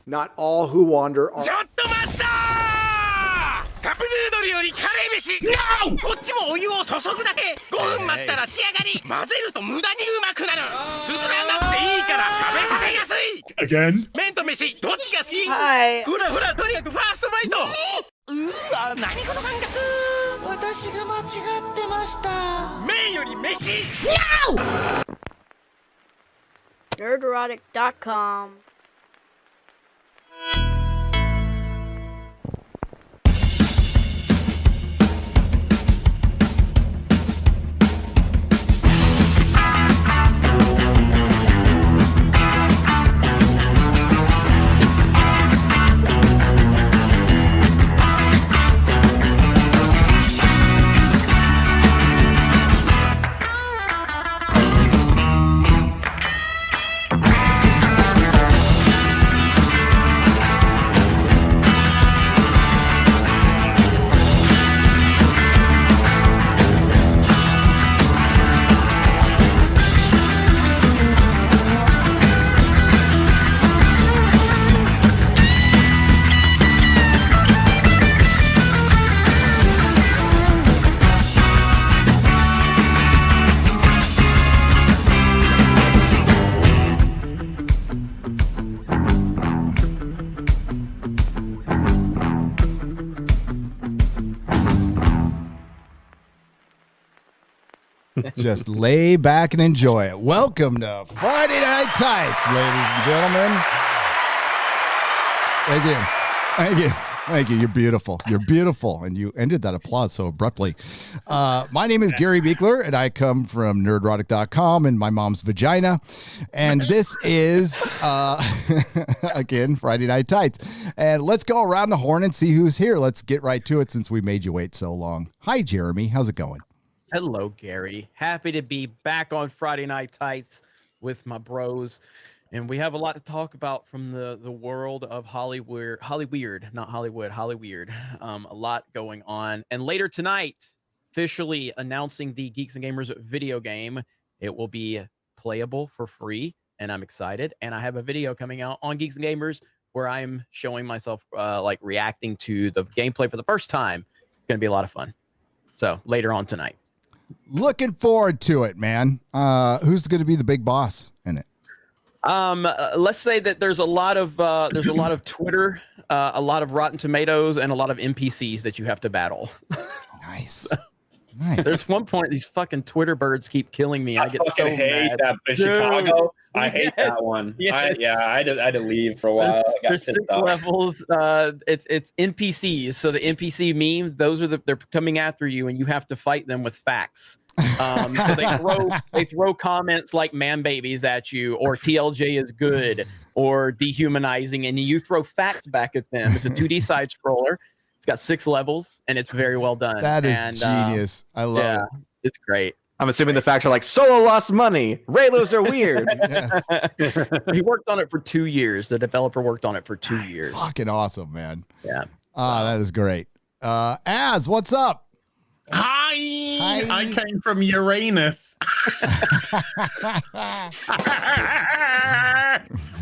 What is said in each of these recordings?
Not all who wander are... ちょっと待ったー！カップヌードルよりカレー飯 NO！ こっちもお湯を注ぐだけ5分待ったら出来上がり混ぜると無駄にうまくなるすすらなくていいから食べさせやすい Again? 麺と飯どっちが好きはいほらほらとにかくファーストバイトうわ何この感覚私が間違ってました麺より飯 Nerdrotic.com Just lay back and enjoy it. Welcome to Friday Night Tights, ladies and gentlemen. Thank you. Thank you. Thank you. You're beautiful. You're beautiful. And you ended that applause so abruptly. My name is Gary Beekler, and I come from Nerdrotic.com and my mom's vagina. And this is, again, Friday Night Tights. And let's go around the horn and see who's here. Let's get right to it since we made you wait so long. Hi, Jeremy. How's it going? Hello, Gary. Happy to be back on Friday Night Tights with my bros. And we have a lot to talk about from the world of Hollywood, not Hollywood, Hollyweird. A lot going on. And later tonight, officially announcing the Geeks and Gamers video game. It will be playable for free, and I'm excited. And I have a video coming out on Geeks and Gamers where I'm showing myself like reacting to the gameplay for the first time. It's going to be a lot of fun. So later on tonight. Looking forward to it, man. Who's going to be the big boss in it? Let's say that there's a lot of Twitter, a lot of Rotten Tomatoes, and a lot of NPCs that you have to battle. Nice. Nice. There's one point these fucking Twitter birds keep killing me. I get so hate mad. that. But Chicago, I hate that one. Yes. I had to leave for a while. There's 6 levels. It's NPCs. So the NPC meme, they're coming after you, and you have to fight them with facts. So they throw comments like "man babies" at you, or "TLJ is good," or dehumanizing, and you throw facts back at them. It's a 2D side scroller. It's got 6 levels, and it's very well done. That is genius. I love it. It's great. I'm assuming the facts are like Solo lost money. Raylos are weird. Yes. He worked on it for 2 years. The developer worked on it for 2 years. Fucking awesome, man. Yeah. That is great. Az, what's up? Hi. I came from Uranus.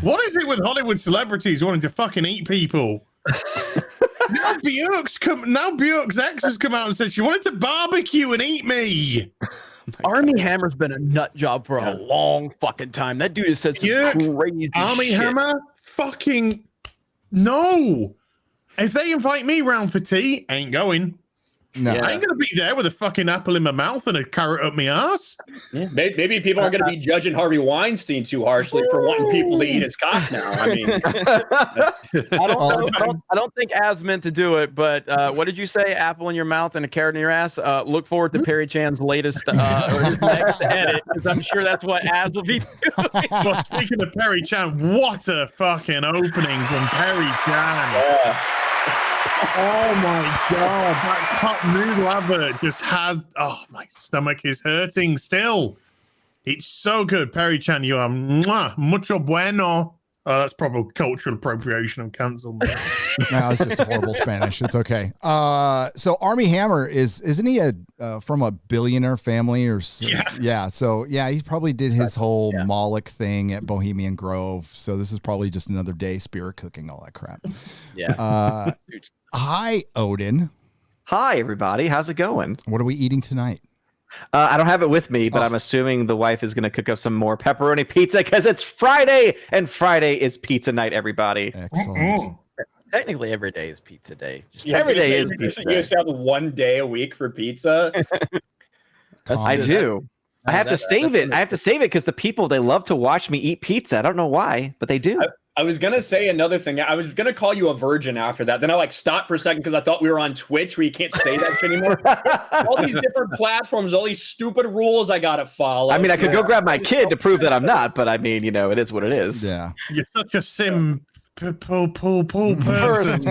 What is it with Hollywood celebrities wanting to fucking eat people? Now Bjork's ex has come out and said she wanted to barbecue and eat me. Army Hammer's been a nut job for a long fucking time. That dude has said some crazy Army shit. Hammer? Fucking no. If they invite me round for tea, ain't going. No. I ain't gonna be there with a fucking apple in my mouth and a carrot up my ass. Yeah. Maybe people aren't going to be judging Harvey Weinstein too harshly for wanting people to eat his cock now. I mean, I don't think Az meant to do it, but what did you say? Apple in your mouth and a carrot in your ass. Look forward to Perry Chan's latest or his next edit, because I'm sure that's what Az will be doing. Well, speaking of Perry Chan, what a fucking opening from Perry Chan. yeah. Oh my god, that cup noodle advert just had, oh, my stomach is hurting still. It's so good. Perry Chan, you are mucho bueno. Oh, that's probably cultural appropriation. I'm cancelled. No, it's just horrible Spanish. It's okay. So Army Hammer isn't he from a billionaire family or yeah? So yeah, he probably did his whole Moloch thing at Bohemian Grove. So this is probably just another day spirit cooking, all that crap. Yeah. Hi, Odin. Hi, everybody. How's it going? What are we eating tonight? I don't have it with me, but I'm assuming the wife is going to cook up some more pepperoni pizza because it's Friday, and Friday is pizza night, everybody. Excellent. Technically, every day is pizza day. Just Every day is pizza You day. just have 1 day a week for pizza. I do. I have to save it. I have to save it because the people, they love to watch me eat pizza. I don't know why, but they do. I was gonna say another thing. I was gonna call you a virgin after that. Then I stopped for a second because I thought we were on Twitch where you can't say that shit anymore. All these different platforms, all these stupid rules I gotta follow. I mean, I could go grab my kid to prove that I'm not, but I mean, it is what it is. Yeah. You're such a pull person.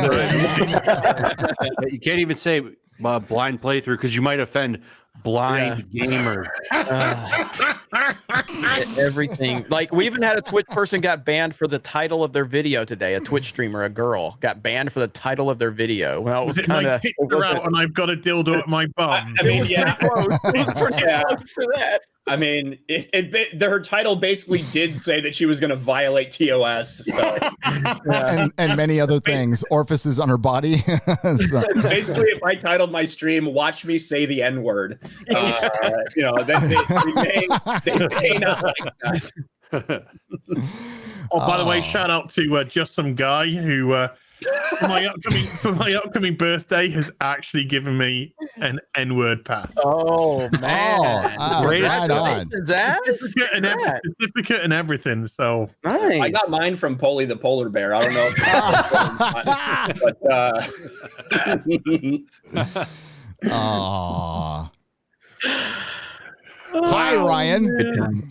You can't even say blind playthrough because you might offend blind gamers. Everything. Like, we even had a Twitch person got banned for the title of their video today. A Twitch streamer, a girl, got banned for the title of their video. Well, it was Was it kind like of picture out and I've got a dildo at my bum? I mean, yeah. pretty Yeah. close to that. I mean, her title basically did say that she was going to violate TOS. So And many other things. Orifices on her body. So, basically, if I titled my stream, "Watch me say the N word," they may not like that. Oh, by the way, shout out to just some guy who for my upcoming birthday has actually given me an N-word pass. Oh man! right on. Certificate and everything. So Nice. I got mine from Polly the polar bear. I don't know, but Aw. Hi, Ryan.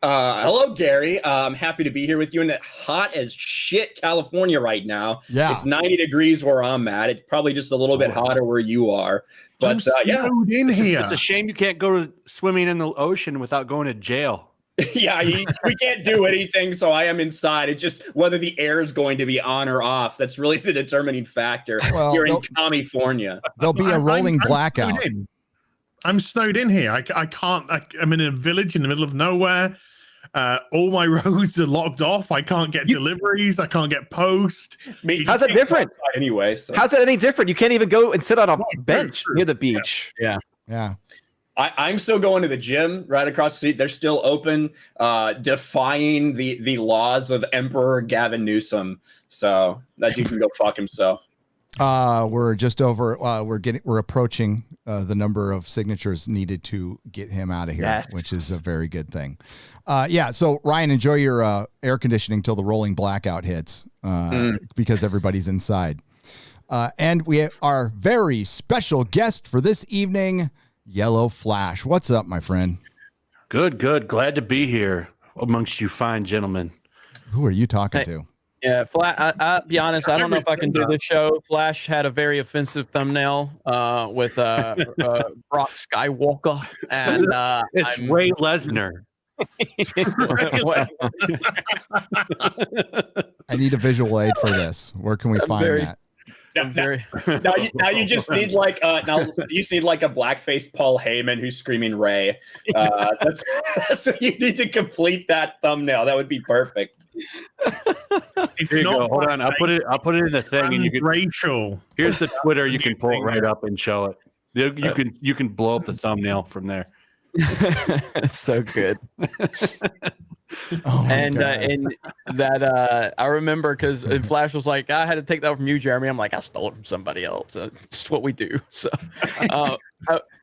hello, Gary. I'm happy to be here with you in that hot as shit California right now. Yeah. It's 90 degrees where I'm at. It's probably just a little bit hotter where you are. But yeah, snowed in here. It's a shame you can't go to swimming in the ocean without going to jail. yeah, we can't do anything, so I am inside. It's just whether the air is going to be on or off. That's really the determining factor here in California. There'll be a rolling blackout. I'm snowed in here. I can't. I'm in a village in the middle of nowhere. All my roads are locked off. I can't get deliveries. I can't get post. How's that different? Anyway, so. How's that any different? You can't even go and sit on a bench near the beach. Yeah. I'm still going to the gym right across the street. They're still open, defying the laws of Emperor Gavin Newsom. So that dude can go fuck himself. We're just over. We're approaching the number of signatures needed to get him out of here, which is a very good thing. So Ryan, enjoy your air conditioning till the rolling blackout hits, because everybody's inside. And we have our very special guest for this evening, YellowFlash. What's up, my friend? Good. Glad to be here amongst you fine gentlemen. Who are you talking to? Yeah, I'll be honest. I don't know if I can do this show. Flash had a very offensive thumbnail with Brock Skywalker, and it's Ray Lesnar. I need a visual aid for this. Where can we find that? Now you just need like a blackface Paul Heyman who's screaming Ray. That's what you need to complete that thumbnail. That would be perfect. Here you go. Hold on. I'll put it in the thing, and you can. Rachel. Here's the Twitter. You can pull it right up and show it. You can blow up the thumbnail from there. It's so good. Oh and that I remember because Flash was like, I had to take that from you, Jeremy. I'm like, I stole it from somebody else. It's just what we do. So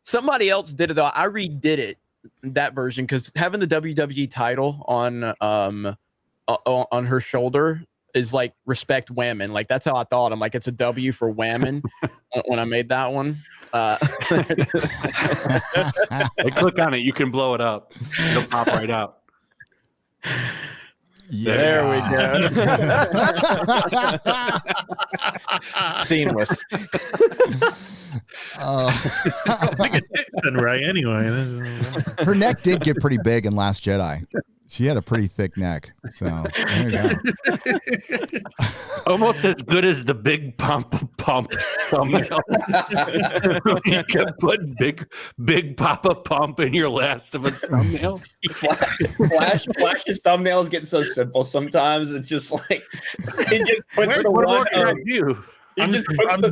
somebody else did it though. I redid it, that version, because having the WWE title on her shoulder is like respect women. Like that's how I thought. I'm like, it's a W for women when I made that one. Hey, click on it. You can blow it up. It'll pop right up. Yeah. There we go. Seamless. Look at tits then, Ray. Anyway, her neck did get pretty big in Last Jedi. She had a pretty thick neck. So there you go. Almost as good as the big pump thumbnail. You kept putting big Papa Pump in your Last of Us thumbnail. Flash's thumbnails get so simple sometimes. It's just like it just puts the one. He just puts not this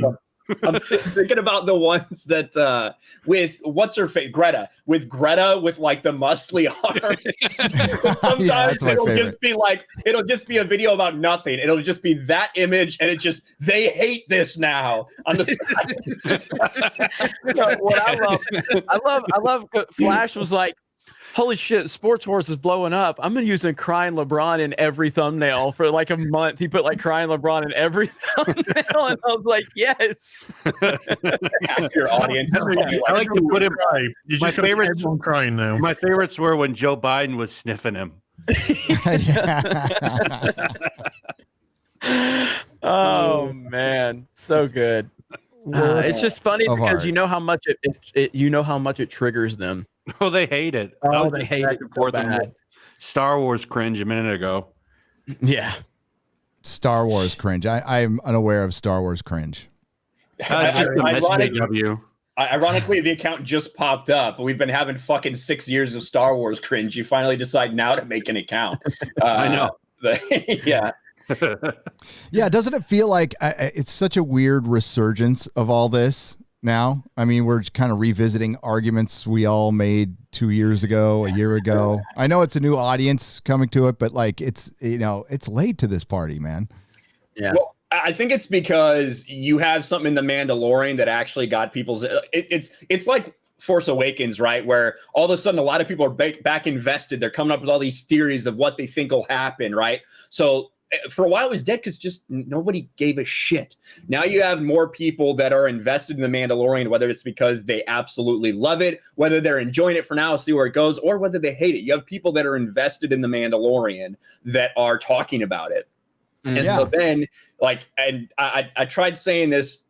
one. I'm thinking about the ones that with what's her face, Greta with like the muscly arm. Sometimes it'll just be a video about nothing. It'll just be that image, and it just they hate this now on the side. What I love. Flash was like, holy shit, Sports Wars is blowing up. I'm using crying LeBron in every thumbnail for like a month. He put like crying LeBron in every thumbnail, and I was like, yes. Half your audience. I like to put him. My favorites crying now. My favorites were when Joe Biden was sniffing him. Oh man, so good. It's just funny because you know how much it triggers them. Oh, they hate it. Oh, they hate it. So bad. Star Wars cringe a minute ago. Yeah. Star Wars cringe. I'm unaware of Star Wars cringe. Just the Ironically, the account just popped up. We've been having fucking 6 years of Star Wars cringe. You finally decide now to make an account. I know. Yeah. Yeah. Doesn't it feel like it's such a weird resurgence of all this now? I mean, we're kind of revisiting arguments we all made 2 years ago, a year ago. I know it's a new audience coming to it, but like it's late to this party, man. Yeah. Well, I think it's because you have something in The Mandalorian that actually got people's. It's like Force Awakens, right? Where all of a sudden a lot of people are back invested. They're coming up with all these theories of what they think will happen, right? So for a while it was dead because just nobody gave a shit. Now you have more people that are invested in The Mandalorian, whether it's because they absolutely love it, whether they're enjoying it for now, see where it goes, or whether they hate it. You have people that are invested in The Mandalorian that are talking about it. And so then, like, and I tried saying this.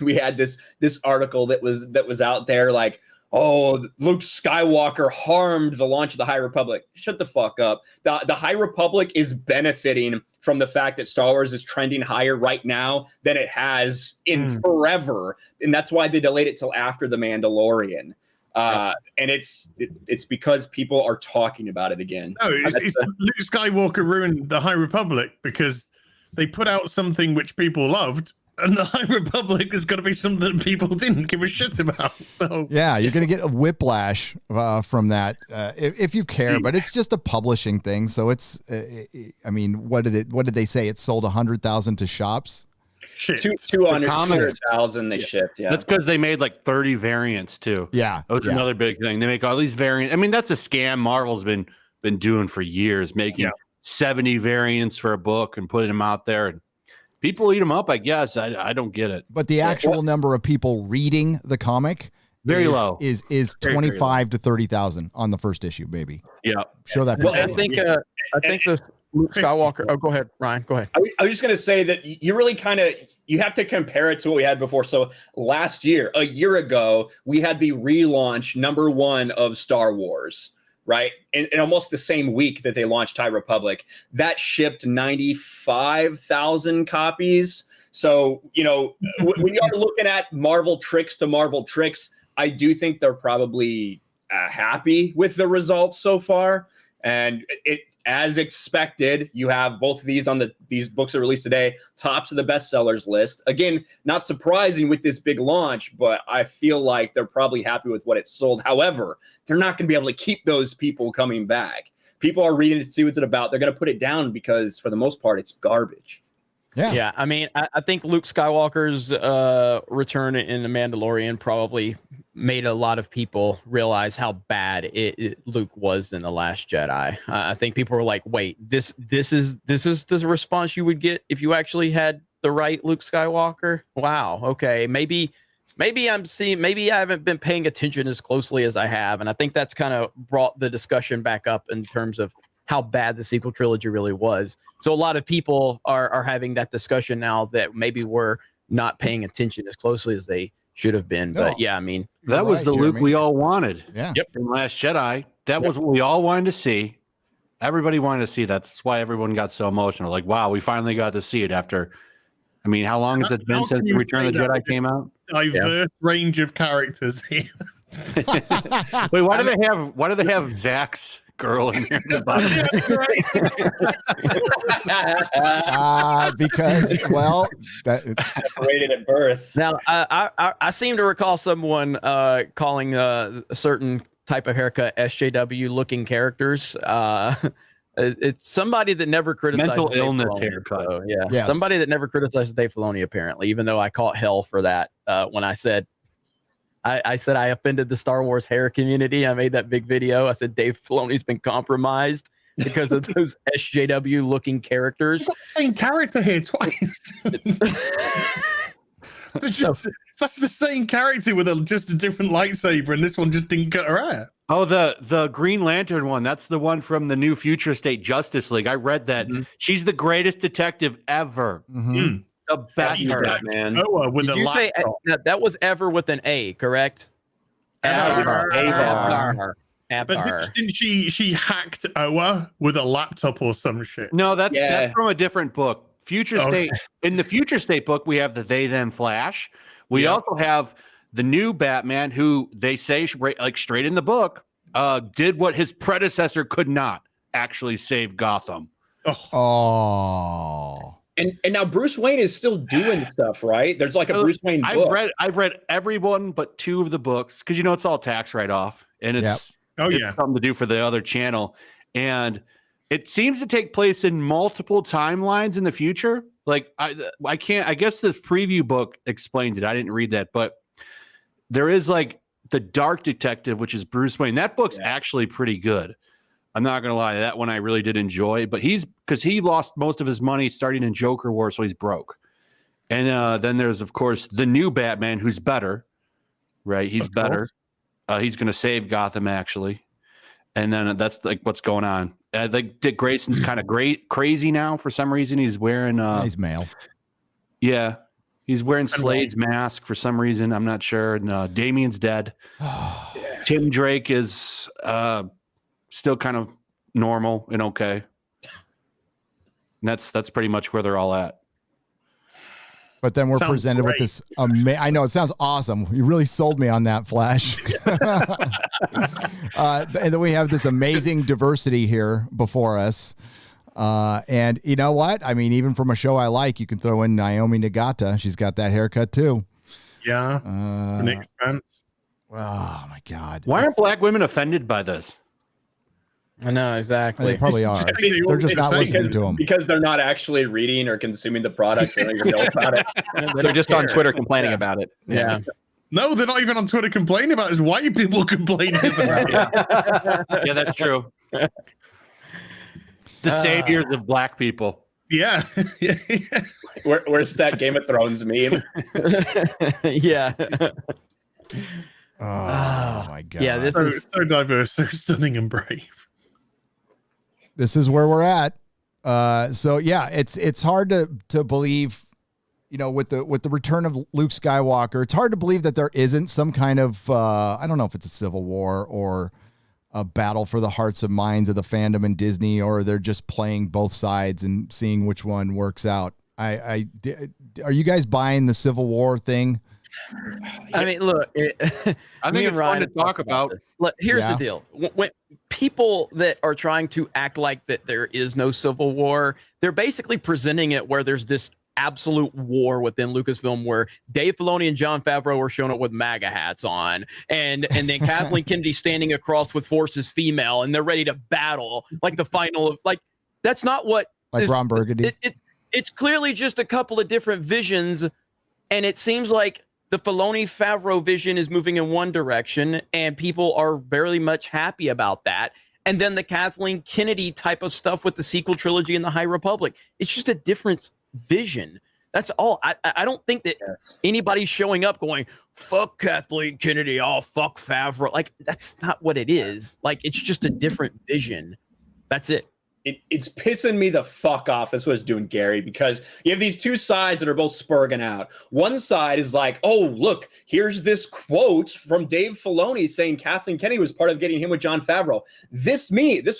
We had this article that was out there, like, oh, Luke Skywalker harmed the launch of the High Republic. Shut the fuck up. The High Republic is benefiting from the fact that Star Wars is trending higher right now than it has in forever, and that's why they delayed it till after The Mandalorian. And it's because people are talking about it again. No, it's Luke Skywalker ruined the High Republic because they put out something which people loved, and the High Republic is going to be something that people didn't give a shit about. So yeah, you're going to get a whiplash from that if you care, but it's just a publishing thing. So it's, I mean, what did they say? It sold 100,000 to shops. 200,000 they shipped. Yeah, that's because they made like 30 variants too. Yeah, that was another big thing. They make all these variants. I mean, that's a scam Marvel's been doing for years, making 70 variants for a book and putting them out there, and people eat them up. I guess I don't get it. But the actual number of people reading the comic very low is 25 to 30,000 on the first issue, baby. Yeah, show that. Well, I think this Luke Skywalker. Oh, go ahead, Ryan. Go ahead. I was just going to say that you really you have to compare it to what we had before. So a year ago, we had the relaunch #1 of Star Wars, right? In almost the same week that they launched High Republic. That shipped 95,000 copies. So, when you are looking at Marvel tricks to Marvel tricks, I do think they're probably happy with the results so far. And it, as expected, you have both of these these books are released today, tops of the bestsellers list. Again, not surprising with this big launch, but I feel like they're probably happy with what it sold. However, they're not going to be able to keep those people coming back. People are reading it to see what it's about. They're going to put it down because for the most part, it's garbage. Yeah. I mean, I think Luke Skywalker's return in The Mandalorian probably made a lot of people realize how bad Luke was in The Last Jedi. I think people were like, "Wait, this is the response you would get if you actually had the right Luke Skywalker." Wow. Okay, maybe I haven't been paying attention as closely as I have, and I think that's kind of brought the discussion back up in terms of how bad the sequel trilogy really was. So a lot of people are having that discussion now that maybe we're not paying attention as closely as they should have been. No. But yeah, I mean, That was right, the Luke Jeremy. we all wanted. Yeah. Yep. In Last Jedi. That was what we all wanted to see. Everybody wanted to see that. That's why everyone got so emotional. Like, wow, we finally got to see it after. I mean, how long has it been How since can you Return of the say that Jedi came out? Diverse range of characters here. Wait, why do they have Zach's girl in there? Because, well, that, Separated at birth. now I seem to recall someone calling a certain type of haircut SJW looking characters. It's somebody that never criticized Mental Dave illness Filoni, haircut. so, yeah, Yes. somebody that never criticizes Dave Filoni apparently, even though I caught hell for that when I said I said I offended the Star Wars hair community. I made that big video. I said Dave Filoni's been compromised because of those SJW looking characters. You've got the same character here twice. That's the same character with just a different lightsaber, and this one just didn't cut her out. Oh, the Green Lantern one. That's the one from the new Future State Justice League. I read that. She's the greatest detective ever. mhm. The best. man. Oh, with Did a you say laptop. that was ever with an A, correct? Avar. Avar. But Avar. didn't she hacked Oa with a laptop or some shit? No, that's Yeah. from a different book. Future Okay. State. In the Future State book, we have the They Them Flash. We Yeah. also have the new Batman, who they say like straight in the book, did what his predecessor could not actually save Gotham. Oh. And now Bruce Wayne is still doing stuff, right? There's like a Bruce Wayne book. I've read every one but 2 of the books because it's all tax write off and it's it's something to do for the other channel, and it seems to take place in multiple timelines in the future. Like I can't. I guess this preview book explained it. I didn't read that, but there is like the Dark Detective, which is Bruce Wayne. That book's actually pretty good. I'm not gonna lie, that one I really did enjoy. But because he lost most of his money starting in Joker War, so he's broke. And then there's of course the new Batman, who's better, right? He's better. He's gonna save Gotham actually, and then that's like what's going on. I think Dick Grayson's kind of crazy now for some reason. He's wearing He's male. Yeah, he's wearing Slade's mask for some reason. I'm not sure. And Damien's dead. Tim Drake is still kind of normal and okay. And that's pretty much where they're all at. But then we're Sounds presented great. with this. I know it sounds awesome. You really sold me on that, Flash. And then we have this amazing diversity here before us. And you know what? I mean, even from a show I like, you can throw in Naomi Nagata. She's got that haircut too. Yeah. An expense. Oh my God. Why aren't black women offended by this? I know exactly. They probably are. They're just not listening to them. Because they're not actually reading or consuming the product. They don't even know about it. They're just on Twitter complaining about it. Yeah. No, they're not even on Twitter complaining about it. It's white people complaining about it. Yeah, that's true. The saviors of black people. Yeah. Where's that Game of Thrones meme? Yeah. Oh my God. Yeah, this so, is so diverse, so stunning and brave. This is where we're at. So yeah, it's hard to believe, with the return of Luke Skywalker, it's hard to believe that there isn't some kind of I don't know if it's a civil war or a battle for the hearts and minds of the fandom and Disney, or they're just playing both sides and seeing which one works out. Are you guys buying the Civil War thing? I mean, look, I think it's fun to talk about. Look, here's Yeah. the deal. When people that are trying to act like that there is no civil war, they're basically presenting it where there's this absolute war within Lucasfilm where Dave Filoni and Jon Favreau are showing up with MAGA hats on, and then Kathleen Kennedy standing across with forces female, and they're ready to battle like the final of that's not what Ron Burgundy. It's clearly just a couple of different visions, and it seems like the Filoni Favreau vision is moving in one direction, and people are very much happy about that. And then the Kathleen Kennedy type of stuff with the sequel trilogy and the High Republic, it's just a different vision. That's all. I don't think that anybody's showing up going, fuck Kathleen Kennedy, oh, fuck Favreau. Like, that's not what it is. Like, it's just a different vision. That's it. it's pissing me the fuck off. That's what it's doing, Gary, because you have these two sides that are both spurging out. One side is like, oh, look, here's this quote from Dave Filoni saying Kathleen Kennedy was part of getting him with Jon Favreau. This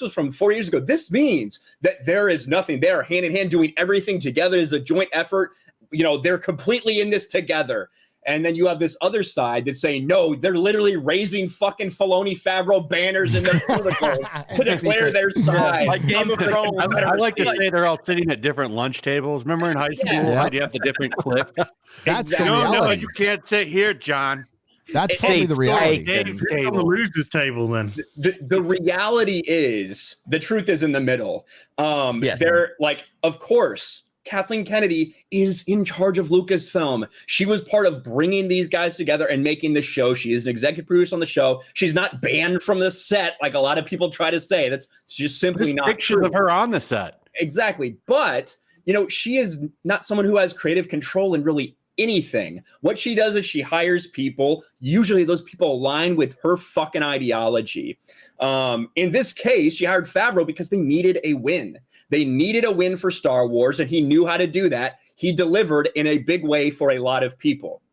was from 4 years ago. This means that there is nothing. They are hand in hand doing everything together as a joint effort. You know, they're completely in this together. And then you have this other side that's saying, no, they're literally raising fucking Filoni Favreau banners in their cubicles to declare their side. Like Game of Thrones. I like to say they're all sitting at different lunch tables. Remember in high school, Yeah. you have the different cliques? That's Exactly. the No, reality. you can't sit here, John. That's probably the reality. Dave's It's on the table. losers table then. The reality is, the truth is in the middle. Yes. They're like, of course, Kathleen Kennedy is in charge of Lucasfilm. She was part of bringing these guys together and making the show. She is an executive producer on the show. She's not banned from the set like a lot of people try to say. That's just simply There's not pictures true. of her on the set. Exactly. But, you know, she is not someone who has creative control in really anything. What she does is she hires people. Usually those people align with her fucking ideology. In this case, she hired Favreau because they needed a win. They needed a win for Star Wars, and he knew how to do that. He delivered in a big way for a lot of people.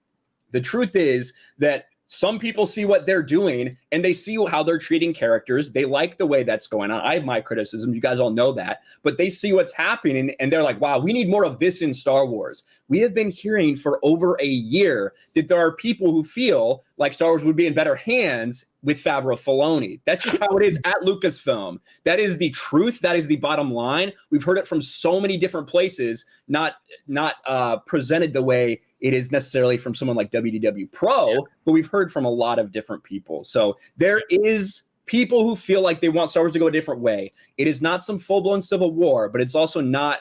The truth is that some people see what they're doing and they see how they're treating characters. They like the way that's going on. I have my criticisms. You guys all know that. But they see what's happening and they're like, wow, we need more of this in Star Wars. We have been hearing for over a year that there are people who feel like Star Wars would be in better hands with Favreau Filoni. That's just how it is at Lucasfilm. That is the truth. That is the bottom line. We've heard it from so many different places, not presented the way it is necessarily from someone like WDW Pro, but we've heard from a lot of different people. So there is people who feel like they want Star Wars to go a different way. It is not some full-blown civil war, but it's also not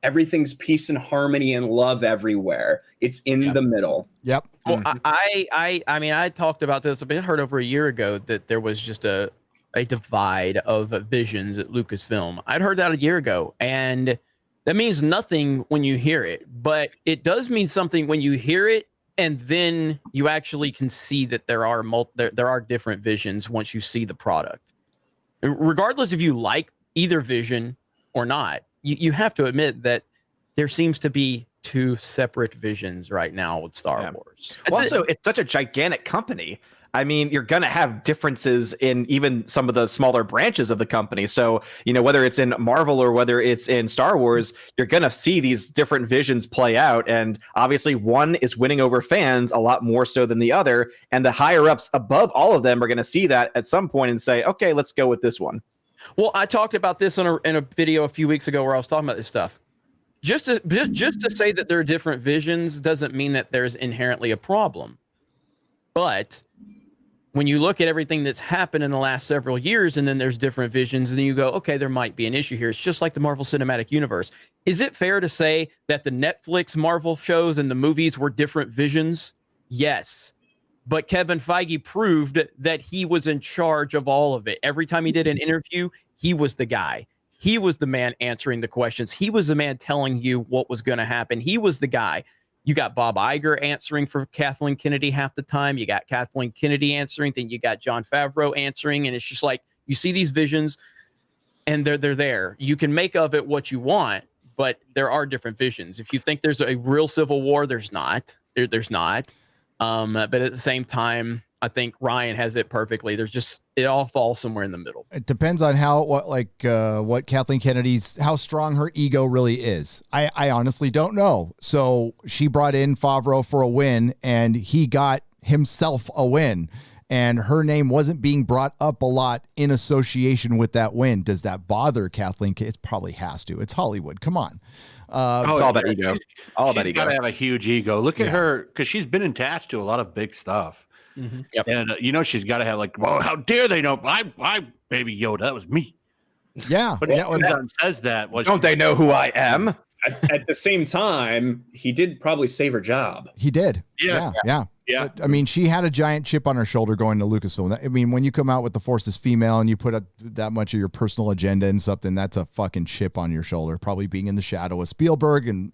everything's peace and harmony and love everywhere. It's in the middle. Yep. Well, I mean, I talked about this. I've been heard over a year ago that there was just a divide of visions at Lucasfilm. I'd heard that a year ago, and that means nothing when you hear it, but it does mean something when you hear it, and then you actually can see that there are different visions once you see the product. Regardless if you like either vision or not, you have to admit that there seems to be two separate visions right now with Star Wars. Also, it's such a gigantic company. I mean, you're going to have differences in even some of the smaller branches of the company. So, you know, whether it's in Marvel or whether it's in Star Wars, you're going to see these different visions play out. And obviously one is winning over fans a lot more so than the other. And the higher ups above all of them are going to see that at some point and say, okay, let's go with this one. Well, I talked about this in a video a few weeks ago where I was talking about this stuff. Just to say that there are different visions doesn't mean that there's inherently a problem. But when you look at everything that's happened in the last several years and then there's different visions and then you go, okay, there might be an issue here. It's just like the Marvel Cinematic Universe. Is it fair to say that the Netflix Marvel shows and the movies were different visions? Yes. But Kevin Feige proved that he was in charge of all of it. Every time he did an interview, he was the guy. He was the man answering the questions. He was the man telling you what was going to happen. He was the guy. You got Bob Iger answering for Kathleen Kennedy half the time. You got Kathleen Kennedy answering. Then you got Jon Favreau answering. And it's just like, you see these visions and they're there. You can make of it what you want, but there are different visions. If you think there's a real civil war, there's not. There's not. But at the same time, I think Ryan has it perfectly. There's just, it all falls somewhere in the middle. It depends on what Kathleen Kennedy's, how strong her ego really is. I honestly don't know. So she brought in Favreau for a win and he got himself a win and her name wasn't being brought up a lot in association with that win. Does that bother Kathleen? It probably has to. It's Hollywood. Come on. It's all about ego. She's got to have a huge ego. Look at her, because she's been attached to a lot of big stuff. Mm-hmm. Yep. And you know, she's got to have like, well, how dare they know? I baby Yoda, that was me. Yeah. But yeah, if someone says that, Don't they know who I am? At the same time, he did probably save her job. he did. Yeah. Yeah. But, I mean, she had a giant chip on her shoulder going to Lucasfilm. I mean, when you come out with the Force is female and you put that much of your personal agenda in something, that's a fucking chip on your shoulder. Probably being in the shadow of Spielberg and,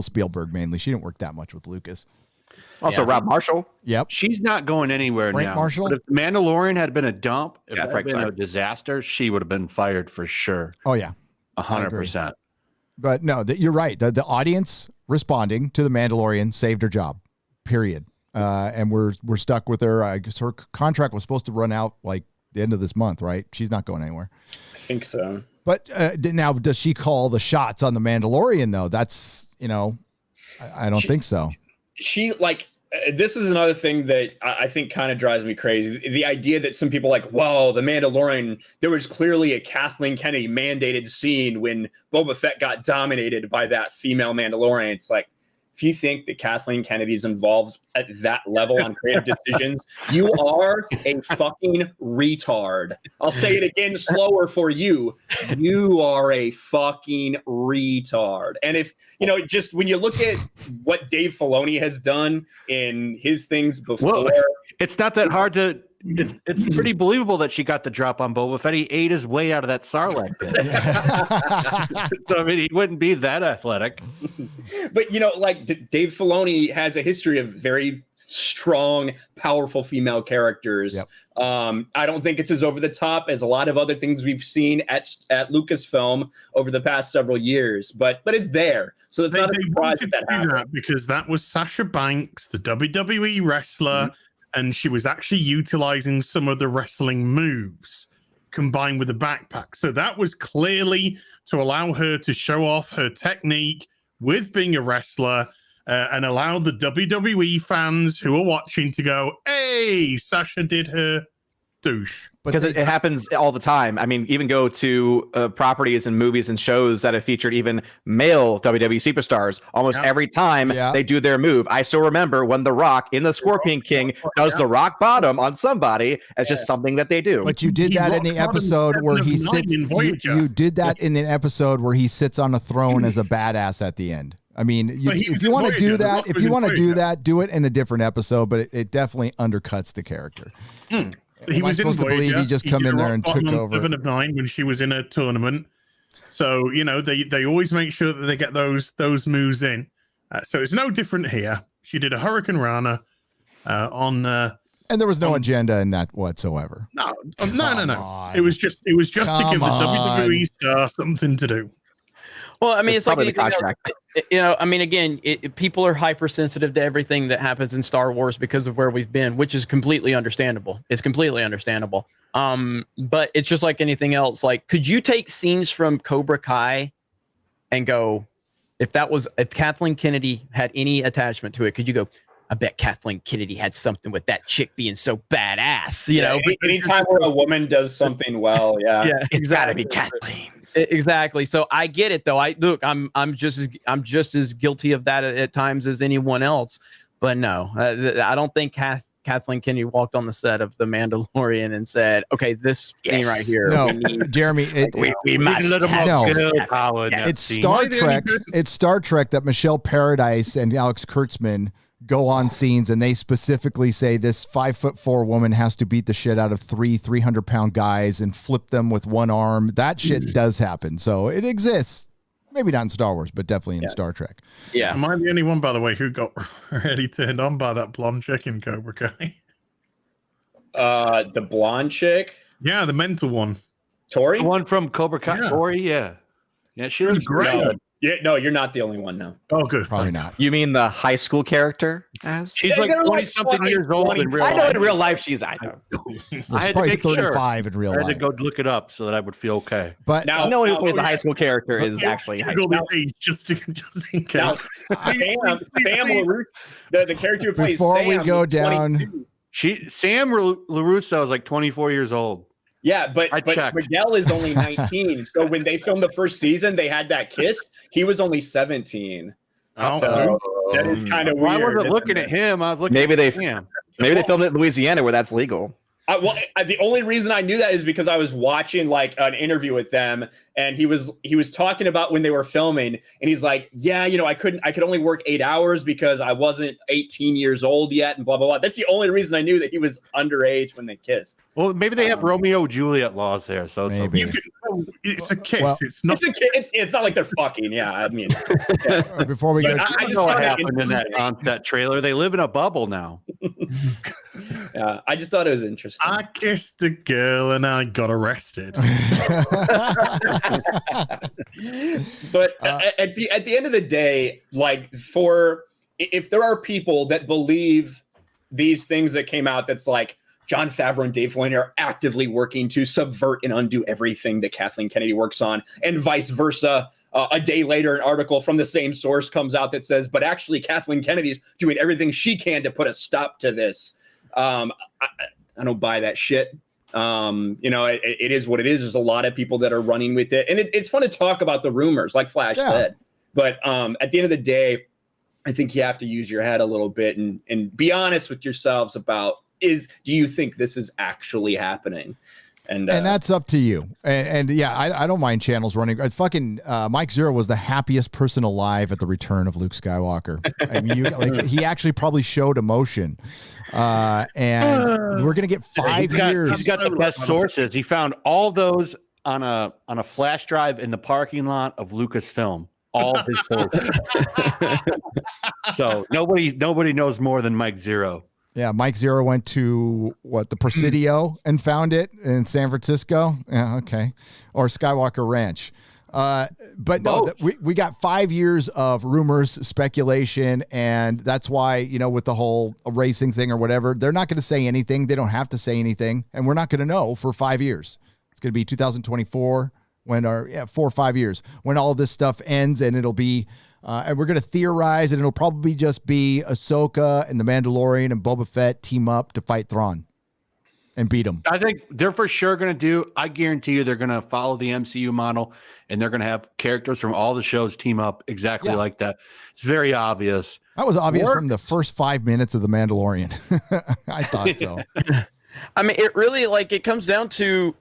Spielberg mainly. She didn't work that much with Lucas. Also, Rob Marshall. Yep. She's not going anywhere Frank now. Marshall? But if Mandalorian had been a dump, if Yeah, it had Frank, been a sorry. disaster, she would have been fired for sure. Oh yeah. 100%. But no, you're right. The audience responding to the Mandalorian saved her job. Period. And we're stuck with her. I guess her contract was supposed to run out like the end of this month, right? She's not going anywhere. I think so. But now, does she call the shots on the Mandalorian though? That's I don't think so. She this is another thing that I think kind of drives me crazy. The idea that some people are like, whoa, the Mandalorian, there was clearly a Kathleen Kennedy mandated scene when Boba Fett got dominated by that female Mandalorian. It's like, if you think that Kathleen Kennedy's involved at that level on creative decisions, you are a fucking retard. I'll say it again slower for you. You are a fucking retard. And if, just when you look at what Dave Filoni has done in his things before. Well, it's not that hard to. It's pretty believable that she got the drop on Boba Fett. He ate his way out of that Sarlacc pit. So I mean, he wouldn't be that athletic. But Dave Filoni has a history of very strong, powerful female characters. Yep. I don't think it's as over the top as a lot of other things we've seen at Lucasfilm over the past several years. But it's there, so it's not a surprise that happened. Because that was Sasha Banks, the WWE wrestler. Mm-hmm. And she was actually utilizing some of the wrestling moves combined with the backpack. So that was clearly to allow her to show off her technique with being a wrestler and allow the WWE fans who are watching to go, hey, Sasha did her douche. Because it happens all the time. I mean, even go to properties and movies and shows that have featured even male WWE superstars. Almost every time they do their move. I still remember when The Rock in the Scorpion King does the rock bottom on somebody. It's just something that they do. But you did that in the episode where he sits. You did that in the episode where he sits on a throne as a badass at the end. I mean, if you want to do that, do it in a different episode. But it definitely undercuts the character. He was supposed to believe he just come in there and took over 7 of 9 when she was in a tournament. So they always make sure that they get those moves in. So it's no different here. She did a Hurricane Rana on. And there was no agenda in that whatsoever. No. It was just to give the WWE star something to do. Well, I mean, it's like the contract. I mean, again, people are hypersensitive to everything that happens in Star Wars because of where we've been, which is completely understandable. It's completely understandable. But it's just like anything else. Like, could you take scenes from Cobra Kai and go, if Kathleen Kennedy had any attachment to it, could you go, I bet Kathleen Kennedy had something with that chick being so badass, Anytime where a woman does something well, it's gotta be Kathleen. Exactly. So I get it though. I'm just as guilty of that at times as anyone else. But no, I don't think Kathleen Kennedy walked on the set of The Mandalorian and said, "Okay, this scene right here." No, Jeremy, we must. It's Star Trek. It's Star Trek that Michelle Paradise and Alex Kurtzman go on scenes and they specifically say this 5'4" woman has to beat the shit out of 300-pound guys and flip them with one arm. That shit does happen. So it exists. Maybe not in Star Wars, but definitely in Star Trek. Yeah. Am I the only one, by the way, who got really turned on by that blonde chick in Cobra Kai? The blonde chick? Yeah, the mental one. Tori? The one from Cobra Kai. Yeah. Tori, yeah. Yeah, she looks great. No, you're not the only one now. Oh, good. Probably not. You mean the high school character? She's like 20-something years old in real life. I know in real life she's, I know. I had to probably make sure. 35 in real I had to life. go look it up so that I would feel okay. But Now, no one who plays the high school character is actually high school. Just in case. Now, Sam LaRusso, the character who plays Before Sam, we go was down- 22. Sam LaRusso is like 24 years old. Yeah, but checked. Miguel is only 19. So when they filmed the first season, they had that kiss. He was only 17. So that is kind of weird. I wasn't looking at him. I was looking Maybe at they Sam. filmed it in Louisiana where that's legal. The only reason I knew that is because I was watching like an interview with them, and he was talking about when they were filming, and he's like, yeah, I could only work 8 hours because I wasn't 18 years old yet, and blah blah blah. That's the only reason I knew that he was underage when they kissed. Well, maybe they have Romeo Juliet laws there, so it's Maybe. okay. It's a kiss. Well, it's not. It's not like they're fucking. Yeah, I mean, Before we go, I just know what thought it happened in that on-set trailer. They live in a bubble now. yeah, I just thought it was interesting. I kissed a girl and I got arrested. But at the end of the day, like if there are people that believe these things that came out, that's like Jon Favreau and Dave Filoni are actively working to subvert and undo everything that Kathleen Kennedy works on, and vice versa. A day later, an article from the same source comes out that says, but actually Kathleen Kennedy's doing everything she can to put a stop to this. I don't buy that shit. It is what it is. There's a lot of people that are running with it. And it's fun to talk about the rumors, like Flash said. But at the end of the day, I think you have to use your head a little bit and be honest with yourselves about, do you think this is actually happening? And that's up to you. And yeah, I don't mind channels running. Fucking Mike Zero was the happiest person alive at the return of Luke Skywalker. I mean, he actually probably showed emotion. And we're gonna get 5 years. He's got the best sources. He found all those on a flash drive in the parking lot of Lucasfilm. All of his sources. So nobody knows more than Mike Zero. Yeah, Mike Zero went to the Presidio and found it in San Francisco. Yeah, okay, or Skywalker Ranch. But no, we got 5 years of rumors, speculation, and that's why, with the whole racing thing or whatever, they're not going to say anything. They don't have to say anything, and we're not going to know for 5 years. It's going to be 2024 4 or 5 years when all this stuff ends, and it'll be. And we're going to theorize, and it'll probably just be Ahsoka and the Mandalorian and Boba Fett team up to fight Thrawn and beat him. I think they're for sure going to do. I guarantee you they're going to follow the MCU model, and they're going to have characters from all the shows team up exactly like that. It's very obvious. That was obvious from the first 5 minutes of the Mandalorian. I thought so. I mean, it really it comes down to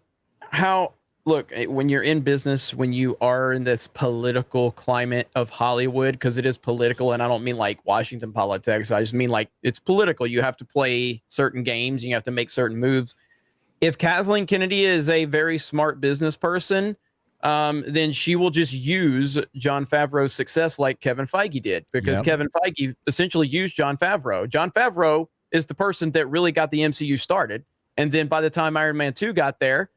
how. Look, when you're in business, when you are in this political climate of Hollywood, because it is political, and I don't mean like Washington politics. I just mean it's political. You have to play certain games. You have to make certain moves. If Kathleen Kennedy is a very smart business person, then she will just use Jon Favreau's success like Kevin Feige did, because Kevin Feige essentially used Jon Favreau. Jon Favreau is the person that really got the MCU started. And then by the time Iron Man 2 got there,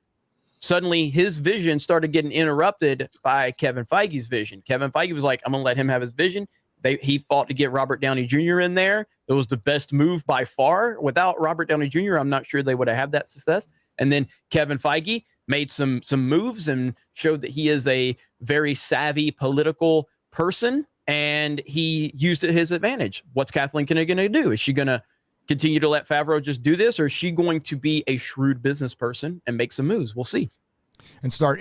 suddenly his vision started getting interrupted by Kevin Feige's vision. Kevin Feige was like, I'm going to let him have his vision. He fought to get Robert Downey Jr. in there. It was the best move by far. Without Robert Downey Jr., I'm not sure they would have had that success. And then Kevin Feige made some moves and showed that he is a very savvy political person, and he used it to his advantage. What's Kathleen Kennedy going to do? Is she going to continue to let Favreau just do this, or is she going to be a shrewd business person and make some moves? We'll see. And start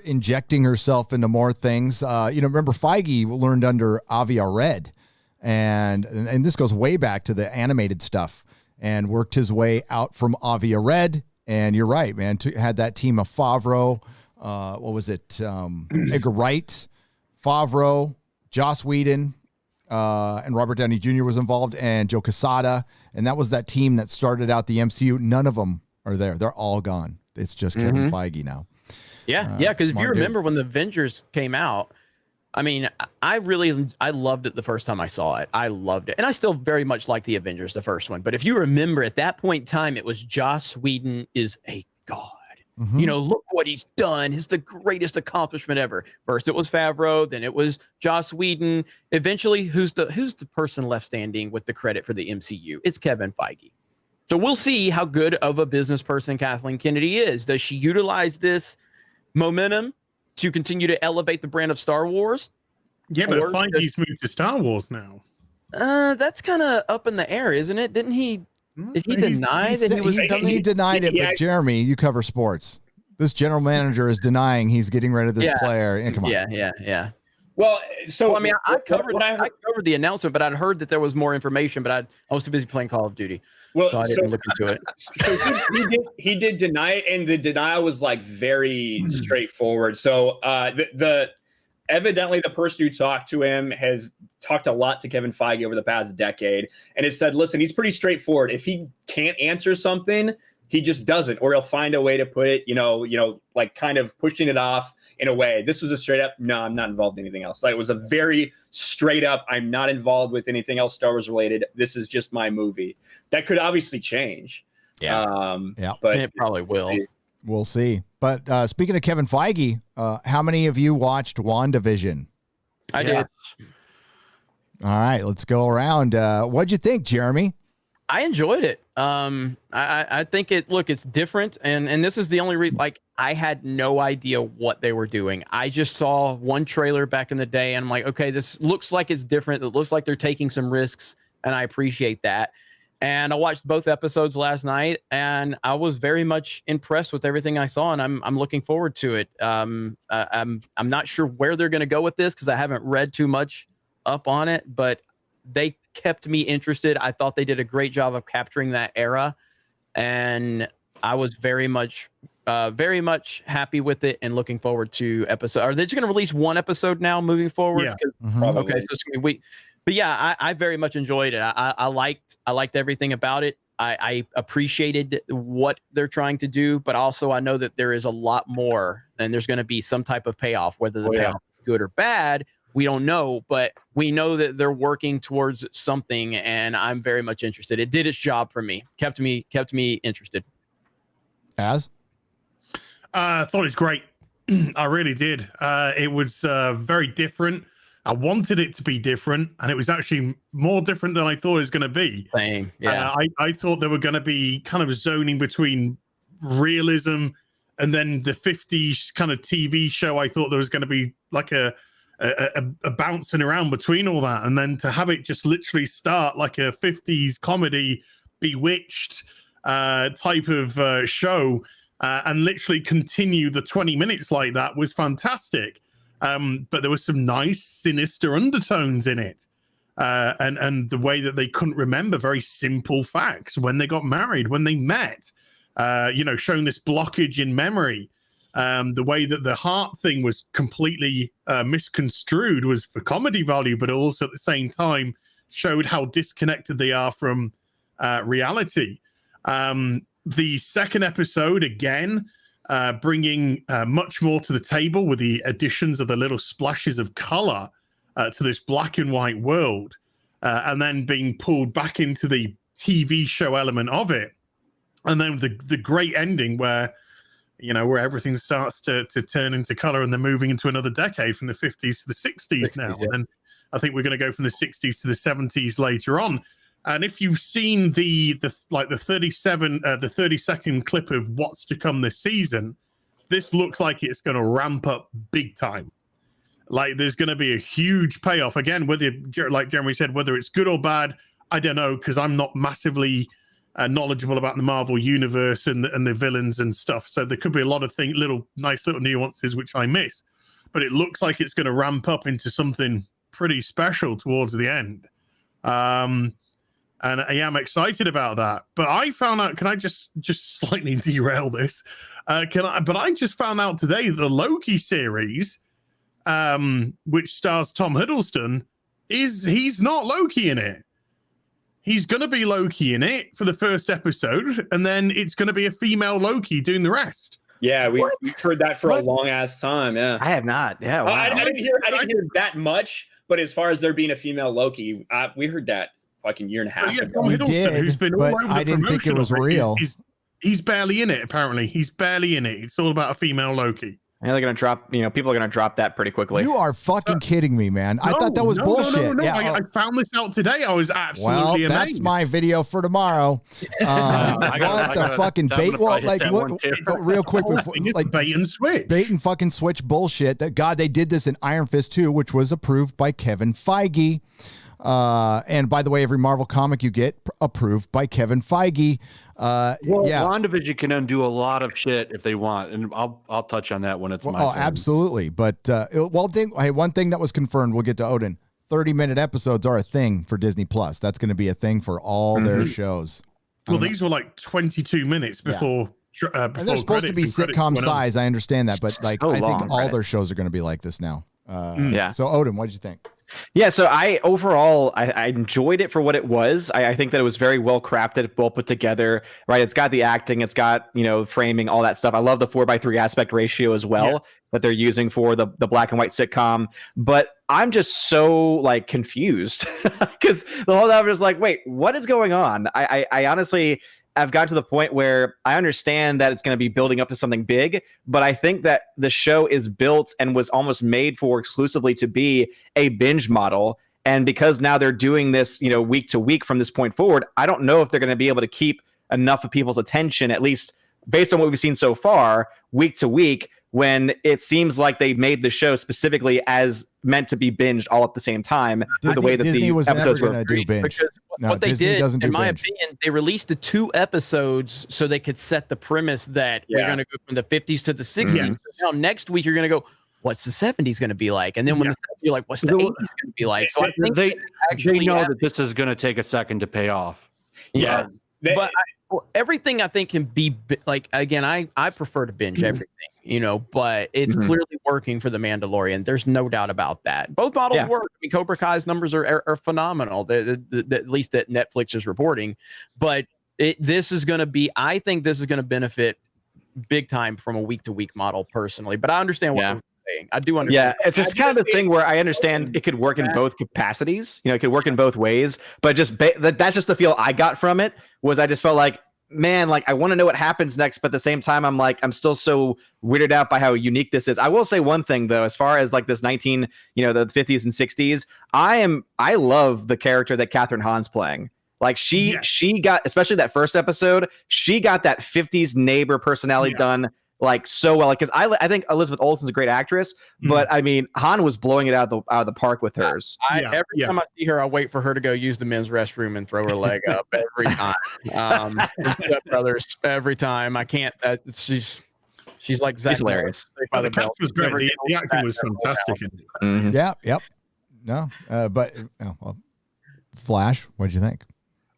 injecting herself into more things. Remember Feige learned under Avi Arad, and this goes way back to the animated stuff, and worked his way out from Avi Arad. And you're right, man. Had that team of Favreau. What was it? Edgar Wright, Favreau, Joss Whedon. And Robert Downey Jr. was involved, and Joe Quesada, and that was that team that started out the MCU. None of them are there; they're all gone. It's just Kevin Feige now. Yeah, because if you remember when the Avengers came out, I mean, I loved it the first time I saw it. I loved it, and I still very much like the Avengers, the first one. But if you remember, at that point in time, it was Joss Whedon is a god. Look what he's done. It's the greatest accomplishment ever. First it was Favreau, then it was Joss Whedon. Eventually, who's the person left standing with the credit for the MCU? It's Kevin Feige. So we'll see how good of a business person Kathleen Kennedy is. Does she utilize this momentum to continue to elevate the brand of Star Wars? Yeah, but Feige's moved to Star Wars now. That's kind of up in the air, isn't it? Didn't he? Did he deny that he was? He denied it, but Jeremy, you cover sports. This general manager is denying he's getting rid of this player. And come on. Yeah. Well, so I mean, I covered what I heard, I covered the announcement, but I'd heard that there was more information, but I was too busy playing Call of Duty, well, so I didn't look into it. So he did deny it, and the denial was like very straightforward. So the evidently the person who talked to him has talked a lot to Kevin Feige over the past decade, and it said, listen, he's pretty straightforward. If he can't answer something, he just doesn't, or he'll find a way to put it, like kind of pushing it off in a way. This was a straight up, no, I'm not involved in anything else. Like, it was a very straight up, I'm not involved with anything else Star Wars related. This is just my movie. That could obviously change. Yeah. But it probably will. We'll see. But speaking of Kevin Feige, how many of you watched WandaVision? I did. All right, let's go around. What'd you think, Jeremy? I enjoyed it. I think it's different, and this is the only reason. Like, I had no idea what they were doing. I just saw one trailer back in the day, and I'm like, okay, this looks like it's different. It looks like they're taking some risks, and I appreciate that. And I watched both episodes last night, and I was very much impressed with everything I saw, and I'm looking forward to it. I'm not sure where they're going to go with this because I haven't read too much up on it, but they kept me interested. I thought they did a great job of capturing that era, and I was very much happy with it and looking forward to episode. Are they just going to release one episode now moving forward? Yeah. Okay, so it's going to be week. But yeah, I very much enjoyed it. I liked everything about it. I appreciated what they're trying to do, but also I know that there is a lot more, and there's going to be some type of payoff, whether the payoff is good or bad. We don't know, but we know that they're working towards something, and I'm very much interested. It did its job for me, kept me interested. As? I thought it was great. I really did. It was very different. I wanted it to be different, and it was actually more different than I thought it was going to be. Same, yeah. I thought there were going to be kind of zoning between realism and then the 50s kind of TV show. I thought there was going to be like a bouncing around between all that, and then to have it just literally start like a 50s comedy Bewitched type of show and literally continue the 20 minutes like that was fantastic. But there was some nice sinister undertones in it, and the way that they couldn't remember very simple facts when they got married, when they met, showing this blockage in memory. The way that the heart thing was completely misconstrued was for comedy value, but also at the same time showed how disconnected they are from reality. The second episode, again, bringing much more to the table with the additions of the little splashes of color to this black and white world, and then being pulled back into the TV show element of it. And then the great ending where everything starts to turn into color, and they're moving into another decade from the 50s to the 60s now. Yeah. And I think we're going to go from the 60s to the 70s later on. And if you've seen the 30-second clip of what's to come this season, this looks like it's going to ramp up big time. Like, there's going to be a huge payoff. Again, whether, like Jeremy said, whether it's good or bad, I don't know, because I'm not massively knowledgeable about the Marvel universe and the villains and stuff. So there could be a lot of nice little nuances which I miss. But it looks like it's going to ramp up into something pretty special towards the end. And I am excited about that. But I found out, can I just slightly derail this? But I just found out today that the Loki series, which stars Tom Hiddleston, he's not Loki in it. He's going to be Loki in it for the first episode, and then it's going to be a female Loki doing the rest. Yeah, we've heard that for a long ass time. Yeah, I have not. Yeah, wow. I didn't hear that much. But as far as there being a female Loki, we heard that fucking year and a half ago. Tom Hiddleston, who's been all over I didn't think it was real. He's barely in it. Apparently, he's barely in it. It's all about a female Loki. And they're going to drop, people are going to drop that pretty quickly. You are fucking kidding me, man. I thought that was bullshit. No. Yeah, I found this out today. I was absolutely amazed. That's my video for tomorrow. What the fucking bait? Well, like, what? Real quick, before, like bait and switch. Bait and fucking switch bullshit. That God, they did this in Iron Fist 2, which was approved by Kevin Feige. And by the way, every Marvel comic you get approved by Kevin Feige. WandaVision can undo a lot of shit if they want, and I'll touch on that when it's my turn. Absolutely. But one thing that was confirmed, we'll get to Odin. 30-minute episodes are a thing for Disney Plus. That's going to be a thing for all their shows. Well, these were like 22 minutes before. And they're supposed to be sitcom size. I understand that, but like I think all their shows are going to be like this now. So Odin, what did you think? Yeah, so I enjoyed it for what it was. I think that it was very well crafted, well put together, right? It's got the acting, it's got, framing, all that stuff. I love the 4:3 aspect ratio as well that they're using for the black and white sitcom. But I'm just so like confused because the whole time I was like, wait, what is going on? I honestly, I've got to the point where I understand that it's going to be building up to something big, but I think that the show is built and was almost made for exclusively to be a binge model. And because now they're doing this, week to week from this point forward, I don't know if they're going to be able to keep enough of people's attention, at least based on what we've seen so far, week to week, when it seems like they made the show specifically as meant to be binged all at the same time. The way that Disney was episodes never going to do binge. Because what they Disney did, in my binge. opinion, they released the 2 episodes so they could set the premise that we're going to go from the 50s to the 60s. Yeah. So now next week you're going to go, what's the 70s going to be like? And then when you're like, what's the 80s going to be like? So I think they know that this is going to take a second to pay off. Yeah. But everything I think can be like, again, I prefer to binge everything, but it's clearly working for the Mandalorian. There's no doubt about that. Both models work. I mean, Cobra Kai's numbers are phenomenal. At least that Netflix is reporting, but this is going to be, I think this is going to benefit big time from a week to week model personally, but I understand what you're saying. I do understand. Yeah, it's just kind of the thing where I understand it could work in both capacities. It could work in both ways, but that's just the feel I got from it. Was I just felt like, man, like I want to know what happens next, but at the same time, I'm like, I'm still so weirded out by how unique this is. I will say one thing though, as far as like this the 50s and 60s, I love the character that Catherine Hahn's playing. Like she got, especially that first episode, she got that 50s neighbor personality done like so well. Because I think Elizabeth Olsen's a great actress, but I mean Hahn was blowing it out of the park with hers. Every time I see her, I wait for her to go use the men's restroom and throw her leg up every time. Brothers, every time. I can't. She's like Zach. She's hilarious. The cast was great. The acting was fantastic. Yeah. Yep. No. But Flash, what did you think?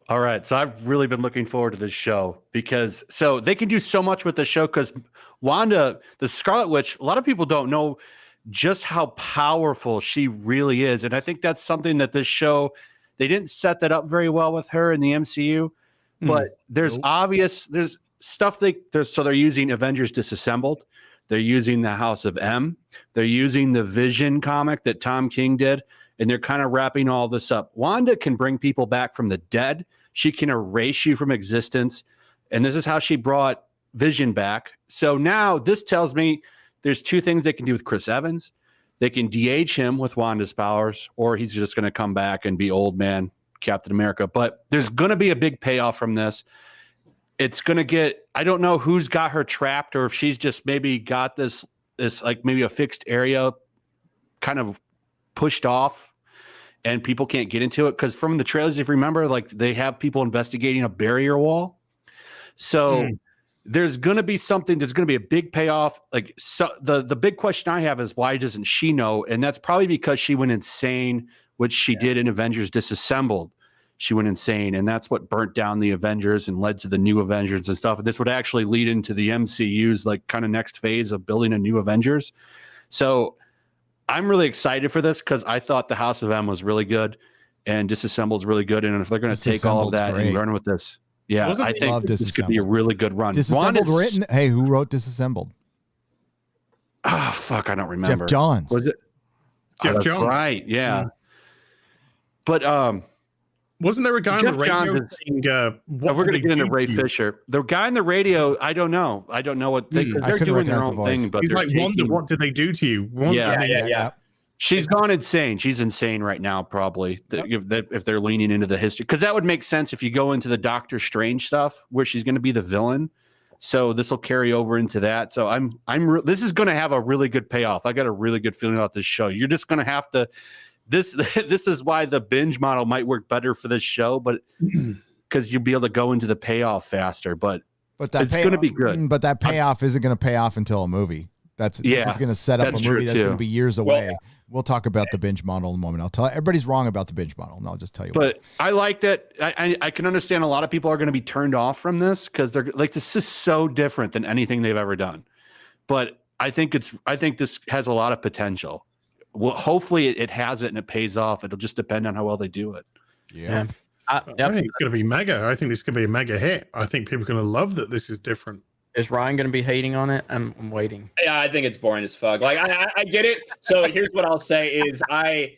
All right. So I've really been looking forward to this show because they can do so much with the show because Wanda, the Scarlet Witch, a lot of people don't know just how powerful she really is. And I think that's something that this show, they didn't set that up very well with her in the MCU, but there's stuff so they're using Avengers Disassembled. They're using the House of M. They're using the Vision comic that Tom King did. And they're kind of wrapping all this up. Wanda can bring people back from the dead. She can erase you from existence. And this is how she brought Vision back. So now this tells me there's 2 things they can do with Chris Evans. They can de-age him with Wanda's powers, or he's just going to come back and be old man Captain America. But there's going to be a big payoff from this. It's going to get, I don't know who's got her trapped or if she's just maybe got this like maybe a fixed area kind of pushed off and people can't get into it because from the trailers, if you remember, like they have people investigating a barrier wall. So there's going to be something, there's going to be a big payoff. Like so the big question I have is why doesn't she know? And that's probably because she went insane, which she did in Avengers Disassembled. She went insane, and that's what burnt down the Avengers and led to the new Avengers and stuff. And this would actually lead into the MCU's like kind of next phase of building a new Avengers. So I'm really excited for this because I thought the House of M was really good and Disassembled is really good. And if they're going to take all of that and run with this, I think this could be a really good run. Disassembled written? Hey, who wrote Disassembled? Oh, fuck, I don't remember. Jeff Johns. Was it? Jeff Johns. Right, yeah. But wasn't there a guy on the radio saying, we're going to get into Ray Fisher. The guy on the radio, I don't know. I don't know what they're doing their own thing. But he's like, Wanda, what did they do to you? Yeah. She's gone insane. She's insane right now, probably, if they're leaning into the history. Because that would make sense if you go into the Doctor Strange stuff, where she's going to be the villain. So this will carry over into that. So this is going to have a really good payoff. I got a really good feeling about this show. You're just going to have to this is why the binge model might work better for this show, but because you'll be able to go into the payoff faster. But it's going to be good. But that payoff isn't going to pay off until a movie. This is going to set up a movie that's going to be years away. Well, we'll talk about the binge model in a moment. I'll tell everybody's wrong about the binge model, and I'll just tell you. But I like that. I can understand a lot of people are going to be turned off from this because they're like, this is so different than anything they've ever done. But I think this has a lot of potential. Well, hopefully it has it and it pays off. It'll just depend on how well they do it. Yeah. I think it's going to be mega. I think this could be a mega hit. I think people are going to love that this is different. Is Ryan going to be hating on it? I'm waiting. Yeah, I think it's boring as fuck. Like I get it. So here's what I'll say is I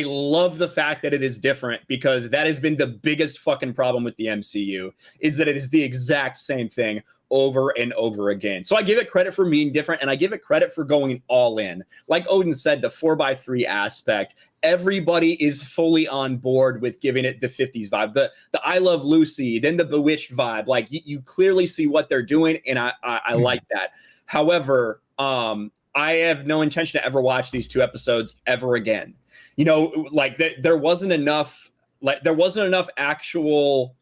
love the fact that it is different, because that has been the biggest fucking problem with the MCU, is that it is the exact same thing over and over again. So I give it credit for being different, and I give it credit for going all in. Like Odin said, the 4x3 aspect, everybody is fully on board with giving it the 50s vibe, the I Love Lucy, then the Bewitched vibe. Like you clearly see what they're doing, and I like that. However, I have no intention to ever watch these 2 episodes ever again. You know, like there wasn't enough actual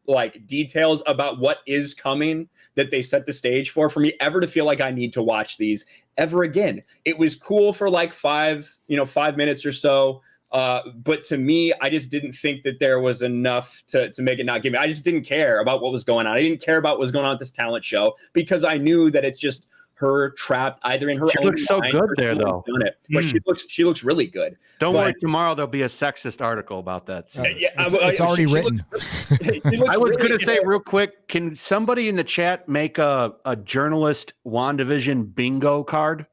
like details about what is coming that they set the stage for me ever to feel like I need to watch these ever again. It was cool for like 5 minutes or so. But to me, I just didn't think that there was enough to make it not give me. I just didn't care about what was going on. I didn't care about what was going on with this talent show, because I knew that it's just her trapped either in her own. She looks so good there, though. But she looks really good. Don't worry, tomorrow there'll be a sexist article about that. So. It's already written. I was going to say real quick, can somebody in the chat make a journalist WandaVision bingo card?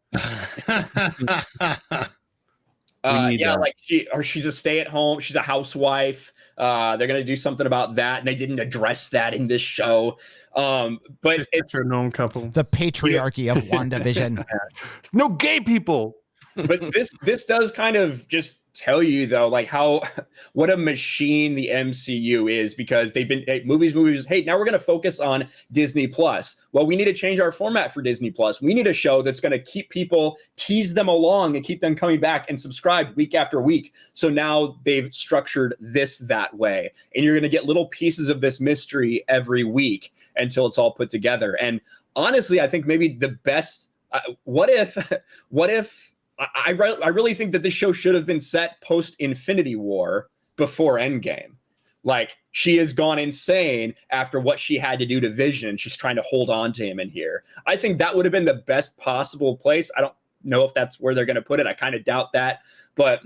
Like she's a stay-at-home. She's a housewife. They're gonna do something about that, and they didn't address that in this show. But it's a known couple. The patriarchy of WandaVision. No gay people. But this does kind of just tell you, though, like what a machine the MCU is, because they've been movies. Hey, now we're going to focus on Disney Plus. Well, we need to change our format for Disney Plus. We need a show that's going to keep people, tease them along, and keep them coming back and subscribe week after week. So now they've structured this that way, and you're going to get little pieces of this mystery every week until it's all put together. And honestly, I think maybe the best. What if? I really think that this show should have been set post Infinity War, before Endgame. Like, she has gone insane after what she had to do to Vision. She's trying to hold on to him in here. I think that would have been the best possible place. I don't know if that's where they're going to put it. I kind of doubt that. But,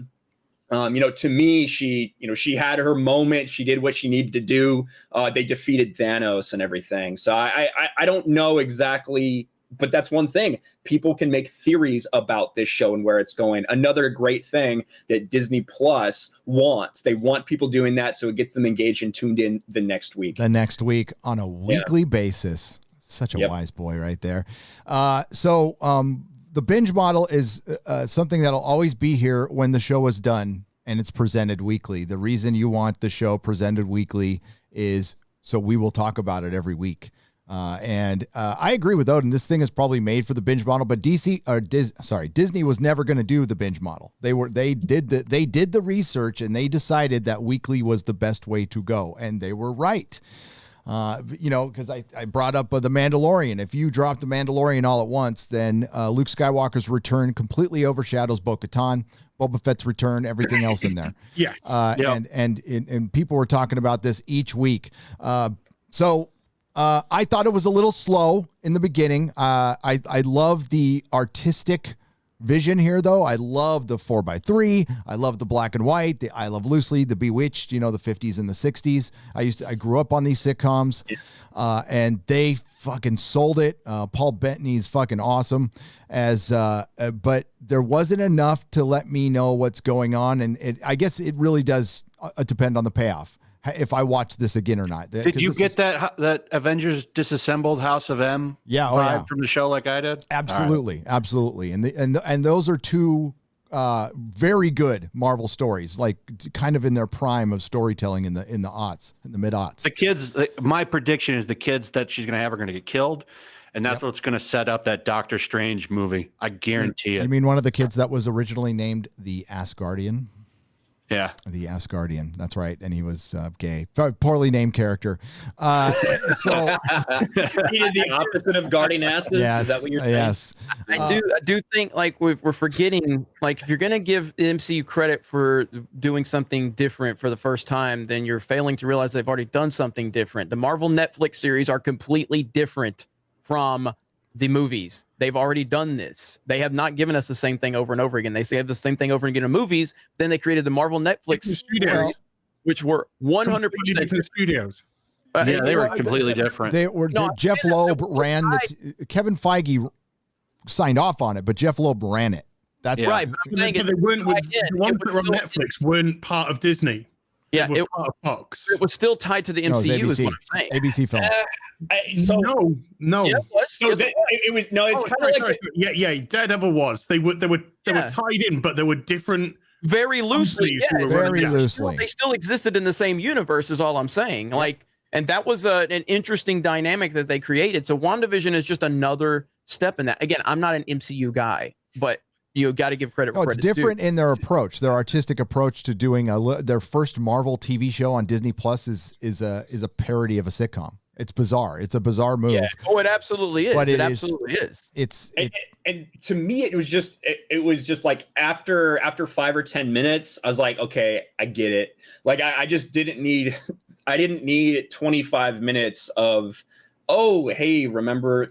to me, she had her moment. She did what she needed to do. They defeated Thanos and everything. So I don't know exactly. But that's one thing. People can make theories about this show and where it's going. Another great thing that Disney Plus wants. They want people doing that, so it gets them engaged and tuned in the next week. On a weekly basis. Such a wise boy right there. The binge model is something that'll always be here when the show is done and it's presented weekly. The reason you want the show presented weekly is so we will talk about it every week. I agree with Odin. This thing is probably made for the binge model, but Disney was never going to do the binge model. They did the research and they decided that weekly was the best way to go, and they were right. Because I brought up The Mandalorian. If you drop The Mandalorian all at once, then Luke Skywalker's return completely overshadows Bo-Katan, Boba Fett's return, everything else in there. Yes. And people were talking about this each week. I thought it was a little slow in the beginning. I love the artistic vision here, though. I love the 4x3. I love the black and white. The I Love Lucy, the Bewitched. The 50s and the 60s. I grew up on these sitcoms, and they fucking sold it. Paul Bettany's fucking awesome. But there wasn't enough to let me know what's going on, and I guess it really does depend on the payoff. If I watch this again or not. Did you get that Avengers Disassembled House of M vibe from the show like I did? Absolutely, right. Absolutely. And those are 2 very good Marvel stories, like kind of in their prime of storytelling in the mid-aughts. The kids, my prediction is the kids that she's going to have are going to get killed. and that's what's going to set up that Doctor Strange movie. I guarantee it. You mean one of the kids that was originally named the Asgardian? Yeah, the Asgardian. That's right, and he was gay. Poorly named character. So he did the opposite of guarding asses. Yes, Is that what you're saying? yes. I do think like we're forgetting, like if you're gonna give the MCU credit for doing something different for the first time, then you're failing to realize they've already done something different. The Marvel Netflix series are completely different from the movies. They've already done this. They have not given us the same thing over and over again. They say have the same thing over and again in movies. Then they created the Marvel Netflix studios, which were 100% different studios. Yeah, they were completely different. They were. Jeff Loeb ran Kevin Feige signed off on it, but Jeff Loeb ran it. That's right. But I'm saying they weren't. The ones that were on Netflix weren't part of Disney. Yeah, it was still tied to the MCU, is what I'm saying. ABC Films. No. Yeah, it was no. It's kind of like yeah. Daredevil was. They were tied in, but they were different. Very loosely, yeah. Very loosely. They still existed in the same universe, is all I'm saying. Like, and that was an interesting dynamic that they created. So WandaVision is just another step in that. Again, I'm not an MCU guy, but you got to give credit. No, it's different in their approach. Their artistic approach to doing their first Marvel TV show on Disney Plus is a parody of a sitcom. It's bizarre. It's a bizarre move. Yeah. Oh, it absolutely is. But it absolutely is. It's and to me, it was just like after 5 or 10 minutes, I was like, okay, I get it. Like I just didn't need 25 minutes of, oh, hey, remember,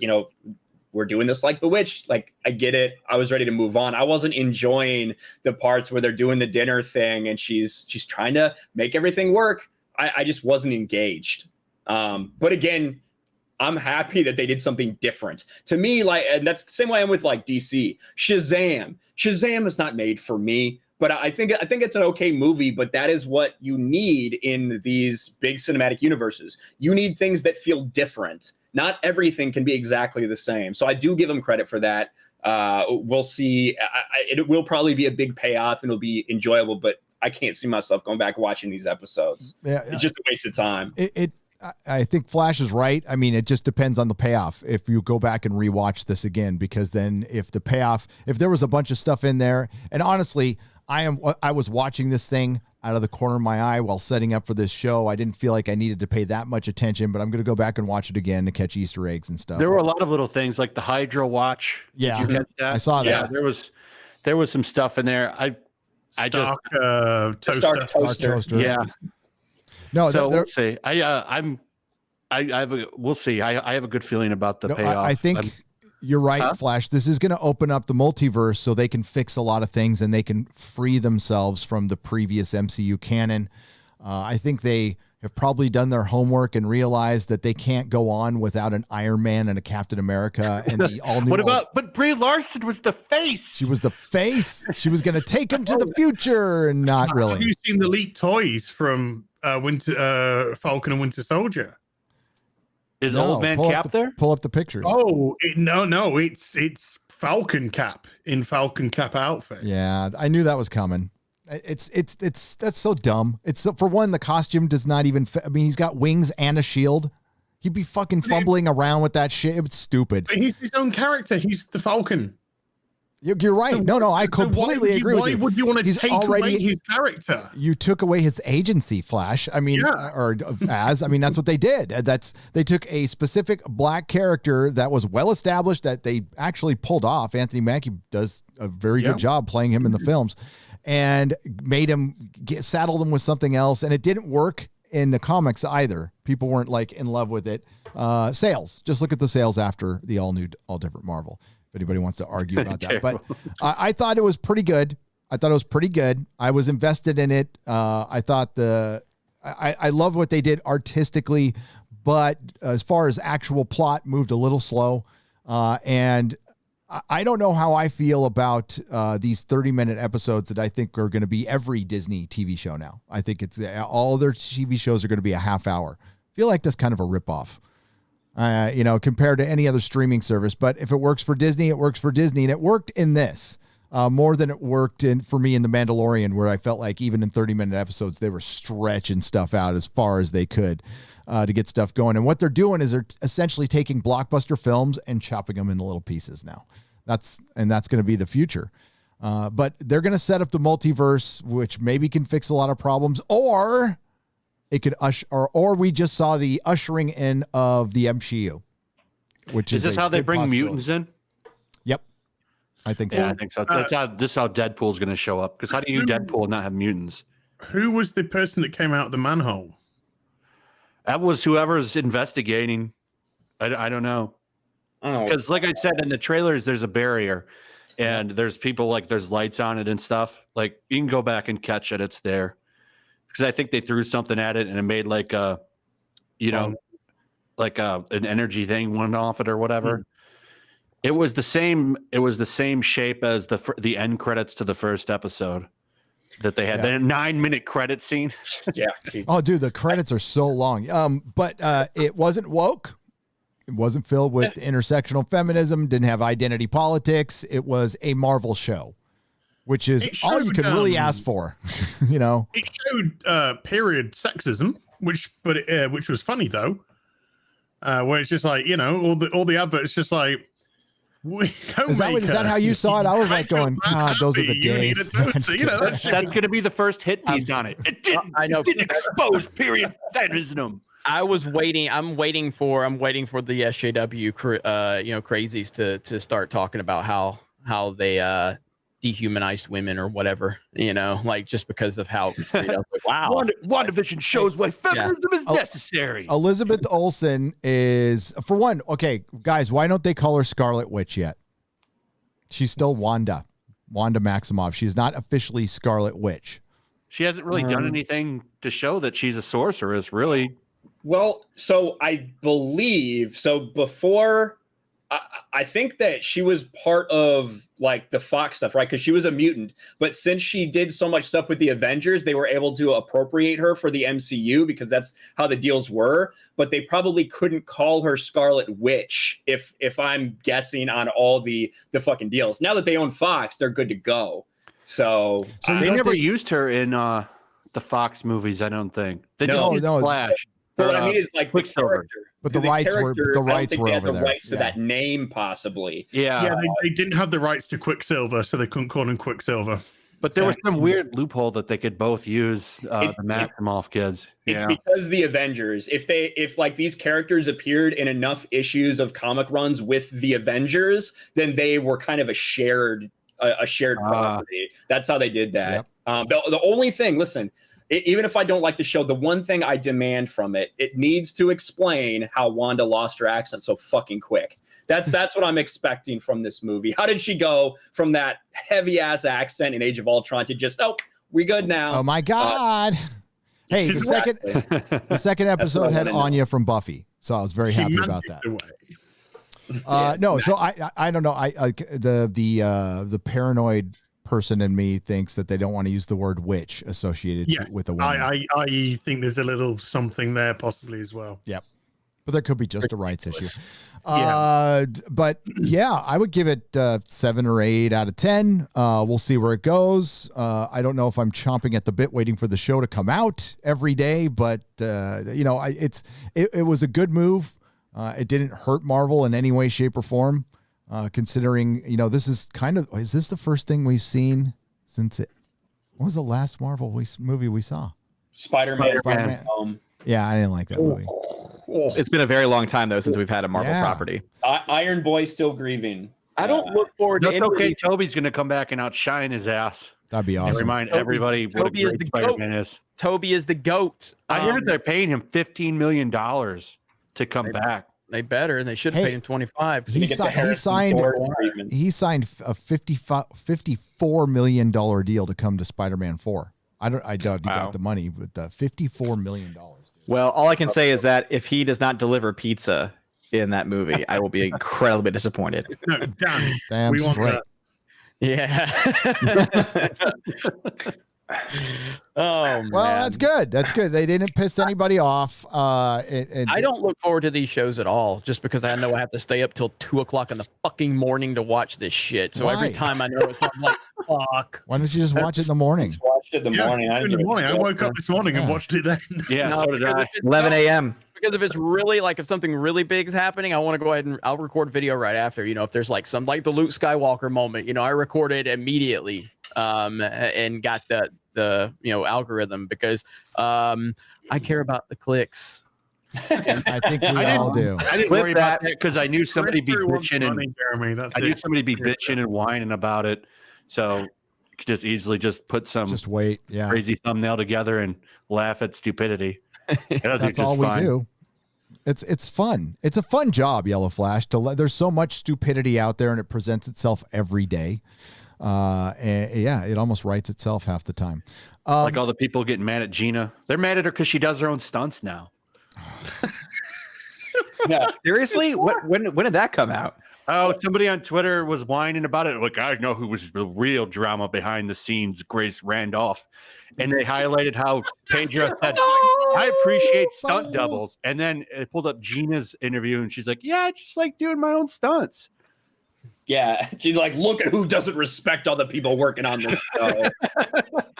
we're doing this like Bewitched. Like, I get it. I was ready to move on. I wasn't enjoying the parts where they're doing the dinner thing and she's trying to make everything work. I just wasn't engaged. But again, I'm happy that they did something different. To me, like, and that's the same way I'm with like DC. Shazam is not made for me, but I think it's an okay movie, but that is what you need in these big cinematic universes. You need things that feel different. Not everything can be exactly the same. So I do give them credit for that. We'll see. It will probably be a big payoff and it'll be enjoyable, but I can't see myself going back watching these episodes. Yeah, it's just a waste of time. I think Flash is right. I mean, it just depends on the payoff. If you go back and rewatch this again, because then if there was a bunch of stuff in there, and honestly, I was watching this thing out of the corner of my eye while setting up for this show. I didn't feel like I needed to pay that much attention, but I'm going to go back and watch it again to catch Easter eggs and stuff. There were a lot of little things like the Hydra watch. Yeah, did you catch that? I saw that. Yeah, there was some stuff in there. Stark toaster. Yeah. No, so we'll see. We'll see. I have a good feeling about the payoff. I think you're right, Flash. This is going to open up the multiverse so they can fix a lot of things and they can free themselves from the previous MCU canon. I think they have probably done their homework and realized that they can't go on without an Iron Man and a Captain America and the all new. But Brie Larson was the face. She was the face. She was going to take him to the future, and not really. Have you seen the leaked toys from Falcon and Winter Soldier? Is old man Cap there? Pull up the pictures. Oh, no, it's Falcon Cap in Falcon Cap outfit. Yeah, I knew that was coming. It's that's so dumb. It's for one, the costume does not even fit. I mean, he's got wings and a shield. He'd be fucking fumbling around with that shit. It's stupid. But he's his own character. He's the Falcon. You're right. No, I completely agree with you. Why would you want to take away his character? You took away his agency, Flash. I mean, that's what they did. They took a specific black character that was well established that they actually pulled off. Anthony Mackie does a very good job playing him in the films, and made him saddled him with something else, and it didn't work in the comics either. People weren't like in love with it. Sales. Just look at the sales after the all different Marvel. If anybody wants to argue about that, but I thought it was pretty good. I was invested in it. I thought I love what they did artistically, but as far as actual plot, moved a little slow. And I don't know how I feel about these 30-minute episodes that I think are going to be every Disney TV show now. I think it's all their TV shows are going to be a half hour. I feel like that's kind of a ripoff. Compared to any other streaming service. But if it works for Disney, it works for Disney. And it worked in this more than it worked for me in The Mandalorian, where I felt like even in 30-minute episodes, they were stretching stuff out as far as they could. to get stuff going. And what they're doing is they're essentially taking blockbuster films and chopping them into little pieces now. That's going to be the future. But they're going to set up the multiverse, which maybe can fix a lot of problems, or it could or we just saw the ushering in of the MCU, which is this how they bring mutants in? Yep, I think so. Yeah, I think so. That's how Deadpool's going to show up. Because how do you Deadpool not have mutants? Who was the person that came out of the manhole? That was whoever's investigating. I don't know. Because like I said in the trailers, there's a barrier, and there's people like there's lights on it and stuff. Like you can go back and catch it; it's there. Because I think they threw something at it and it made like an energy thing went off it or whatever. Mm. It was the same. It was the same shape as the end credits to the first episode that they had. The 9-minute credit scene. Yeah. Oh, dude, the credits are so long. But it wasn't woke. It wasn't filled with intersectional feminism, didn't have identity politics. It was a Marvel show, which is all you can really ask for, you know. It showed period sexism, which was funny though. Where it's just like, you know, all the adverts just like is that how you saw it? I was like going, God, those are the days. That's going to be the first hit piece on it. It didn't expose period feminism. I'm waiting for the SJW, crazies to start talking about how they dehumanized women or whatever, you know, like just because of how, wow. WandaVision shows why feminism is necessary. Elizabeth Olsen is, for one, okay, guys, why don't they call her Scarlet Witch yet? She's still Wanda Maximoff. She's not officially Scarlet Witch. She hasn't really done anything to show that she's a sorceress, really. Well, so I believe before. I think that she was part of like the Fox stuff, right? Because she was a mutant. But since she did so much stuff with the Avengers, they were able to appropriate her for the MCU because that's how the deals were. But they probably couldn't call her Scarlet Witch if I'm guessing on all the fucking deals. Now that they own Fox, they're good to go. So they never used her in the Fox movies, I don't think. They just used Flash. But what I mean is like the character. But the rights were over there. Rights to that name, possibly. Yeah, they didn't have the rights to Quicksilver, so they couldn't call him Quicksilver. But there was some weird loophole that they could both use the Maximoff kids. It's because the Avengers. If like these characters appeared in enough issues of comic runs with the Avengers, then they were kind of a shared property. That's how they did that. Yep. The only thing, listen. Even if I don't like the show, the one thing I demand from it needs to explain how Wanda lost her accent so fucking quick. That's what I'm expecting from this movie. How did she go from that heavy ass accent in Age of Ultron to just, we good now? Oh my God. Hey, the second episode had Anya from Buffy. So I was very happy about that. So I don't know. The paranoid person in me thinks that they don't want to use the word witch associated with a woman. I think there's a little something there possibly as well. Yep. But there could be just a rights issue. But yeah, I would give it 7 or 8 out of 10. We'll see where it goes. I don't know if I'm chomping at the bit waiting for the show to come out every day, but it was a good move. It didn't hurt Marvel in any way, shape, or form. Considering, this is is this the first thing we've seen since what was the last Marvel movie we saw? Spider-Man. Yeah, I didn't like that movie. It's been a very long time though since we've had a Marvel property. Iron Boy still grieving. I don't look forward to it. Okay, Toby's going to come back and outshine his ass. That'd be awesome. Remind everybody what a great Spider-Man is. Toby is the GOAT. I heard they're paying him $15 million to come back. They better, and they should have paid him 25. He signed a $54 million deal to come to Spider-Man 4. I doubt he got the money, but $54 million. Well, all I can say is that if he does not deliver pizza in that movie, I will be incredibly disappointed. No, damn straight. Yeah. Well, that's good. They didn't piss anybody off. I don't look forward to these shows at all, just because I know I have to stay up till 2:00 in the fucking morning to watch this shit. So every time I know it's, I'm like, fuck. Why don't you just watch it in the morning? Watched it in the morning. I woke up this morning and watched it then. Yeah, so did I. 11 a.m. because if it's really like if something really big is happening, I want to go ahead and I'll record video right after. You know, if there's like some like the Luke Skywalker moment, you know, I recorded immediately and got the algorithm because I care about the clicks. I think we all do. I didn't worry about that because I knew somebody be bitching and Jeremy, that's I knew it. somebody be bitching and whining about it. So you could just easily just put some wait, crazy thumbnail together and laugh at stupidity. That's all we do. It's fun. It's a fun job, YellowFlash. There's so much stupidity out there, and it presents itself every day. It almost writes itself half the time. Like all the people getting mad at Gina. They're mad at her because she does her own stunts now. Yeah, seriously? When did that come out? Oh, somebody on Twitter was whining about it. Like, I know who was the real drama behind the scenes, Grace Randolph. And they highlighted how Pedro said, I appreciate stunt doubles. And then it pulled up Gina's interview and she's like, yeah, I just like doing my own stunts. Yeah, she's like, look at who doesn't respect all the people working on this show.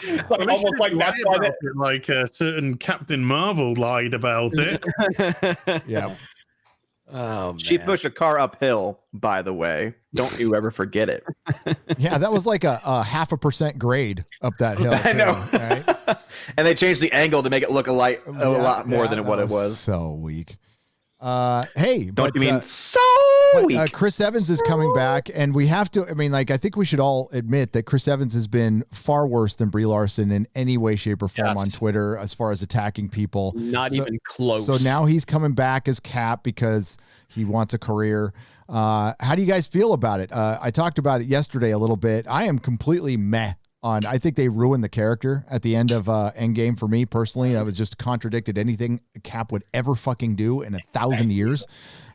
It's like, almost like that's why like a certain Captain Marvel lied about it. Yeah. Oh, man. She pushed a car uphill, by the way. Don't you ever forget it. Yeah, that was like a 0.5% grade up that hill. I know. Right? And they changed the angle to make it look a lot more than what it was. So weak. Hey, don't you mean so weak? Chris Evans is coming back, and we have to. I mean, like, I think we should all admit that Chris Evans has been far worse than Brie Larson in any way, shape, or form on Twitter as far as attacking people. Not even close. So now he's coming back as Cap because he wants a career. How do you guys feel about it? I talked about it yesterday a little bit. I am completely meh on. I think they ruined the character at the end of Endgame for me personally. That was just contradicted anything Cap would ever fucking do in 1,000 years.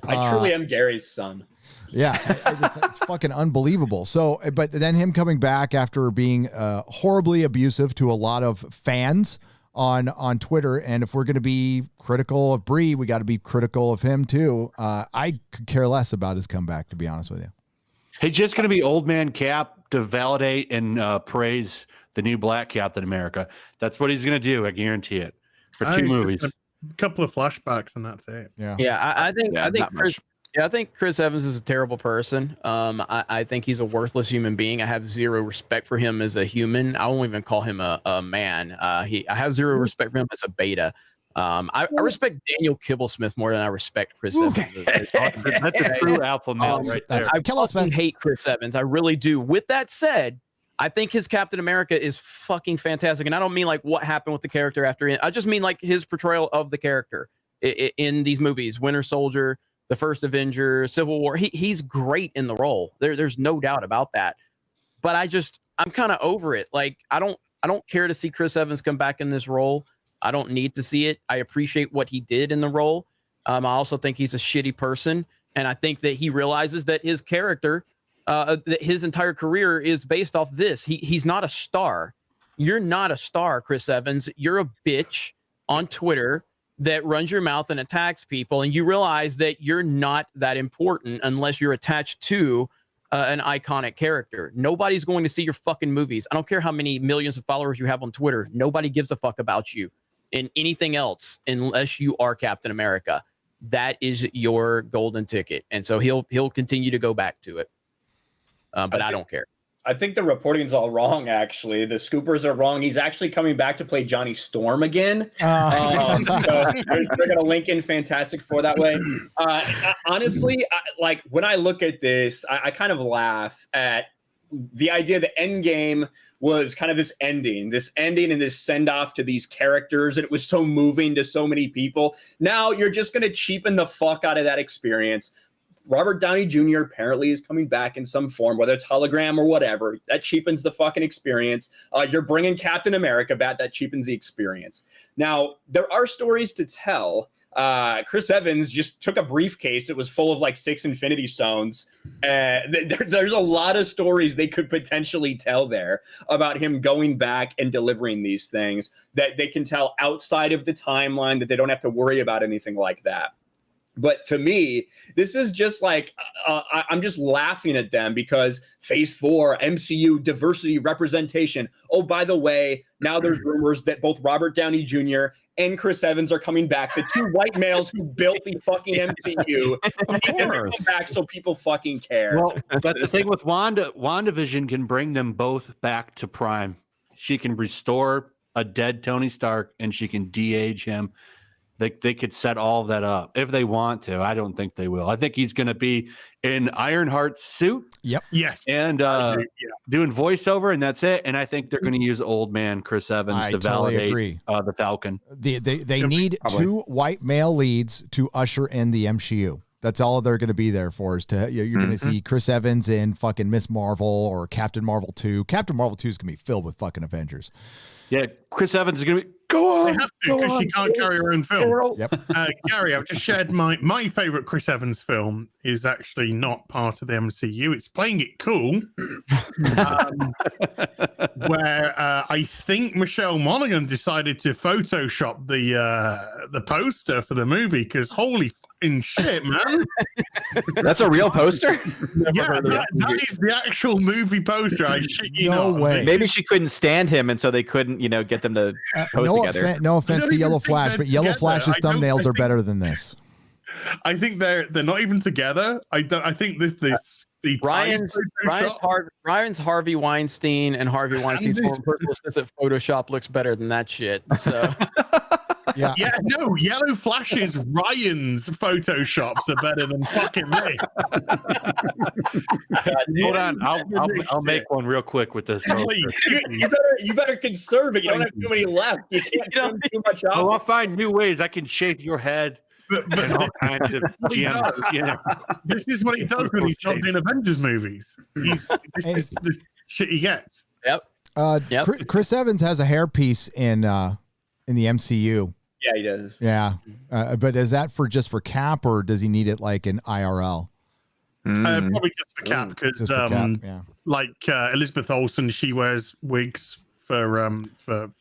I truly am Gary's son. Yeah, it's fucking unbelievable. So, but then him coming back after being horribly abusive to a lot of fans on Twitter, and if we're going to be critical of Brie, we got to be critical of him too. I could care less about his comeback, to be honest with you. He's just going to be old man Cap to validate and praise the new black Captain America. That's what he's going to do. I guarantee it. For 2 movies, a couple of flashbacks, and that's it. I think Chris Evans is a terrible person. I think he's a worthless human being. I have zero respect for him as a human. I won't even call him a man. I have zero respect for him as a beta. I respect Daniel Kibblesmith more than I respect Chris Evans. that's a true alpha male right there. I fucking hate Chris Evans. I really do. With that said, I think his Captain America is fucking fantastic. And I don't mean like what happened with the character after. I just mean like his portrayal of the character in these movies. Winter Soldier, The First Avenger, Civil War. He's great in the role. There's no doubt about that. But I'm kind of over it. Like I don't care to see Chris Evans come back in this role. I don't need to see it. I appreciate what he did in the role. I also think he's a shitty person. And I think that he realizes that his character, that his entire career is based off this. He's not a star. You're not a star, Chris Evans. You're a bitch on Twitter that runs your mouth and attacks people. And you realize that you're not that important unless you're attached to an iconic character. Nobody's going to see your fucking movies. I don't care how many millions of followers you have on Twitter. Nobody gives a fuck about you in anything else unless you are Captain America. That is your golden ticket. And so he'll continue to go back to it. But I don't care. I think the reporting's all wrong, actually. The scoopers are wrong. He's actually coming back to play Johnny Storm again. So they're going to link in fantastic for that way. Honestly, like when I look at this, I kind of laugh at the idea that Endgame was kind of this ending and this send off to these characters. And it was so moving to so many people. Now you're just going to cheapen the fuck out of that experience. Robert Downey Jr. apparently is coming back in some form, whether it's hologram or whatever. That cheapens the fucking experience. You're bringing Captain America back. That cheapens the experience. Now, there are stories to tell. Chris Evans just took a briefcase. It was full of like 6 Infinity Stones. There's a lot of stories they could potentially tell there about him going back and delivering these things that they can tell outside of the timeline, that they don't have to worry about anything like that. But to me, this is just like, I'm just laughing at them because Phase 4, MCU, diversity, representation. Oh, by the way, now there's rumors that both Robert Downey Jr. and Chris Evans are coming back. The two white males who built the fucking MCU. Make them come back so people fucking care. Well, that's the thing with WandaVision can bring them both back to prime. She can restore a dead Tony Stark and she can de-age him. They could set all of that up if they want to. I don't think they will. I think he's going to be in Ironheart's suit. Yep. Yes. And doing voiceover, and that's it. And I think they're going to use old man Chris Evans to validate the Falcon. They need two white male leads to usher in the MCU. That's all they're going to be there for. Is to you're going to see Chris Evans in fucking Miss Marvel or Captain Marvel 2. Captain Marvel 2 is going to be filled with fucking Avengers. Yeah, Chris Evans is going to be go on. They have to because she can't carry her own film. Yep. Gary, I've just shared my favorite Chris Evans film is actually not part of the MCU. It's Playing It Cool, where I think Michelle Monaghan decided to Photoshop the poster for the movie because holy fucking shit, man! That's a real poster? Yeah, that is the actual movie poster. I shit you No not. way. Maybe she couldn't stand him, and so they couldn't, get them to pose together. No offense to don't even YellowFlash, think but they're YellowFlash's together. thumbnails are better than this. I think they're not even together. I think the Ryan's Harvey Weinstein and Harvey Weinstein's former personal assistant Photoshop looks better than that shit. So Yeah. No, YellowFlash's Ryan's Photoshops are better than fucking me. Hold on, I'll make one real quick with this. You better conserve it. You don't have too many left. You can't trim too much off. Well, I'll find new ways. I can shape your head and all kinds of GM. This is what he does when he's not doing Avengers movies. This is the shit he gets. Yep. Chris Evans has a hairpiece in the MCU. Yeah, he does. Yeah, but is that just for Cap, or does he need it like in IRL? Probably just for Cap because, Just for Cap, yeah. like Elizabeth Olsen, she wears wigs for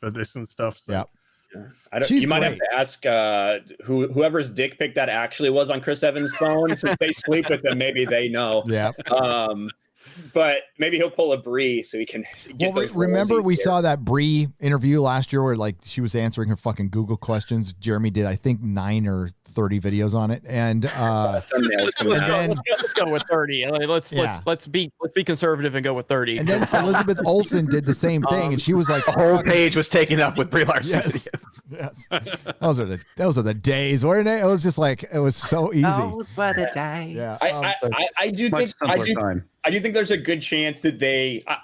this and stuff. So. Yep. You might have to ask whoever's dick pic that actually was on Chris Evans' phone. Since they sleep with him, maybe they know. Yeah. But maybe he'll pull a Brie so he can get those remember we easier. saw that Brie interview last year where like she was answering her fucking Google questions. Jeremy did, I think, 9 or 30 videos on it, and then let's go with 30. Let's be conservative and go with 30. And then Elizabeth Olsen did the same thing, and she was like, the whole page was taken up with Brie Larson. Yes. Those are the days, weren't they? It was just like it was so easy. Those were the days. Yeah. I do think there's a good chance that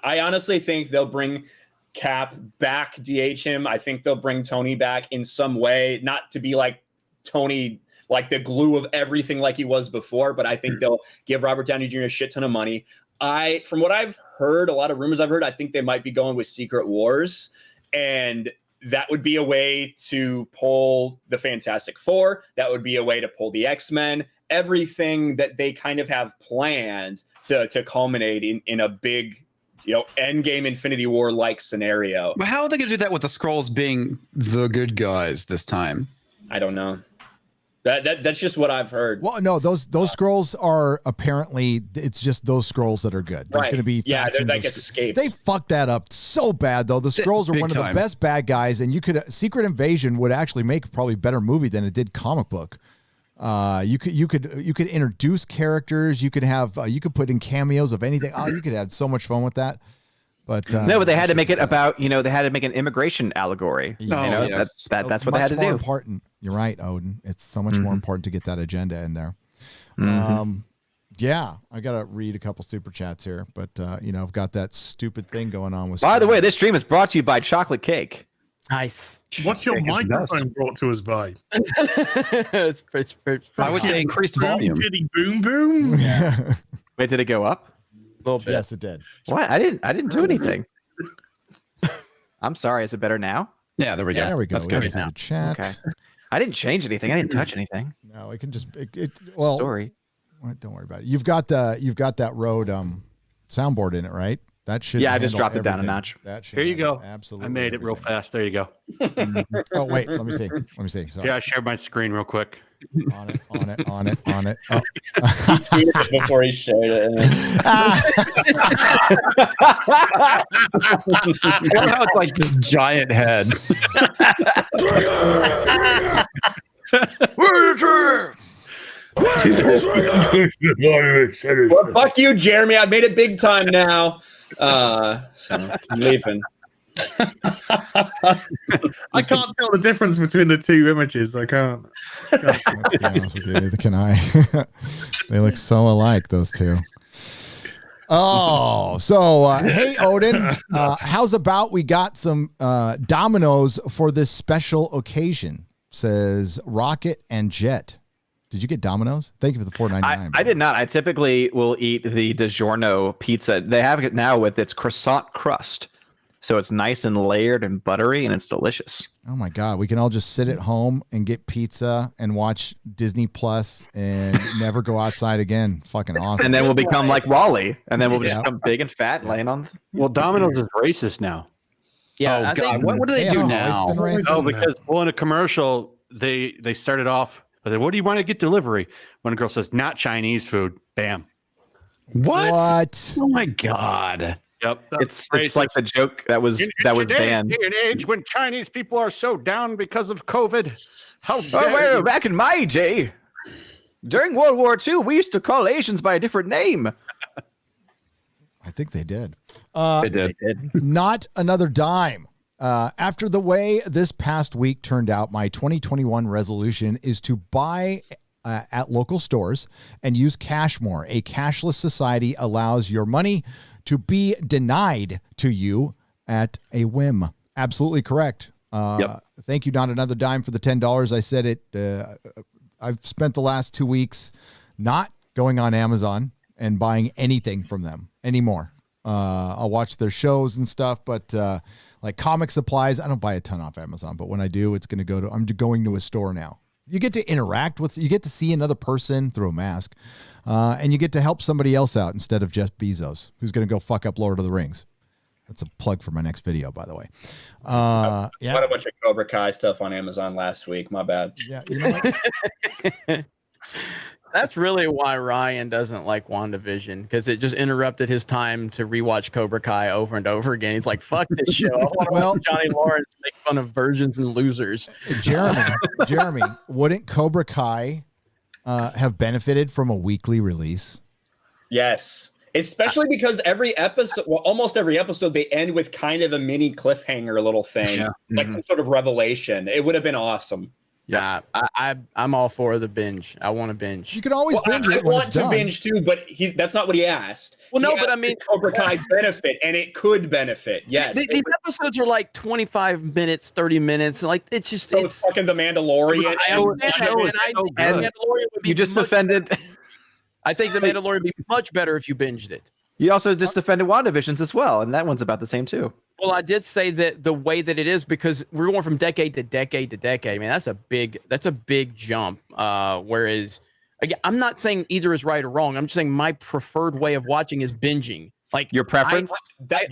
I honestly think they'll bring Cap back, DH him. I think they'll bring Tony back in some way, not to be like Tony, like the glue of everything like he was before, but I think they'll give Robert Downey Jr. a shit ton of money. From what I've heard, a lot of rumors I've heard, I think they might be going with Secret Wars, and that would be a way to pull the Fantastic Four. That would be a way to pull the X-Men, everything that they kind of have planned to culminate in a big, Endgame Infinity War like scenario. But how are they going to do that with the Skrulls being the good guys this time? I don't know. That's just what I've heard. Well, no, those scrolls are apparently, it's just those scrolls that are good. There's going to be they're like escapes. They fucked that up so bad though. The scrolls are one of the best bad guys, and Secret Invasion would actually make probably a better movie than it did comic book. You could introduce characters. You could have you could put in cameos of anything. Oh, you could have so much fun with that. But but they had to make it about they had to make an immigration allegory. That's what they had to do. Important. You're right, Odin. It's so much more important to get that agenda in there. Yeah, I gotta read a couple super chats here, but I've got that stupid thing going on with. By the way, this stream is brought to you by Chocolate Cake. Nice. What's your microphone brought to us by? I would say increased volume. Boom boom. Yeah. Wait, did it go up? A little bit. Yes, it did. What? I didn't do anything. I'm sorry. Is it better now? Yeah, there we go. There we go. That's good. The chat. Okay. I didn't change anything. I didn't touch anything. No, it can just Story. Don't worry about it. You've got that Rode soundboard in it, right? That should. Yeah, I just handle dropped it down a everything. notch. That should Here you handle go. Absolutely. I made it real everything. fast. There you go. Oh wait, let me see. Sorry. Yeah, I shared my screen real quick. On it. Oh. He tweeted it before he shared it. I love how it's like this giant head. Well, fuck you, Jeremy. I made it big time now. So I'm leaving. I can't tell the difference between the two images. I can't. To be honest with you, neither can I. They look so alike, those two. Oh, so hey, Odin, how's about we got some Dominoes for this special occasion? Says Rocket and Jet. Did you get Dominoes? Thank you for the $4.99. I did not. I typically will eat the DiGiorno pizza. They have it now with its croissant crust. So it's nice and layered and buttery, and it's delicious. Oh my God, we can all just sit at home and get pizza and watch Disney Plus and never go outside again. Fucking awesome. And then we'll become like Wally, and then we'll just become big and fat, and laying on. Well, Domino's is racist now. Yeah, Oh, I God. think What do they do now? Oh, because in a commercial they started off. But what do you want to get delivery? When a girl says not Chinese food, bam. What? Oh my God. Yep. It's like the joke that was banned. Day and age when Chinese people are so down because of COVID. How Oh, dare well, you? back in my day, during World War II, we used to call Asians by a different name. I think they did. They did. Not another dime. After the way this past week turned out, my 2021 resolution is to buy at local stores and use cash more. A cashless society allows your money to be denied to you at a whim. Absolutely correct. Thank you, Not Another Dime, for the $10. I said it. I've spent the last 2 weeks not going on Amazon and buying anything from them anymore. I'll watch their shows and stuff, but like comic supplies, I don't buy a ton off Amazon, but when I do, it's going to go to, I'm going to a store now. You get to interact with, you get to see another person through a mask, and you get to help somebody else out instead of Jeff Bezos, who's going to go fuck up Lord of the Rings. That's a plug for my next video, by the way. I bought a bunch of Cobra Kai stuff on Amazon last week. My bad. Yeah, you know what? that's really why Ryan doesn't like WandaVision, because it just interrupted his time to rewatch Cobra Kai over and over again. He's like, fuck this show. I want to watch Johnny Lawrence make fun of virgins and losers. Jeremy, wouldn't Cobra Kai have benefited from a weekly release? Yes. Especially because every episode, well, almost every episode, they end with kind of a mini cliffhanger little thing, like some sort of revelation. It would have been awesome. Yeah, I'm all for the binge. I want to binge. You can always binge it I when want it's to done. binge too, but that's not what he asked. Well, no, He but I asked mean, if Cobra Kai benefit, and it could benefit. Yes, these episodes are like 25 minutes, 30 minutes. Like it's just so it's fucking The Mandalorian. I understand, and I think The Mandalorian would be You just much- defended. I think The Mandalorian would be much better if you binged it. You also just defended WandaVisions as well, and that one's about the same too. Well, I did say that the way that it is, because we're going from decade to decade to decade. I mean, that's a big jump. Whereas, again, I'm not saying either is right or wrong. I'm just saying my preferred way of watching is binging. Like Your preference? I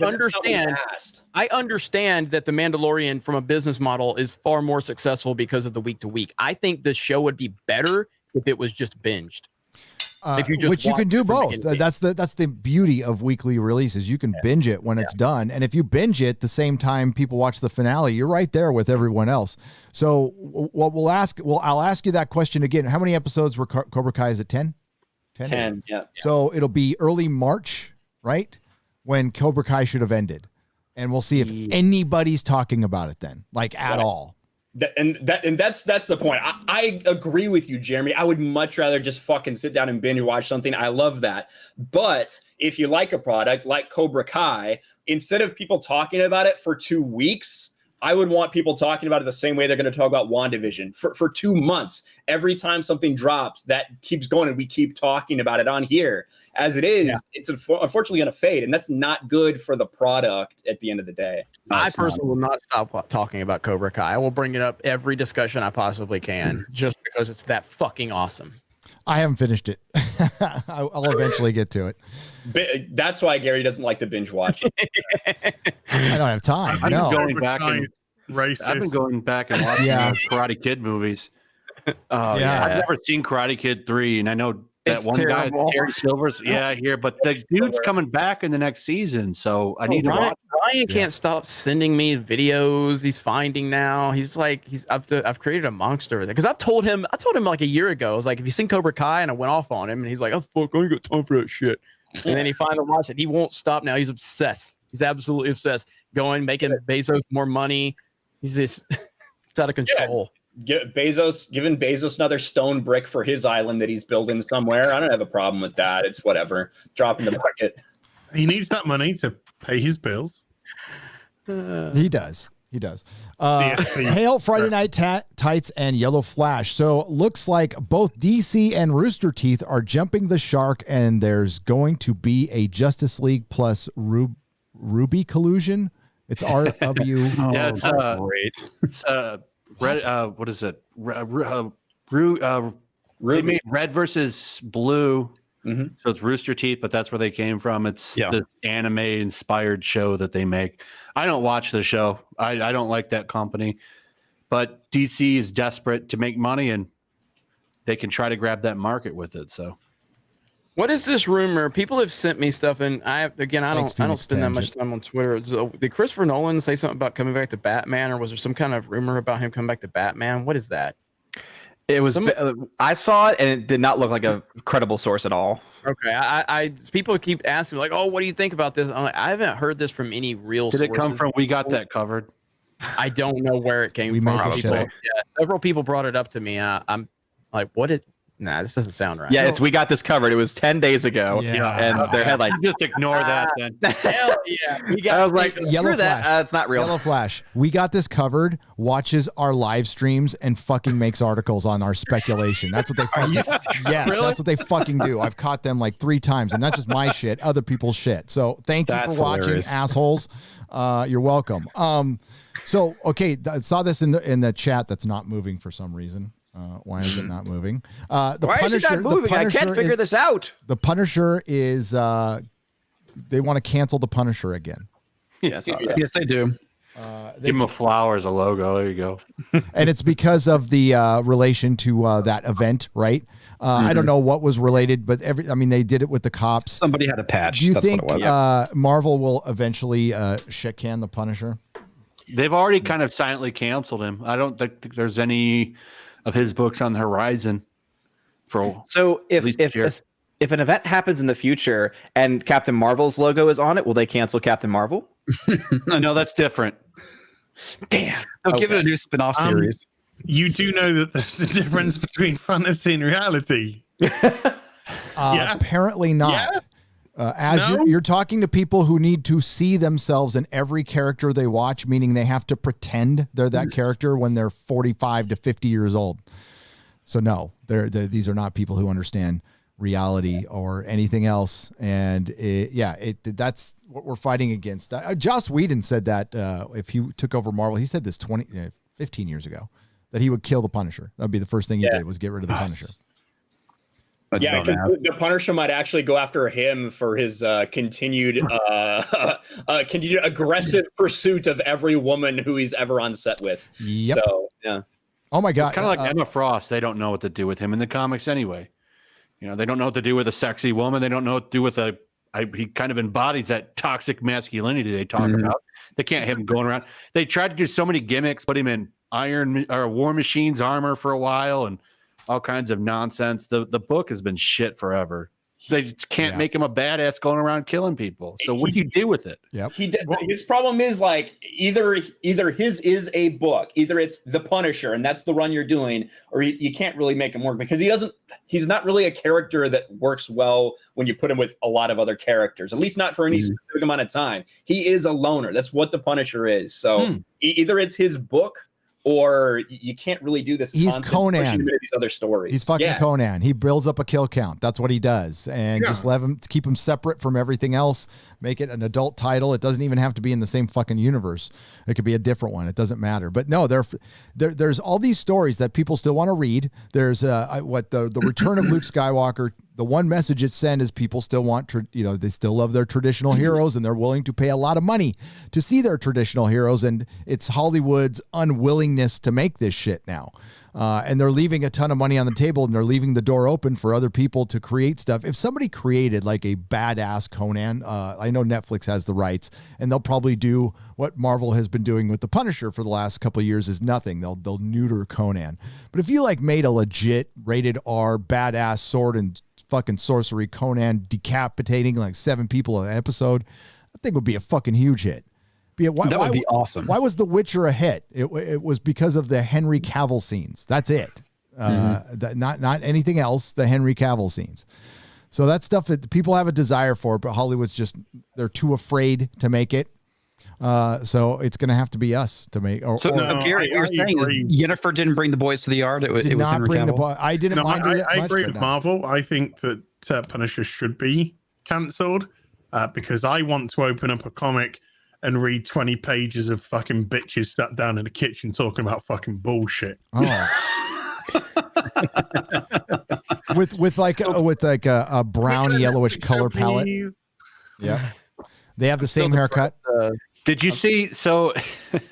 understand that The Mandalorian, from a business model, is far more successful because of the week to week. I think the show would be better if it was just binged. If you just which you watch can do it from both. beginning to That's the beauty of weekly releases. You can binge it when it's done, and if you binge it the same time people watch the finale, you're right there with everyone else. So what I'll ask you that question again. How many episodes were Cobra Kai? Is it 10? 10, yeah. So it'll be early March, right? When Cobra Kai should have ended, and we'll see if anybody's talking about it then, like at all. That's the point. I agree with you, Jeremy. I would much rather just fucking sit down and binge watch something. I love that. But if you like a product like Cobra Kai, instead of people talking about it for 2 weeks, I would want people talking about it the same way they're going to talk about WandaVision for 2 months. Every time something drops, that keeps going, and we keep talking about it on here. As it is, it's unfortunately going to fade, and that's not good for the product at the end of the day. I personally will not stop talking about Cobra Kai. I will bring it up every discussion I possibly can, just because it's that fucking awesome. I haven't finished it. I'll eventually get to it. That's why Gary doesn't like to binge watch. I don't have time. I've No. been going back and Racist. I've been going back and watching Karate Kid movies. Oh Yeah. I've never seen Karate Kid 3, and I know that It's one terrible. guy, Terry Silver's, I hear, but the dude's coming back in the next season, so I need to watch. Ryan can't stop sending me videos he's finding now. He's like, I've created a monster because I told him like a year ago. I was like, have you seen Cobra Kai? And I went off on him, and he's like, oh fuck, I ain't got time for that shit. And then he finally watched it. He won't stop now. He's obsessed. He's absolutely obsessed. Making Bezos more money. He's just it's out of control. Giving Bezos another stone brick for his island that he's building somewhere. I don't have a problem with that. It's whatever. Drop in the bucket. He needs that money to pay his bills. He does. Hail Friday Night Tights and YellowFlash. So looks like both DC and Rooster Teeth are jumping the shark, and there's going to be a Justice League plus Ruby collusion. It's RW. Yeah, it's great. It's what is it? They made Red versus Blue. Mm-hmm. So it's Rooster Teeth, but that's where they came from. It's the anime inspired show that they make. I don't watch the show. I don't like that company, but DC is desperate to make money, and they can try to grab that market with it. So What is this rumor? People have sent me stuff, and I don't spend that much time on Twitter. So, did Christopher Nolan say something about coming back to Batman, or was there some kind of rumor about him coming back to Batman? What is that? It was. I saw it, and it did not look like a credible source at all. Okay, people keep asking me like, "Oh, what do you think about this?" I'm like, I haven't heard this from any real. Did it come from? We got that covered. I don't know where it came We from. made the shit up. Yeah, several people brought it up to me. I'm like, what? Nah, this doesn't sound right. Yeah, we got this covered. It was 10 days ago, and their headline. Just ignore that then. Hell yeah! I was like, Yellow screw that. Flash. It's not real. YellowFlash. We got this covered. Watches our live streams and fucking makes articles on our speculation. That's what they fucking. Yes, that's what they fucking do. I've caught them like 3 times, and not just my shit, other people's shit. So thank you for watching, hilarious. assholes. You're welcome. So okay, I saw this in the chat that's not moving for some reason. Why is it not moving? Why is it not moving? I can't figure this out. The Punisher is. They want to cancel the Punisher again. Yes, Yes, they do. Give him a flower as a logo. There you go. And it's because of the relation to that event, right? I don't know what was related, but they did it with the cops. Somebody had a patch. Do you That's think what it was. Marvel will eventually shit can the Punisher? They've already kind of silently canceled him. I don't think there's any of his books on the horizon. So at least this year. if an event happens in the future and Captain Marvel's logo is on it, will they cancel Captain Marvel? No, that's different. Damn. They'll give it a new spin-off series. You do know that there's a difference between fantasy and reality. Apparently not. No? You're talking to people who need to see themselves in every character they watch, meaning they have to pretend they're that character when they're 45 to 50 years old. So no, these are not people who understand reality or anything else. And that's what we're fighting against. Joss Whedon said that if he took over Marvel, he said this 15 years ago, that he would kill the Punisher. That'd be the first thing he did was get rid of the Punisher. Yeah, because the Punisher might actually go after him for his continued aggressive pursuit of every woman who he's ever on set with. Yep. So, yeah. Oh my God. It's kind of like Emma Frost. They don't know what to do with him in the comics anyway. They don't know what to do with a sexy woman. They don't know what to do with he kind of embodies that toxic masculinity they talk about. They can't have him going around. They tried to do so many gimmicks, put him in War Machine's armor for a while and all kinds of nonsense. The book has been shit forever. They can't make him a badass going around killing people. So what do you do with it? Yep. His problem is like either his is a book, either it's The Punisher and that's the run you're doing, or you can't really make him work because he's not really a character that works well when you put him with a lot of other characters, at least not for any specific amount of time. He is a loner. That's what the Punisher is. So either it's his book or you can't really do this. He's Conan. Pushing him into these other stories. He's fucking Conan. He builds up a kill count. That's what he does. And just keep him separate from everything else. Make it an adult title. It doesn't even have to be in the same fucking universe. It could be a different one. It doesn't matter. But no, there's all these stories that people still want to read. There's the Return of Luke Skywalker the one message it sent is people still want, they still love their traditional heroes, and they're willing to pay a lot of money to see their traditional heroes. And it's Hollywood's unwillingness to make this shit now. And they're leaving a ton of money on the table, and they're leaving the door open for other people to create stuff. If somebody created like a badass Conan, I know Netflix has the rights, and they'll probably do what Marvel has been doing with the Punisher for the last couple of years is nothing. They'll neuter Conan. But if you like made a legit rated R badass sword and fucking sorcery Conan decapitating like 7 people an episode, I think would be a fucking huge hit. That would be awesome. Why was The Witcher a hit? It was because of the Henry Cavill scenes. That's it. Not anything else. The Henry Cavill scenes. So that stuff that people have a desire for, but Hollywood's they're too afraid to make it. So it's going to have to be us to make. Gary, what you're saying is Yennefer didn't bring the boys to the yard. It was Henry Cavill. I didn't mind it. I agree with Marvel. I think that Punisher should be cancelled because I want to open up a comic and read 20 pages of fucking bitches sat down in the kitchen talking about fucking bullshit. Oh. with a brown yellowish color palette. Yeah. They have the same haircut. Did you see? So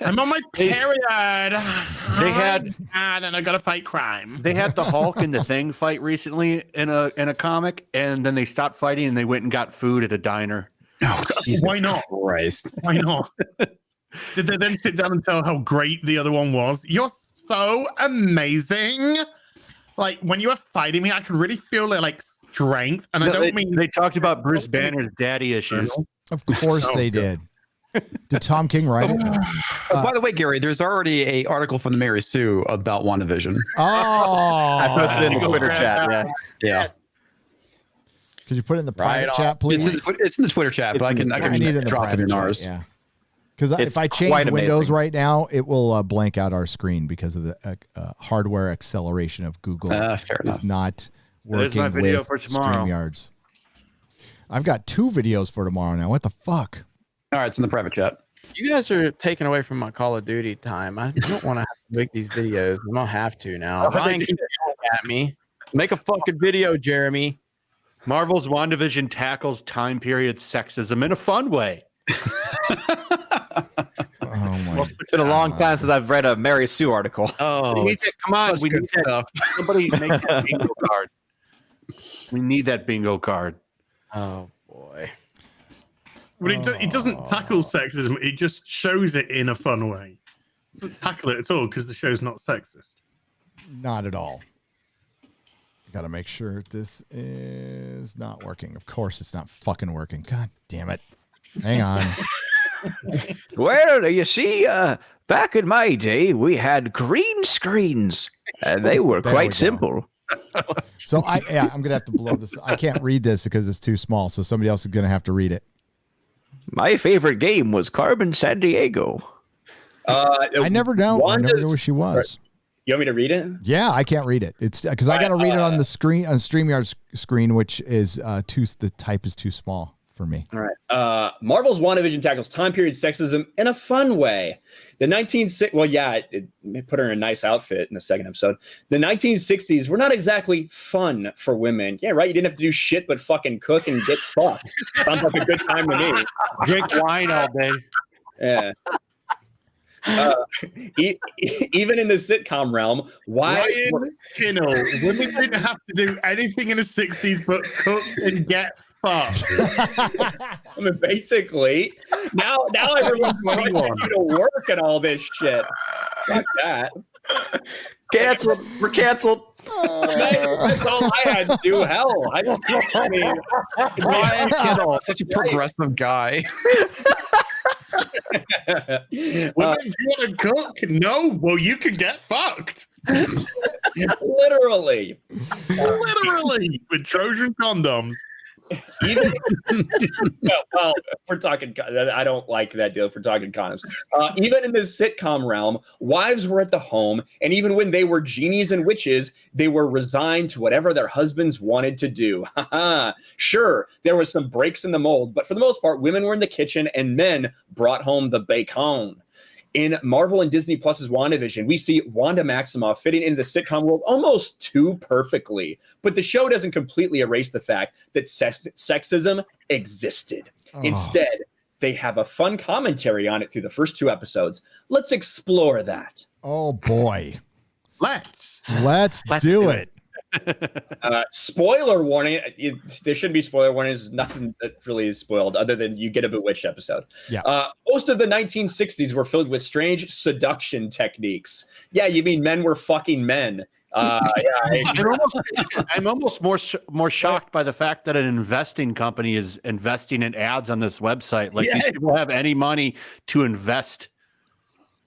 I'm on my period. They had, and I got to fight crime. They had the Hulk and the Thing fight recently in a comic, and then they stopped fighting and they went and got food at a diner. Oh, why not? Christ. Why not? Did they then sit down and tell how great the other one was? You're so amazing. Like when you were fighting me, I could really feel like strength. And I don't mean they talked about Bruce Banner's daddy issues. Of course they did. Did Tom King write it? By the way, Gary, there's already an article from the Mary Sue about WandaVision. Oh, I posted it in the Twitter chat. Yeah. Could you put it in the private chat, please? It's in the Twitter chat, but I can drop it in ours. Yeah. Because if I change Windows right now, it will blank out our screen because of the hardware acceleration of Google. Fair enough. Is not working There's my video with for tomorrow. StreamYards. I've got 2 videos for tomorrow now. What the fuck? All right, it's in the private chat. You guys are taking away from my Call of Duty time. I don't want to have to make these videos. I don't have to now. Ryan keeps yelling at me. Make a fucking video, Jeremy. Marvel's WandaVision tackles time period sexism in a fun way. It's been a long time since I've read a Mary Sue article. Oh, come on. We need that. Somebody make that bingo card. We need that bingo card. Oh, boy. But it doesn't tackle sexism. It just shows it in a fun way. It doesn't tackle it at all because the show's not sexist. Not at all. Got to make sure this is not working. Of course it's not fucking working. God damn it. Hang on. Well, you see, back in my day, we had green screens, and they were quite simple. So I'm going to have to blow this. I can't read this because it's too small, so somebody else is going to have to read it. My favorite game was Carmen Sandiego. I never know. I never knew who she was. You want me to read it? Yeah, I can't read it. It's because I got to read it on the screen, on StreamYard's screen, which is the type is too small for me. All right. Marvel's WandaVision tackles time period sexism in a fun way. It put her in a nice outfit in the second episode. The 1960s were not exactly fun for women. Yeah, right. You didn't have to do shit but fucking cook and get fucked. Sounds like a good time to me. Drink wine all day. Yeah. Even in the sitcom realm, Ryan Kinnell, women didn't have to do anything in the 60s but cook and get fucked. I mean, basically, now everyone's wanting you to work and all this shit. Fuck that. Canceled. We're canceled. That's all I had to do. Hell, I mean, Ryan Kinnell, such a progressive guy. Women, you want to cook? No. Well, you can get fucked. Literally with Trojan condoms. Even we're talking. I don't like that deal for talking condoms. Even in the sitcom realm, wives were at the home, and even when they were genies and witches, they were resigned to whatever their husbands wanted to do. Sure, there was some breaks in the mold, but for the most part, women were in the kitchen, and men brought home the bacon. In Marvel and Disney Plus's WandaVision, we see Wanda Maximoff fitting into the sitcom world almost too perfectly. But the show doesn't completely erase the fact that sexism existed. Oh. Instead, they have a fun commentary on it through the first 2 episodes. Let's explore that. Oh boy. Let's do it. Spoiler warning. There should be spoiler warnings. There's nothing that really is spoiled other than you get a Bewitched episode. Yeah. Most of the 1960s were filled with strange seduction techniques. Yeah, you mean men were fucking men. I'm almost more shocked by the fact that an investing company is investing in ads on this website. Like these people have any money to invest.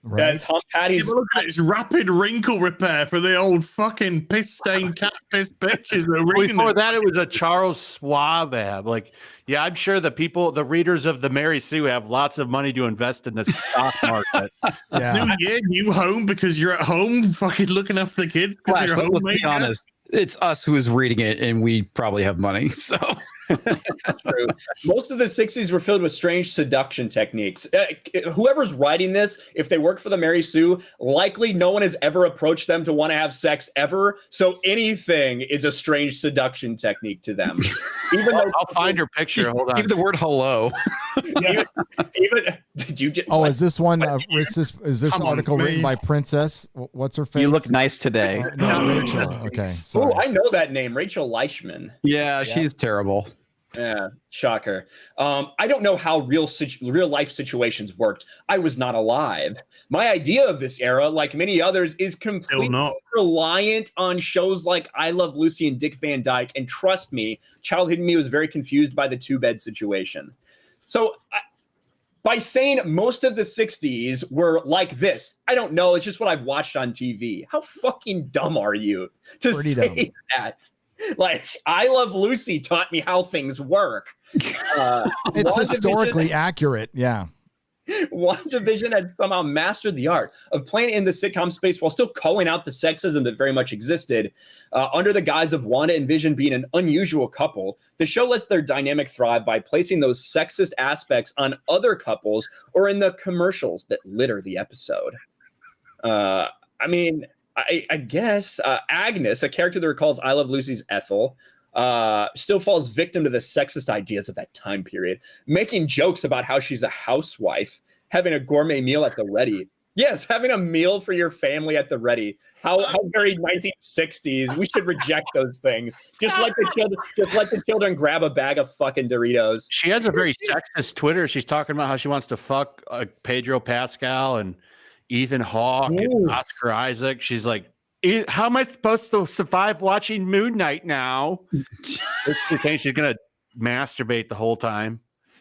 Right. Tom Patty's look at it's rapid wrinkle repair for the old fucking piss stained cat piss bitches. Before that, it was a Charles Schwab ad. Like, yeah, I'm sure the readers of the Mary Sue have lots of money to invest in the stock market. Yeah. New year, new home because you're at home fucking looking after the kids. Flash, let's be honest. It's us who is reading it, and we probably have money. So true. Most of the 60s were filled with strange seduction techniques. Whoever's writing this, if they work for the Mary Sue, likely no one has ever approached them to want to have sex ever. So anything is a strange seduction technique to them. Even though I'll find her picture. Hold on. even the word hello. Did you just, Oh, is this one? Is this Come on, article written man. by Princess? What's her face? You look nice today. No, Rachel. Okay. Oh, Sorry. I know that name, Rachel Leichman. Yeah, she's terrible. Yeah, shocker. I don't know how real life situations worked. I was not alive. My idea of this era, like many others, is completely reliant on shows like I Love Lucy and Dick Van Dyke. And trust me, childhood me was very confused by the 2-bed situation. So by saying most of the 60s were like this, I don't know. It's just what I've watched on TV. How fucking dumb are you to Pretty say dumb. that? Like, I Love Lucy taught me how things work. It's historically accurate. Yeah. WandaVision had somehow mastered the art of playing in the sitcom space while still calling out the sexism that very much existed. Under the guise of Wanda and Vision being an unusual couple, the show lets their dynamic thrive by placing those sexist aspects on other couples or in the commercials that litter the episode. I guess Agnes, a character that recalls I Love Lucy's Ethel, still falls victim to the sexist ideas of that time period, making jokes about how she's a housewife, having a gourmet meal at the ready. Yes, having a meal for your family at the ready. How very 1960s. We should reject those things. Just let the children grab a bag of fucking Doritos. She has a very sexist Twitter. She's talking about how she wants to fuck Pedro Pascal and Ethan Hawke and Oscar Isaac. She's like, how am I supposed to survive watching Moon Knight now? She's saying she's going to masturbate the whole time.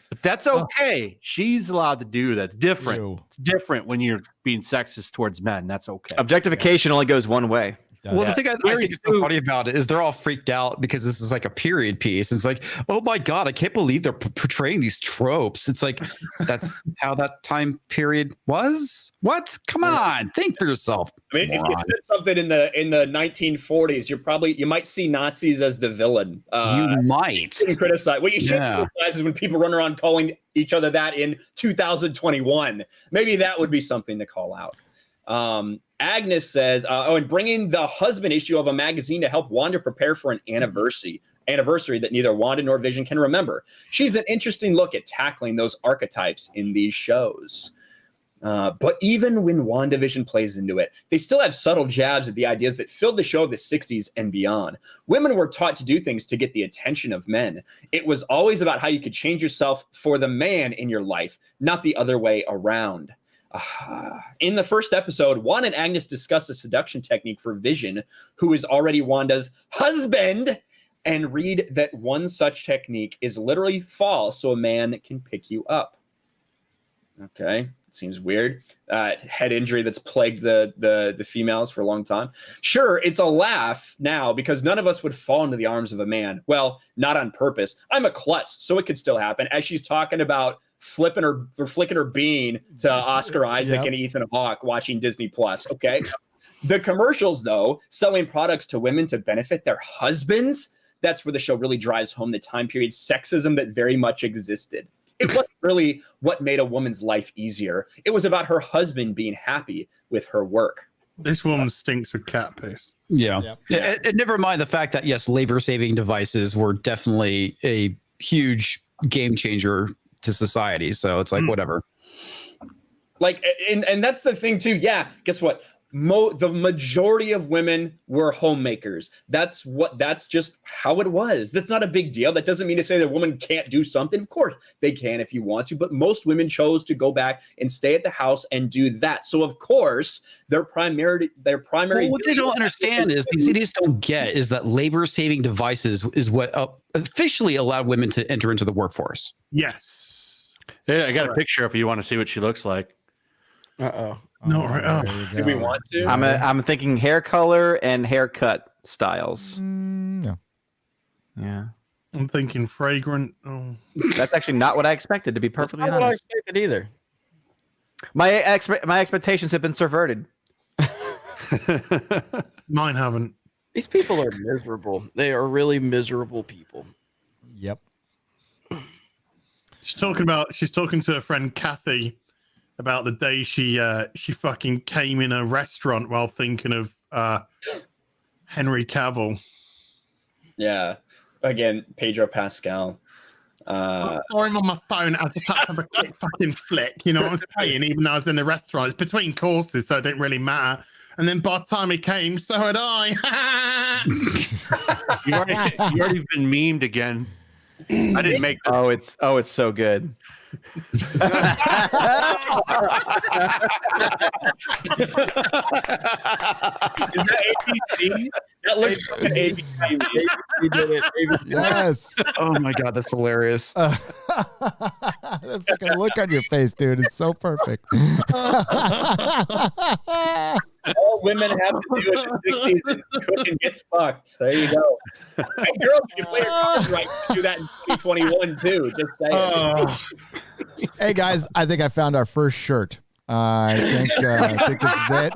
But that's okay. She's allowed to do that. It's different. It's different when you're being sexist towards men. That's okay. Objectification only goes one way. Well, the thing I think is so funny about it is they're all freaked out because this is like a period piece. It's like, oh my God, I can't believe they're portraying these tropes. It's like, that's how that time period was? What? Come on, think for yourself. I mean, moron. if you said something in the 1940s, you might see Nazis as the villain. You might. You shouldn't criticize. What you should criticize is when people run around calling each other that in 2021. Maybe that would be something to call out. Agnes says, and bringing the husband issue of a magazine to help Wanda prepare for an anniversary that neither Wanda nor Vision can remember. She's an interesting look at tackling those archetypes in these shows. But even when WandaVision plays into it, they still have subtle jabs at the ideas that filled the show of the 60s and beyond. Women were taught to do things to get the attention of men. It was always about how you could change yourself for the man in your life, not the other way around. In the first episode, Wanda and Agnes discuss a seduction technique for Vision, who is already Wanda's husband, and read that one such technique is literally fall so a man can pick you up. Okay, seems weird. Head injury that's plagued the females for a long time. Sure, it's a laugh now because none of us would fall into the arms of a man. Well, not on purpose. I'm a klutz, so it could still happen. As she's talking about flicking her bean to Oscar Isaac and Ethan Hawke watching Disney Plus. Okay. The commercials, though, selling products to women to benefit their husbands, that's where the show really drives home the time period sexism that very much existed. It wasn't really what made a woman's life easier. It was about her husband being happy with her work. This woman stinks of cat piss. Yeah. And never mind the fact that, yes, labor-saving devices were definitely a huge game changer to society. So it's like, whatever. Like, and that's the thing too. Yeah. Guess what? The majority of women were homemakers. That's just how it was. That's not a big deal. That doesn't mean to say that a woman can't do something. Of course they can if you want to, but most women chose to go back and stay at the house and do that. So of course their primary. Well, what they don't understand is these idiots don't get is that labor-saving devices is what officially allowed women to enter into the workforce. Yes. Yeah, I got a picture if you want to see what she looks like. Uh-oh. No, right. Do we want to? I'm thinking hair color and haircut styles. No. Yeah. I'm thinking fragrant. Oh. That's actually not what I expected, to be perfectly Not what I honest. expected either. My expectations have been subverted. Mine haven't. These people are miserable. They are really miserable people. Yep. She's talking to her friend Kathy about the day she fucking came in a restaurant while thinking of Henry Cavill. Yeah. Again, Pedro Pascal. I saw him on my phone. I just had to have a quick fucking flick. You know what I'm saying? Even though I was in the restaurant, it's between courses, so it didn't really matter. And then by the time he came, so had I. You already been memed again. I didn't make this. Oh, it's so good. Is that ABC? That looks like an ABC. We did it. Yes. Oh my God, that's hilarious. That fucking look on your face, dude. It's so perfect. All women have to do in the 60s is cook and get fucked. There you go. Hey, girls, you can play your cards right. You can do that in 2021 too. Just saying. Hey guys, I think I found our first shirt. I think this is it.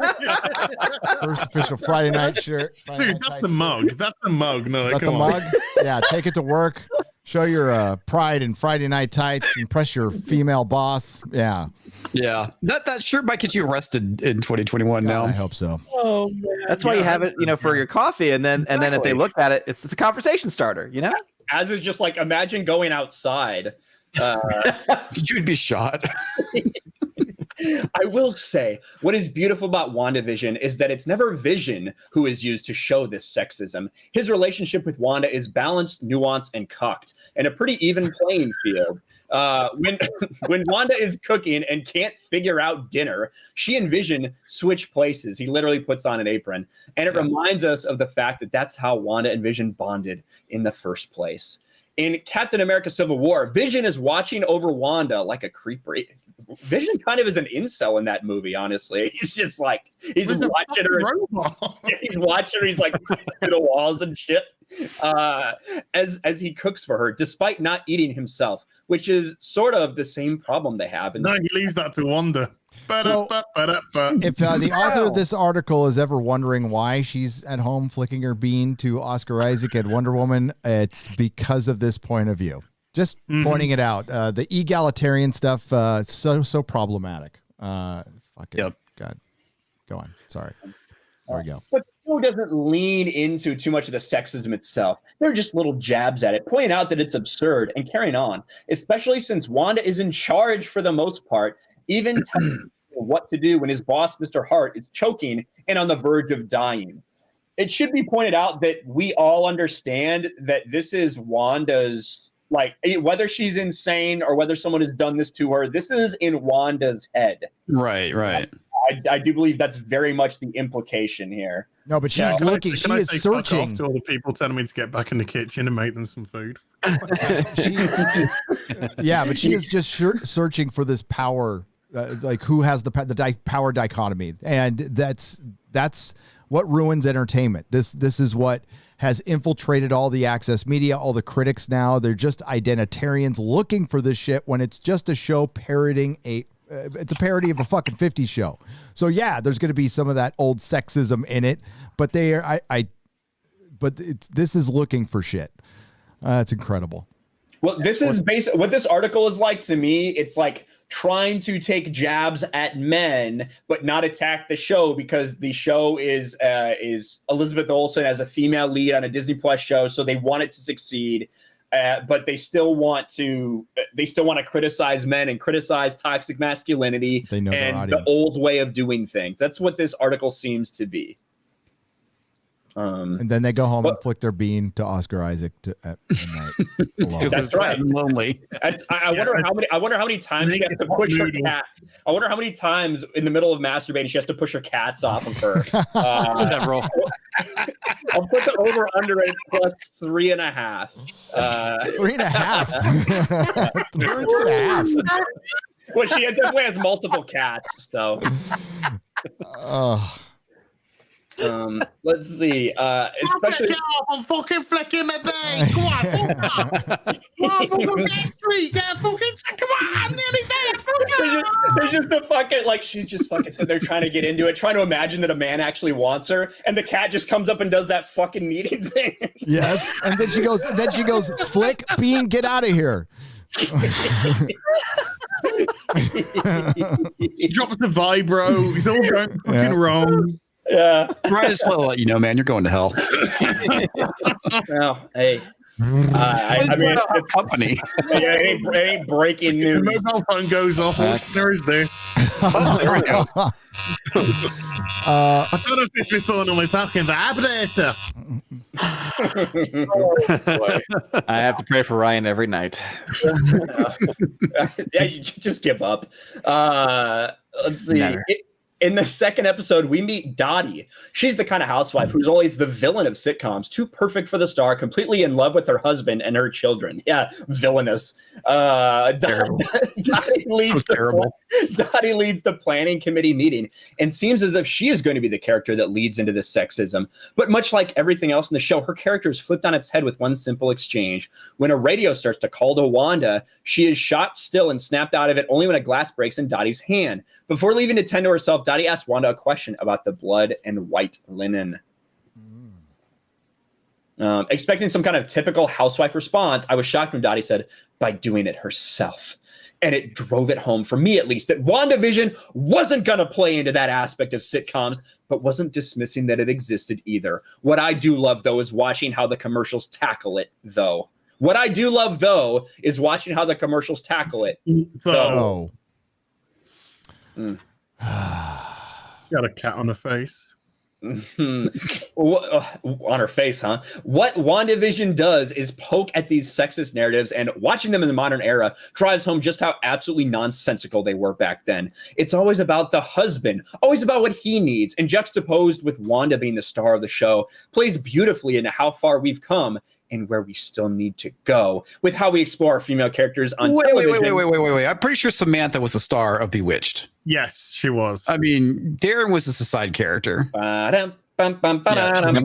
First official Friday night shirt. Dude, that's the mug. That's the mug. No, Is that the come on. mug? Yeah, take it to work. Show your pride in Friday night tights. Impress your female boss. Yeah. Yeah. That shirt might get you arrested in 2021 now. I hope so. Oh man. That's why you have it, for your coffee, and then if they look at it, it's a conversation starter. As is just like, imagine going outside. You'd be shot. I will say, what is beautiful about WandaVision is that it's never Vision who is used to show this sexism. His relationship with Wanda is balanced, nuanced, and cocked, and a pretty even playing field. When Wanda is cooking and can't figure out dinner, she and Vision switch places. He literally puts on an apron, and it reminds us of the fact that that's how Wanda and Vision bonded in the first place. In Captain America: Civil War, Vision is watching over Wanda like a creeper. Vision kind of is an incel in that movie, honestly. He's just like, he's watching her. He's watching her. He's like through the walls and shit as he cooks for her, despite not eating himself, which is sort of the same problem they have. No, he leaves that to Wanda. So, if the author of this article is ever wondering why she's at home flicking her bean to Oscar Isaac and Wonder Woman, it's because of this point of view. Just pointing it out. The egalitarian stuff, so problematic. God. Go on. Sorry. There we go. But the show doesn't lean into too much of the sexism itself. They're just little jabs at it, pointing out that it's absurd and carrying on, especially since Wanda is in charge for the most part, even telling him what to do when his boss, Mr. Hart, is choking and on the verge of dying. It should be pointed out that we all understand that this is Wanda's, like, whether she's insane or whether someone has done this to her, this is in Wanda's head. Right. I do believe that's very much the implication here. No, but she's looking. She is searching. To all the people telling me to get back in the kitchen and make them some food. But she is just searching for this power, like who has the power dichotomy, and that's what ruins entertainment. This is what has infiltrated all the access media, all the critics now. They're just identitarians looking for this shit when it's just a show parroting it's a parody of a fucking 50s show. So yeah, there's going to be some of that old sexism in it, but this is looking for shit. It's incredible. Well, this is what this article is like to me. It's like trying to take jabs at men, but not attack the show, because the show is Elizabeth Olsen as a female lead on a Disney Plus show, so they want it to succeed. But they still want to criticize men and criticize toxic masculinity and the old way of doing things. That's what this article seems to be. And then they go home and flick their bean to Oscar Isaac at night. That's right. Lonely. I wonder how many times she has to push her cat. I wonder how many times in the middle of masturbating she has to push her cats off of her. Several. I'll put the over under at plus 3.5. 3.5. 3.5. Well, she definitely has multiple cats, so. Let's see. Especially. I'm fucking flicking my bang. Come on, fucking street. Come on, I'm nearly there. There's just a fucking she's just fucking sitting there trying to get into it, trying to imagine that a man actually wants her, and the cat just comes up and does that fucking kneading thing. Yes, and then she goes, flick, bean, get out of here. She drops the vibro. It's all going fucking wrong. Yeah. Right, just want to let you know, man, you're going to hell. Well, hey. I mean, it's company. It ain't breaking news. The mobile phone goes off. There is this. Oh, there we go. I thought of this before on my fucking vibrator. I have to pray for Ryan every night. Yeah, you just give up. Let's see. In the second episode, we meet Dottie. She's the kind of housewife who's always the villain of sitcoms, too perfect for the star, completely in love with her husband and her children. Yeah, villainous. Dottie leads the planning committee meeting and seems as if she is going to be the character that leads into this sexism. But much like everything else in the show, her character is flipped on its head with one simple exchange. When a radio starts to call to Wanda, she is shot still and snapped out of it only when a glass breaks in Dottie's hand. Before leaving to tend to herself, Dottie asked Wanda a question about the blood and white linen. Expecting some kind of typical housewife response, I was shocked when Dottie said, by doing it herself. And it drove it home, for me at least, that WandaVision wasn't going to play into that aspect of sitcoms, but wasn't dismissing that it existed either. What I do love, though, is watching how the commercials tackle it, though. What I do love, though, is watching how the commercials tackle it, though. Got a cat on her face. On her face, huh? What WandaVision does is poke at these sexist narratives, and watching them in the modern era drives home just how absolutely nonsensical they were back then. It's always about the husband, always about what he needs, and juxtaposed with Wanda being the star of the show, plays beautifully into how far we've come and where we still need to go with how we explore our female characters on television. Wait. I'm pretty sure Samantha was the star of Bewitched. Yes, she was. I mean, Darren was just a side character. I'm I'm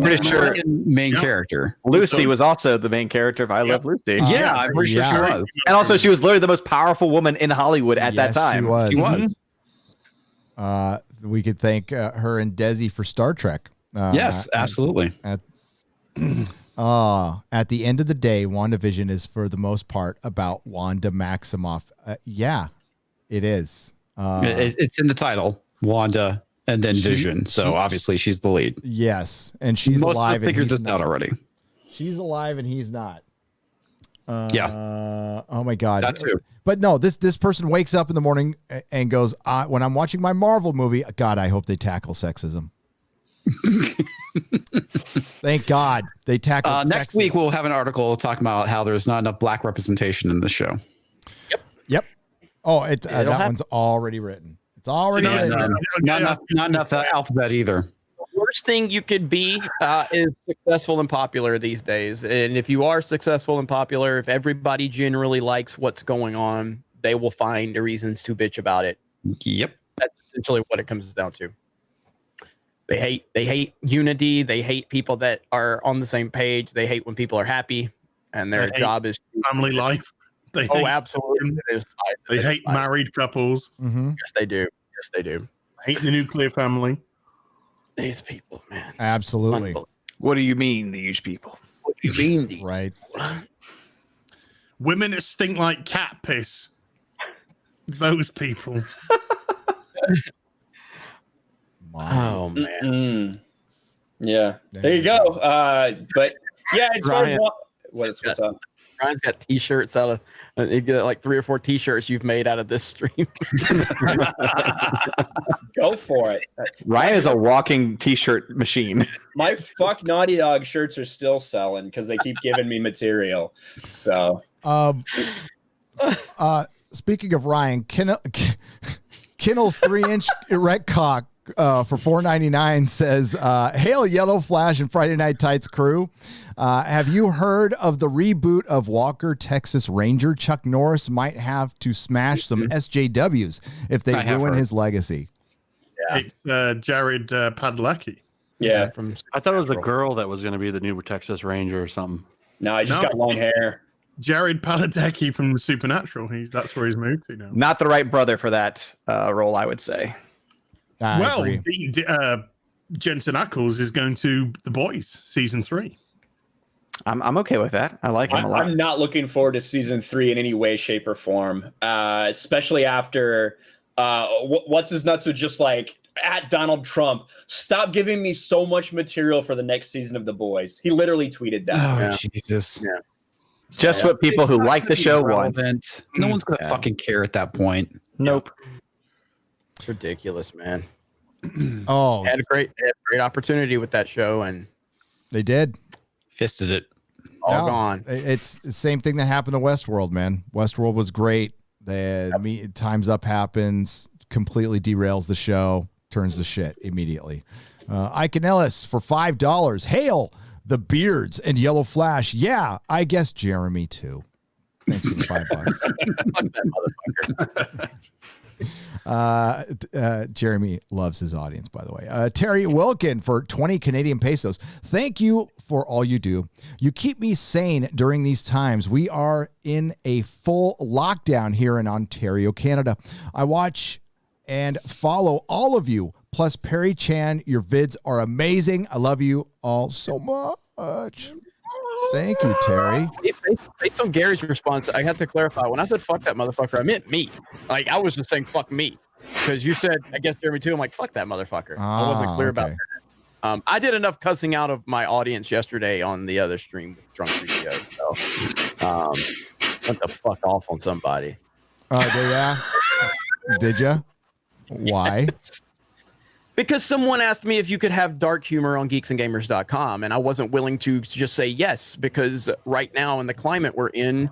pretty sure main character. Lucy was also the main character of I Love Lucy. Yeah, I'm pretty sure she was. And also, she was literally the most powerful woman in Hollywood at that time. She was. We could thank her and Desi for Star Trek. Yes, absolutely. At the end of the day, WandaVision is for the most part about Wanda Maximoff. Yeah, it is. It's in the title, Wanda, and then Vision. So obviously she's the lead. Yes, and she's alive. Most figured this out already. She's alive and he's not. Yeah. Oh my God. That too. But no, this person wakes up in the morning and goes, when I'm watching my Marvel movie, God, I hope they tackle sexism. Thank God they tackled next week we'll have an article talking about how there's not enough black representation in the show. Yep. Oh, that one's already written. It's already written. Not enough alphabet either. The worst thing you could be is successful and popular these days. And if you are successful and popular, if everybody generally likes what's going on, they will find reasons to bitch about it. Yep. That's essentially what it comes down to. They hate unity. They hate people that are on the same page. They hate when people are happy, and their job is family life. Absolutely. They hate married couples. Mm-hmm. Yes, they do. Yes, they do. Hate the nuclear family. These people, man. Absolutely. What do you mean, these people? What do you mean, these? Right. women that stink like cat piss. Those people. Oh man. Yeah, there you go. But yeah, as far as what's up? Ryan's got T-shirts out of. You get like 3 or 4 T-shirts you've made out of this stream. Go for it. Ryan is a walking T-shirt machine. My fuck Naughty Dog shirts are still selling because they keep giving me material. So, speaking of Ryan, Kinnell's 3-inch erect cock for $4.99 says, "Hail YellowFlash and Friday Night Tights crew. Have you heard of the reboot of Walker, Texas Ranger? Chuck Norris might have to smash some SJWs if they ruin his legacy." Yeah. It's Jared Padalecki. Yeah. I thought it was the girl that was going to be the new Texas Ranger or something. No, I just got long hair. Jared Padalecki from Supernatural. That's where he's moved to now. Not the right brother for that role, I would say. Well, Jensen Ackles is going to The Boys season 3. I'm okay with that. I like him a lot. I'm not looking forward to season 3 in any way, shape, or form. Especially after what's his nuts would just like at Donald Trump. Stop giving me so much material for the next season of The Boys. He literally tweeted that. Oh, Jesus. Yeah. Just what people who like the show want. No one's gonna fucking care at that point. Nope. It's ridiculous, man. Oh, They had a great opportunity with that show, and they did. Fisted it. All gone. It's the same thing that happened to Westworld, man. Westworld was great. Time's Up happens, completely derails the show, turns to shit immediately. Ike Ellis for $5. Hail the Beards and YellowFlash. Yeah, I guess Jeremy too. Thanks for the $5. Fuck that motherfucker. Jeremy loves his audience, by the way. Terry Wilkin for 20 Canadian pesos. Thank you for all you do. You keep me sane during these times. We are in a full lockdown here in Ontario, Canada. I watch and follow all of you. Plus Perry Chan, your vids are amazing. I love you all so much. Thank you, Terry. Based on Gary's response, I have to clarify. When I said fuck that motherfucker, I meant me. Like, I was just saying fuck me. Because you said, I guess Jeremy too. I'm like, fuck that motherfucker. I wasn't clear about that. I did enough cussing out of my audience yesterday on the other stream with Drunk Radio. So, went the fuck off on somebody. Did ya? Why? Because someone asked me if you could have dark humor on geeksandgamers.com, and I wasn't willing to just say yes, because right now in the climate we're in,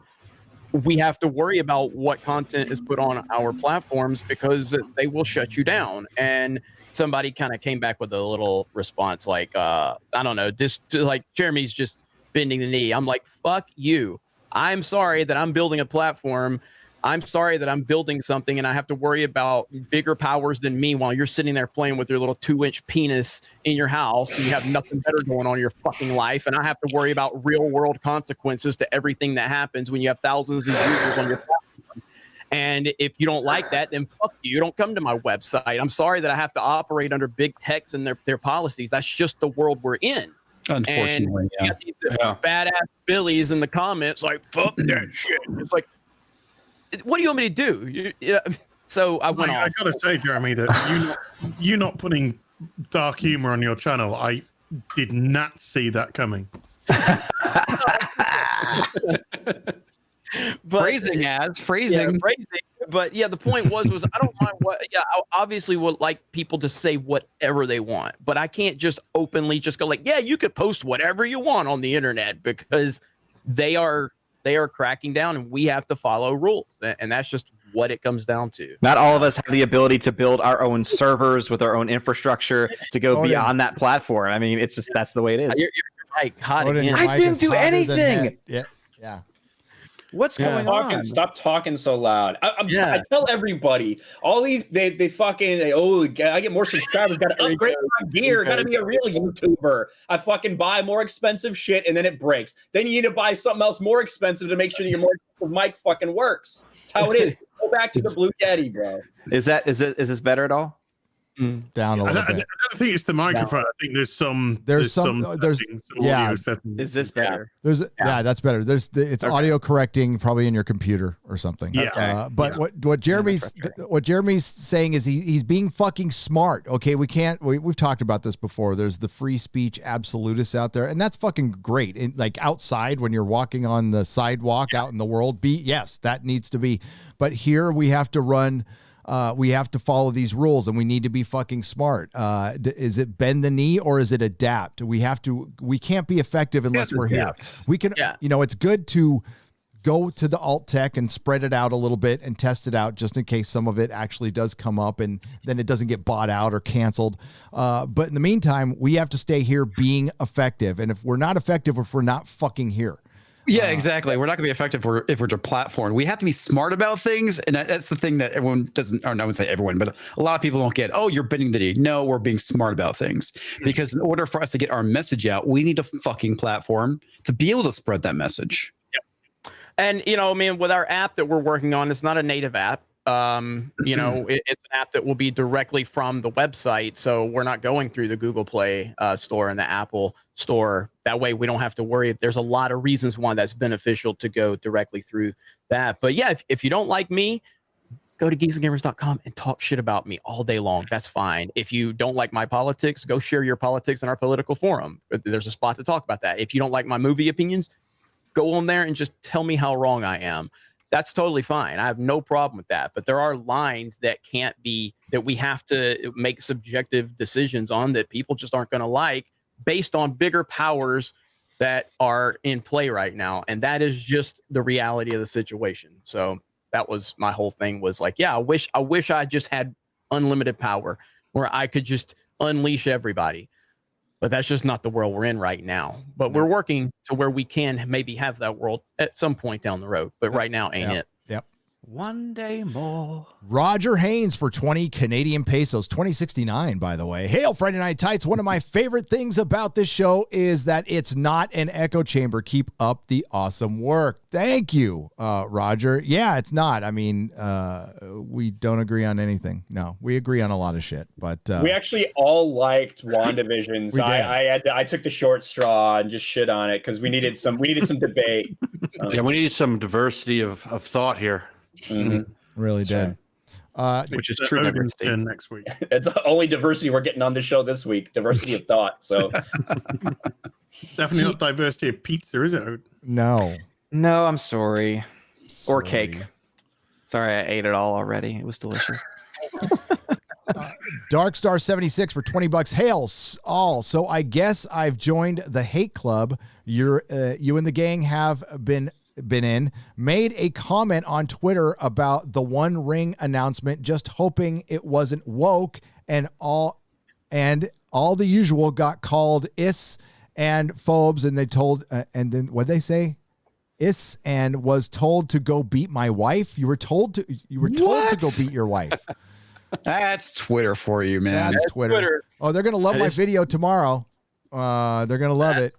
we have to worry about what content is put on our platforms because they will shut you down. And somebody kind of came back with a little response like, I don't know, like Jeremy's just bending the knee. I'm like, fuck you. I'm sorry that I'm building a platform. I'm sorry that I'm building something and I have to worry about bigger powers than me while you're sitting there playing with your little 2-inch penis in your house and you have nothing better going on in your fucking life. And I have to worry about real world consequences to everything that happens when you have thousands of users on your platform. And if you don't like that, then fuck you. You don't come to my website. I'm sorry that I have to operate under big techs and their policies. That's just the world we're in. Unfortunately, and you got these badass Billies in the comments like, fuck that shit. It's like, what do you want me to do? So I went off. I gotta say, Jeremy, that you not putting dark humor on your channel, I did not see that coming. Phrasing. Yeah, phrasing. But yeah, the point was I don't mind what. Yeah, I obviously would like people to say whatever they want, but I can't just openly just go like, yeah, you could post whatever you want on the internet because they are cracking down and we have to follow rules, and that's just what it comes down to. Not all of us have the ability to build our own servers with our own infrastructure to go beyond that platform. I mean, it's just that's the way it is. You're right. I didn't do anything. Yeah. What's going on? Stop talking so loud. I tell everybody, all these I get more subscribers, got to upgrade my gear, got to be a real YouTuber. I fucking buy more expensive shit and then it breaks. Then you need to buy something else more expensive to make sure that your more expensive mic fucking works. That's how it is. Go back to the Blue Yeti, bro. Is this better at all? down a I little don't bit. think it's the microphone. I think there's some some yeah. yeah. Settings. Is this better? Yeah, that's better. It's audio correcting probably in your computer or something. Yeah. But what Jeremy's saying is he's being fucking smart. Okay, we've talked about this before. There's the free speech absolutists out there, and that's fucking great. And like outside when you're walking on the sidewalk out in the world, yes, that needs to be. But here we have to run. We have to follow these rules, and we need to be fucking smart. Is it bend the knee or is it adapt? We can't be effective unless we're here. We can, it's good to go to the alt tech and spread it out a little bit and test it out just in case some of it actually does come up and then it doesn't get bought out or canceled. But in the meantime, we have to stay here being effective. And if we're not effective, if we're not fucking here. Yeah, exactly. We're not going to be effective if we're deplatformed. We have to be smart about things, and that's the thing that everyone doesn't. Or I wouldn't say everyone, but a lot of people don't get. Oh, you're bending the knee. No, we're being smart about things because in order for us to get our message out, we need a fucking platform to be able to spread that message. Yep. And with our app that we're working on, it's not a native app. It's an app that will be directly from the website, so we're not going through the Google Play store and the Apple store. That way we don't have to worry. There's a lot of reasons why that's beneficial to go directly through that. But yeah, if you don't like me, go to geeksandgamers.com and talk shit about me all day long. That's fine. If you don't like my politics, go share your politics in our political forum. There's a spot to talk about that. If you don't like my movie opinions, go on there and just tell me how wrong I am. That's totally fine. I have no problem with that. But there are lines that we have to make subjective decisions on that people just aren't going to like based on bigger powers that are in play right now. And that is just the reality of the situation. So that was my whole thing was like, yeah, I wish I just had unlimited power where I could just unleash everybody. But that's just not the world we're in right now. But we're working to where we can maybe have that world at some point down the road. But right now ain't it. Yep. One day more. Roger Haynes for 20 Canadian pesos, 2069, by the way. Hail Friday Night Tights. One of my favorite things about this show is that it's not an echo chamber. Keep up the awesome work. Thank you, Roger. Yeah, it's not. I mean, we don't agree on anything. No, we agree on a lot of shit. But we actually all liked WandaVision. I took the short straw and just shit on it because we needed some debate. Yeah, we needed some diversity of thought here. Mm-hmm. Really did. Which is true diversity. Next week. It's only diversity we're getting on the show this week. Diversity of thought. So definitely not diversity of pizza, is it? No, I'm sorry. Or cake. Sorry, I ate it all already. It was delicious. Darkstar 76 for $20. Hail all. So I guess I've joined the hate club. You and the gang have been in, made a comment on Twitter about the One Ring announcement, just hoping it wasn't woke, and all the usual got called is and phobes, and they told and then what they say is and was told to go beat my wife. You were told to go beat your wife. That's Twitter for you, man. That's Twitter. Oh, they're gonna love my video tomorrow. They're gonna love it.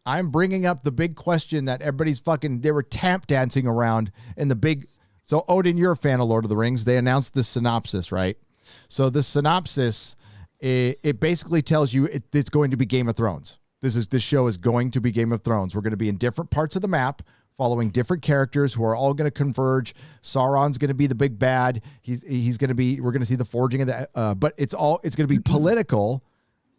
I'm bringing up the big question that everybody's they were tap dancing around in the big. So Odin, you're a fan of Lord of the Rings. They announced the synopsis, right? So the synopsis, it basically tells you it's going to be Game of Thrones. This show is going to be Game of Thrones. We're going to be in different parts of the map, following different characters who are all going to converge. Sauron's going to be the big bad. He's going to be. We're going to see the forging of the. But it's going to be political.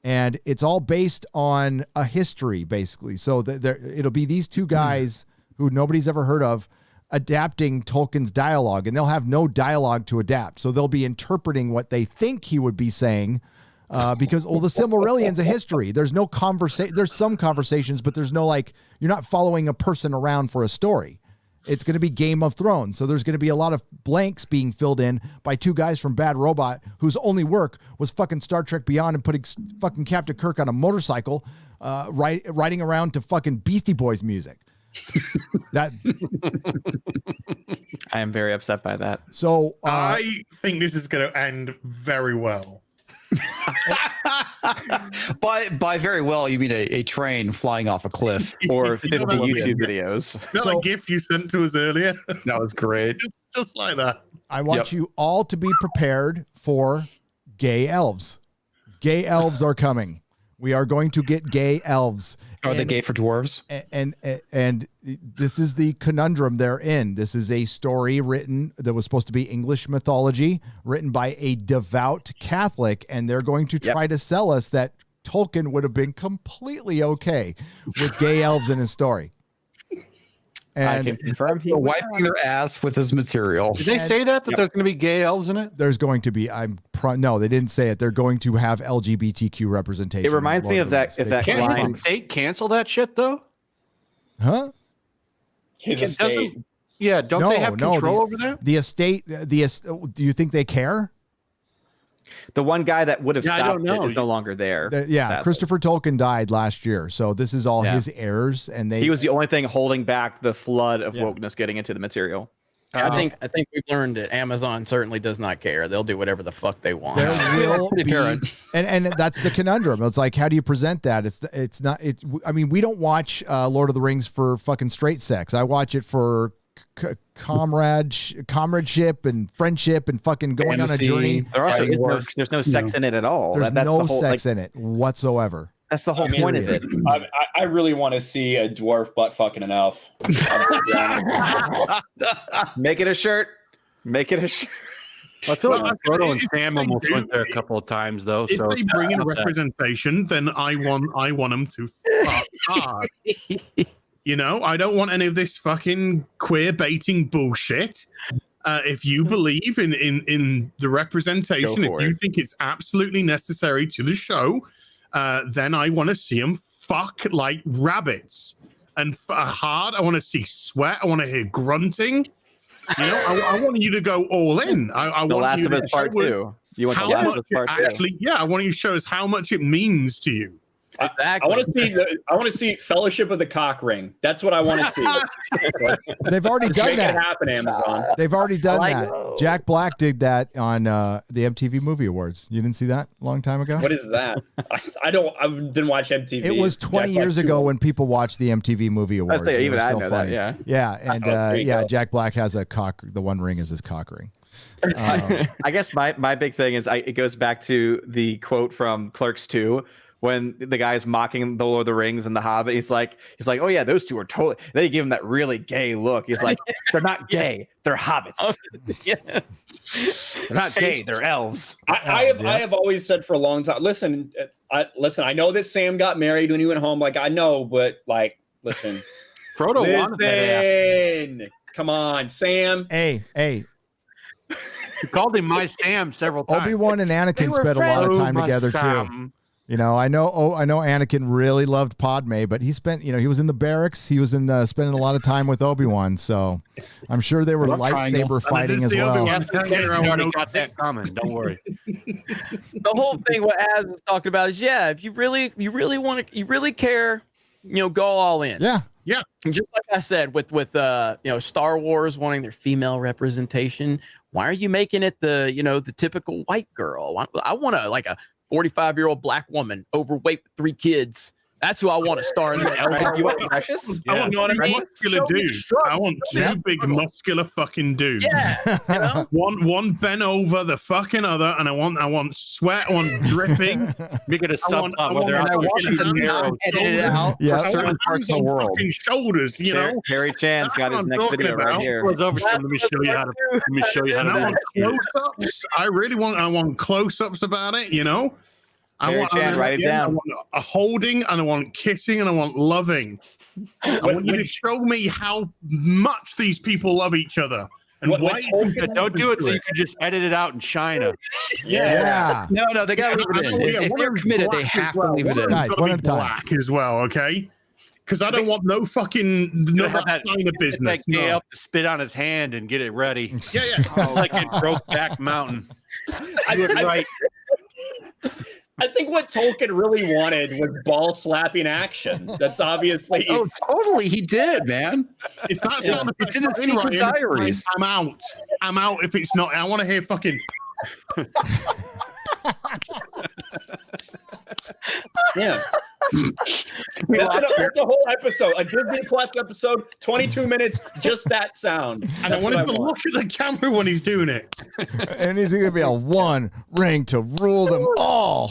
And it's all based on a history, basically. So it'll be these two guys who nobody's ever heard of adapting Tolkien's dialogue, and they'll have no dialogue to adapt. So they'll be interpreting what they think he would be saying, because the Silmarillion's a history. There's no conversation. There's some conversations, but there's no you're not following a person around for a story. It's going to be Game of Thrones. So there's going to be a lot of blanks being filled in by two guys from Bad Robot whose only work was fucking Star Trek Beyond and putting fucking Captain Kirk on a motorcycle, riding around to fucking Beastie Boys music. That I am very upset by that. So I think this is going to end very well. By very well, you mean a train flying off a cliff or 50 YouTube videos. Not a GIF you sent to us earlier. That was great. Just like that. I want you all to be prepared for Gay elves. Gay elves are coming. We are going to get gay elves. Are they gay for dwarves? And this is the conundrum they're in. This is a story written that was supposed to be English mythology, written by a devout Catholic, and they're going to try to sell us that Tolkien would have been completely okay with gay elves in his story. And I can confirm he wiping their ass with his material. Did they say that there's going to be gay elves in it? There's going to be. No, they didn't say it. They're going to have LGBTQ representation. It reminds me of that. If that line, they cancel that shit though? Huh? His estate. Yeah, don't they have control over that? The estate. Do you think they care? the one guy that would have Yeah, I stopped don't know. it is no longer there. Sadly. Christopher Tolkien died last year, so this is all his heirs, and he was the only thing holding back the flood of wokeness getting into the material. I think we've learned that Amazon certainly does not care. They'll do whatever the fuck they want. There will be, and that's the conundrum. It's like, how do you present that? It's not. I mean, we don't watch Lord of the Rings for fucking straight sex. I watch it for comradeship and friendship and fucking going on a journey. There also there's no sex in it at all. There's no sex in it whatsoever. That's the whole point of it. I really want to see a dwarf butt fucking an elf. Make it a shirt. Make it a shirt. I feel like Frodo and Sam almost went there a couple of times though. If So they bring in representation, then I want them to fuck hard. You know, I don't want any of this fucking queer baiting bullshit. If you believe in the representation, if you think it's absolutely necessary to the show, then I want to see them fuck like rabbits and hard. I want to see sweat. I want to hear grunting. You know, I want you to go all in. I The want Last you of to Us Part 2. You want how The Last much of Us Part it actually, yeah, I want you to show us how much it means to you. Exactly. I want to see Fellowship of the Cock Ring. That's what I want to see. They've already done Make that. it happen, Amazon. They've already done that. Jack Black did that on the MTV Movie Awards. You didn't see that a long time ago? What is that? I didn't watch MTV. It was 20 years ago when people watched the MTV Movie Awards. say, It even was I still know funny. that, Yeah, and there you go. Jack Black has a cock. The One Ring is his cock ring. I guess my big thing is it goes back to the quote from Clerks 2 when the guy's mocking the Lord of the Rings and the Hobbit. He's like, oh yeah, those two are totally. They give him that really gay look. He's like, they're not gay, they're hobbits. They're not gay, they're elves. I have always said for a long time. Listen, I know that Sam got married when he went home. Like I know, but like, listen, Frodo wanted that ass. Come on, Sam. Hey. You called him my Sam several times. Obi-Wan and Anakin spent a lot of time together too. You know, I know Anakin really loved Padme, but he spent, he was in the barracks. He was spending a lot of time with Obi-Wan, so I'm sure they were lightsaber fighting as well. I already got that coming. Don't worry. The whole thing what Az was talking about is if you really care, go all in. Yeah. And just like I said, with Star Wars wanting their female representation, why are you making it the typical white girl? I want a 45-year-old black woman, overweight with 3 kids. That's who I want to star in the You want Precious? I want what I mean? muscular dude. I want two big muscular fucking dudes. Yeah. One bent over the fucking other, and I want sweat. I want dripping. Make it a subplot where they're I want them to not edit it out for certain parts of the world. Fucking shoulders, you know. Harry Chan's got his That's what next I'm video talking right about. here. Let me show you how to. Let me show you how And I to. want close-ups. I want close-ups about it. You know. Harry Chan, write it down. I want a holding, and I want kissing, and I want loving. I want you to show me how much these people love each other. And why Don't do it so you can just edit it out in China. Yeah. No, they got to leave it in. If they're committed, they have to leave it in. Guys, one at a time. Black as well, okay? Because I don't want no that China business. Like gay elf to spit on his hand and get it ready. Yeah. It's like in Brokeback Mountain. Do it right. I think what Tolkien really wanted was ball slapping action. That's obviously. Oh, totally. He did, man. If that's not the It's in the Secret Diaries. I'm out. I'm out if it's not. I want to hear fucking. Yeah. That's a whole episode, a Disney Plus episode, 22 minutes, just that sound. And I want him to look at the camera when he's doing it. And he's going to be a one ring to rule them all.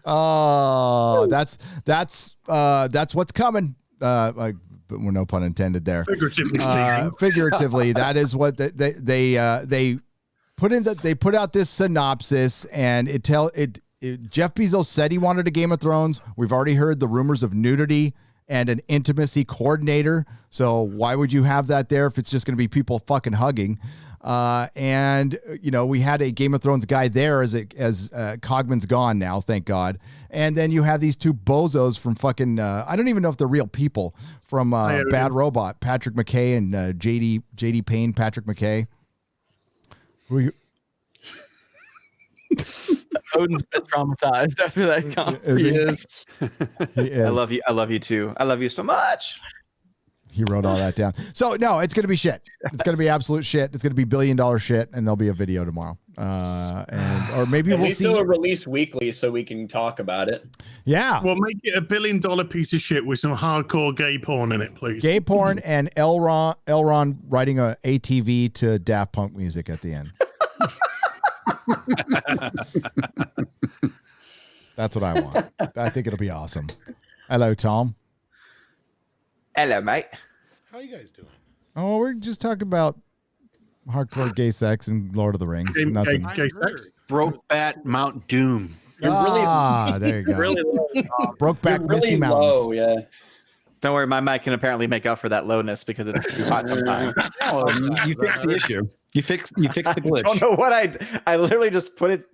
Oh, that's what's coming. Like, no pun intended there. Figuratively, figuratively, that is what they put in. That they put out this synopsis, and Jeff Bezos said he wanted a Game of Thrones. We've already heard the rumors of nudity and an intimacy coordinator. So why would you have that there if it's just going to be people fucking hugging? And we had a Game of Thrones guy there as Cogman's gone now, thank God. And then you have these two bozos from fucking I don't even know if they're real people from Bad Robot, Patrick McKay and JD Payne, Patrick McKay. Who are you? Odin's been traumatized after that comment. He is. I love you. I love you too. I love you so much. He wrote all that down. So no, it's going to be shit. It's going to be absolute shit. It's going to be $1 billion shit, and there'll be a video tomorrow. Or maybe At we'll least see. it'll release weekly so we can talk about it. Yeah. Well, make it $1 billion piece of shit with some hardcore gay porn in it, please. Gay porn and Elron writing a ATV to Daft Punk music at the end. That's what I want. I think it'll be awesome. Hello, Tom. Hello, mate. How you guys doing? Oh, we're just talking about hardcore gay sex and Lord of the Rings. Nothing. Gay sex. Brokeback Mount Doom. You're there you go. really low. Brokeback You're Misty really Mountains. low, yeah. Don't worry, my mic can apparently make up for that lowness because it's too hot sometimes. You fixed the issue. You fixed the glitch. I don't know what I literally just put it.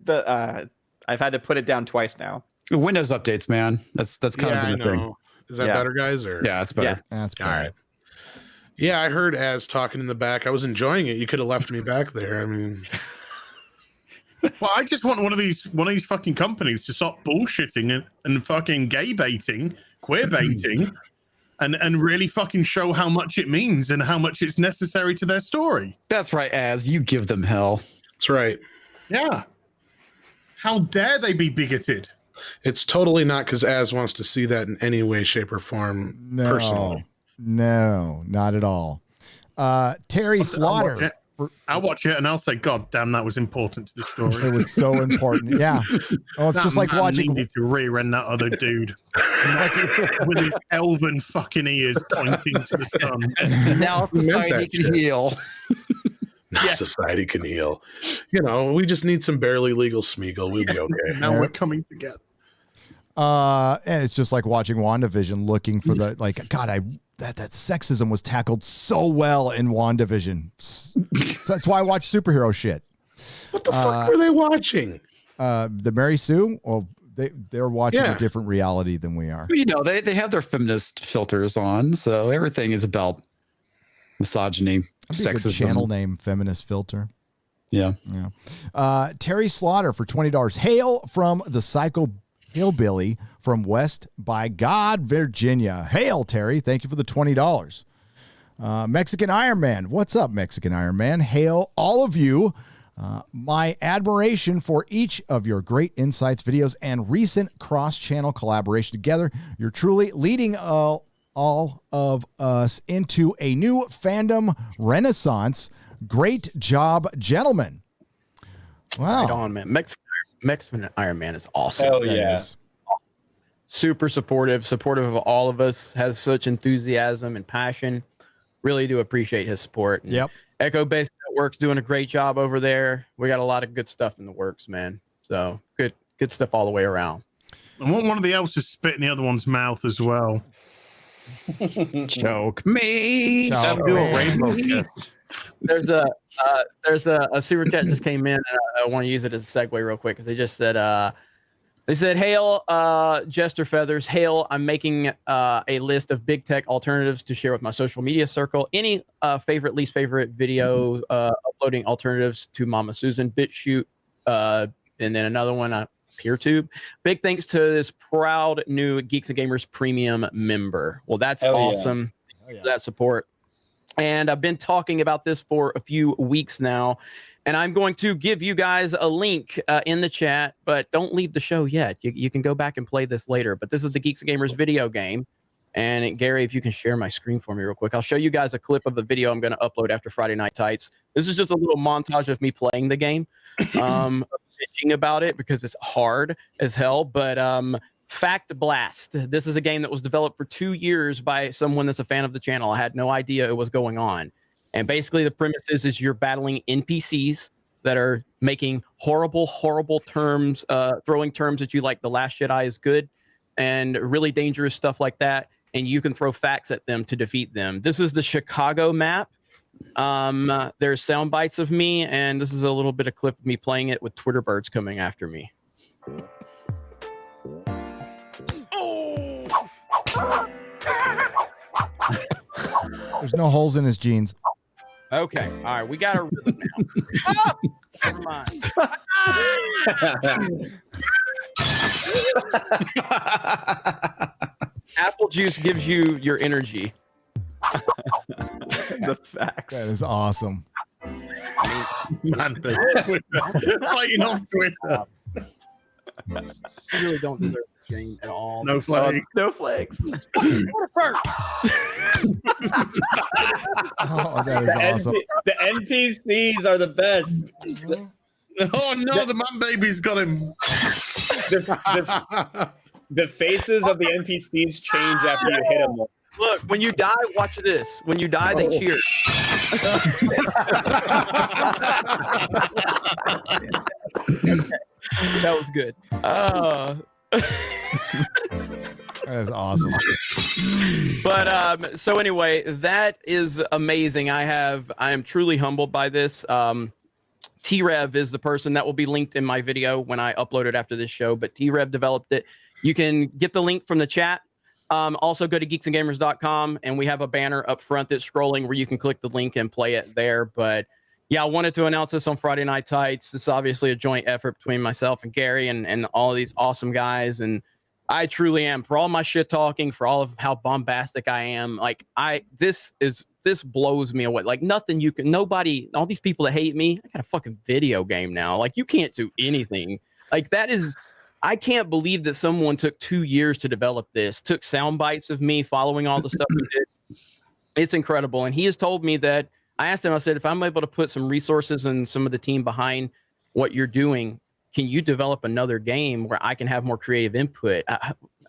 I've had to put it down twice now. Windows updates, man. That's kind I of the thing. know. Is that Yeah. better, guys? Or Yeah, it's better. Yeah. That's all better. right. Yeah, I heard Az talking in the back. I was enjoying it. You could have left me back there. I mean, Well, I just want one of these fucking companies to stop bullshitting and fucking gay baiting, queer baiting, and really fucking show how much it means and how much it's necessary to their story. That's right, Az. You give them hell. that's right. Yeah. How dare they be bigoted? It's totally not because Az wants to see that in any way, shape, or form. Personally, No, not at all. Terry Slaughter. I'll watch it and I'll say, God damn, that was important to the story. It was so important. Yeah. Oh, it's That just like man watching. needed to rear end that other dude. With his elven fucking ears pointing to the sun. Now society can heal. now society can heal. We just need some barely legal Smeagol. We'll be okay. Now we're coming together. And it's just like watching WandaVision, looking for the God. That sexism was tackled so well in WandaVision. That's why I watch superhero shit. What the fuck were they watching? The Mary Sue. Well, they're watching a different reality than we are. They have their feminist filters on, so everything is about misogyny, That'd be a good sexism. channel name, Feminist Filter. Yeah. Terry Slaughter for $20. Hail from the Psycho Hillbilly from West by God, Virginia. Hail, Terry. Thank you for the $20. Mexican Iron Man. What's up, Mexican Iron Man? Hail, all of you. My admiration for each of your great insights, videos, and recent cross-channel collaboration together. You're truly leading all of us into a new fandom renaissance. Great job, gentlemen. Wow. Right on, man. Mexican Iron Man is awesome. Hell yeah. Super supportive of all of us, has such enthusiasm and passion. Really do appreciate his support. And Yep. Echo Base Network's doing a great job over there. We got a lot of good stuff in the works, man. So good stuff all the way around. I want one of the elves to spit in the other one's mouth as well. Choke me. Do a rainbow kiss. There's a super chat just came in. I want to use it as a segue real quick because they just said they said, "Hail, Jester Feathers. Hail, I'm making a list of big tech alternatives to share with my social media circle. Any least favorite video uploading alternatives to Mama Susan, BitChute, and then another one PeerTube. Big thanks to this proud new Geeks and Gamers Premium member. Well, that's awesome. Yeah. That support. And I've been talking about this for a few weeks now. And I'm going to give you guys a link in the chat, but don't leave the show yet. You can go back and play this later. But this is the Geeks and Gamers video game. And Gary, if you can share my screen for me real quick, I'll show you guys a clip of the video I'm going to upload after Friday Night Tights. This is just a little montage of me playing the game, bitching about it because it's hard as hell. But Fact Blast. This is a game that was developed for 2 years by someone that's a fan of the channel. I had no idea it was going on. And basically the premise is you're battling NPCs that are making horrible, horrible terms, throwing terms at you like The Last Jedi is good and really dangerous stuff like that. And you can throw facts at them to defeat them. This is the Chicago map. There's sound bites of me, and this is a little bit of clip of me playing it with Twitter birds coming after me. There's no holes in his jeans. Okay. All right. We got a rhythm now. Oh, never mind. Apple juice gives you your energy. The facts. That is awesome. Man, fighting off Twitter. You really don't deserve this game at all. Snowflakes. Snowflakes. Oh, that is awesome. The NPCs are the best. Oh no, the man baby's got him. The faces of the NPCs change after you hit them. Look, when you die, watch this. When you die, they cheer. That was good. That is awesome. But so anyway, that is amazing. I am truly humbled by this. T-Rev is the person that will be linked in my video when I upload it after this show, but T-Rev developed it. You can get the link from the chat. Also go to geeksandgamers.com, and we have a banner up front that's scrolling where you can click the link and play it there. But yeah, I wanted to announce this on Friday Night Tights. This is obviously a joint effort between myself and Gary and all these awesome guys. And I truly am, for all my shit talking, for all of how bombastic I am. Like this blows me away. Like nobody, all these people that hate me, I got a fucking video game now. Like you can't do anything. Like I can't believe that someone took 2 years to develop this, took sound bites of me following all the stuff we did. It's incredible. And he has told me that, I asked him, I said, if I'm able to put some resources and some of the team behind what you're doing, can you develop another game where I can have more creative input?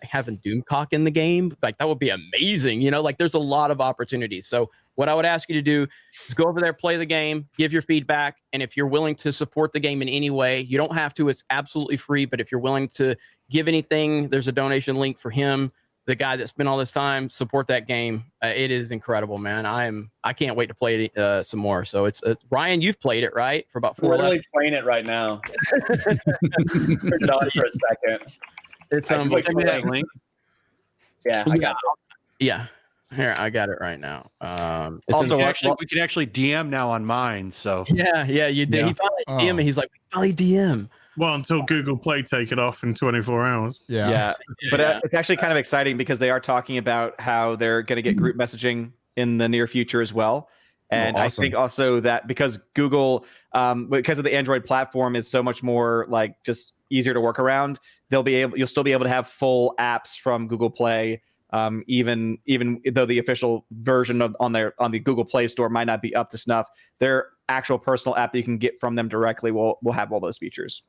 Having Doomcock in the game, like that would be amazing. Like there's a lot of opportunities. So what I would ask you to do is go over there, play the game, give your feedback. And if you're willing to support the game in any way, you don't have to, it's absolutely free. But if you're willing to give anything, there's a donation link for him, the guy that spent all this time, support that game. It is incredible, man. I can't wait to play it some more. So it's Ryan, you've played it, right? For about 4 We're literally playing it right now. Turn it on for a second. It's send me that link. Yeah, I got it. Yeah. Here, I got it right now. Also, we can actually DM now on mine. So yeah, you did. Yeah. He finally DM me. He's like, finally DM. Well, until Google Play take it off in 24 hours. Yeah. But it's actually kind of exciting because they are talking about how they're going to get group messaging in the near future as well. And awesome. I think also that because Google, because of the Android platform is so much more like just easier to work around, you'll still be able to have full apps from Google Play. Even though the official version on the Google Play Store might not be up to snuff, their actual personal app that you can get from them directly will have all those features.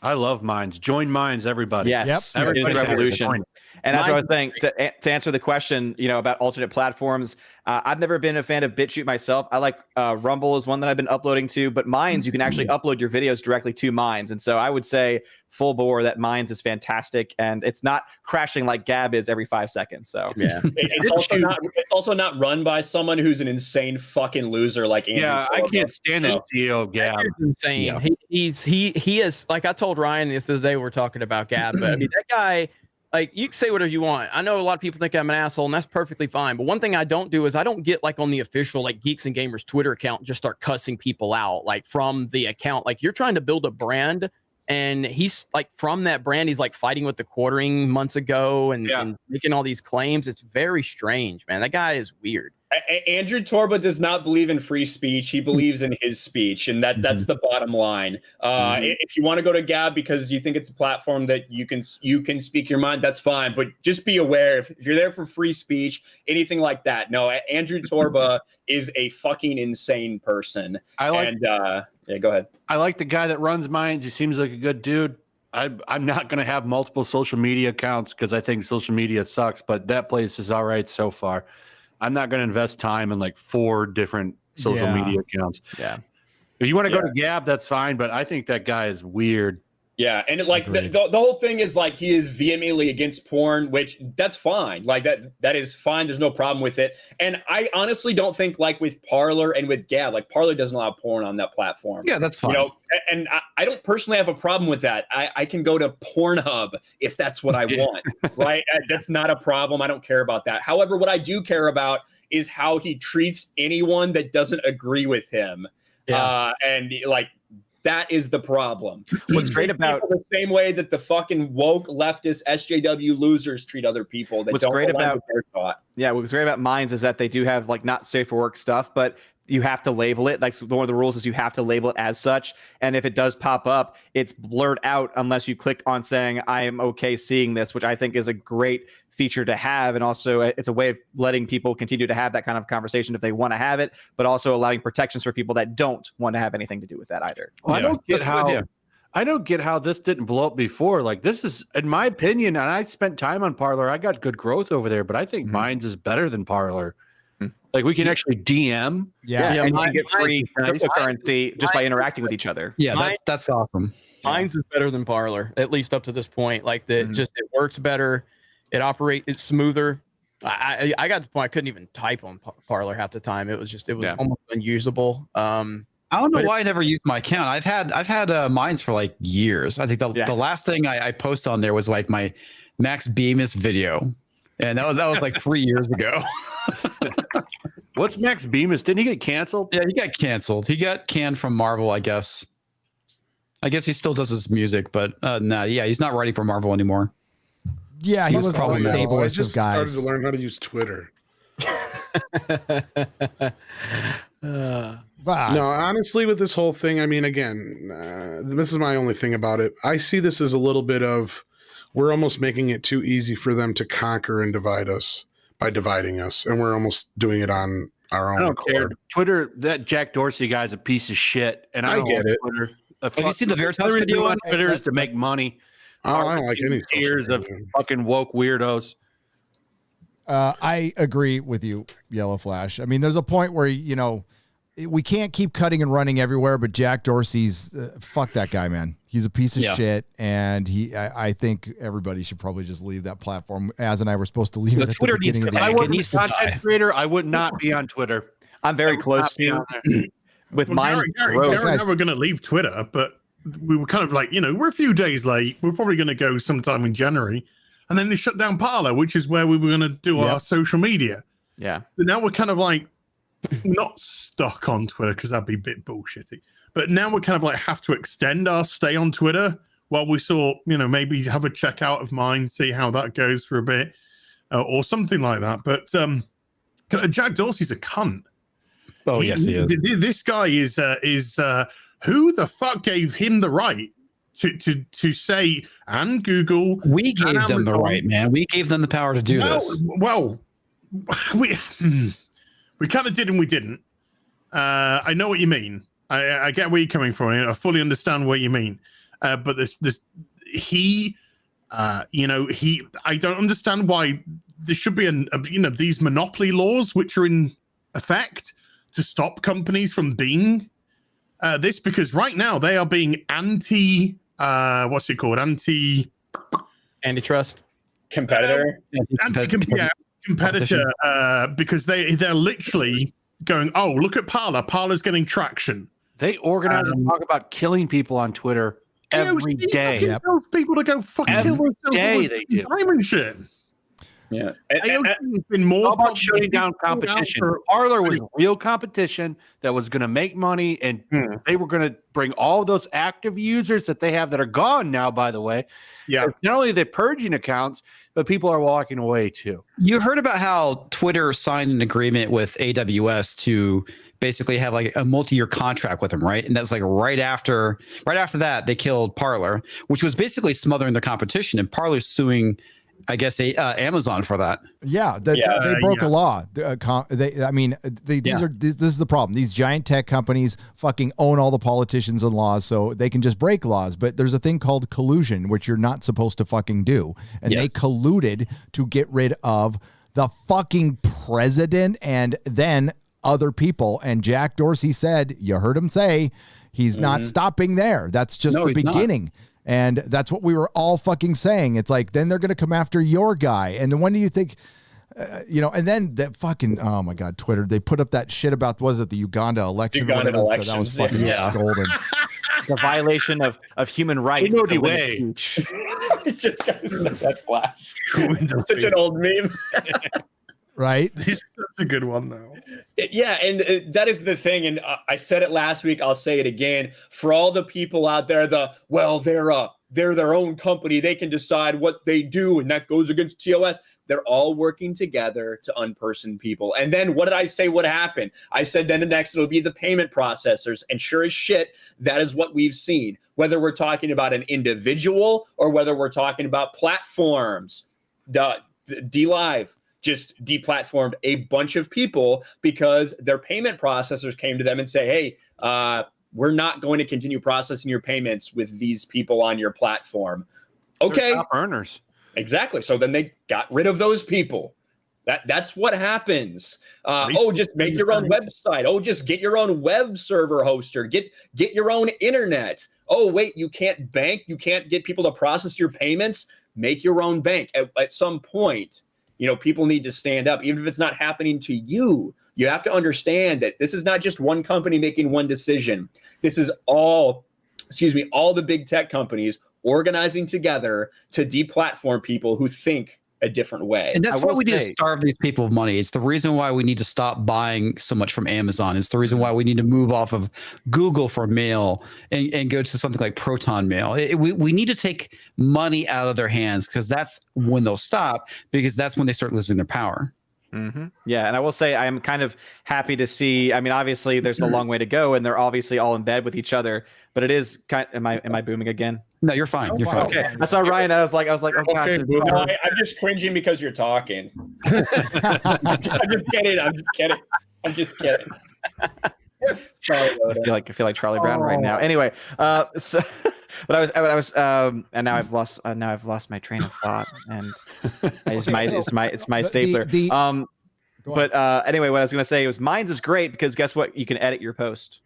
I love Minds. Join Minds, everybody. Yes, Yep. it is a revolution. And that's what I was saying. To answer the question, about alternate platforms, I've never been a fan of BitChute myself. I like Rumble is one that I've been uploading to, but Minds, you can actually upload your videos directly to Minds. And so I would say full bore that Minds is fantastic, and it's not crashing like Gab is every 5 seconds. So yeah, it's also not run by someone who's an insane fucking loser like Andrew. Yeah, I can't stand that CEO Gab. That's insane. Yeah. He is, like I told Ryan this the day we're talking about Gab, but I mean that guy. Like, you can say whatever you want. I know a lot of people think I'm an asshole, and that's perfectly fine. But one thing I don't do is I don't get, like, on the official, like, Geeks and Gamers Twitter account and just start cussing people out, like, from the account. Like, you're trying to build a brand, and he's, like, from that brand, he's, like, fighting with the quartering months ago and making all these claims. It's very strange, man. That guy is weird. Andrew Torba does not believe in free speech. He believes in his speech, and that's the bottom line. If you want to go to Gab because you think it's a platform that you can speak your mind, that's fine. But just be aware if you're there for free speech, anything like that. No, Andrew Torba is a fucking insane person. Yeah, go ahead. I like the guy that runs Minds. He seems like a good dude. I'm not going to have multiple social media accounts because I think social media sucks, but that place is all right so far. I'm not going to invest time in like 4 different social media accounts. Yeah. If you want to go to Gab, that's fine, but I think that guy is weird. Yeah, and the whole thing is like he is vehemently against porn, which that's fine. Like that is fine. There's no problem with it. And I honestly don't think like with Parler and with Gab, like Parler doesn't allow porn on that platform. Yeah, that's fine. You know, and I don't personally have a problem with that. I can go to Pornhub if that's what I want, right? That's not a problem. I don't care about that. However, what I do care about is how he treats anyone that doesn't agree with him. And like, that is the problem. What's great about the same way that the fucking woke leftist SJW losers treat other people that don't align with their thought. Yeah, what's great about Minds is that they do have like not safe for work stuff, but you have to label it. Like one of the rules is you have to label it as such. And if it does pop up, it's blurred out unless you click on saying, I am okay seeing this, which I think is a great feature to have. And also it's a way of letting people continue to have that kind of conversation if they want to have it, but also allowing protections for people that don't want to have anything to do with that either. Well, I don't get how this didn't blow up before. Like this is, in my opinion, and I spent time on Parler. I got good growth over there, but I think Minds is better than Parler. Like we can actually DM. Yeah, and you get free cryptocurrency just by interacting with each other. Yeah, that's awesome. Minds is better than Parler, at least up to this point. Like just it works better. It operates. It's smoother. I got to the point I couldn't even type on Parler half the time. It was almost unusable. I don't know why I never used my account. I've had Minds for like years. I think the last thing I posted on there was like my Max Bemis video, and that was like 3 years ago. What's Max Bemis? Didn't he get canceled? Yeah, he got canceled. He got canned from Marvel, I guess. I guess he still does his music, but he's not writing for Marvel anymore. Yeah, he was probably the stablest of guys. Started to learn how to use Twitter. No, honestly, with this whole thing, I mean, again, this is my only thing about it. I see this as a little bit of we're almost making it too easy for them to conquer and divide us by dividing us, and we're almost doing it on our own accord. Twitter, that Jack Dorsey guy's a piece of shit, and I get it. Twitter. Have you seen the Veritas video on Twitter? Is to make money. I don't like any years of fucking woke weirdos. I agree with you, YellowFlash. I mean, there's a point where we can't keep cutting and running everywhere, but Jack Dorsey's fuck that guy, man. He's a piece of shit, and I think everybody should probably just leave that platform. Az and I were supposed to leave it at Twitter the beginning of the If I weren't a content creator, I would not be on Twitter. I'm very close to with mine. Gary and I were going to leave Twitter, but we were kind of like, we're a few days late. We're probably going to go sometime in January. And then they shut down Parler, which is where we were going to do our social media. Yeah. So now we're kind of like not stuck on Twitter because that'd be a bit bullshitty. But now we're kind of like have to extend our stay on Twitter while we saw, maybe have a checkout of mine, see how that goes for a bit or something like that. But Jack Dorsey's a cunt. Oh, yes, he is. This guy is who the fuck gave him the right to say, and Google? We gave them the right, man. We gave them the power to do this. Well, we kind of did and we didn't. I know what you mean. I get where you're coming from. I fully understand what you mean. But I don't understand why there should be these monopoly laws which are in effect to stop companies from being this, because right now they are being antitrust competitor, competitor, because they're literally going, oh, look at Parler. Parler's getting traction. They organize and talk about killing people on Twitter every day. People to go fucking kill themselves. Every day they do. And shit. Yeah. It's been more How about shutting down competition? Parler was real competition that was going to make money, and they were going to bring all those active users that they have that are gone now, by the way. Yeah. Not only are they purging accounts, but people are walking away too. You heard about how Twitter signed an agreement with AWS to basically have like a multi-year contract with them, right? And that's like right after that they killed Parler, which was basically smothering the competition. And Parler's suing, I guess, Amazon for that. Yeah, they broke a law. This is the problem. These giant tech companies fucking own all the politicians and laws, so they can just break laws. But there's a thing called collusion, which you're not supposed to fucking do. And they colluded to get rid of the fucking president and then other people. And Jack Dorsey said, you heard him say, he's not stopping there. That's just the beginning. Not. And that's what we were all fucking saying. It's like, then they're going to come after your guy. And then when do you think, and then that fucking, oh my God, Twitter, they put up that shit about, was it the Uganda election? Uganda elections, that was fucking golden. The violation of human rights. No way. It's just got to say that Flash. Such an old meme. Right? This is such a good one, though. Yeah, and that is the thing. And I said it last week. I'll say it again. For all the people out there, they're their own company. They can decide what they do, and that goes against TOS. They're all working together to unperson people. And then what did I say would happen? I said then the next it'll be the payment processors. And sure as shit, that is what we've seen. Whether we're talking about an individual or whether we're talking about platforms, D-Live just deplatformed a bunch of people because their payment processors came to them and say, hey, we're not going to continue processing your payments with these people on your platform. Okay. Top earners. Exactly. So then they got rid of those people. That's what happens. Just make your own website. Just get your own web server hoster. Get your own internet. Oh, wait, you can't bank. You can't get people to process your payments. Make your own bank. At some point, people need to stand up, even if it's not happening to you. You have to understand that this is not just one company making one decision. This is all the big tech companies organizing together to deplatform people who think a different way. And that's why we need to starve these people of money. It's the reason why we need to stop buying so much from Amazon. It's the reason why we need to move off of Google for mail and go to something like Proton Mail. We need to take money out of their hands because that's when they'll stop, because that's when they start losing their power. Mm-hmm. Yeah, and I will say I'm kind of happy to see. I mean, obviously, there's a long way to go, and they're obviously all in bed with each other. But it is kind. Am I booming again? No, you're fine. You're fine. Okay. I saw Ryan. I was like, oh gosh. Okay, I'm just cringing because you're talking. I'm just kidding. Sorry, I feel like Charlie Brown right now. Anyway, so. But I was, and now I've lost my train of thought, and it's my stapler. But anyway, what I was gonna say was Minds is great because guess what? You can edit your post.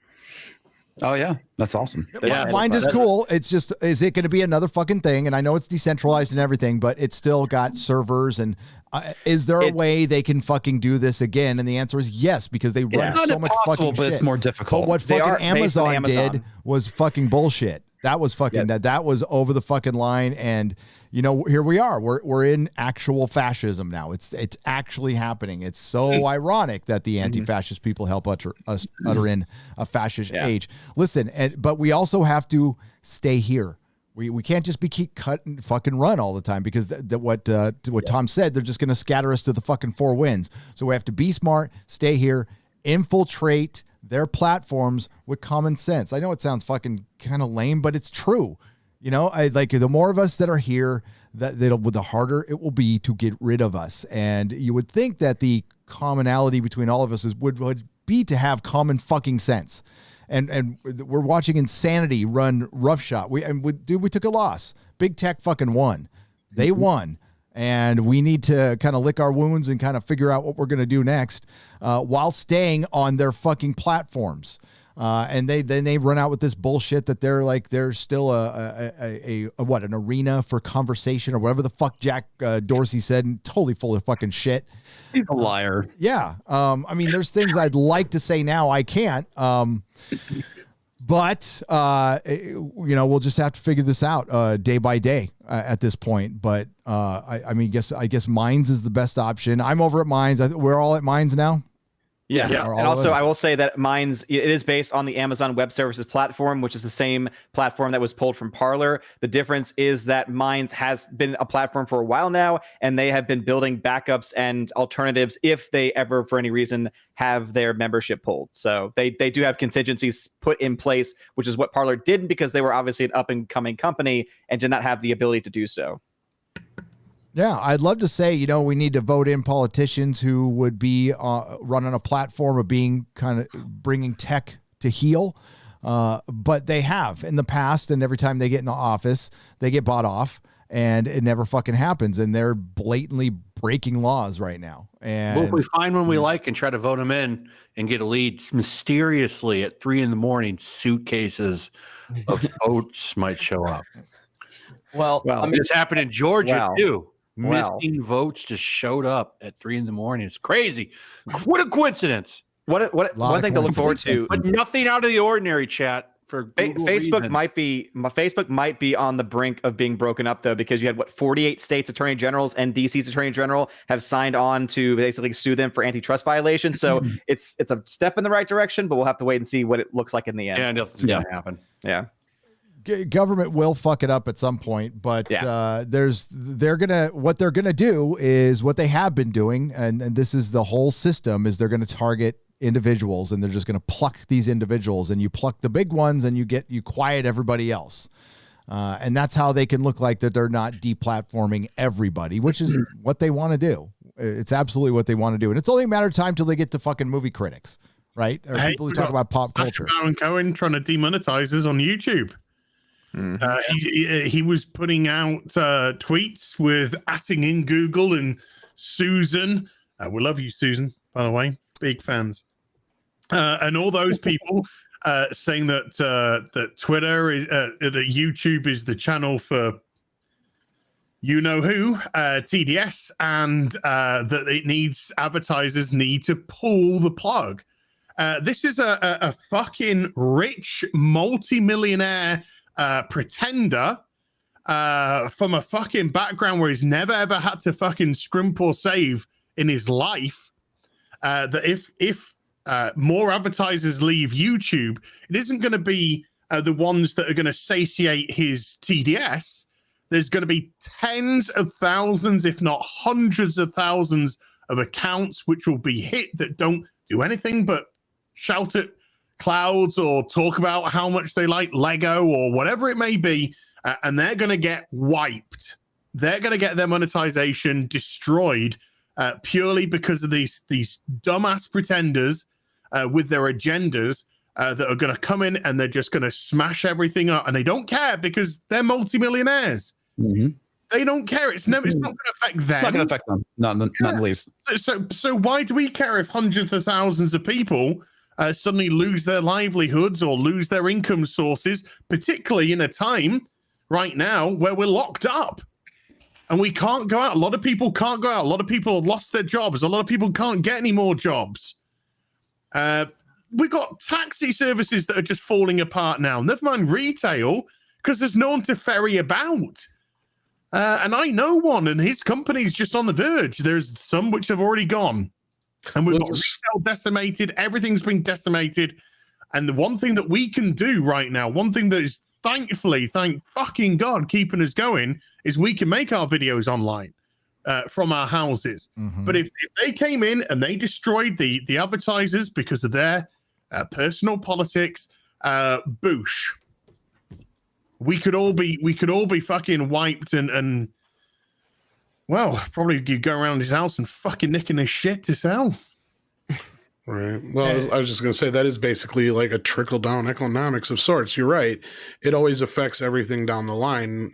Oh yeah, that's awesome. Yeah, Mind is cool. It's just, is it going to be another fucking thing? And I know it's decentralized and everything, but it's still got servers. And is there a way they can fucking do this again? And the answer is yes, because they run so much fucking shit. But it's more difficult. But what fucking Amazon did was fucking bullshit. That was fucking that was over the fucking line. And here we are. We're in actual fascism now. It's actually happening. It's so ironic that the anti-fascist people help usher in a fascist age. Listen, but we also have to stay here. We can't just keep cut and fucking run all the time, because what Tom said, they're just going to scatter us to the fucking four winds. So we have to be smart, stay here, infiltrate their platforms with common sense. I know it sounds fucking kind of lame, but it's true. The more of us that are here, the harder it will be to get rid of us. And you would think that the commonality between all of us would be to have common fucking sense. And we're watching insanity run roughshod. We took a loss. Big tech fucking won. They won. And we need to kind of lick our wounds and kind of figure out what we're going to do next, while staying on their fucking platforms. And they run out with this bullshit that they're still an arena for conversation or whatever the fuck Jack Dorsey said, and totally full of fucking shit. He's a liar. Yeah. I mean, there's things I'd like to say now I can't. But we'll just have to figure this out day by day at this point. But I guess Minds is the best option. I'm over at Minds. We're all at Minds now. Yes. Yeah. And also, I will say that Minds, it is based on the Amazon Web Services platform, which is the same platform that was pulled from Parler. The difference is that Minds has been a platform for a while now, and they have been building backups and alternatives if they ever, for any reason, have their membership pulled. So they do have contingencies put in place, which is what Parler didn't, because they were obviously an up-and-coming company and did not have the ability to do so. Yeah, I'd love to say, we need to vote in politicians who would be running a platform of being kind of bringing tech to heal. But they have in the past, and every time they get in the office, they get bought off, and it never fucking happens. And they're blatantly breaking laws right now. And well, if we find one we like and try to vote them in and get a lead mysteriously at 3 a.m, suitcases of votes might show up. Well, it's happened in Georgia too. Missing votes just showed up at 3 a.m. It's crazy. What a coincidence. One thing to look forward to. But nothing out of the ordinary, chat. For Facebook might be on the brink of being broken up, though, because you had 48 states attorney generals and DC's attorney general have signed on to basically sue them for antitrust violations. So it's a step in the right direction, but we'll have to wait and see what it looks like in the end. Yeah, nothing's gonna happen. Yeah. Government will fuck it up at some point, but what they're gonna do is what they have been doing, and this is the whole system, is they're gonna target individuals, and they're just gonna pluck these individuals, and you pluck the big ones and you quiet everybody else. And that's how they can look like that they're not deplatforming everybody, which is what they want to do. It's absolutely what they want to do. And it's only a matter of time till they get to fucking movie critics, right? Or people who talk about pop culture. Baron Cohen trying to demonetize us on YouTube. He was putting out tweets with atting in Google and Susan. We love you, Susan, by the way. Big fans. And all those people saying that Twitter is that YouTube is the channel for you know who, TDS, and that it needs advertisers need to pull the plug. This is a fucking rich multi-millionaire pretender from a fucking background where he's never ever had to fucking scrimp or save in his life. That if more advertisers leave YouTube, it isn't going to be the ones that are going to satiate his TDS. There's going to be tens of thousands, if not hundreds of thousands of accounts which will be hit that don't do anything but shout at clouds or talk about how much they like Lego or whatever it may be, and they're going to get wiped. They're going to get their monetization destroyed purely because of these dumbass pretenders with their agendas that are going to come in and they're just going to smash everything up, and they don't care because they're multimillionaires. They don't care. It's not going to affect them. It's not going to affect them. Not in the least. So why do we care if hundreds of thousands of people suddenly lose their livelihoods or lose their income sources, particularly in a time right now where we're locked up and we can't go out? A lot of people can't go out. A lot of people have lost their jobs. A lot of people can't get any more jobs. We've got taxi services that are just falling apart now. Never mind retail, because there's no one to ferry about. And I know one, and his company's just on the verge. There's some which have already gone. And we've got retail decimated. Everything's been decimated. And the one thing that we can do right now, one thing that is thankfully, thank fucking God, keeping us going, is we can make our videos online from our houses. But if they came in and they destroyed the advertisers because of their personal politics, boosh. We could all be fucking wiped and well, probably you go around his house and fucking nicking his shit to sell. Right. Well, I was just going to say that is basically like a trickle down economics of sorts. You're right. It always affects everything down the line.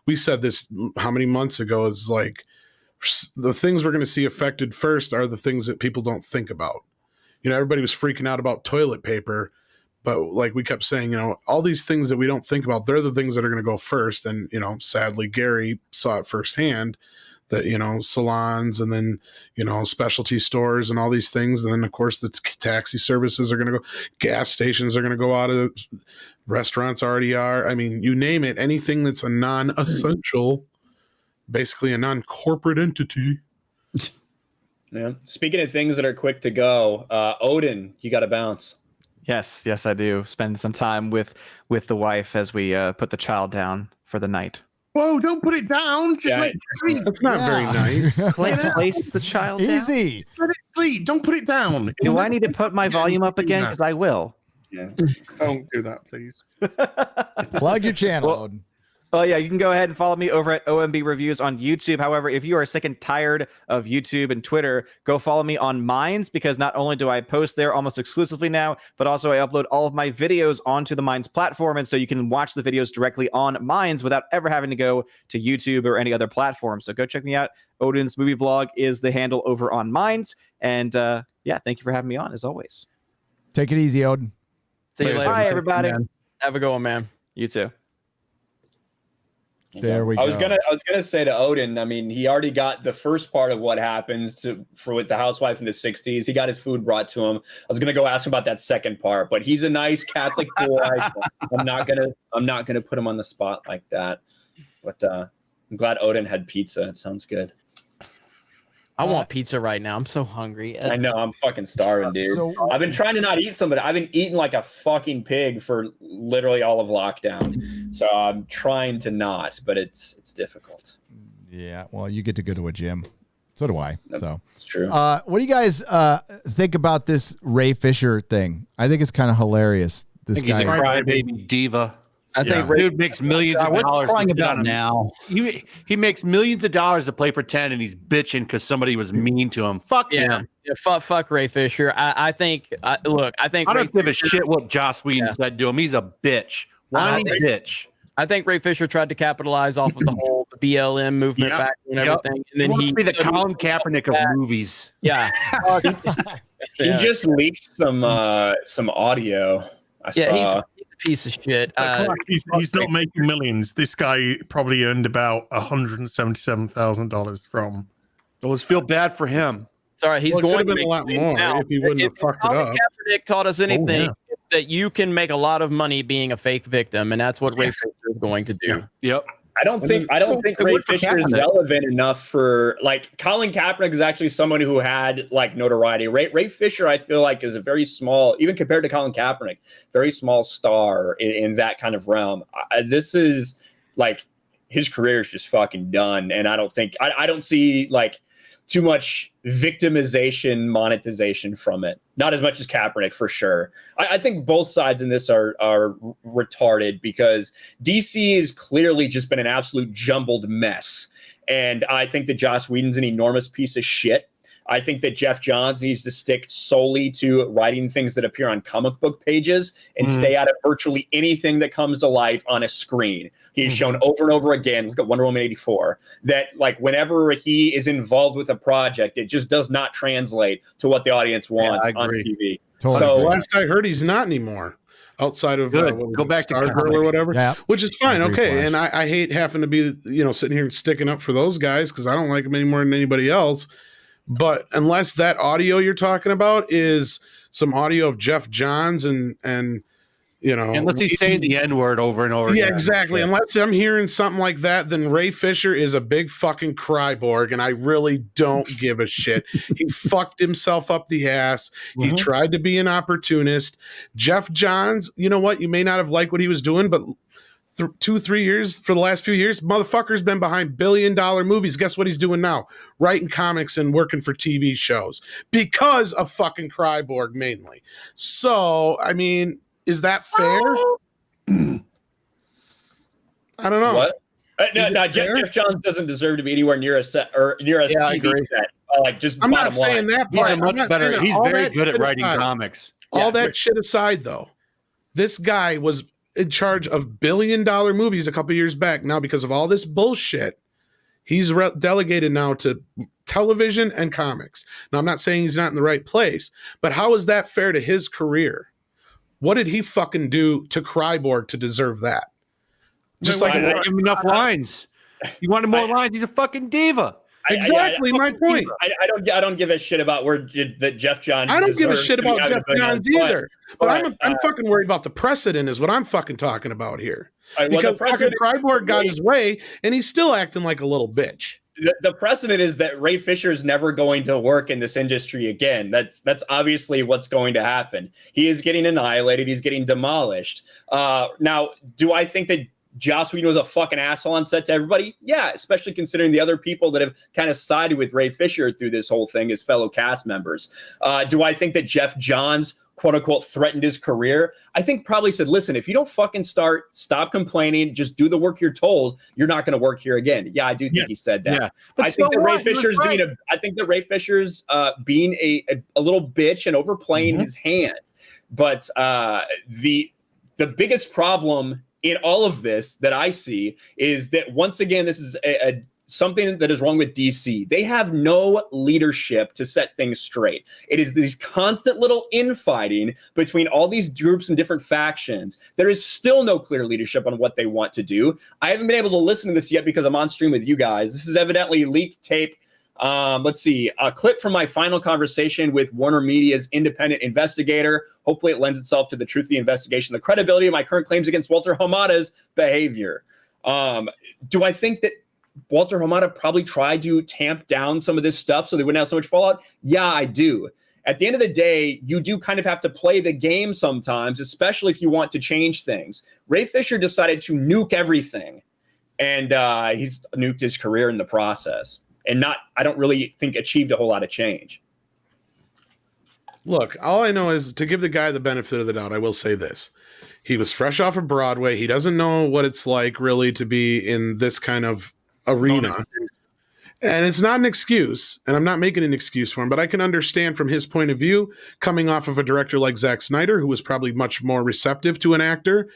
We said this how many months ago? It's like the things we're going to see affected first are the things that people don't think about. You know, everybody was freaking out about toilet paper, but like we kept saying, you know, all these things that we don't think about, they're the things that are going to go first. And, you know, sadly, Gary saw it firsthand salons, and then specialty stores and all these things, and then of course the taxi services are going to go, gas stations are going to go out of, restaurants already are. I mean, you name it, anything that's a non-essential, basically a non-corporate entity. Yeah. Speaking of things that are quick to go, Odin, you got to bounce. Yes, I do. Spend some time with the wife as we put the child down for the night. Whoa, don't put it down. Just That's not very nice. Place the child down. Easy. let it sleep. Don't put it down. Do I need to put my volume up again? Because I will. Yeah. Don't do that, please. Plug your channel, Odin. Oh yeah, you can go ahead and follow me over at OMB Reviews on YouTube. However, if you are sick and tired of YouTube and Twitter, go follow me on Minds, because not only do I post there almost exclusively now, but also I upload all of my videos onto the Minds platform, and so you can watch the videos directly on Minds without ever having to go to YouTube or any other platform. So go check me out. Odin's Movie Vlog is the handle over on Minds, and thank you for having me on as always. Take it easy, Odin. See you later. Bye, everybody. Have a good one, man. You too. There we go. I was gonna say to Odin, I mean, he already got the first part of what happens with the housewife in the 60s. He got his food brought to him. I was gonna go ask him about that second part, but he's a nice Catholic boy. So I'm not gonna put him on the spot like that. But I'm glad Odin had pizza. It sounds good. I want pizza right now. I'm so hungry. I know, I'm fucking starving, dude. I've been trying to not eat some, but I've been eating like a fucking pig for literally all of lockdown. So I'm trying to not, but it's difficult. Yeah, well, you get to go to a gym. So do I. So it's true. What do you guys think about this Ray Fisher thing? I think it's kind of hilarious. This guy, he's a crybaby diva. I think dude makes millions of dollars. Crying about now. He makes millions of dollars to play pretend, and he's bitching because somebody was mean to him. Fuck him. Yeah, fuck Ray Fisher. I think I don't give a shit what Joss Whedon said to him. He's a bitch. Whiny bitch. I think Ray Fisher tried to capitalize off of the whole BLM movement back and everything, and then he wants to be the Colin Kaepernick of movies. Yeah, he just leaked some audio. I saw. He's a piece of shit. He's not making millions. This guy probably earned about $177,000 from. Let's feel bad for him. Sorry, he's going to make a lot more now. if he wouldn't have fucked it up. Kaepernick taught us anything, it's that you can make a lot of money being a fake victim, and that's what Ray Fisher is going to do. Yep. I don't think Ray Fisher is relevant enough for, like, Colin Kaepernick is actually someone who had like notoriety. Ray Fisher, I feel like, is a very small, even compared to Colin Kaepernick, very small star in that kind of realm. This is like, his career is just fucking done, and I don't see like too much victimization, monetization from it. Not as much as Kaepernick, for sure. I think both sides in this are retarded, because DC has clearly just been an absolute jumbled mess. And I think that Joss Whedon's an enormous piece of shit. I think that Jeff Johns needs to stick solely to writing things that appear on comic book pages and stay out of virtually anything that comes to life on a screen. He's shown over and over again, look at Wonder Woman 84, that like whenever he is involved with a project, it just does not translate to what the audience wants on TV. Totally. So last I heard, he's not anymore. Outside of go back to Stargirl or whatever, which is fine. Okay. Flash. And I hate having to be, sitting here and sticking up for those guys, because I don't like them any more than anybody else. But unless that audio you're talking about is some audio of Jeff Johns and unless he's saying the N-word over and over again. Yeah, exactly. Unless I'm hearing something like that, then Ray Fisher is a big fucking cryborg, and I really don't give a shit. He fucked himself up the ass. He tried to be an opportunist. Jeff Johns, you know what? You may not have liked what he was doing, but 2-3 years, for the last few years, motherfucker's been behind billion-dollar movies. Guess what he's doing now? Writing comics and working for TV shows because of fucking Cryborg mainly. So, I mean, is that fair? I don't know. What? No, Jeff Johns doesn't deserve to be anywhere near a set or near a TV set. Like, just I'm not saying that part. He's much better. He's very good at writing comics. All that shit aside, though, this guy was in charge of billion-dollar movies a couple years back. Now, because of all this bullshit, he's delegated now to television and comics. Now, I'm not saying he's not in the right place, but how is that fair to his career? What did he fucking do to Cryborg to deserve that? Just like give him enough lines. You wanted more lines. He's a fucking diva. Exactly my point. I don't give a shit about that Jeff Johns. I don't give a shit about Jeff Johns either. But I'm fucking worried about the precedent is what I'm fucking talking about here. Because fucking Cyborg got his way and he's still acting like a little bitch. The precedent is that Ray Fisher is never going to work in this industry again. That's obviously what's going to happen. He is getting annihilated. He's getting demolished. Now, do I think that Joss Whedon was a fucking asshole on set to everybody? Yeah, especially considering the other people that have kind of sided with Ray Fisher through this whole thing as fellow cast members. Do I think that Jeff Johns, quote unquote, threatened his career? I think probably said, listen, if you don't fucking stop complaining, just do the work you're told, you're not going to work here again. Yeah, I do think he said that. Yeah. I think that Ray Fisher's being a little bitch and overplaying his hand. But the biggest problem in all of this that I see is that, once again, this is something that is wrong with DC. They have no leadership to set things straight. It is these constant little infighting between all these groups and different factions. There is still no clear leadership on what they want to do. I haven't been able to listen to this yet because I'm on stream with you guys. This is evidently leaked tape. Let's see, a clip from my final conversation with Warner Media's independent investigator. Hopefully it lends itself to the truth of the investigation, the credibility of my current claims against Walter Hamada's behavior. Do I think that Walter Hamada probably tried to tamp down some of this stuff so they wouldn't have so much fallout? Yeah, I do. At the end of the day, you do kind of have to play the game sometimes, especially if you want to change things. Ray Fisher decided to nuke everything, and he's nuked his career in the process. And I don't really think achieved a whole lot of change. Look, all I know is, to give the guy the benefit of the doubt, I will say this. He was fresh off of Broadway. He doesn't know what it's like really to be in this kind of arena. And it's not an excuse, and I'm not making an excuse for him, but I can understand from his point of view, coming off of a director like Zack Snyder, who was probably much more receptive to an actor.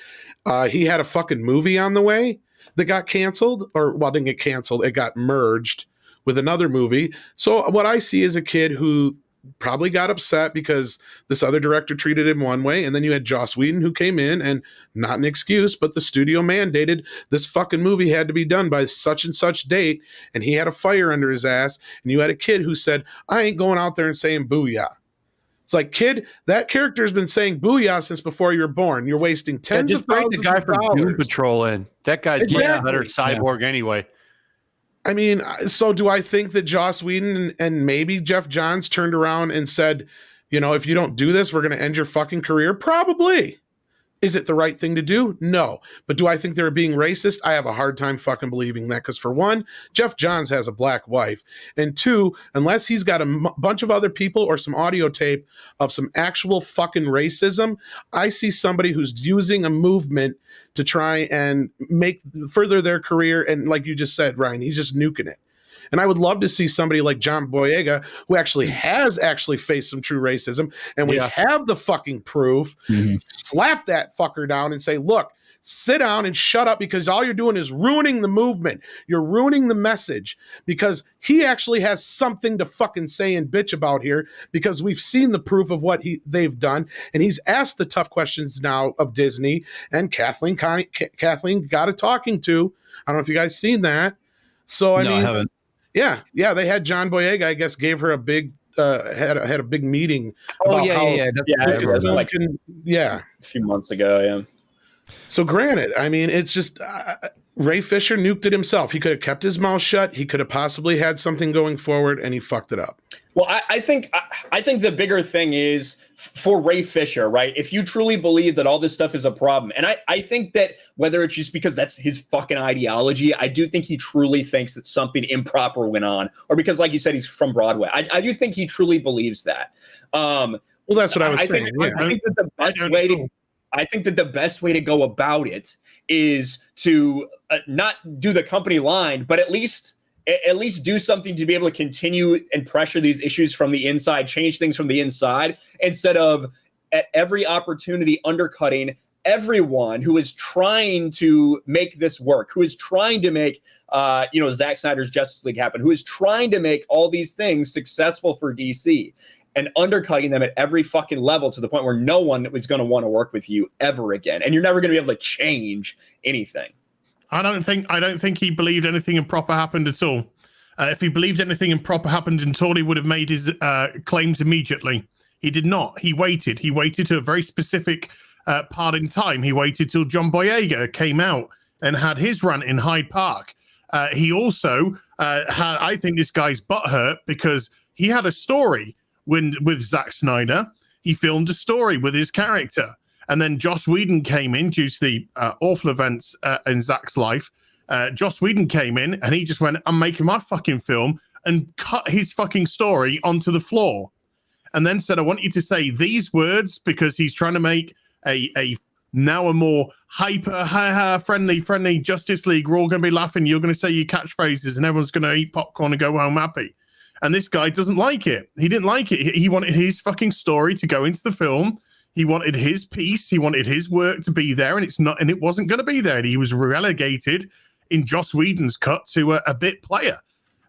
He had a fucking movie on the way that got canceled, didn't get canceled. It got merged with another movie. So what I see is a kid who probably got upset because this other director treated him one way, and then you had Joss Whedon who came in, and not an excuse, but the studio mandated this fucking movie had to be done by such and such date, and he had a fire under his ass, and you had a kid who said, I ain't going out there and saying booyah. It's like, kid, that character's been saying booyah since before you were born. You're wasting tens of thousands of dollars. Just bring the guy from Doom Patrol in. That guy's getting a better cyborg anyway. I mean, so do I think that Joss Whedon and maybe Jeff Johns turned around and said, if you don't do this, we're going to end your fucking career? Probably. Is it the right thing to do? No. But do I think they're being racist? I have a hard time fucking believing that, because for one, Jeff Johns has a black wife. And two, unless he's got a bunch of other people or some audio tape of some actual fucking racism, I see somebody who's using a movement to try and further their career. And like you just said, Ryan, he's just nuking it. And I would love to see somebody like John Boyega, who has faced some true racism, and we have the fucking proof, slap that fucker down and say, look, sit down and shut up, because all you're doing is ruining the movement. You're ruining the message, because he actually has something to fucking say and bitch about here, because we've seen the proof of what they've done. And he's asked the tough questions now of Disney, and Kathleen got a talking to. I don't know if you guys seen that. So, I haven't. Yeah, they had John Boyega, I guess, gave her a big had a big meeting. A few months ago, yeah. So granted, I mean, it's just Ray Fisher nuked it himself. He could have kept his mouth shut. He could have possibly had something going forward, and he fucked it up. Well, I think the bigger thing is for Ray Fisher, right? If you truly believe that all this stuff is a problem, and I think that whether it's just because that's his fucking ideology, I do think he truly thinks that something improper went on, or because, like you said, he's from Broadway. I do think he truly believes that. Well, that's what I was saying. I think that the best way to go about it is to not do the company line, but at least do something to be able to continue and pressure these issues from the inside, change things from the inside, instead of at every opportunity undercutting everyone who is trying to make this work, who is trying to make Zack Snyder's Justice League happen, who is trying to make all these things successful for DC, and undercutting them at every fucking level to the point where no one is going to want to work with you ever again, and you're never going to be able to change anything. I don't think he believed anything improper happened at all. If he believed anything improper happened in Tor, he would have made his claims immediately. He did not. He waited. He waited to a very specific part in time. He waited till John Boyega came out and had his rant in Hyde Park. He also had, I think this guy's butthurt because he had a story with Zack Snyder. He filmed a story with his character. And then Joss Whedon came in due to the awful events in Zack's life. Joss Whedon came in and he just went, I'm making my fucking film, and cut his fucking story onto the floor. And then said, I want you to say these words because he's trying to make a now a more hyper friendly Justice League. We're all going to be laughing. You're going to say your catchphrases and everyone's going to eat popcorn and go home happy. And this guy doesn't like it. He didn't like it. He wanted his fucking story to go into the film. He wanted his piece. He wanted his work to be there, and it wasn't going to be there. And he was relegated in Joss Whedon's cut to a bit player.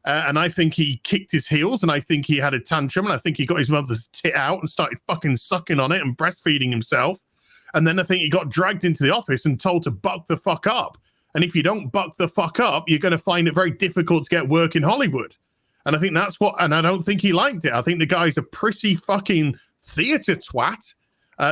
And I think he kicked his heels, and I think he had a tantrum, and I think he got his mother's tit out and started fucking sucking on it and breastfeeding himself. And then I think he got dragged into the office and told to buck the fuck up. And if you don't buck the fuck up, you're going to find it very difficult to get work in Hollywood. And I think that's what, and I don't think he liked it. I think the guy's a pretty fucking theater twat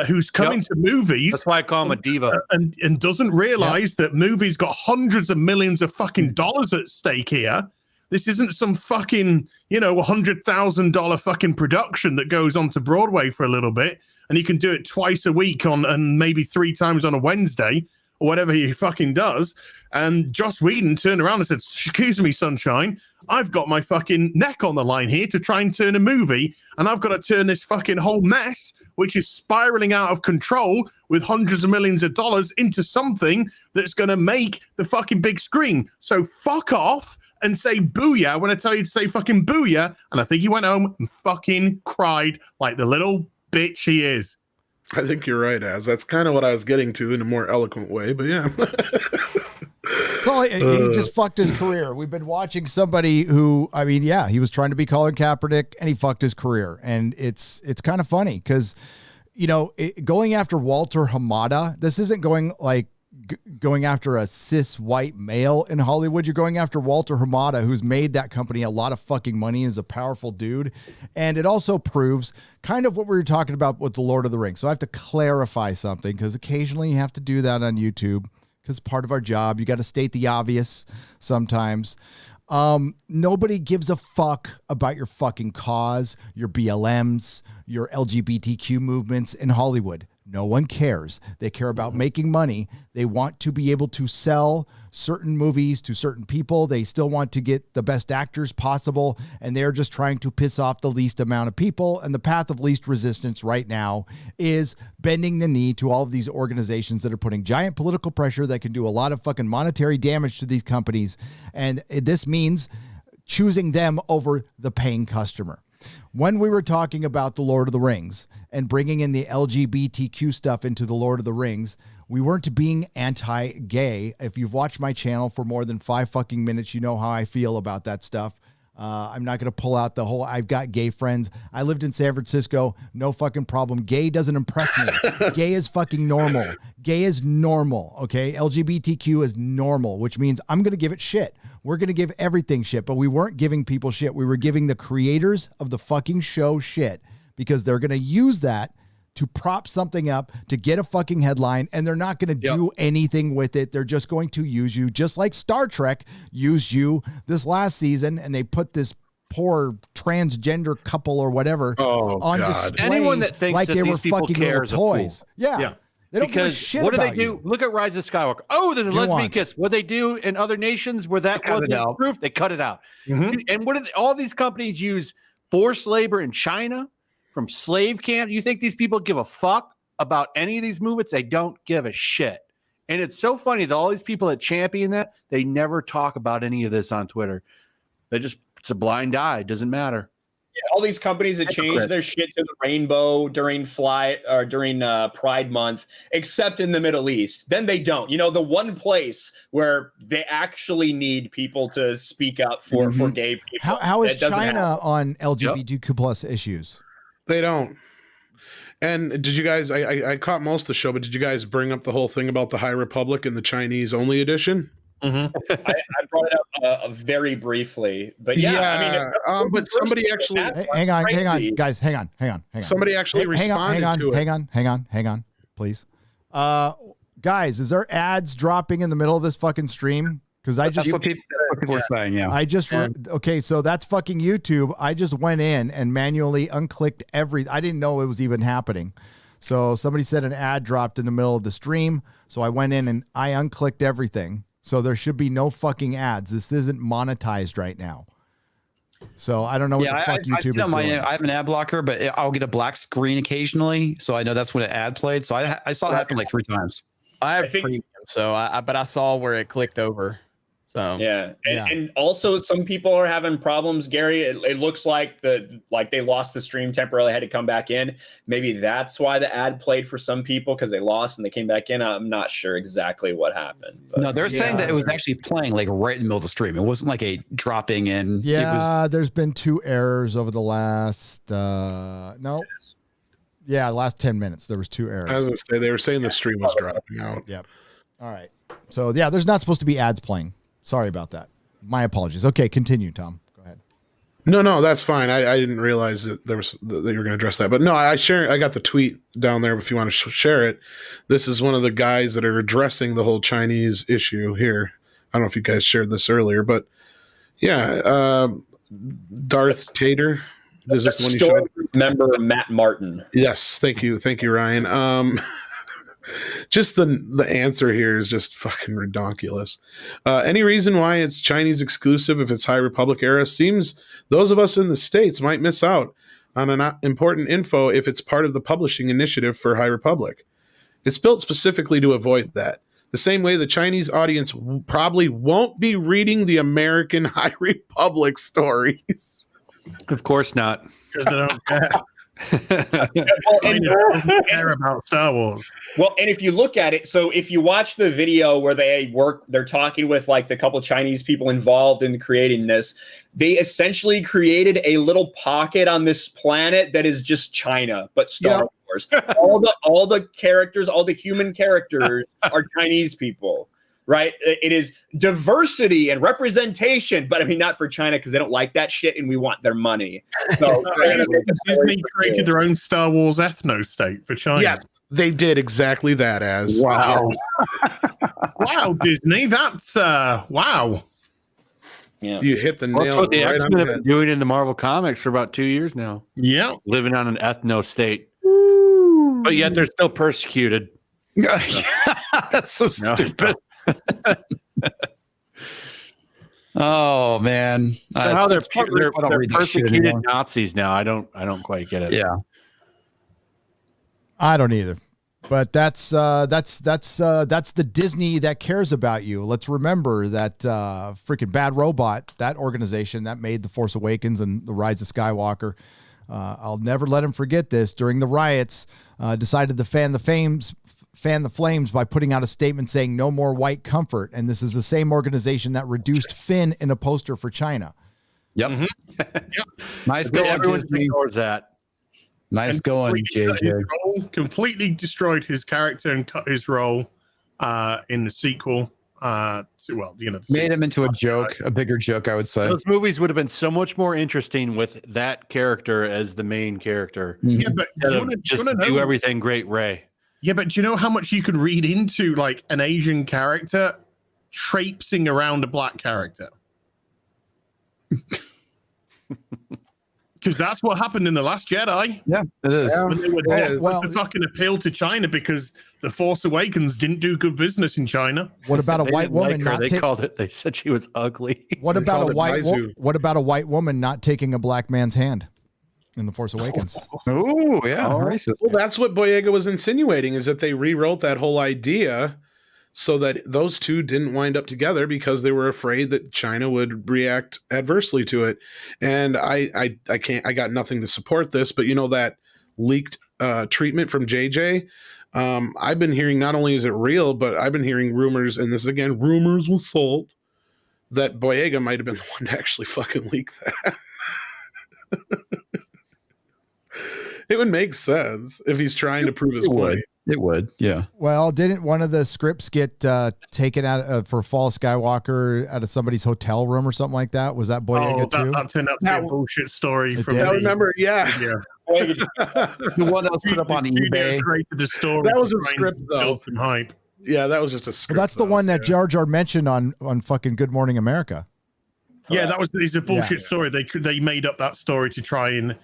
who's coming to movies. That's why I call him a diva. And doesn't realize that movies got hundreds of millions of fucking dollars at stake here. This isn't some fucking, $100,000 fucking production that goes on to Broadway for a little bit, and he can do it twice a week and maybe 3 times on a Wednesday or whatever he fucking does. And Joss Whedon turned around and said, excuse me, sunshine, I've got my fucking neck on the line here to try and turn a movie, and I've got to turn this fucking whole mess, which is spiraling out of control with hundreds of millions of dollars, into something that's going to make the fucking big screen. So fuck off and say booyah when I tell you to say fucking booyah. And I think he went home and fucking cried like the little bitch he is. I think you're right, Az. That's kind of what I was getting to in a more eloquent way, but yeah. So he just fucked his career. We've been watching somebody who, he was trying to be Colin Kaepernick and he fucked his career. And it's kind of funny because, going after Walter Hamada, this isn't going after a cis white male in Hollywood. You're going after Walter Hamada, who's made that company a lot of fucking money, is a powerful dude. And it also proves kind of what we were talking about with the Lord of the Rings. So I have to clarify something because occasionally you have to do that on YouTube because part of our job, you got to state the obvious sometimes. Nobody gives a fuck about your fucking cause, your BLMs, your LGBTQ movements in Hollywood. No one cares. They care about making money. They want to be able to sell certain movies to certain people. They still want to get the best actors possible, and they're just trying to piss off the least amount of people. And the path of least resistance right now is bending the knee to all of these organizations that are putting giant political pressure that can do a lot of fucking monetary damage to these companies. And this means choosing them over the paying customer. When we were talking about The Lord of the Rings and bringing in the LGBTQ stuff into The Lord of the Rings, we weren't being anti-gay. If you've watched my channel for more than 5 fucking minutes, you know how I feel about that stuff. I'm not going to pull out the whole, I've got gay friends. I lived in San Francisco. No fucking problem. Gay doesn't impress me. Gay is fucking normal. Gay is normal. Okay. LGBTQ is normal, which means I'm going to give it shit. We're going to give everything shit, but we weren't giving people shit. We were giving the creators of the fucking show shit because they're going to use that to prop something up, to get a fucking headline, and they're not going to do anything with it. They're just going to use you, just like Star Trek used you this last season, and they put this poor transgender couple or whatever on display. Anyone that thinks like that they these were people fucking care little toys. Yeah. They don't give a shit what do they about do? you. Look at Rise of Skywalker. Oh, there's a lesbian kiss. What they do in other nations where that wasn't proof, they cut it out. Mm-hmm. And what do all these companies use forced labor in China from slave camp? You think these people give a fuck about any of these movements? They don't give a shit. And it's so funny that all these people that champion that, they never talk about any of this on Twitter. It's a blind eye. It doesn't matter. Yeah, all these companies that change their shit to the rainbow during Pride Month, except in the Middle East. Then they don't. The one place where they actually need people to speak up for gay people. How is China on LGBTQ plus issues? They don't. And did you guys, I caught most of the show, but did you guys bring up the whole thing about the High Republic and the Chinese only edition? I brought it up very briefly, but yeah, I mean, but somebody actually hang on, guys, hang on. Somebody actually responded to it. Hang on, please. Guys, is there ads dropping in the middle of this fucking stream? Because that's what people are saying. Yeah. Okay, so that's fucking YouTube. I just went in and manually unclicked I didn't know it was even happening. So somebody said an ad dropped in the middle of the stream. So I went in and I unclicked everything. So there should be no fucking ads. This isn't monetized right now. So I don't know what the fuck YouTube is doing. I have an ad blocker, but I'll get a black screen occasionally. So I know that's when an ad played. So I saw it happen like 3 times. I have premium, so but I saw where it clicked over. So and also some people are having problems, Gary. It looks like they lost the stream temporarily, had to come back in. Maybe that's why the ad played for some people, because they lost and they came back in. I'm not sure exactly what happened. But. No, they're saying that it was actually playing like right in the middle of the stream. It wasn't like a dropping in. Yeah, there's been 2 errors over the last last 10 minutes. There was 2 errors. I was gonna say they were saying the stream was dropping out. Yep. All right. So yeah, there's not supposed to be ads playing. Sorry about that. My apologies. Okay, continue, Tom. Go ahead. No, that's fine. I didn't realize that that you were going to address that. But no, I got the tweet down there if you want to share it. This is one of the guys that are addressing the whole Chinese issue here. I don't know if you guys shared this earlier, but yeah, Darth Tater. Is this the one you showed? Member Matt Martin. Yes, thank you, Ryan. Just the answer here is just fucking redonkulous. Any reason why it's Chinese exclusive if it's High Republic era? Seems those of us in the States might miss out on an important info if it's part of the publishing initiative for High Republic. It's built specifically to avoid that. The same way the Chinese audience probably won't be reading the American High Republic stories. Of course not. Because they don't care. They don't care about Star Wars. Well, and if you look at it, so if you watch the video where they're talking with like the couple Chinese people involved in creating this, they essentially created a little pocket on this planet that is just China, but Star Wars. All the characters, all the human characters are Chinese people. Right? It is diversity and representation, but I mean, not for China because they don't like that shit and we want their money. So Disney created their own Star Wars ethno state for China. Yes, they did exactly that. Wow. Wow, Disney. That's wow. Yeah. You hit the nail. That's what the right X-Men on have the been doing in the Marvel comics for about 2 years now. Yeah. Living on an ethno state. But yet they're still persecuted. That's so stupid. Oh man! So how they're persecuted Nazis now? I don't quite get it. Yeah, I don't either. But that's the Disney that cares about you. Let's remember that freaking Bad Robot, that organization that made The Force Awakens and The Rise of Skywalker. I'll never let him forget this. During the riots, decided to fan the flames by putting out a statement saying no more white comfort. And this is the same organization that reduced Finn in a poster for China. Yep. Mm-hmm. Yep. Nice going. Everyone ignores that. Nice going, JJ. Completely destroyed his character and cut his role in the sequel. Made him into a joke, a bigger joke, I would say. Those movies would have been so much more interesting with that character as the main character. Yeah, but do everything great, Ray. Yeah, but do you know how much you could read into like an Asian character traipsing around a black character? Because that's what happened in The Last Jedi. Yeah, it is. When they were to fucking appeal to China because The Force Awakens didn't do good business in China. What about a white woman not They said she was ugly. What about a white woman not taking a black man's hand in The Force Awakens? Oh, yeah. Racist. Well, that's what Boyega was insinuating, is that they rewrote that whole idea so that those two didn't wind up together because they were afraid that China would react adversely to it. And I got nothing to support this, but you know, that leaked treatment from JJ, I've been hearing, not only is it real, but I've been hearing rumors, and this is again rumors with salt, that Boyega might have been the one to actually fucking leak that. It would make sense if he's trying to prove his point. It would, yeah. Well, didn't one of the scripts get taken out for Fall Skywalker out of somebody's hotel room or something like that? Was that Boyega too? That turned out to be a bullshit story from did? I remember, yeah. The one that was put up on eBay. Created the story. That was to a try and script, though. build some hype. Yeah, that was just a script. Well, that's the one that Jar Jar mentioned on fucking Good Morning America. Yeah, that was it's a bullshit story. They made up that story to try and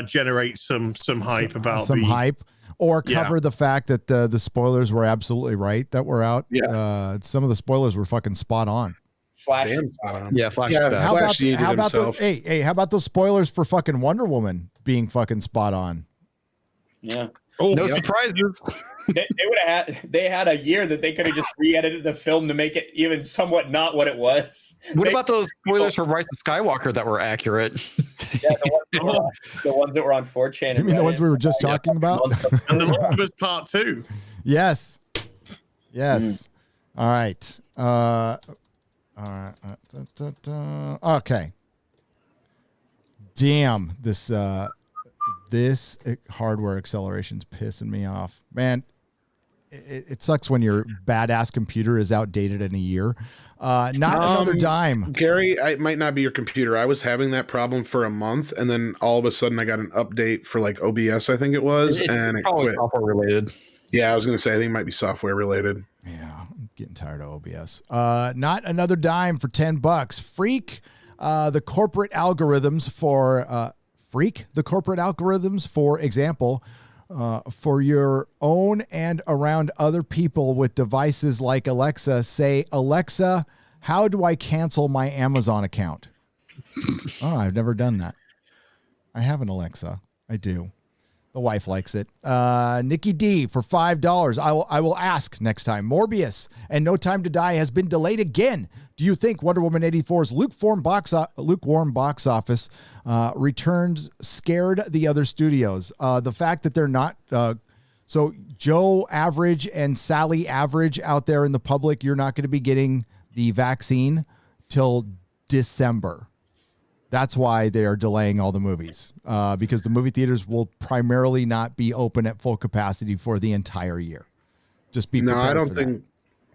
generate some hype about some hype, or cover the fact that the spoilers were absolutely right that were out. Yeah, some of the spoilers were fucking spot on. Flash. Yeah, Flash. How about those? Hey, how about those spoilers for fucking Wonder Woman being fucking spot on? Yeah. No surprises. They had a year that they could have just re-edited the film to make it even somewhat not what it was. What about those spoilers for Rise of Skywalker that were accurate? Yeah, the ones that were on 4chan. You mean the ones we were just talking about? And the Last of Us Part 2. Yes. All right. Okay. Damn, this hardware acceleration's pissing me off, man. It sucks when your badass computer is outdated in a year. Not another dime. Gary, it might not be your computer. I was having that problem for a month, and then all of a sudden I got an update for like OBS, I think it was, and it quit. Software related. Yeah, I was going to say, I think it might be software related. Yeah, I'm getting tired of OBS. Not another dime for $10. Freak the corporate algorithms for example, for your own and around other people with devices like Alexa. Say, Alexa, how do I cancel my Amazon account? Oh, I've never done that. I have an Alexa. I do. The wife likes it. Nikki D for $5. I will ask next time. Morbius and No Time to Die has been delayed again. Do you think Wonder Woman 84's lukewarm box office returns scared the other studios? The fact that they're not so Joe Average and Sally Average out there in the public, you're not going to be getting the vaccine till December. That's why they are delaying all the movies, because the movie theaters will primarily not be open at full capacity for the entire year. Just be prepared. No, I don't for think.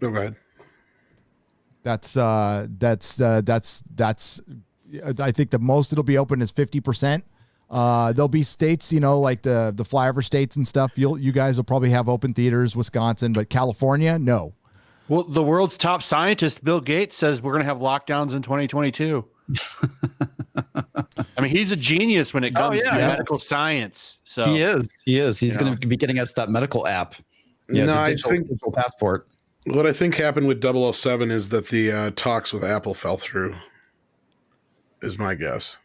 Go ahead. That's. I think the most it'll be open is 50%. There'll be states, like the flyover states and stuff. You guys will probably have open theaters, Wisconsin, but California, no. Well, the world's top scientist, Bill Gates, says we're going to have lockdowns in 2022. I mean, he's a genius when it comes to medical science. So he is. He's going to be getting us that medical app. I think digital passport. What I think happened with 007 is that the talks with Apple fell through. Is my guess.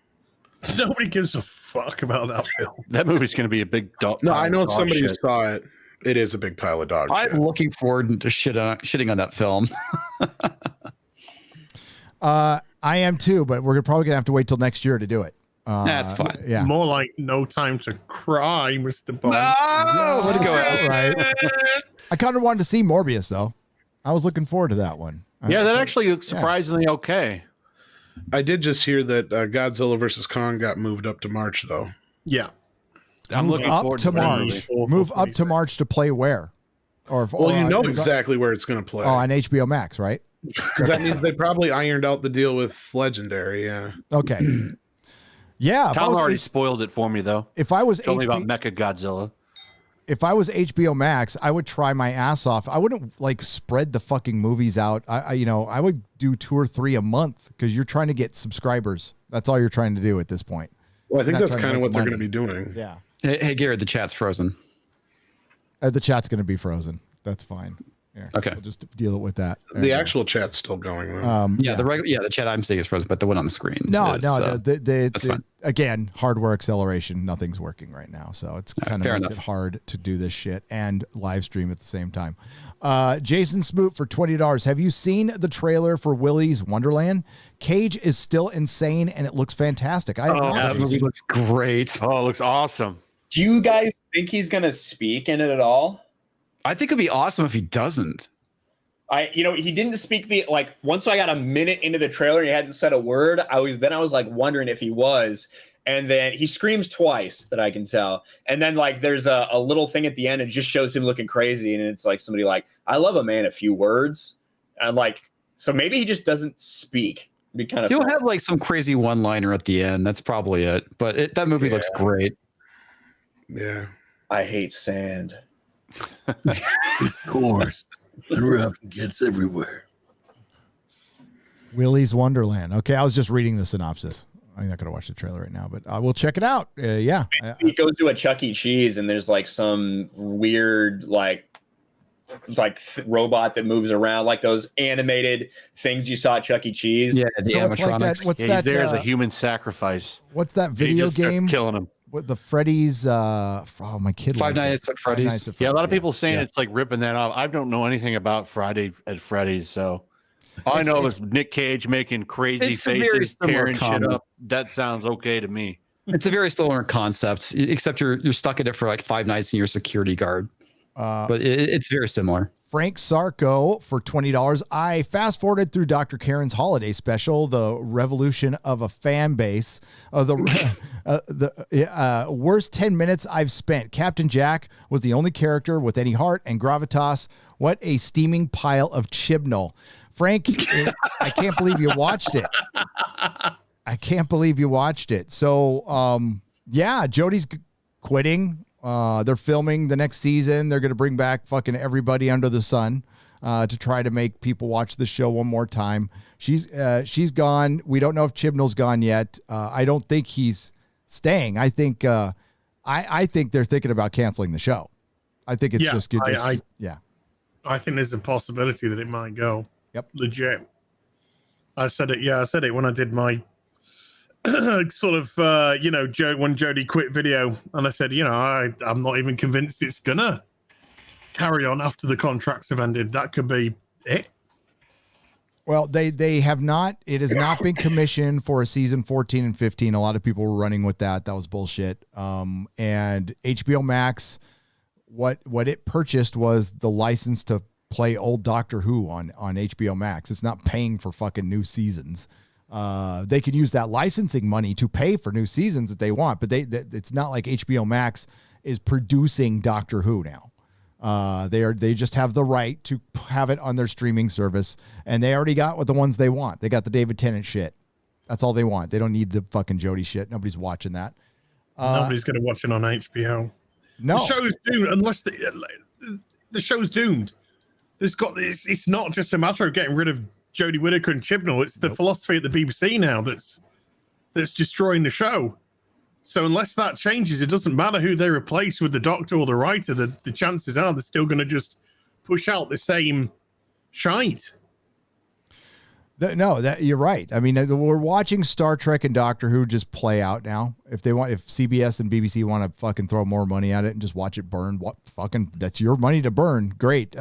Nobody gives a fuck about that film. That movie's going to be a big dog. No, I know somebody who saw it. It is a big pile of dog shit. I'm looking forward to shitting on that film. I am too, but we're probably gonna have to wait till next year to do it. That's fine. Yeah, more like No Time to Cry, Mr. Bond. No, way to go, Alex. Right. I kind of wanted to see Morbius though. I was looking forward to that one. Yeah, that actually looks surprisingly okay. I did just hear that Godzilla vs. Kong got moved up to March, though. Yeah, I'm looking forward to March. Move up to March to play where? You know exactly where it's going to play. Oh, on HBO Max, right? That means they probably ironed out the deal with Legendary. Yeah. Okay. Yeah. Tom already spoiled it for me, though. If I was Tell me about Mecha Godzilla. If I was HBO Max, I would try my ass off. I wouldn't spread the fucking movies out. I would do 2 or 3 a month because you're trying to get subscribers. That's all you're trying to do at this point. Well, I think that's kind of what they're going to be doing. Yeah. Hey, Garrett, the chat's frozen. The chat's going to be frozen. That's fine. Here, okay, we'll just deal with that. The actual chat's still going though. The chat I'm seeing is frozen, but the one on the screen. No. That's fine. Again, hardware acceleration. Nothing's working right now, so it's kind of makes it hard to do this shit and live stream at the same time. Jason Smoot for $20. Have you seen the trailer for Willy's Wonderland? Cage is still insane, and it looks fantastic. That movie looks great. Oh, it looks awesome. Do you guys think he's gonna speak in it at all? I think it'd be awesome if he doesn't. He didn't speak once I got a minute into the trailer, he hadn't said a word. I was wondering if he was, And then he screams twice that I can tell. And then like there's a little thing at the end. It just shows him looking crazy. And it's like somebody like, I love a man, a few words. And like, so maybe he just doesn't speak. It'd be kind of He'll fun. have like some crazy one-liner at the end. That's probably it. But that movie looks great. Yeah. I hate sand. Of course. The rough gets everywhere. Willy's Wonderland. Okay, I was just reading the synopsis. I'm not going to watch the trailer right now, but I will check it out. Yeah. He goes to a Chuck E. Cheese and there's like some weird robot that moves around, like those animated things you saw at Chuck E. Cheese. Yeah, the So it's like that, animatronics. what's Yeah, that? he's there as a human sacrifice. What's that video Just start game? killing him. What the Freddy's? Oh, my kid. Five liked it. Nights at Freddy's. Nights at Yeah, a lot of Freddy's, people saying it's like ripping that off. I don't know anything about Friday at Freddy's, so all I know is Nick Cage making crazy It's a very faces, similar tearing shit comment. up. That sounds okay to me. It's a very similar concept, except you're stuck in it for like 5 nights and you're a security guard. But it's very similar. Frank Sarko for $20. I fast forwarded through Dr. Karen's holiday special, The Revolution of a Fan Base. The worst 10 minutes I've spent. Captain Jack was the only character with any heart and gravitas. What a steaming pile of chibnall. Frank, I can't believe you watched it. I can't believe you watched it. So, yeah, Jodie's quitting. They're filming the next season. They're going to bring back fucking everybody under the sun to try to make people watch the show one more time. She's gone. We don't know if Chibnall's gone yet. I don't think he's staying. I think I think they're thinking about canceling the show. I think it's just good. Yeah. I think there's a possibility that it might go. Yep. Legit. I said it. Yeah, I said it when I did my sort of, when Jodie quit video. And I said, I'm not even convinced it's going to carry on after the contracts have ended. That could be it. Well, they have not. It has not been commissioned for a season 14 and 15. A lot of people were running with that. That was bullshit. And HBO Max, what it purchased was the license to play old Doctor Who on HBO Max. It's not paying for fucking new seasons. They can use that licensing money to pay for new seasons that they want, but it's not like HBO Max is producing Doctor Who now. They just have the right to have it on their streaming service, and they already got the ones they want. They got the David Tennant shit. That's all they want. They don't need the fucking Jodie shit. Nobody's watching that. Nobody's going to watch it on HBO. No, the show's doomed unless the show's doomed. It's not just a matter of getting rid of Jodie Whittaker and Chibnall. It's the philosophy at the BBC now that's destroying the show. So unless that changes, it doesn't matter who they replace with the doctor or the writer. The chances are they're still going to just push out the same shite. You're right. I mean, we're watching Star Trek and Doctor Who just play out now. If CBS and BBC want to fucking throw more money at it and just watch it burn, that's your money to burn. Great.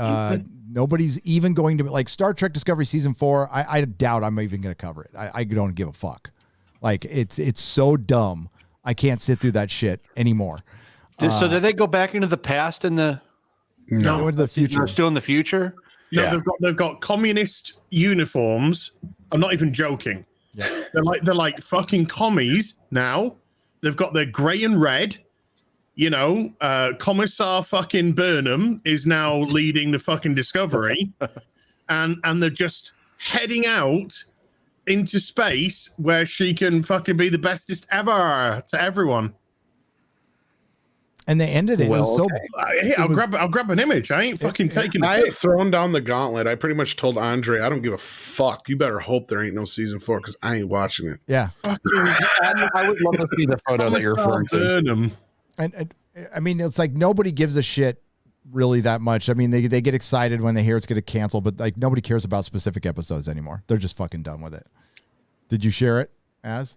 Nobody's even going to like Star Trek Discovery season 4. I doubt I'm even going to cover it. I don't give a fuck. Like it's so dumb. I can't sit through that shit anymore. So did they go back into the past and into the future? They're still in the future? No, yeah. They've got communist uniforms. I'm not even joking. Yeah. They're like fucking commies now. They've got their gray and red. Commissar fucking Burnham is now leading the fucking Discovery, and they're just heading out into space where she can fucking be the bestest ever to everyone. And they ended it. I'll grab an image. I ain't fucking taking. I have thrown down the gauntlet. I pretty much told Andre, I don't give a fuck. You better hope there ain't no season 4 because I ain't watching it. Yeah. I would love to see the photo that you're referring to. And I mean, it's like nobody gives a shit really that much. I mean, they get excited when they hear it's going to cancel, but like nobody cares about specific episodes anymore. They're just fucking done with it. Did you share it, Az?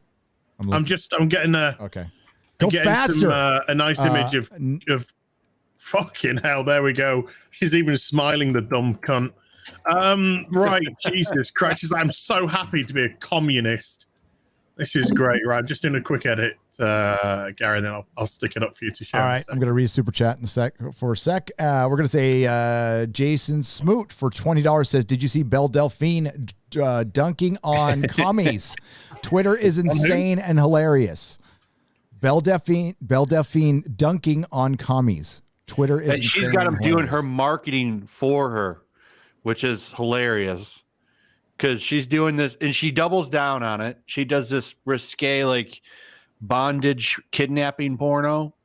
I'm getting a okay. Go faster. A nice image of fucking hell. There we go. She's even smiling, the dumb cunt. Right, Jesus Christ! I'm so happy to be a communist. This is great. Right, just in a quick edit, Gary. Then I'll stick it up for you to share. All right, I'm going to read super chat in a sec. We're going to say Jason Smoot for $20 says, "Did you see Belle Delphine dunking on commies? Twitter is insane and hilarious." Belle Delphine dunking on commies. Twitter is. And she's got him doing her marketing for her, which is hilarious because she's doing this and she doubles down on it. She does this risque like bondage kidnapping porno,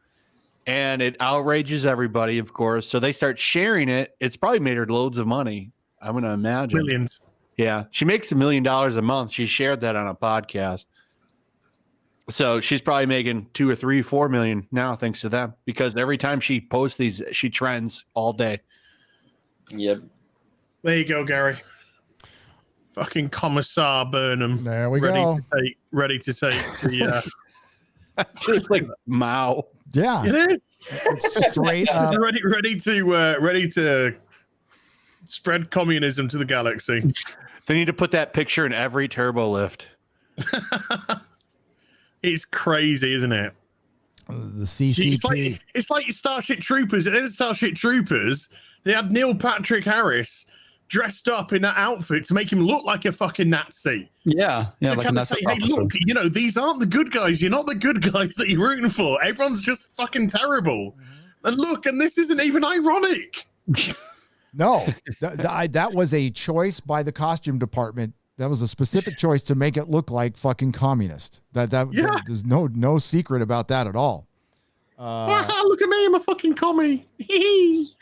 and it outrages everybody, of course. So they start sharing it. It's probably made her loads of money. I'm going to imagine Millions. Yeah, she makes $1 million a month. She shared that on a podcast. So she's probably making 2 or 3, 4 million now, thanks to them, because every time she posts these, she trends all day. Yep. There you go, Gary. Fucking Commissar Burnham. There we go. Ready to take the. Just like Mao. Yeah, it is. It's straight up. ready to spread communism to the galaxy. They need to put that picture in every turbo lift. It's crazy, isn't it? The CCP. It's like your Starship Troopers. In Starship Troopers, they had Neil Patrick Harris dressed up in that outfit to make him look like a fucking Nazi. Yeah, They like a kind of Nazi say, hey, officer. look, these aren't the good guys. You're not the good guys that you're rooting for. Everyone's just fucking terrible. And look, and this isn't even ironic. No, that was a choice by the costume department. That was a specific choice to make it look like fucking communist. There's no secret about that at all. Look at me, I'm a fucking commie.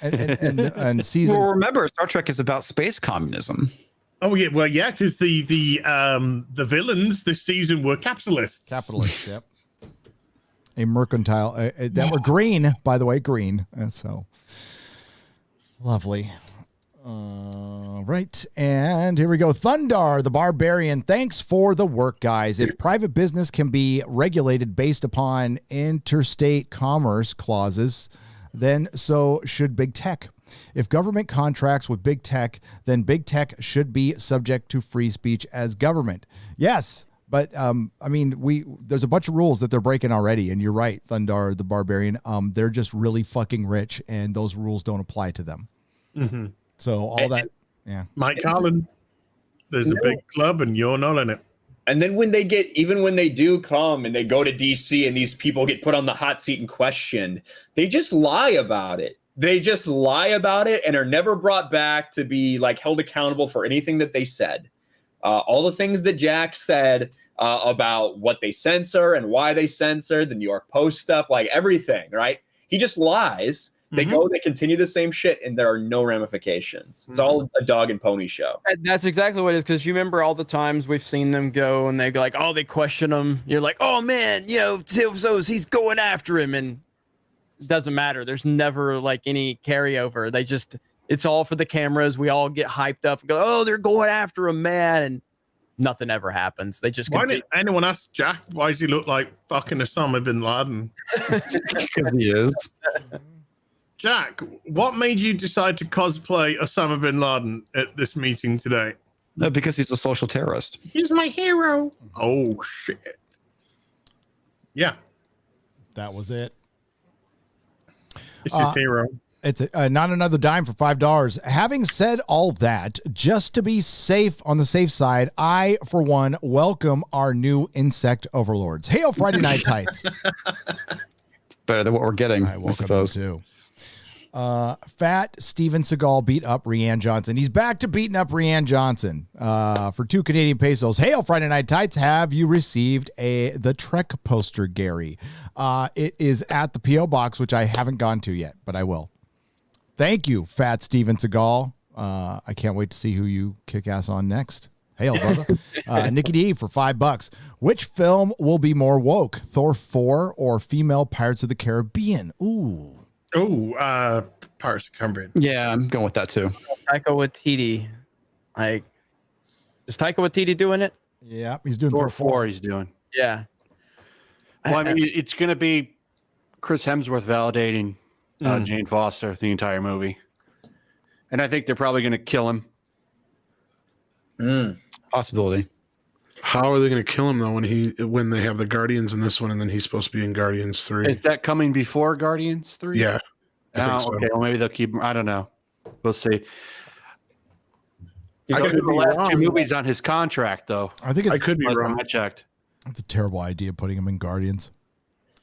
and season. Well, remember, Star Trek is about space communism. Oh yeah, well yeah, because the villains this season were capitalists. Capitalists, yep. A mercantile that were green, by the way, green. And so lovely. Right. And here we go. Thundar, the Barbarian. Thanks for the work, guys. If private business can be regulated based upon interstate commerce clauses, then so should big tech. If government contracts with big tech, then big tech should be subject to free speech as government. Yes. But I mean, there's a bunch of rules that they're breaking already. And you're right, Thundar, the Barbarian. They're just really fucking rich, and those rules don't apply to them. Mm-hmm. So all that, yeah. Mike Carlin, there's a big club and you're not in it. And then when they do come and they go to DC and these people get put on the hot seat and questioned, they just lie about it. They just lie about it and are never brought back to be like held accountable for anything that they said. All the things that Jack said about what they censor and why they censor, the New York Post stuff, like everything, right? He just lies. They go, they continue the same shit, and there are no ramifications. It's all a dog and pony show. That's exactly what it is, because you remember all the times we've seen them go, and they go like, oh, they question him. You're like, oh, man, so he's going after him, and it doesn't matter. There's never, like, any carryover. It's all for the cameras. We all get hyped up and go, oh, they're going after him, man, and nothing ever happens. They just Why didn't anyone ask Jack, why does he look like fucking Osama bin Laden? Because he is. Jack, what made you decide to cosplay Osama bin Laden at this meeting today? No, because he's a social terrorist. He's my hero. Oh, shit. Yeah. That was it. It's his hero. It's not another dime for $5. Having said all that, just to be safe on the safe side, I, for one, welcome our new insect overlords. Hail Friday Night Tights. Better than what we're getting, I I welcome suppose. them too. Fat Steven Seagal beat up Rianne Johnson. He's back to beating up Rianne Johnson for 2 Canadian pesos. Hail Friday Night Tights. Have you received the Trek poster, Gary? It is at the P.O. box, which I haven't gone to yet, but I will. Thank you, Fat Steven Seagal. I can't wait to see who you kick ass on next. Hail, brother. Nikki D for $5. Which film will be more woke, Thor 4 or female Pirates of the Caribbean? Ooh. Oh, Pirates of the Caribbean. Yeah, I'm going with that too. Taika Waititi. Is Taika Waititi doing it? Yeah, he's doing Thor 4. He's doing. Yeah. Well, I mean, it's going to be Chris Hemsworth validating Jane Foster the entire movie, and I think they're probably going to kill him. Possibility. How are they going to kill him though when they have the Guardians in this one and then he's supposed to be in Guardians 3? Is that coming before Guardians 3? Yeah. I think so. Okay. Well, maybe they'll keep. I don't know. We'll see. I could the be last wrong. 2 movies on his contract, though. I think I could be wrong. I checked. It's a terrible idea putting him in Guardians.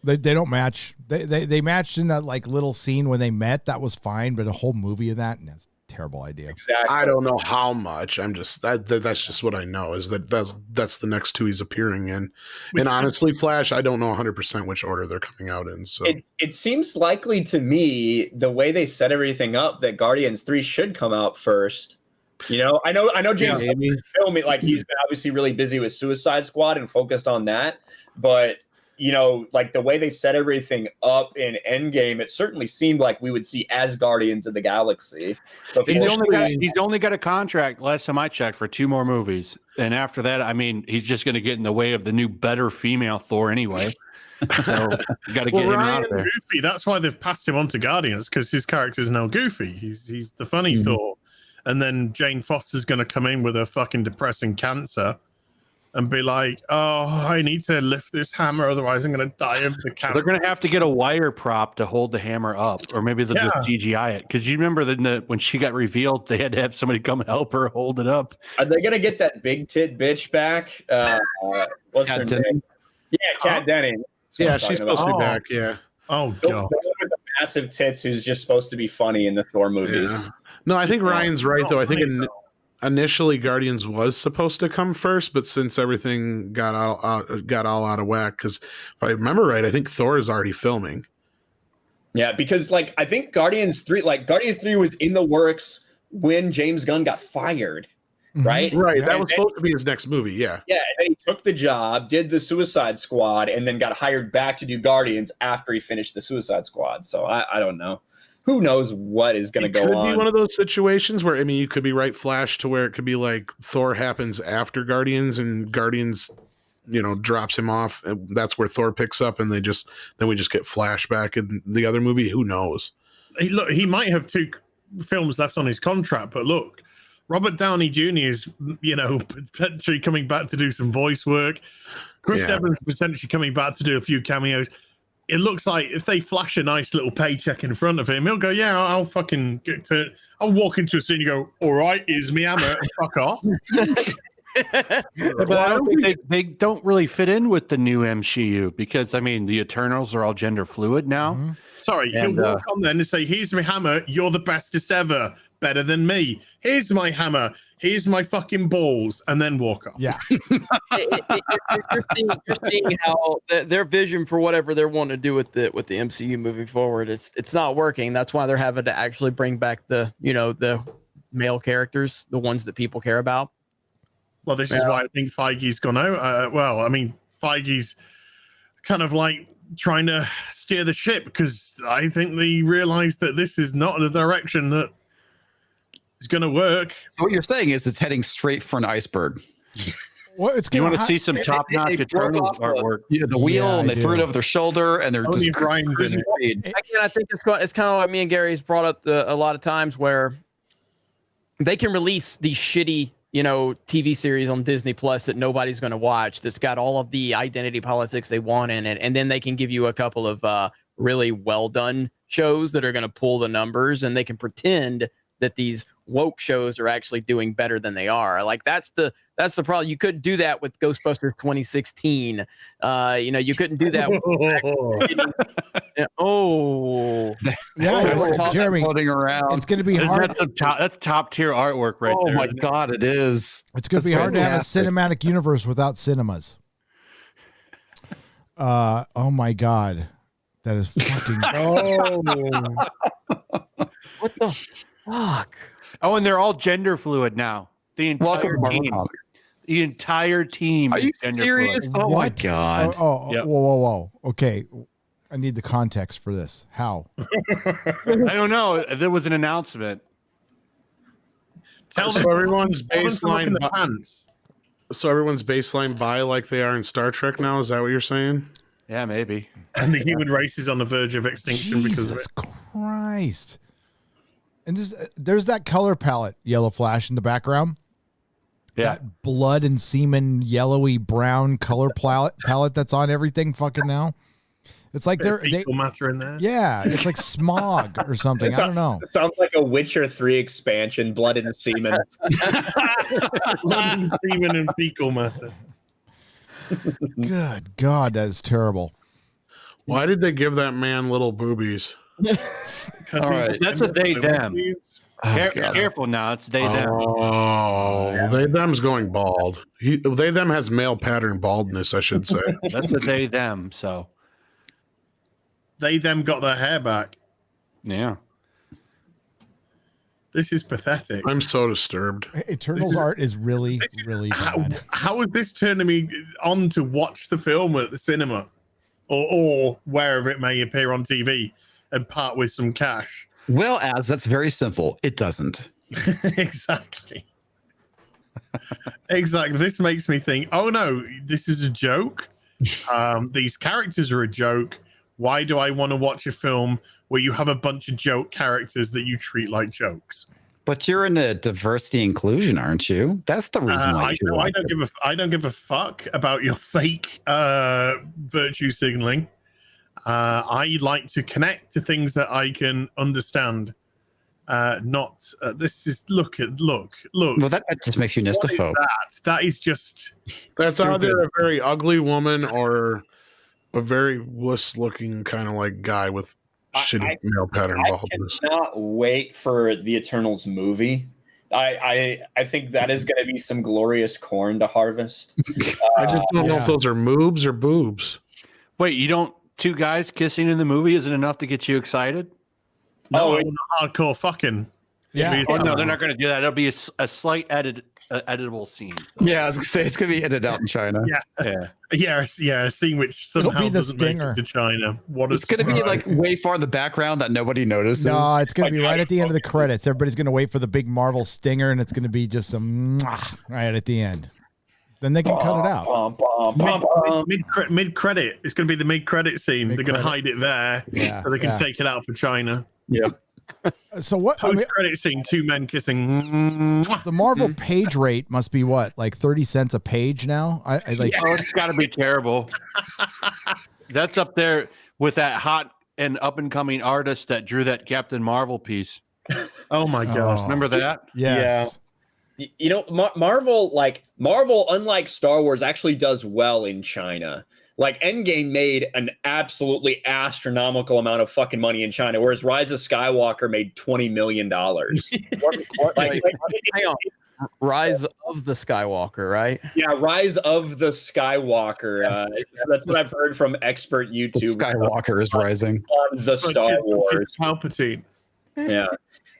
They don't match. They matched in that like little scene when they met. That was fine, but a whole movie of that, that's a terrible idea. Exactly. I don't know how much. I'm just that's just what I know is that's the next two he's appearing in. And honestly, Flash, I don't know 100% which order they're coming out in. So it seems likely to me the way they set everything up that Guardians 3 should come out first. You know, I know James filming, like he's been obviously really busy with Suicide Squad and focused on that, but you know, like the way they set everything up in Endgame, it certainly seemed like we would see as Guardians of the Galaxy. He's only got a contract, last time I checked, for 2 more movies. And after that, I mean, he's just going to get in the way of the new, better female Thor anyway. So you got to get him out of there. Goofy. That's why they've passed him on to Guardians, because his character's now Goofy. He's the funny Thor. And then Jane Foster's going to come in with a fucking depressing cancer and be like, oh, I need to lift this hammer, otherwise I'm going to die of the cancer. They're going to have to get a wire prop to hold the hammer up, or maybe they'll just CGI it. Because you remember when she got revealed, they had to have somebody come help her hold it up. Are they going to get that big tit bitch back? What's her name? Yeah, Kat Denning. Yeah, she's supposed to be back. Yeah. Oh, The God. one with the massive tits who's just supposed to be funny in the Thor movies. Yeah. No, I think Ryan's right, though. I think initially Guardians was supposed to come first, but since everything got all out of whack, because if I remember right, I think Thor is already filming. Yeah, because like I think Guardians 3 was in the works when James Gunn got fired, right? Right, that was supposed to be his next movie, yeah. Yeah, and then he took the job, did the Suicide Squad, and then got hired back to do Guardians after he finished the Suicide Squad. So I don't know. Who knows what is going to go on? It could be one of those situations where, I mean, you could be right, Flash, to where it could be like Thor happens after Guardians, and Guardians, you know, drops him off, and that's where Thor picks up, and then we just get Flash back in the other movie. Who knows? Look, he might have 2 films left on his contract, but look, Robert Downey Jr. is, you know, potentially coming back to do some voice work. Chris Evans potentially coming back to do a few cameos. It looks like if they flash a nice little paycheck in front of him, he'll go, yeah, I'll fucking I'll walk into a scene and go, all right, here's me hammer, and fuck off. But I don't think they don't really fit in with the new MCU, because, I mean, the Eternals are all gender fluid now. Sorry, he'll walk on then and say, here's my hammer, you're the bestest ever, better than me. Here's my hammer, here's my fucking balls, and then walk off. Yeah. You're seeing how their vision for whatever they're wanting to do with the MCU moving forward, it's not working. That's why they're having to actually bring back the male characters, the ones that people care about. Well, this is why I think Feige's gone out. Well, I mean, Feige's kind of like trying to steer the ship, because I think they realized that this is not the direction that is going to work. So what you're saying is it's heading straight for an iceberg. Well, it's You want to see some top-notch Eternals artwork? The wheel, and they I threw it do. over their shoulder, and they're Only just Brian's in it. Again, I think it's kind of like me and Gary's brought up a lot of times, where they can release these shitty, TV series on Disney Plus that nobody's going to watch, that's got all of the identity politics they want in it, and then they can give you a couple of really well done shows that are going to pull the numbers, and they can pretend that these woke shows are actually doing better than they are. Like that's the problem. You couldn't do that with Ghostbusters 2016. You couldn't do that with Jeremy, floating around. it's going to be hard. That's top tier artwork right there. Oh my God, it is. It's going to be hard to have a cinematic universe without cinemas. Oh my God, that is fucking. what the fuck? Oh, and they're all gender fluid now. The entire team. The entire team. Are you gender serious? fluid. Oh my God. Yep. Whoa. Okay. I need the context for this. How? I don't know. There was an announcement. So everyone's baseline. So everyone's baseline by like they are in Star Trek now. Is that what you're saying? Yeah, maybe. And the human race is on the verge of extinction because of it. Jesus Christ. And there's that color palette, YellowFlash, in the background. Yeah. That blood and semen, yellowy brown color palette that's on everything fucking now. It's like they're fecal matter in there. Yeah, it's like smog or something. I don't know. It sounds like a Witcher 3 expansion, blood and semen. Blood and semen and fecal matter. Good God, that is terrible. Why did they give that man little boobies? All right. That's a they them. Oh, Careful now. It's they them. Oh, they them's going bald. They them has male pattern baldness, I should say. That's a they them. So They them got their hair back. yeah. This is pathetic. I'm so disturbed. Eternals art is really bad. How is this turning me on to watch the film at the cinema or wherever it may appear on TV and part with some cash? Well, that's very simple. It doesn't. Exactly. Exactly. This makes me think, oh no, this is a joke. These characters are a joke. Why do I want to watch a film where you have a bunch of joke characters that you treat like jokes? But you're in a diversity inclusion, aren't you? That's the reason why you like it. I don't give a fuck about your fake virtue signaling. I like to connect to things that I can understand. This is look. Well, that just makes you nystophobe. That is just That's stupid. either a very ugly woman or a very wuss-looking kind of like guy with shitty male pattern baldness. I cannot wait for the Eternals movie. I think that is going to be some glorious corn to harvest. I just don't know if those are moobs or boobs. Wait, you don't? Two guys kissing in the movie isn't enough to get you excited? No, hardcore fucking. Yeah. Oh no, they're not going to do that. It'll be a slight editable scene. Yeah, I was gonna say it's gonna be edited out in China. Yeah. A scene which somehow be the doesn't make stinger. it to China. It's gonna be like way far in the background that nobody notices. No, it's going to be right at the end of the credits. Everybody's going to wait for the big Marvel stinger, and it's going to be just some right at the end. Then they can cut it out. Mid credit. It's going to be the mid credit scene. They're going to hide it there so they can take it out for China. Yep. So what? Post credit scene, two men kissing. The Marvel page rate must be what, like 30 cents a page now? I like. Oh, it's got to be terrible. That's up there with that hot and up and coming artist that drew that Captain Marvel piece. Oh my gosh! Remember that? Yes. You know, Marvel, unlike Star Wars, actually does well in China. Like, Endgame made an absolutely astronomical amount of fucking money in China, whereas Rise of Skywalker made $20 million. Hang on. Rise of the Skywalker, right? Yeah, Rise of the Skywalker. That's what I've heard from expert YouTube. Skywalker is rising. On the Star Wars. Palpatine. Yeah.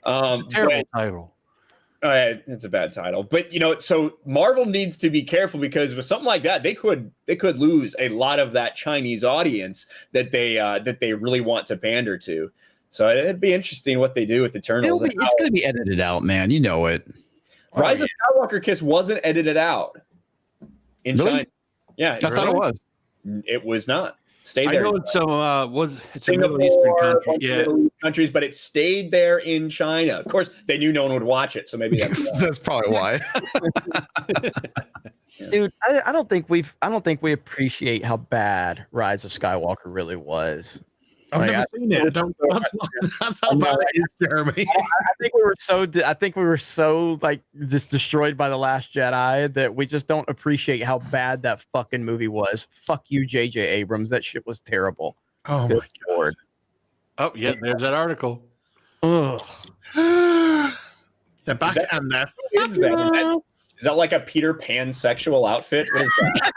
Terrible title. It's a bad title, but so Marvel needs to be careful, because with something like that, they could lose a lot of that Chinese audience that they really want to pander to. So it'd be interesting what they do with Eternals. It's going to be edited out, man. You know it. Rise of Skywalker Kiss wasn't edited out in China. Yeah, I thought it was. It was not. Stayed I there. know it's it's a Singapore, Middle Eastern country. Yeah. Middle East countries, but it stayed there in China. Of course, they knew no one would watch it, so maybe that's probably why. Dude, I don't think we appreciate how bad Rise of Skywalker really was. I've never seen it. That's how bad it is, Jeremy. I think we were so like just destroyed by The Last Jedi that we just don't appreciate how bad that fucking movie was. Fuck you, J.J. Abrams. That shit was terrible. Oh my god. Oh yeah, there's that article. Ugh. They're back and they're Is that like a Peter Pan sexual outfit? What is that?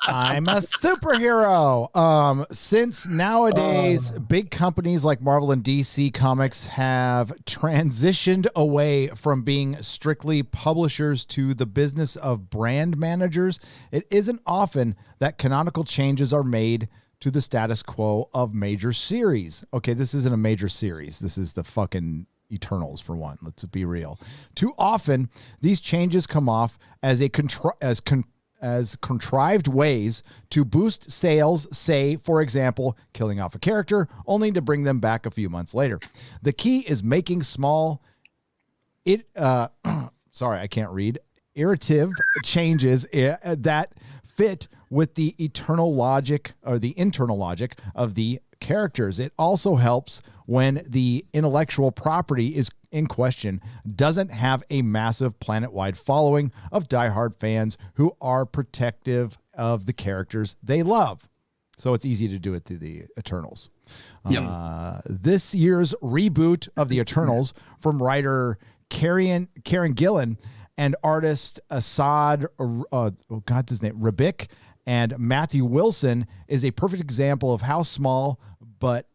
I'm a superhero. Since nowadays big companies like Marvel and DC Comics have transitioned away from being strictly publishers to the business of brand managers, it isn't often that canonical changes are made to the status quo of major series. Okay, this isn't a major series. This is the fucking Eternals, for one. Let's be real. Too often, these changes come off as contrived ways to boost sales, say, for example, killing off a character, only to bring them back a few months later. The key is making small, sorry, I can't read, iterative changes that fit with the internal logic of the characters. It also helps when the intellectual property is in question doesn't have a massive planet-wide following of diehard fans who are protective of the characters they love. So it's easy to do it through the Eternals. This year's reboot of the Eternals from writer Karen Gillan and artist Assad, Rabik and Matthew Wilson is a perfect example of how small but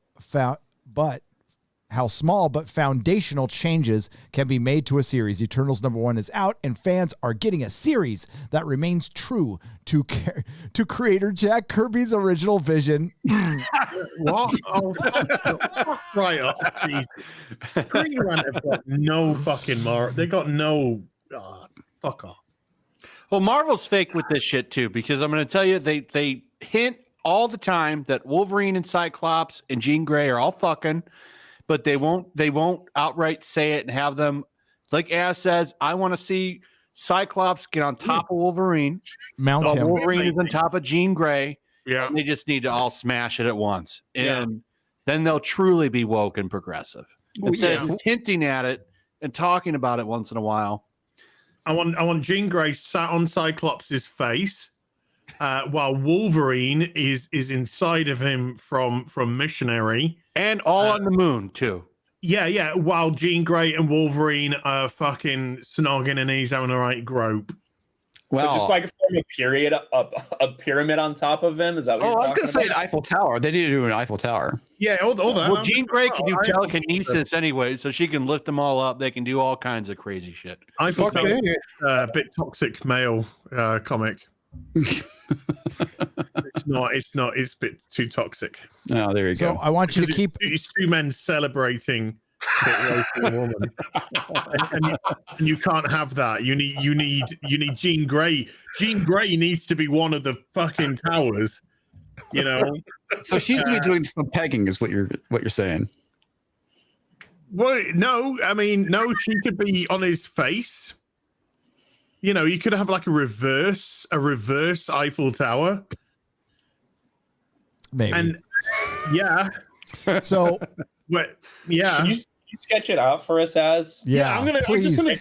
foundational changes can be made to a series. Eternals #1 is out, and fans are getting a series that remains true to creator Jack Kirby's original vision. What? Oh, right up. Screen Rant have got no fucking more. They got no. Fuck off. Well, Marvel's fake with this shit too, because I'm going to tell you, they hint all the time that Wolverine and Cyclops and Jean Grey are all fucking, but they won't outright say it and have them. Like Ash says, I want to see Cyclops get on top of Wolverine. Mount him. Wolverine is on top of Jean Grey. Yeah, and they just need to all smash it at once, and then they'll truly be woke and progressive. Instead of hinting at it and talking about it once in a while. I want Jean Grey sat on Cyclops' face, while Wolverine is inside of him from Missionary, and all on the moon too. Yeah. While Jean Grey and Wolverine are fucking snogging and he's having a right grope. Well, so just like form a pyramid on top of him. Is that what you're I was talking gonna say about? an Eiffel Tower. They need to do an Eiffel Tower. Yeah, all that. Well, Jean Grey can do telekinesis anyway, so she can lift them all up. They can do all kinds of crazy shit. Eiffel Tower, a bit toxic male comic. It's not. It's a bit too toxic. Oh, there you go. So I want you to keep. It's two men celebrating a woman, and you can't have that. You need Jean Grey. Jean Grey needs to be one of the fucking towers. You know. So she's gonna be doing some pegging, is what you're saying. Well, no, I mean, no. She could be on his face. You know, you could have like a reverse Eiffel Tower. Maybe. And yeah. So, but yeah. Can you sketch it out for us, as? Yeah, I'm just gonna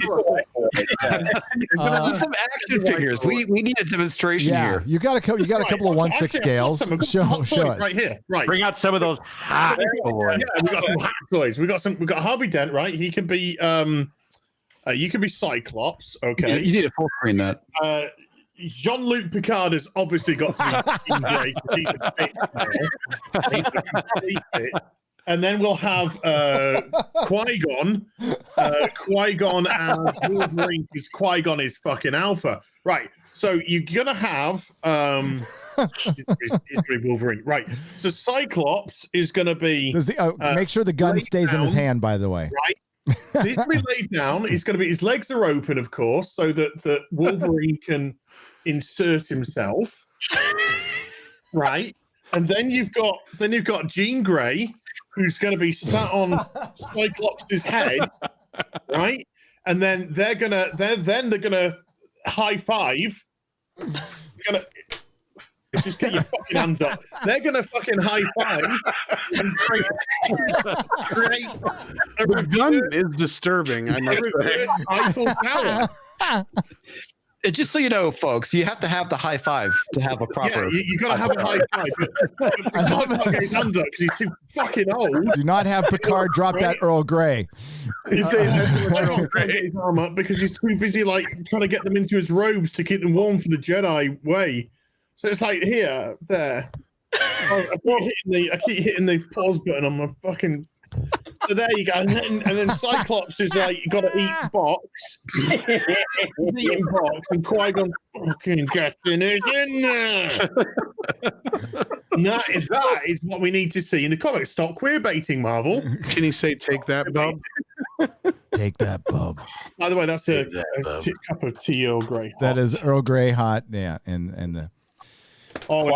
some action figures. We need a demonstration here. You got a couple of 1/6 scales. Show us right here. Right. Bring out some of those hot toys. Yeah, we got some hot toys. We got Harvey Dent, right? He can be you can be Cyclops, okay? You need to full screen that. Jean-Luc Picard has obviously got to be Jean Grey because he's a bitch now. He's a complete bitch. And then we'll have Qui-Gon. Qui-Gon and Wolverine, because Qui-Gon is fucking alpha. Right. So you're going to have... it's going to be Wolverine. Right. So Cyclops is going to be... make sure the gun stays in his hand, by the way. Right. So he's going to be laid down. He's going to be... His legs are open, of course, so that Wolverine can insert himself. Right. And then you've got Jean Grey, who's going to be sat on Cyclops' head, right? And then they're gonna high five. Just get your fucking hands up. They're gonna fucking high five and create the gun is disturbing. I must say. Eiffel Tower. And just so you know, folks, you have to have the high five to have a proper. Yeah, you got to have a high five. I love fucking hands up because he's too fucking old. Do not have Picard drop that Earl Grey. He's saying can't get his arm up because he's too busy, like trying to get them into his robes to keep them warm for the Jedi way. So it's like here, there. I keep hitting the pause button on my fucking. So there you go, and then Cyclops is like, you got to eat box, eating box, and Qui-Gon fucking getting it in there. And that is what we need to see in the comics. Stop queer baiting, Marvel. Can you say "take that, bub"? Take that, bub. By the way, that's a cup of tea Earl Grey. Hot. That is Earl Grey hot. Yeah, and the. Oh,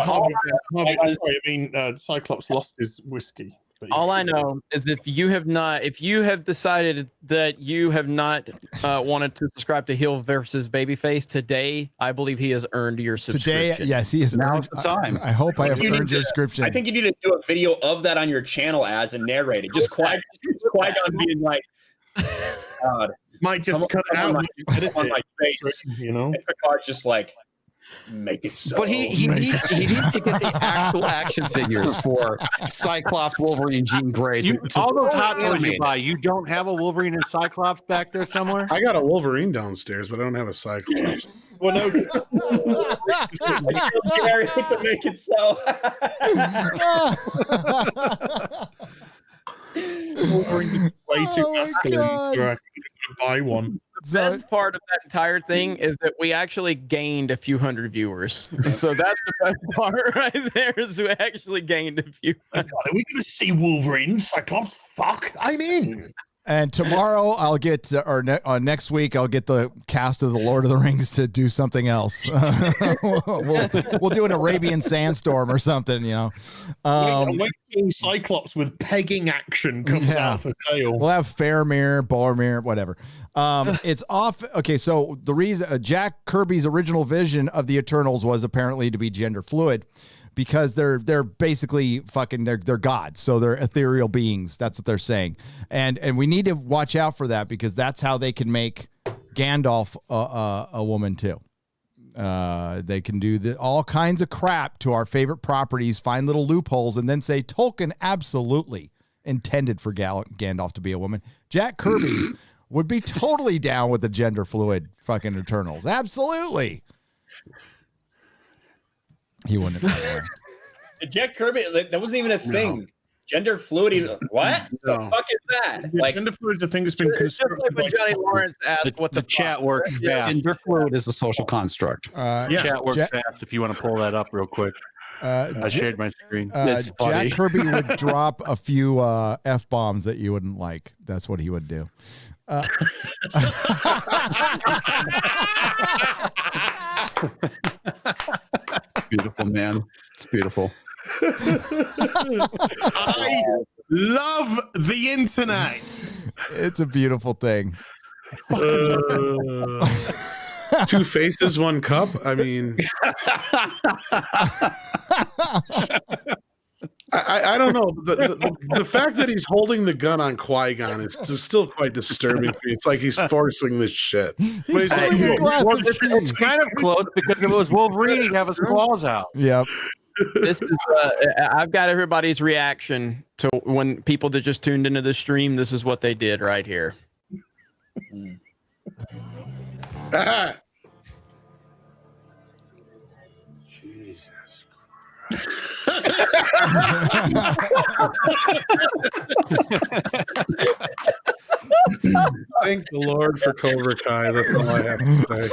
Cyclops lost his whiskey. All I know is if you have decided that you have not wanted to subscribe to Heel versus Babyface today, I believe he has earned your subscription. Today, yes, he has. Now's the time. I hope I have earned your subscription. I think you need to do a video of that on your channel as and narrate it. Just Qui-Gon being like, God, might just cut it out on my face, you know. And Picard's just like, Make it so. But he needs to get the actual action figures for Cyclops, Wolverine, Jean Grey. All those hot toys you buy, you don't have a Wolverine and Cyclops back there somewhere? I got a Wolverine downstairs, but I don't have a Cyclops. Well, no. Gary, to make it so. Wolverine way too masculine so I can buy one. The best part of that entire thing is that we actually gained a few hundred viewers. So that's the best part right there, is we actually gained a few. Are we going to see Wolverine, Cyclops? Fuck, I'm in. And tomorrow I'll get, next week I'll get the cast of the Lord of the Rings to do something else. we'll do an Arabian sandstorm or something, you know. Wait till Cyclops with pegging action comes out for sale. We'll have Faramir, Boromir, whatever. It's off. Okay, so the reason Jack Kirby's original vision of the Eternals was apparently to be gender fluid, because they're basically fucking they're gods, so they're ethereal beings. That's what they're saying, and we need to watch out for that, because that's how they can make Gandalf a woman too. They can do all kinds of crap to our favorite properties, find little loopholes, and then say Tolkien absolutely intended for Gandalf to be a woman. Jack Kirby would be totally down with the gender fluid fucking Eternals. Absolutely. He wouldn't have done that. Jack Kirby, that wasn't even a thing. No. Gender fluidity. What? The fuck is that? Yeah, like, gender fluid is a thing that's been constructed. Just like when Johnny Lawrence asked what the chat works fast. Gender fluid is a social construct. Chat works fast if you want to pull that up real quick. I shared my screen. Jack Kirby would drop a few F-bombs that you wouldn't like. That's what he would do. Beautiful, man. It's beautiful. I love the internet. It's a beautiful thing. Two faces, one cup. I mean, I don't know. The fact that he's holding the gun on Qui-Gon is still quite disturbing to me. It's like he's forcing this shit. It's kind of close, because if it was Wolverine, he'd have his claws out. Yep. This is I've got everybody's reaction to when people that just tuned into the stream. This is what they did right here. Jesus Thank the Lord for Cobra Kai. That's all I have to say.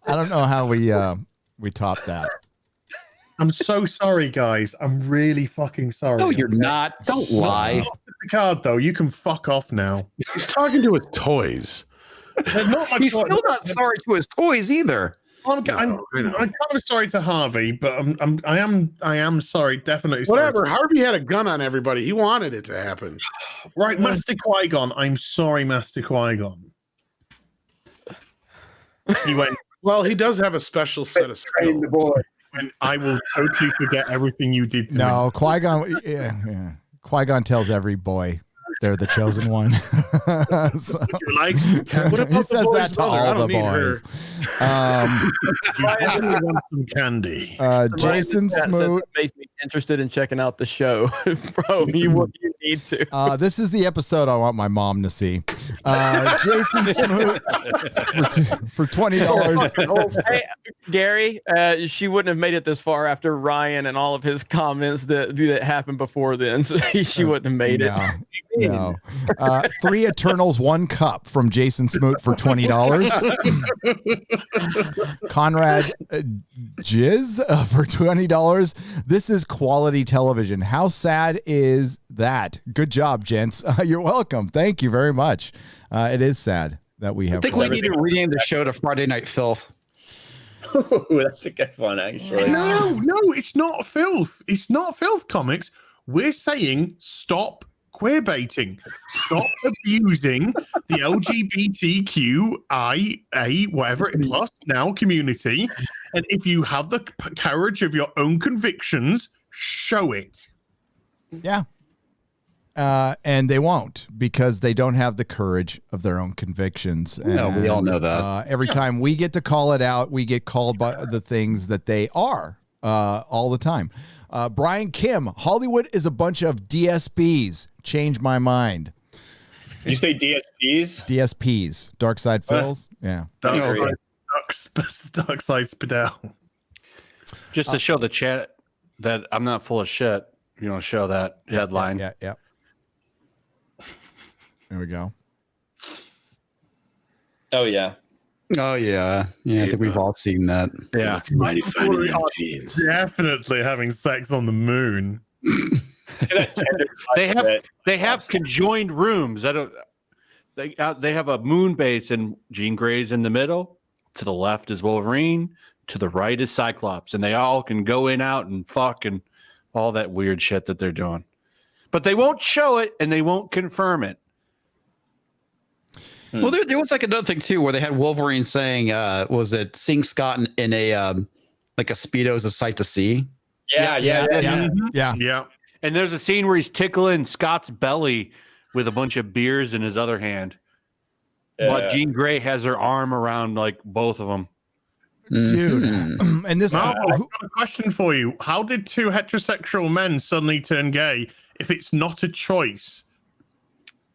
I don't know how we topped that. I'm so sorry, guys. I'm really fucking sorry. No, you're not. Don't lie. Picard, though, you can fuck off now. He's talking to his toys. He's still not sorry to his toys either. I'm kind of sorry to Harvey, but I am sorry, definitely. Whatever. Sorry. Harvey had a gun on everybody. He wanted it to happen. Right, Master Qui-Gon. I'm sorry, Master Qui-Gon. He went. Well, he does have a special set of skills. And I will totally forget everything you did to No, me. Qui-Gon. Yeah. Qui-Gon tells every boy they're the chosen one. So, he says that to all the boys. You definitely want some candy. Jason Smoot makes me interested in checking out the show, bro. You need to. This is the episode I want my mom to see. Jason Smoot for $20. Hey, Gary, she wouldn't have made it this far after Ryan and all of his comments that happened before then. So she wouldn't have made it. No. 3 Eternals, 1 cup from Jason Smoot for $20. Conrad Jizz for $20. This is quality television. How sad is that? Good job, gents. You're welcome. Thank you very much. It is sad that we have. I think we need to rename the show to Friday Night Filth. Ooh, that's a good one, actually. No, it's not filth. It's not filth comics. We're saying stop queer baiting. Stop abusing the LGBTQIA, whatever it plus now community. And if you have the courage of your own convictions, show it. Yeah. and they won't because they don't have the courage of their own convictions. No, we all know that. Every time we get to call it out, we get called by the things that they are all the time. Brian Kim, Hollywood is a bunch of DSPs. Change my mind. Did you say DSPs? DSPs, Dark Side Phils. Yeah. Dark Side Spadell. Just to show the chat that I'm not full of shit. You know, show that headline. Yeah. There we go. Oh yeah. Oh yeah. Yeah, I think we've all seen that. Yeah. Mighty fine in them jeans. Definitely having sex on the moon. They have conjoined rooms. They have a moon base and Jean Grey's in the middle. To the left is Wolverine. To the right is Cyclops, and they all can go in, out, and fuck and all that weird shit that they're doing. But they won't show it and they won't confirm it. Well, there was like another thing too, where they had Wolverine saying, "Was it seeing Scott in a like a Speedo is a sight to see?" Yeah. And there's a scene where he's tickling Scott's belly with a bunch of beers in his other hand. But Jean Grey has her arm around like both of them. Dude. And this I've got a question for you. How did two heterosexual men suddenly turn gay if it's not a choice?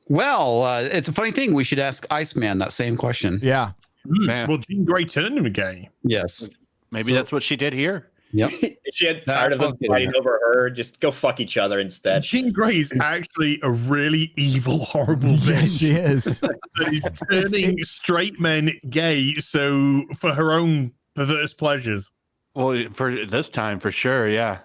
Well, it's a funny thing. We should ask Iceman that same question. Yeah. Well, Jean Grey turned him gay. Yes. Maybe that's what she did here. Yep. If she had tired of them fighting over her, just go fuck each other instead. Jean Grey is actually a really evil, horrible bitch. Yeah, she is. That is turning straight men gay, so for her own perverse pleasures. Well, for this time, for sure, yeah.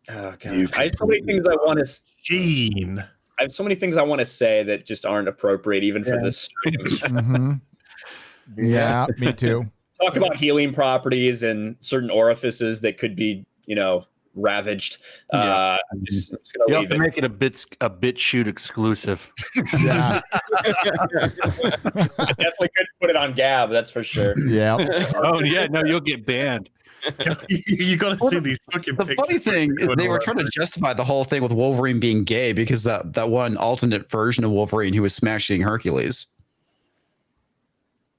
Oh god, I have so many things I want to. Jean. I have so many things I want to say that just aren't appropriate, even for this stream. Mm-hmm. Yeah, me too. Talk about healing properties and certain orifices that could be, ravaged. Yeah. I'm just You gonna have leave to it. make it a bit shoot exclusive. Yeah. I definitely could put it on Gab, that's for sure. Yeah. Oh yeah, no, you'll get banned. You got to see these fucking The pictures. funny thing is they were trying to justify the whole thing with Wolverine being gay because that one alternate version of Wolverine who was smashing Hercules.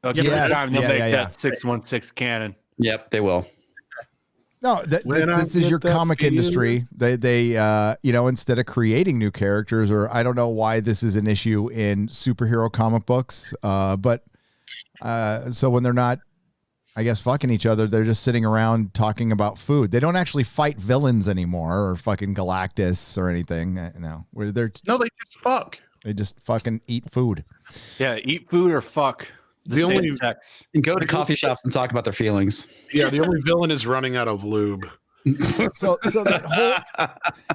Okay, Yes. time they'll make Yeah. that 616 canon. Yep, they will. No, this is your comic industry. They instead of creating new characters, or I don't know why this is an issue in superhero comic books, but so when they're not, I guess, fucking each other, they're just sitting around talking about food. They don't actually fight villains anymore, or fucking Galactus or anything. No, where they just fuck. They just fucking eat food. Yeah, eat food or fuck. The only text. And go to coffee shops and talk about their feelings. Yeah, the only villain is running out of lube. So that whole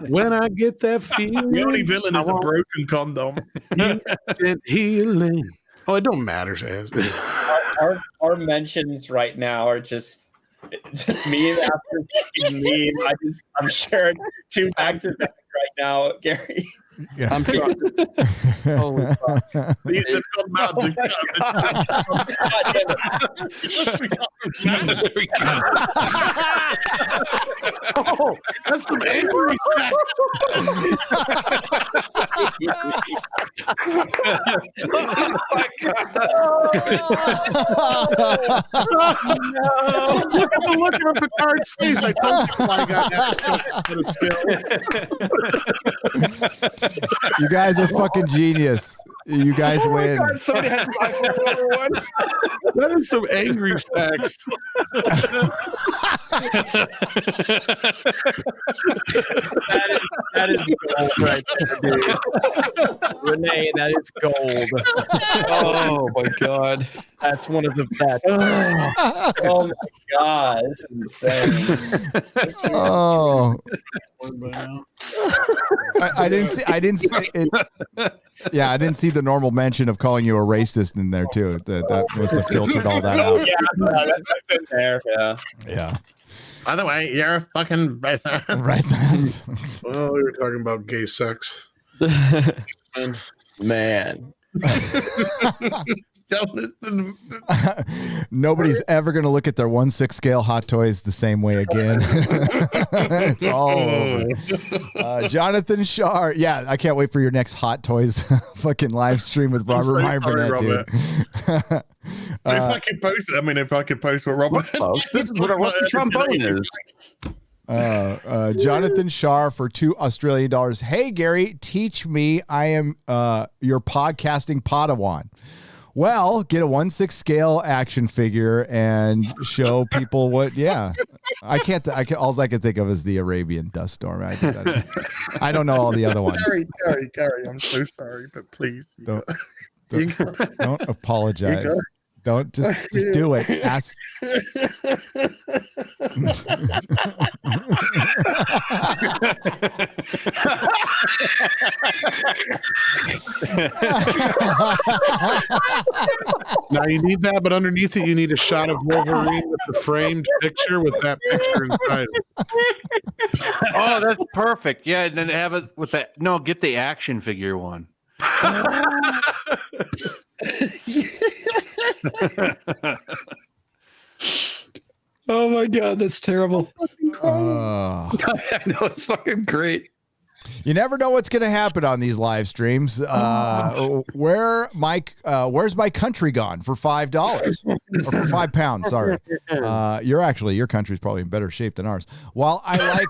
when I get that feeling, The only villain is a broken condom. instant healing. Oh, it don't matter, Saz. Our mentions right now are just meme after meme. I'm sharing two back to back right now, Gary. Yeah. I'm trying. Holy fuck. These have gone mad. Oh, that's some angry sex. Look at the look on Picard's face. I told you why I got that skill. You guys are fucking genius. You guys win. Somebody has an iPhone number one. That is some angry sex. That is gold right there, dude. Renee, that is gold. Oh my god. That's one of the best. Oh my god, this is insane. Oh, I didn't see it. Yeah, I didn't see the normal mention of calling you a racist in there too. That must have filtered all that out. Yeah, that's in there. Yeah. Yeah. By the way, you're a fucking racist. Racist. Well, we were talking about gay sex. Man. Nobody's ever going to look at their 1/6 scale Hot Toys the same way again. It's all over. Jonathan Shar. Yeah, I can't wait for your next Hot Toys fucking live stream with Robert Meyer Burnett, dude. If I could post it, if I could post what Robert post, this is what a rusty trombone is. Jonathan Shar for $2 Australian. Hey, Gary, teach me. I am your podcasting Padawan. Well, get a 1/6 scale action figure and show people what. Yeah, I can't. All I can think of is the Arabian Dust Storm. I don't know all the other ones. Gary, I'm so sorry, but please don't apologize. Don't just do it. Ask. Now you need that, but underneath it, you need a shot of Wolverine with the framed picture with that picture inside. Oh, that's perfect. Yeah, and then have it with that. No, get the action figure one. Oh my God, that's terrible. I know, it's fucking great. You never know what's going to happen on these live streams. Where's my country gone for $5 or for £5? Sorry. Your country's probably in better shape than ours. While I like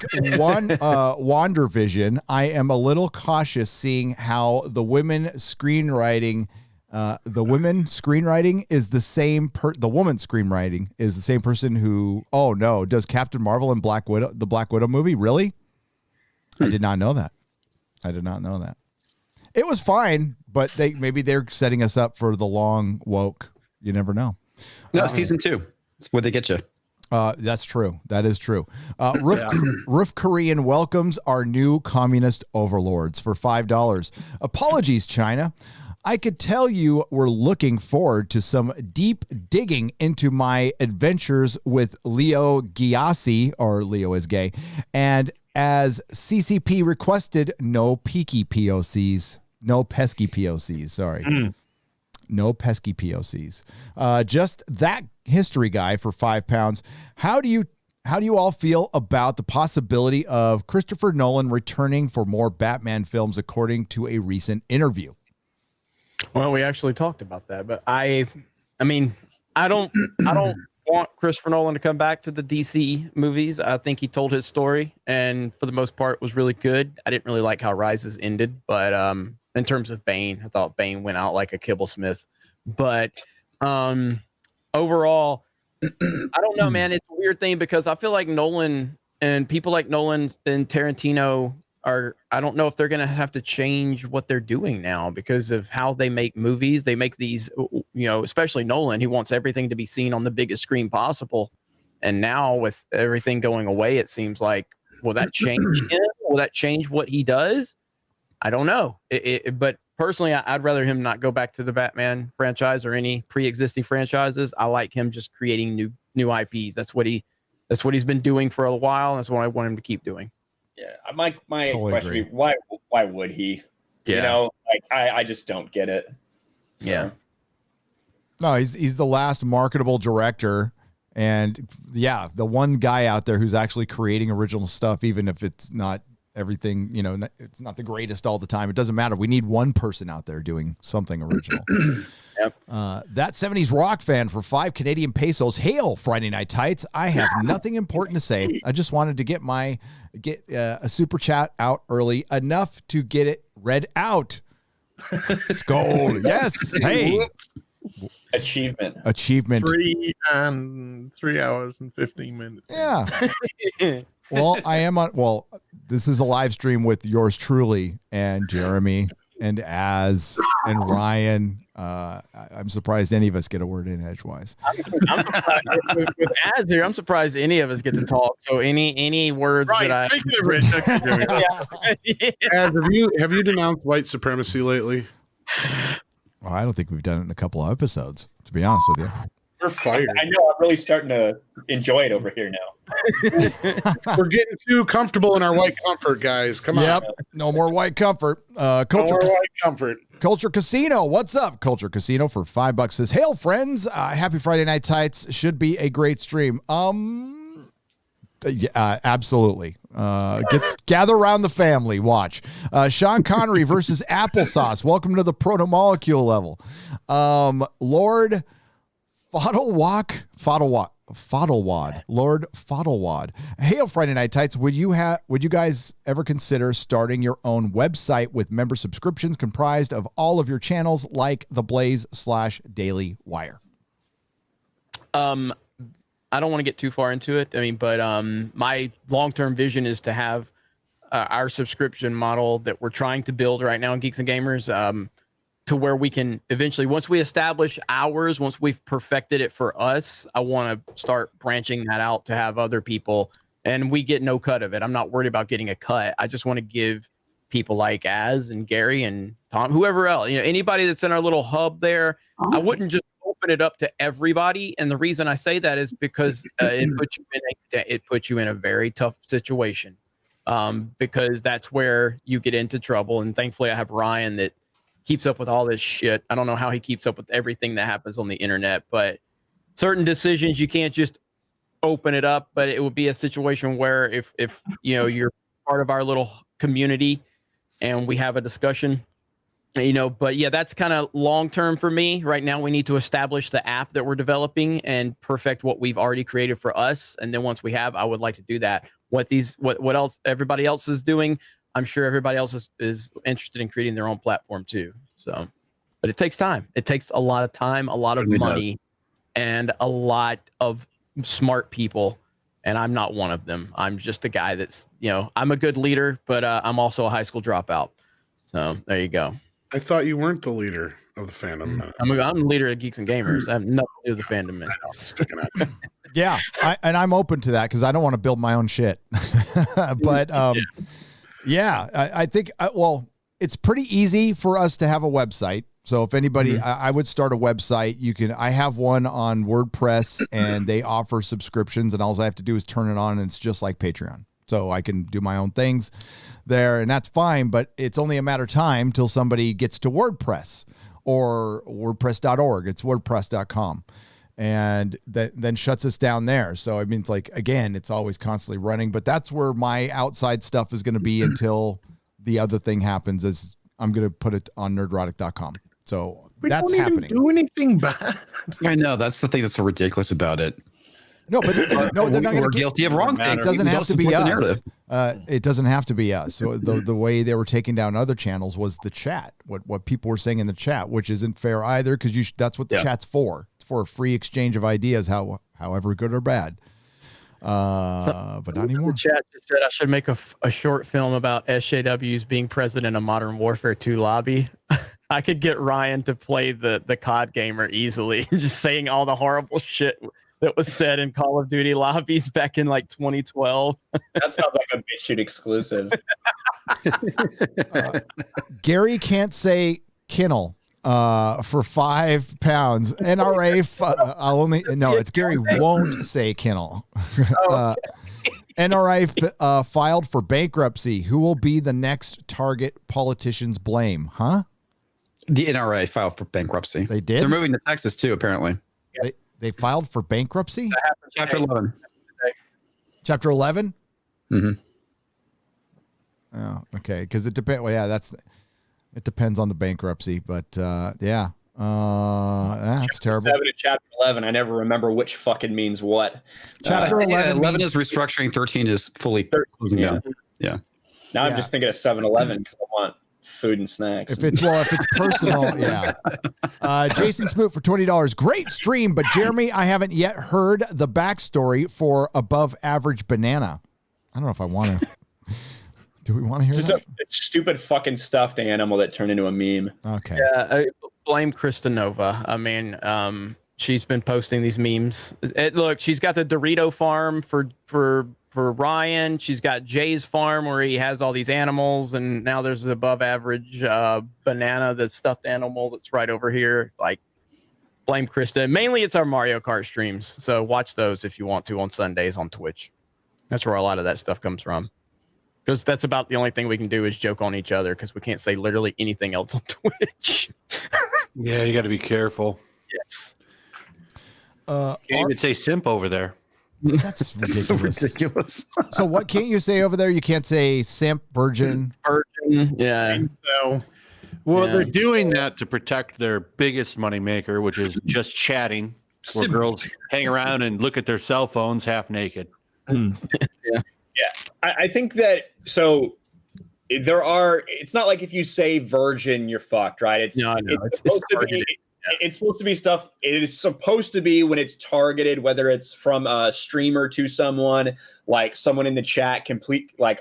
WandaVision, I am a little cautious seeing how the woman screenwriting is the same. The woman screenwriting is the same person who. Oh no, does Captain Marvel and the Black Widow movie really? I did not know that. It was fine, but maybe they're setting us up for the long woke. You never know. No, season 2. That's where they get you. That's true. That is true. Roof Korean welcomes our new communist overlords for $5. Apologies, China. I could tell you were looking forward to some deep digging into my adventures with Leo Gyasi, or Leo is gay, and as CCP requested, no pesky POCs. Sorry. No pesky POCs. Just that history guy for £5. How do you all feel about the possibility of Christopher Nolan returning for more Batman films, according to a recent interview? Well, we actually talked about that, but I don't want Christopher Nolan to come back to the DC movies. I think he told his story, and for the most part was really good. I didn't really like how Rises ended, but in terms of Bane, I thought Bane went out like a kibblesmith. But overall, I don't know, man. It's a weird thing because I feel like Nolan and people like Nolan and Tarantino I don't know if they're going to have to change what they're doing now because of how they make movies. They make these, especially Nolan, he wants everything to be seen on the biggest screen possible. And now with everything going away, it seems like, will that change him? Will that change what he does? I don't know. But personally, I'd rather him not go back to the Batman franchise or any pre-existing franchises. I like him just creating new IPs. That's what he's been doing for a while. And that's what I want him to keep doing. Yeah, my totally question would be, why would he? Yeah. I just don't get it. So. Yeah. No, he's the last marketable director, and yeah, the one guy out there who's actually creating original stuff, even if it's not everything, it's not the greatest all the time. It doesn't matter. We need one person out there doing something original. Yep. That 70s rock fan for 5 Canadian pesos. Hail, Friday Night Tights. I have nothing important to say. I just wanted to get a super chat out early enough to get it read out. Scold. Yes. Hey. Whoops. Achievement. 3 hours and 15 minutes. Yeah. Well, this is a live stream with yours truly and Jeremy and Az and Ryan. I'm surprised any of us get a word in edgewise. I'm surprised with Az here. I'm surprised any of us get to talk. So any words that I Az, have you denounced white supremacy lately? Well, I don't think we've done it in a couple of episodes, to be honest with you. We're fired. I know. I'm really starting to enjoy it over here now. We're getting too comfortable in our white comfort, guys. Come on. No more white comfort. No more white comfort. Culture Casino. What's up? Culture Casino for $5 says, "Hail friends. Happy Friday Night Tights. Should be a great stream." Absolutely. Gather around the family. Watch. Sean Connery versus applesauce. Welcome to the proto-molecule level. Lord Foddelwad. Lord Foddelwad. Hail Friday Night Tights. Would you guys ever consider starting your own website with member subscriptions comprised of all of your channels like The Blaze/Daily Wire? I don't want to get too far into it. I mean, but my long-term vision is to have our subscription model that we're trying to build right now in Geeks and Gamers to where we can eventually, once we establish ours, once we've perfected it for us, I want to start branching that out to have other people, and we get no cut of it. I'm not worried about getting a cut. I just want to give people like Az and Gary and Tom, whoever else, anybody that's in our little hub there. I wouldn't just open it up to everybody, and the reason I say that is because it puts you in a very tough situation, because that's where you get into trouble. And thankfully, I have Ryan that keeps up with all this shit. I don't know how he keeps up with everything that happens on the internet, but certain decisions you can't just open it up. But it would be a situation where if you're part of our little community and we have a discussion. But yeah, that's kind of long term for me. Right now, we need to establish the app that we're developing and perfect what we've already created for us. And then once we have, I would like to do that. What else everybody else is doing, I'm sure everybody else is interested in creating their own platform too. So, but it takes time. It takes a lot of time, a lot of money, and a lot of smart people. And I'm not one of them. I'm just a guy that's, I'm a good leader, but I'm also a high school dropout. So there you go. I thought you weren't the leader of the fandom. I'm the leader of Geeks and Gamers. I have nothing to do with the fandom, man. Yeah, I'm open to that because I don't want to build my own shit. But I think it's pretty easy for us to have a website. So if anybody, I would start a website. I have one on WordPress, and they offer subscriptions, and all I have to do is turn it on, and it's just like Patreon. So I can do my own things there, and that's fine, but it's only a matter of time till somebody gets to WordPress or WordPress.org. It's WordPress.com. And that then shuts us down there. So I mean, it's like, again, it's always constantly running, but that's where my outside stuff is going to be until the other thing happens, is I'm going to put it on nerdrotic.com. So that's happening. Do anything bad. I know. That's the thing that's so ridiculous about it. No, but they're not. We're guilty of wrong things. It doesn't have to be us. It doesn't have to be us. So the way they were taking down other channels was the chat. What people were saying in the chat, which isn't fair either, because that's what the chat's for. It's for a free exchange of ideas, however good or bad. But not anymore. The chat just said I should make a short film about SJWs being president of Modern Warfare 2 lobby. I could get Ryan to play the COD gamer easily, just saying all the horrible shit that was said in Call of Duty lobbies back in like 2012. That sounds like a BitChute exclusive. Gary can't say Kinnell for £5. NRA, it's Gary won't say Kinnell. NRA filed for bankruptcy. Who will be the next target politicians blame? Huh? The NRA filed for bankruptcy. They did? They're moving to Texas too, apparently. They filed for bankruptcy? Chapter 11. Chapter 11? Mm-hmm. Oh, okay. Because it depends. Well, yeah, it depends on the bankruptcy, but that's terrible. 7 and chapter 11. I never remember which fucking means what. Chapter 11 is restructuring. 13 is fully closing down. Yeah. Now I'm just thinking of 7-Eleven because I want food and snacks. If it's personal, yeah. Jason Smoot for $20. Great stream, but Jeremy, I haven't yet heard the backstory for Above Average Banana. I don't know if I want to. Do we want to hear just that? a stupid fucking stuffed animal that turned into a meme. Okay. Yeah, I blame Krista Nova. I mean, she's been posting these memes. Look, she's got the Dorito farm for Ryan. She's got Jay's farm where he has all these animals, and now there's the Above Average banana, the stuffed animal that's right over here. Like, Blame Krista. Mainly it's our Mario Kart streams. So watch those if you want to on Sundays on Twitch. That's where a lot of that stuff comes from. Because that's about the only thing we can do is joke on each other because we can't say literally anything else on Twitch. Yeah, you got to be careful. Yes. Can't even say simp over there. That's ridiculous. So ridiculous. So what can't you say over there? You can't say simp, virgin. Yeah. So, Well, they're doing that to protect their biggest moneymaker, which is just chatting, where girls hang around and look at their cell phones half naked. I think that it's not like if you say virgin, you're fucked, right? It's supposed to be stuff. It is supposed to be when it's targeted, whether it's from a streamer to someone, like someone in the chat,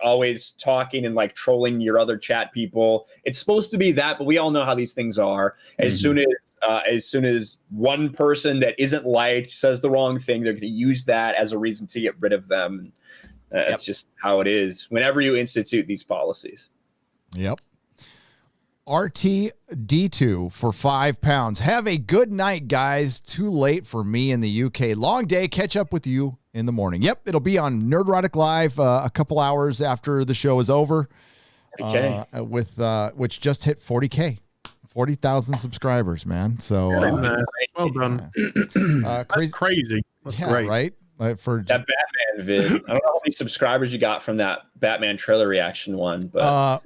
always talking and like trolling your other chat people. It's supposed to be that, but we all know how these things are. As soon as one person that isn't liked says the wrong thing, they're going to use that as a reason to get rid of them. That's just how it is whenever you institute these policies. Yep. RTD2 for £5. Have a good night, guys. Too late for me in the UK. Long day. Catch up with you in the morning. Yep, it'll be on Nerdrotic Live a couple hours after the show is over. Which just hit 40K. 40,000 subscribers, man. So well done. Crazy. That's great. Right? For that Batman vid. I don't know how many subscribers you got from that Batman trailer reaction one, but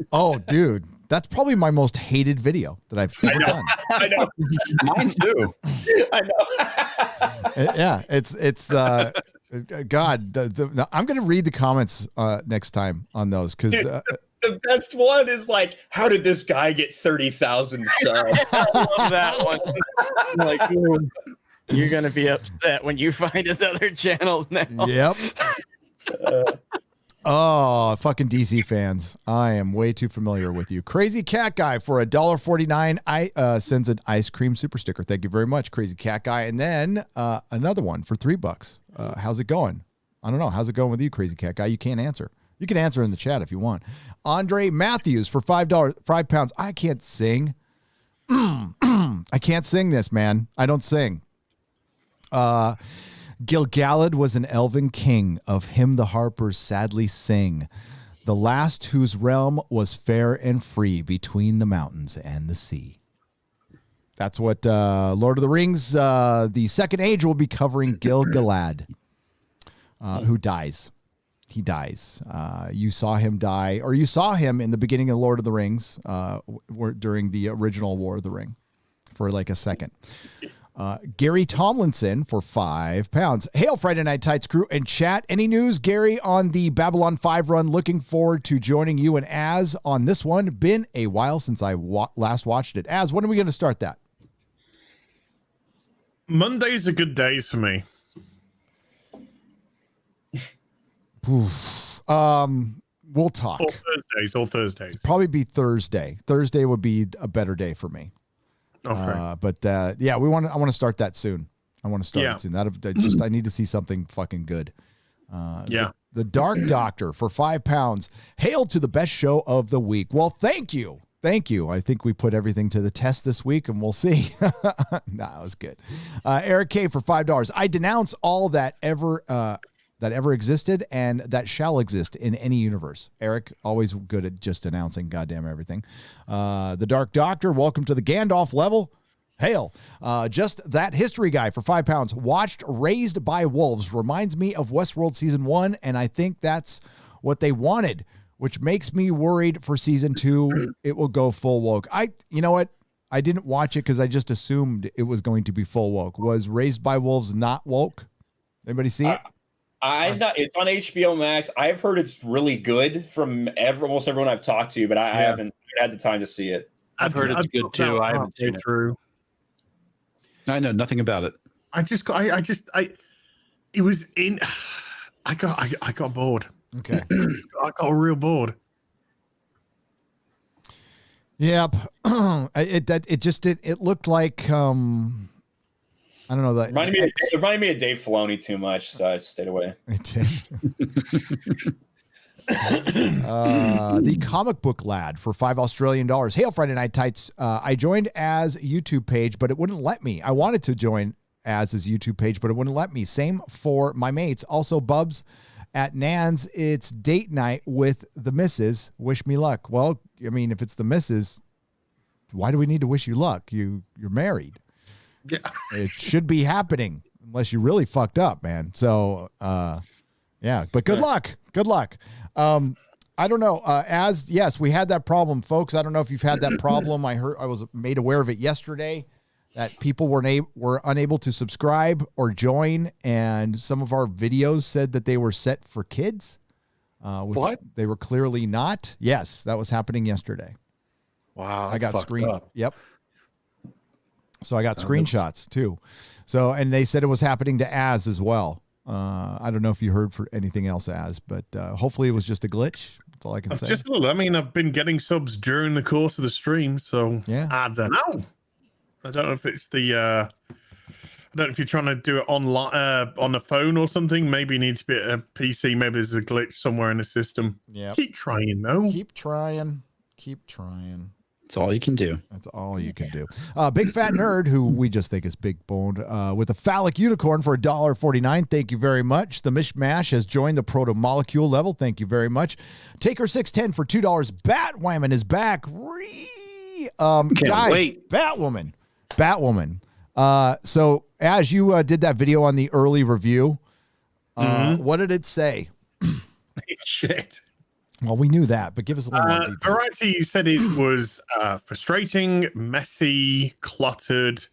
dude, that's probably my most hated video that I've ever done. I know. Mine too. I know. Yeah, it's God. I'm gonna read the comments next time on those because the best one is like, how did this guy get 30,000 subs? I love that one. Like, ooh, you're gonna be upset when you find his other channels now. Yep. Oh, fucking DC fans. I am way too familiar with you. Crazy Cat Guy for $1.49 sends an ice cream super sticker. Thank you very much, Crazy Cat Guy. And then another one for $3. How's it going? I don't know. How's it going with you, Crazy Cat Guy? You can't answer. You can answer in the chat if you want. Andre Matthews for £5. I can't sing. I can't sing this, man. I don't sing. Gilgalad was an elven king, of him the harpers sadly sing. The last whose realm was fair and free between the mountains and the sea. That's what Lord of the Rings, the second age, will be covering Gilgalad, who dies. He dies. You saw him die, or you saw him in the beginning of Lord of the Rings during the original War of the Ring for like a second. Gary Tomlinson for £5. Hail Friday Night Tights crew and chat. Any news, Gary, on the Babylon 5 run? Looking forward to joining you and Az on this one. Been a while since I last watched it. Az, when are we going to start that? Mondays are good days for me. We'll talk. All Thursdays. Probably be Thursday. Thursday would be a better day for me. Okay. But yeah, I want to start that soon. I want to start it soon. I need to see something fucking good. The Dark Doctor for £5. Hail to the best show of the week. Well, thank you. Thank you. I think we put everything to the test this week, and we'll see. Nah, it was good. Eric K for $5. I denounce all that ever existed and that shall exist in any universe. Eric, always good at just announcing goddamn everything. The Dark Doctor, welcome to the Gandalf level. Hail. Just that history guy for £5. Watched Raised by Wolves. Reminds me of Westworld Season 1, and I think that's what they wanted, which makes me worried for Season 2. It will go full woke. You know what? I didn't watch it because I just assumed it was going to be full woke. Was Raised by Wolves not woke? Anybody see it? It's on HBO Max. I've heard it's really good from almost everyone I've talked to, but I haven't had the time to see it. I've heard it's good too. I haven't seen it. Through. I know nothing about it. It was in. I got bored. Okay. I got real bored. Yep. It looked like I don't know that it reminded me of Dave Filoni too much, so I stayed away. It did. The comic book lad for $5 Hail Friday Night Tights. I joined as YouTube page, but it wouldn't let me. I wanted to join as his YouTube page, but it wouldn't let me. Same for my mates. Also, Bubs at Nan's, it's date night with the missus. Wish me luck. Well, I mean, if it's the missus, why do we need to wish you luck? You're married. Yeah. It should be happening unless you really fucked up, man. So, yeah, but good luck. Good luck. I don't know. Yes, we had that problem, folks. I don't know if you've had that problem. I was made aware of it yesterday that people were unable to subscribe or join, and some of our videos said that they were set for kids. Which what? They were clearly not. Yes, that was happening yesterday. Wow. I got Yep. So I got screenshots too. So, and they said it was happening to as well. I don't know if you heard for anything else but hopefully it was just a glitch. That's all I can say. Just a little. I mean, I've been getting subs during the course of the stream, so yeah. I don't know. I don't know if it's the. I don't know if you're trying to do it online on a phone or something. Maybe you need to be at a PC. Maybe there's a glitch somewhere in the system. Yeah. Keep trying though. Keep trying. That's all you can do. That's all you can do. Big Fat Nerd, who we just think is big boned, with a phallic unicorn for $1.49. Thank you very much. The Mishmash has joined the proto molecule level. Thank you very much. Taker 610 for $2. Batwoman is back. Guys, wait. Batwoman. So as you did that video on the early review, what did it say? Shit. Well, we knew that, but give us a little more detail. Variety said it was frustrating, messy, cluttered.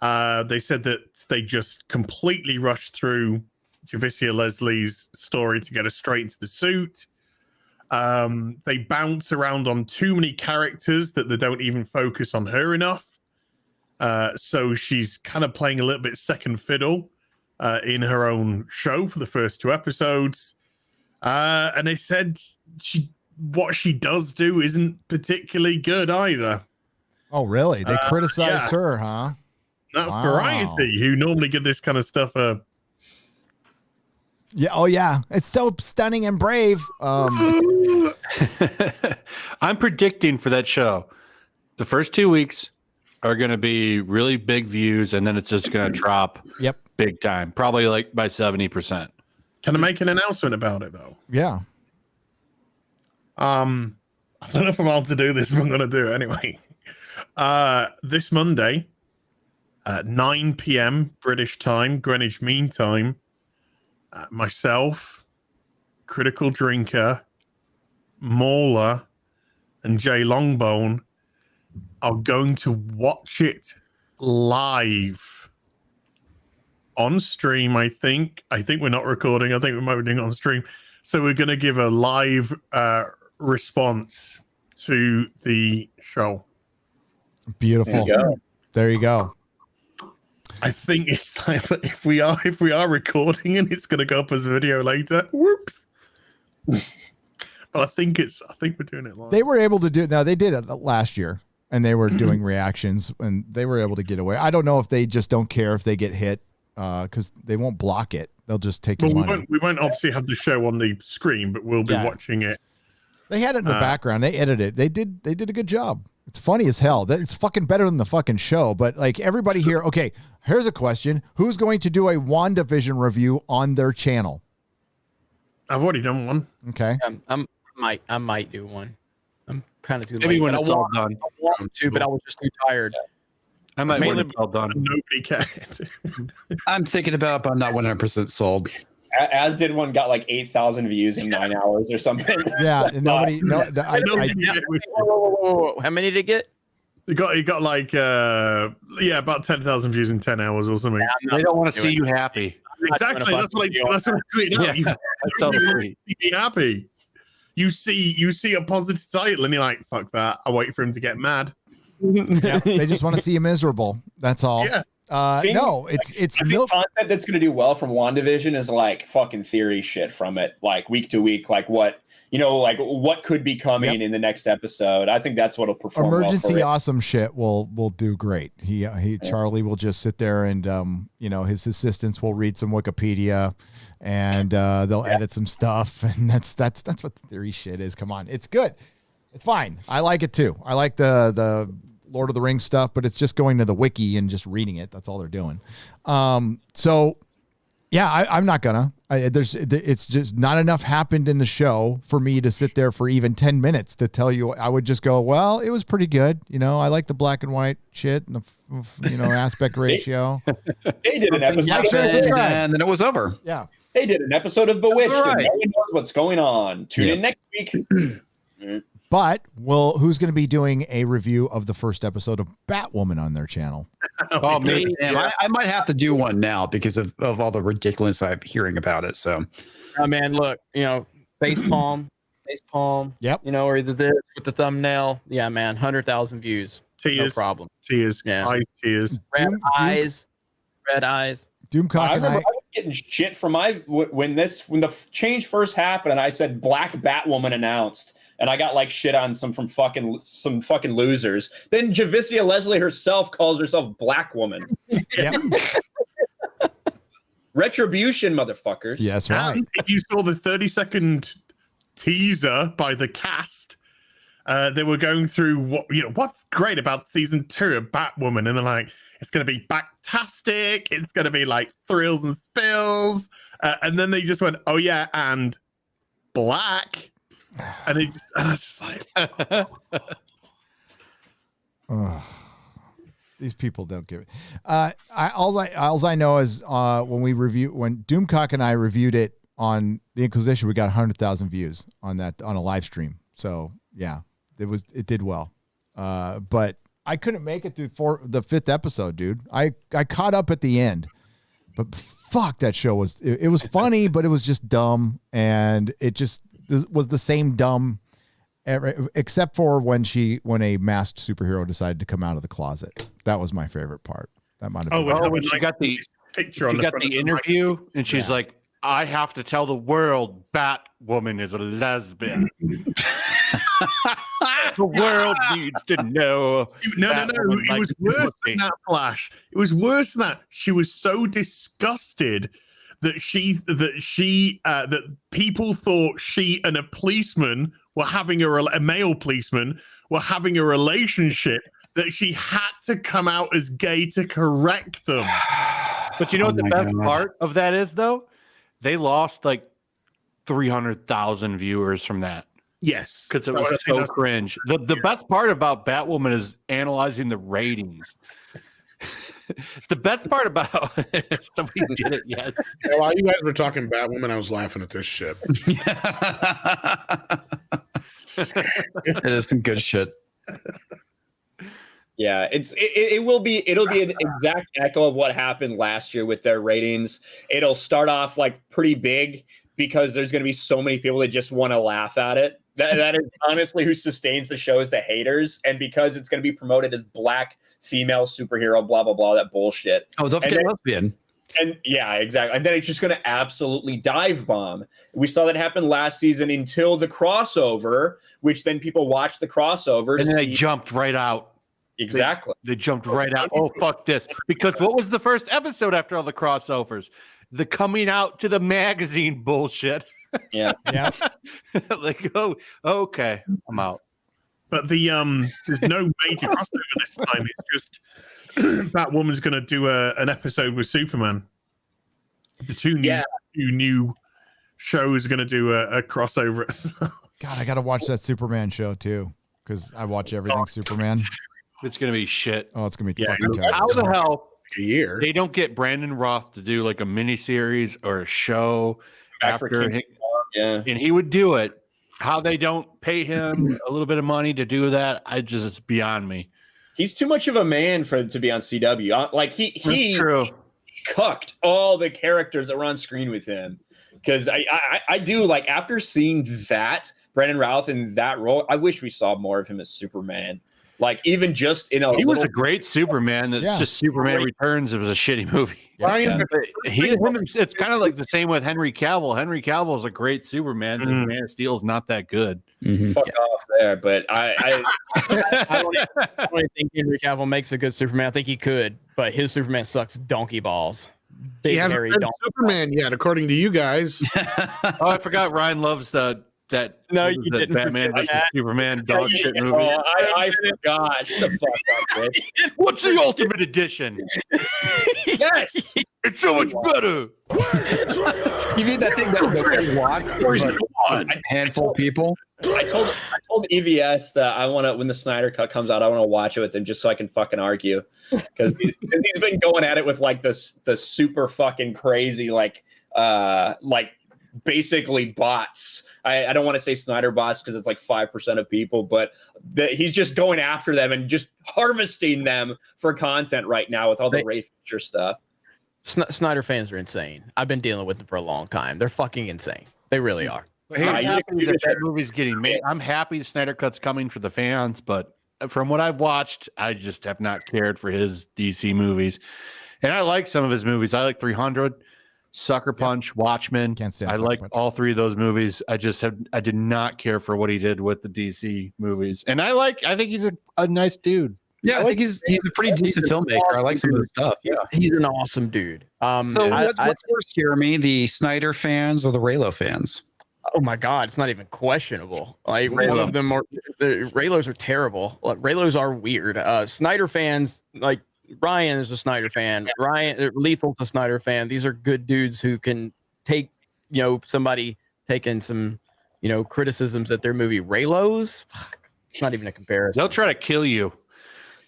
They said that they just completely rushed through Javicia Leslie's story to get her straight into the suit. They bounce around on too many characters that they don't even focus on her enough. So she's kind of playing a little bit second fiddle in her own show for the first 2 episodes. And they said what she does do isn't particularly good either. Oh, really? They criticized her, huh? That's Variety, who normally get this kind of stuff. Yeah. Oh, yeah. It's so stunning and brave. I'm predicting for that show, the first 2 weeks are going to be really big views, and then it's just going to drop. Yep. Big time, probably like by 70%. Can I make an announcement about it though? Yeah. I don't know if I'm allowed to do this, but I'm going to do it anyway. This Monday at 9 p.m. British time, Greenwich Mean Time, myself, Critical Drinker, Mauler, and Jay Longbone are going to watch it live on stream. I think we're not recording. I think we're doing it on stream. So we're going to give a live response to the show. Beautiful. There you go. I think it's like if we are recording and it's going to go up as a video later. Whoops. But I think we're doing it live. They were able to do it. Now they did it last year, and they were doing reactions, and they were able to get away. I don't know if they just don't care if they get hit, because they won't block it. They'll just take your money. We won't obviously have the show on the screen, but we'll be watching it. They had it in the background. They edited it. They did a good job. It's funny as hell. It's fucking better than the fucking show. But like everybody here, okay, here's a question. Who's going to do a WandaVision review on their channel? I've already done one. Okay. I might do one. I'm kind of too Maybe late. when it's all done. I wanted to, but I was just too tired. I might when it's all done. Nobody cared. I'm thinking about it, but I'm not 100% sold. As did one, got like 8,000 views in 9 hours or something. Yeah, nobody. No, Whoa. How many did it get? He got like about 10,000 views in 10 hours or something. They don't want to see you happy. Exactly. That's what I tweet out. Yeah, that's all you be happy. You see a positive title and you're like, fuck that. I wait for him to get mad. Yeah, they just want to see you miserable. That's all. Yeah. No, it's I think content that's going to do well from WandaVision is like fucking theory shit from it, like week to week, like what what could be coming in the next episode. I think that's what'll perform. Emergency well for awesome shit will do great. Charlie will just sit there and his assistants will read some Wikipedia and they'll edit some stuff, and that's what the theory shit is. Come on, it's good. It's fine. I like it too. I like the Lord of the Rings stuff, but it's just going to the wiki and just reading it. That's all they're doing. So yeah, I'm not gonna. It's just not enough happened in the show for me to sit there for even 10 minutes to tell you. I would just go, well, it was pretty good. I like the black and white shit and the aspect ratio. They did an episode, and then it was over. Yeah, they did an episode of Bewitched. Right. And no one knows what's going on. Tune in next week. But who's going to be doing a review of the first episode of Batwoman on their channel? Oh, me. I might have to do one now because of all the ridiculous I'm hearing about it. So, oh man, look, face palm. Yep. Or either this with the thumbnail. Yeah, man, 100,000 views. Tears. No problem. Tears. Yeah. Eyes, tears. Red eyes. Doomcock I and remember I was getting shit from when the change first happened, and I said Black Batwoman announced. And I got like shit on some fucking losers. Then Javicia Leslie herself calls herself Black Woman. Yep. Retribution, motherfuckers. Yes, right. And if you saw the 30-second teaser by the cast, they were going through what's great about season 2 of Batwoman, and they're like, it's going to be backtastic, it's going to be like thrills and spills, and then they just went, oh yeah, and black. And I was just like, these people don't give it. All I know is when Doomcock and I reviewed it on the Inquisition, we got 100,000 views on a live stream. So yeah, it did well. But I couldn't make it through the 5th episode, dude. I caught up at the end, but fuck, that show was funny, but it was just dumb, and it just was the same dumb, except for when a masked superhero decided to come out of the closet. That was my favorite part. That might have been. When she got the picture, the interview, and she's like, "I have to tell the world, Batwoman is a lesbian. The world needs to know." No. It was worse than that, Flash. It was worse than that. She was so disgusted that people thought she and a policeman were having a male policeman were having a relationship, that she had to come out as gay to correct them. But you know what the best part of that is, though? They lost like 300,000 viewers from that. Yes. Because it was so cringe. The best part about Batwoman is analyzing the ratings. The best part about somebody did it, yes. Yeah, while you guys were talking Batwoman, I was laughing at this shit. It is some good shit. Yeah, it'll be an exact echo of what happened last year with their ratings. It'll start off like pretty big because there's going to be so many people that just want to laugh at it. That is honestly who sustains the show is the haters, and because it's going to be promoted as black female superhero, blah blah blah, that bullshit. Oh, don't forget lesbian. And yeah, exactly. And then it's just going to absolutely dive bomb. We saw that happen last season until the crossover, which then people watched the crossover, and then they jumped right out. Exactly. They jumped right out. Oh, fuck this. Because what was the first episode after all the crossovers? The coming out to the magazine bullshit. Yeah. Yeah. Like, oh, okay. I'm out. But there's no major crossover this time. It's just Batwoman's going to do an episode with Superman. The two new shows are going to do a crossover. God, I got to watch that Superman show too, because I watch everything Superman. It's going to be shit. Oh, it's going to be fucking terrible. How the hell a year they don't get Brandon Roth to do like a miniseries or a show after him? Yeah. And he would do it. How they don't pay him a little bit of money to do that, it's beyond me. He's too much of a man to be on CW. Like he cucked all the characters that were on screen with him. Because I do, like, after seeing that Brandon Routh in that role, I wish we saw more of him as Superman. Like even just he was a great Superman. That's just Superman Returns. It was a shitty movie. Ryan, It's kind of like the same with Henry Cavill. Henry Cavill is a great Superman. But Man of Steel is not that good. Fuck off there, but I don't even think Henry Cavill makes a good Superman. I think he could, but his Superman sucks donkey balls. He hasn't been Superman yet, according to you guys. Oh, I forgot Ryan loves that you didn't Batman versus Superman dog shit movie. Oh, I forgot. Shut the fuck up, bitch. What's the Ultimate Edition? Yes, it's so much better. You mean that thing that watch a handful of people? I told EVS that I want to, when the Snyder Cut comes out, I want to watch it with him just so I can fucking argue, because he's been going at it with like the super fucking crazy like basically bots. I don't want to say Snyder bots because it's like 5% of people, but he's just going after them and just harvesting them for content right now with all the Ray Fisher stuff. Snyder fans are insane. I've been dealing with them for a long time. They're fucking insane. They really are. I'm happy that movie's getting made. I'm happy Snyder Cut's coming for the fans, but from what I've watched, I just have not cared for his DC movies. And I like some of his movies. I like 300. Sucker Punch, Watchmen. Can't stand I Sucker like Punch. all three of those movies. I did not care for what he did with the DC movies. And I think he's a nice dude. Yeah, I think he's a pretty decent filmmaker. I like some of his stuff. Yeah. He's an awesome dude. So what's worse, Jeremy, the Snyder fans or the Raylo fans? Oh my God, it's not even questionable. Like one of them are Raylos are terrible. Like, Raylos are weird. Snyder fans, like Ryan is a Snyder fan. Lethal's a Snyder fan. These are good dudes who can take, somebody taking some, criticisms at their movie. Raylos, it's not even a comparison. They'll try to kill you.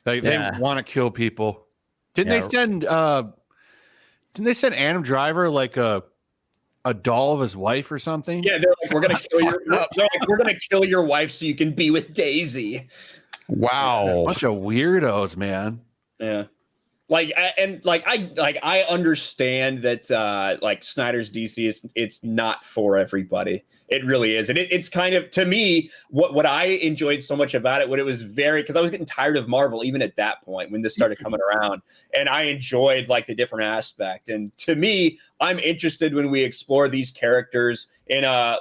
Like they want to kill people. Didn't they send Adam Driver like a doll of his wife or something? Yeah, they're like, we're gonna kill your wife so you can be with Daisy. Wow, bunch of weirdos, man. Yeah, I understand that like Snyder's DC it's not for everybody. It really is, and it's kind of, to me, what I enjoyed so much about it. What it was because I was getting tired of Marvel even at that point when this started coming around, and I enjoyed like the different aspect. And to me, I'm interested when we explore these characters in a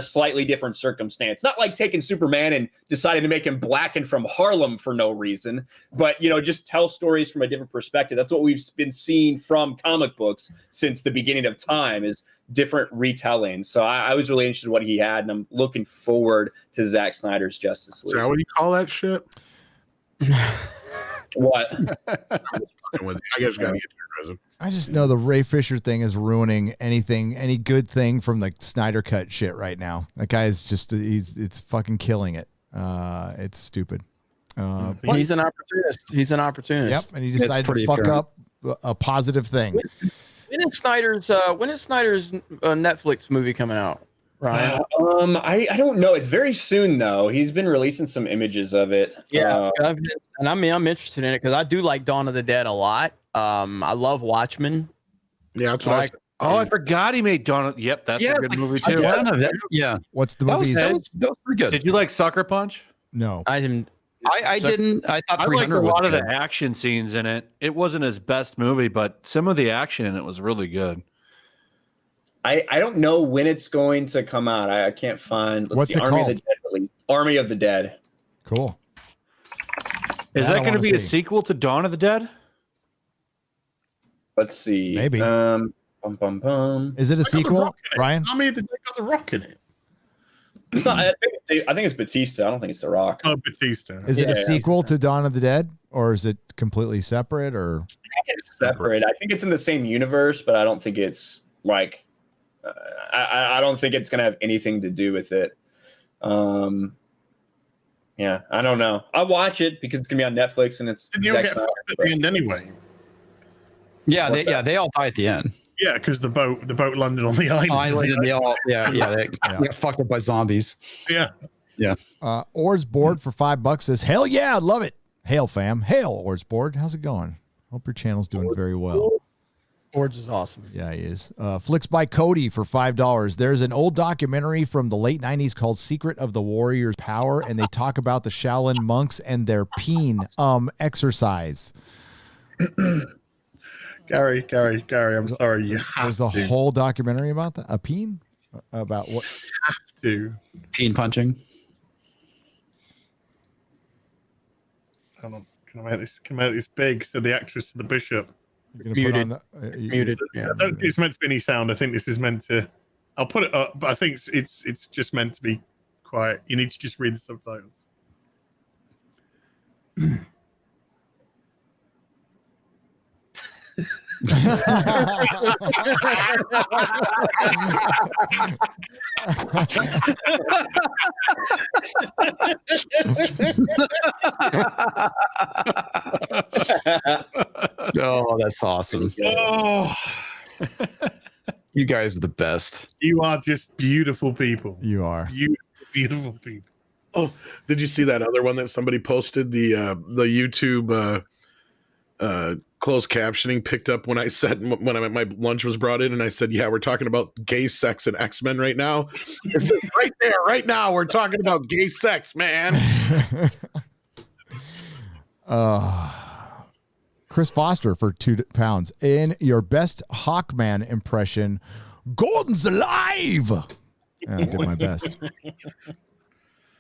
slightly different circumstance. Not like taking Superman and deciding to make him black and from Harlem for no reason, but just tell stories from a different perspective. That's what we've been seeing from comic books since the beginning of time, is different retellings. So I was really interested in what he had, and I'm looking forward to Zack Snyder's Justice League. Is that what you call that shit? What? I guess gotta get to your present. I just know the Ray Fisher thing is ruining any good thing from the Snyder Cut shit right now. That guy is just, it's fucking killing it. It's stupid. But he's an opportunist. Yep, and he decided to fuck up a positive thing. When is Snyder's Netflix movie coming out, Ryan? I don't know. It's very soon though. He's been releasing some images of it. Yeah, I'm interested in it because I do like Dawn of the Dead a lot. I love Watchmen. Yeah, that's what I forgot he made Dawn. Yep, that's a good movie too. Yeah. What's the movie? That was pretty good. Did you like Sucker Punch? No, I didn't. I thought I 300 liked a lot of good. the action scenes in it. It wasn't his best movie, but some of the action in it was really good. I don't know when it's going to come out. I can't find. What's it Army called? of the Dead release. Army of the Dead. Cool. Is that going to be a sequel to Dawn of the Dead? Let's see. Maybe. Is it a sequel, Ryan? Army of the Dead got The Rock in it. It's not. I think it's Batista. I don't think it's The Rock. Oh, Batista. Is it a sequel to Dawn of the Dead, or is it completely separate? Or I think it's separate. I think it's in the same universe, but I don't think it's like. I don't think it's gonna have anything to do with it. Yeah, I don't know. I'll watch it because it's gonna be on Netflix, and it's. Did you all get fucked at the end anyway? Yeah, they all die at the end. Yeah, because the boat landed on the island. They all they got fucked up by zombies. Yeah. Or's board for $5 says, "Hell yeah, love it." Hail fam, hail Or's board. How's it going? Hope your channel's doing very well. Forge is awesome. Yeah, he is. Flicks by Cody for $5. There's an old documentary from the late 90s called Secret of the Warrior's Power, and they talk about the Shaolin monks and their peen exercise. Gary, I'm sorry. You have There's a whole documentary about that? A peen? About what? have to. Peen punching. Hold on. Can I make this big so the actress to the bishop? Muted. Muted. I don't think it's meant to be any sound. I think this is meant to. I'll put it up, but I think it's just meant to be quiet. You need to just read the subtitles. Oh, that's awesome. Oh, You guys are the best. you are just beautiful people. You are. Beautiful people. Oh, did you see that other one that somebody posted? The YouTube closed captioning picked up when I said when my lunch was brought in, and I said, "Yeah, we're talking about gay sex and X-Men right now." It says right there, right now, we're talking about gay sex, man. Chris Foster for £2. In your best Hawkman impression, Gordon's alive. Yeah, I did my best.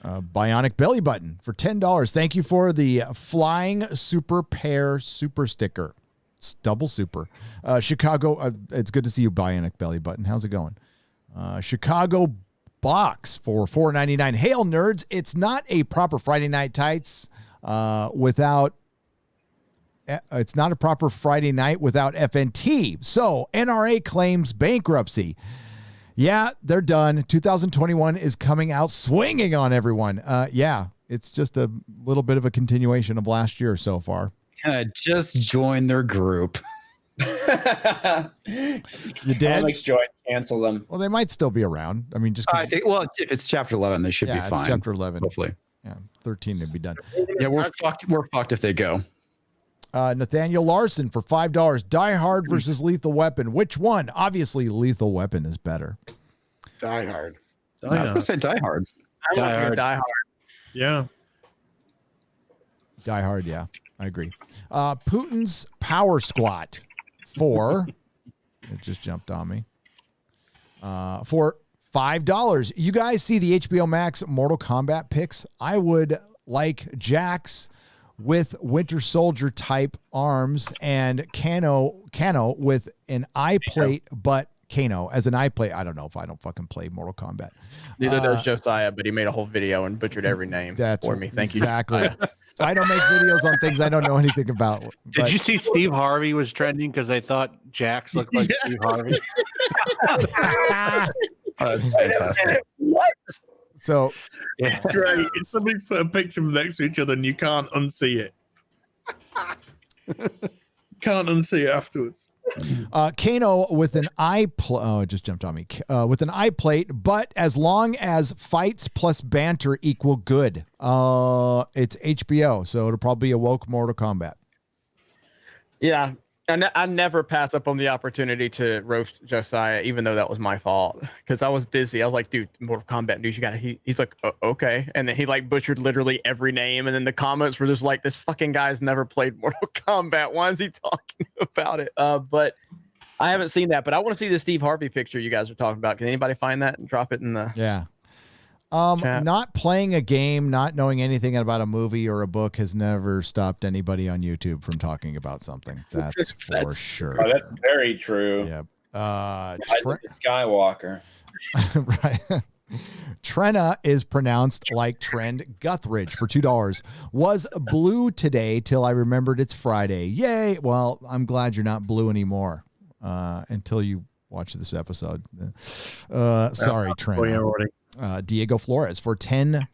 Bionic Belly Button for $10. Thank you for the Flying Super Pair Super Sticker. It's double super. Chicago, it's good to see you, Bionic Belly Button. How's it going? Chicago Box for $4.99. Hail, nerds. It's not a proper Friday Night Tights without... It's not a proper Friday night without FNT. So NRA claims bankruptcy. Yeah, they're done. 2021 is coming out swinging on everyone. Yeah, it's just a little bit of a continuation of last year so far. Just join their group. You did? Alex join, cancel them. Well, they might still be around. I mean, just I think, well, if it's chapter 11, they should be fine. It's chapter 11. Hopefully. Yeah, 13 to be done. Yeah, we're fucked. We're fucked if they go. Nathaniel Larson for $5. Die Hard versus Lethal Weapon. Which one? Obviously, Lethal Weapon is better. Die Hard. I was gonna say Die Hard. Die Hard. Yeah. Die Hard, yeah. I agree. Putin's Power Squat for... It just jumped on me. For $5. You guys see the HBO Max Mortal Kombat picks? I would like Jax with Winter Soldier type arms and Kano with an eye plate, but Kano as an eye plate. I don't know if I don't fucking play Mortal Kombat. Neither does Josiah, but he made a whole video and butchered every name for me. Thank you. Exactly. So I don't make videos on things I don't know anything about. Did you see Steve Harvey was trending because I thought Jax looked like Steve Harvey? That's fantastic. What? So It's great. It's somebody's put a picture of them next to each other and you can't unsee it. Can't unsee it afterwards. Kano with an eye plate. Oh, it just jumped on me. With an eye plate, but as long as fights plus banter equal good. It's HBO, so it'll probably be a woke Mortal Kombat. Yeah. I never pass up on the opportunity to roast Josiah, even though that was my fault, because I was busy. I was like, dude, Mortal Kombat news, you got to, he's like, okay. And then he like butchered literally every name. And then the comments were just like, this fucking guy's never played Mortal Kombat. Why is he talking about it? But I haven't seen that, but I want to see the Steve Harvey picture you guys are talking about. Can anybody find that and drop it in the chat? Chat. Not playing a game, not knowing anything about a movie or a book has never stopped anybody on YouTube from talking about something. That's for sure. Oh, that's very true. Yep. Skywalker. Right. Trenna is pronounced like Trend Guthridge for $2. Was blue today till I remembered it's Friday. Yay. Well, I'm glad you're not blue anymore until you watch this episode. Sorry, Trenna. Diego Flores for 10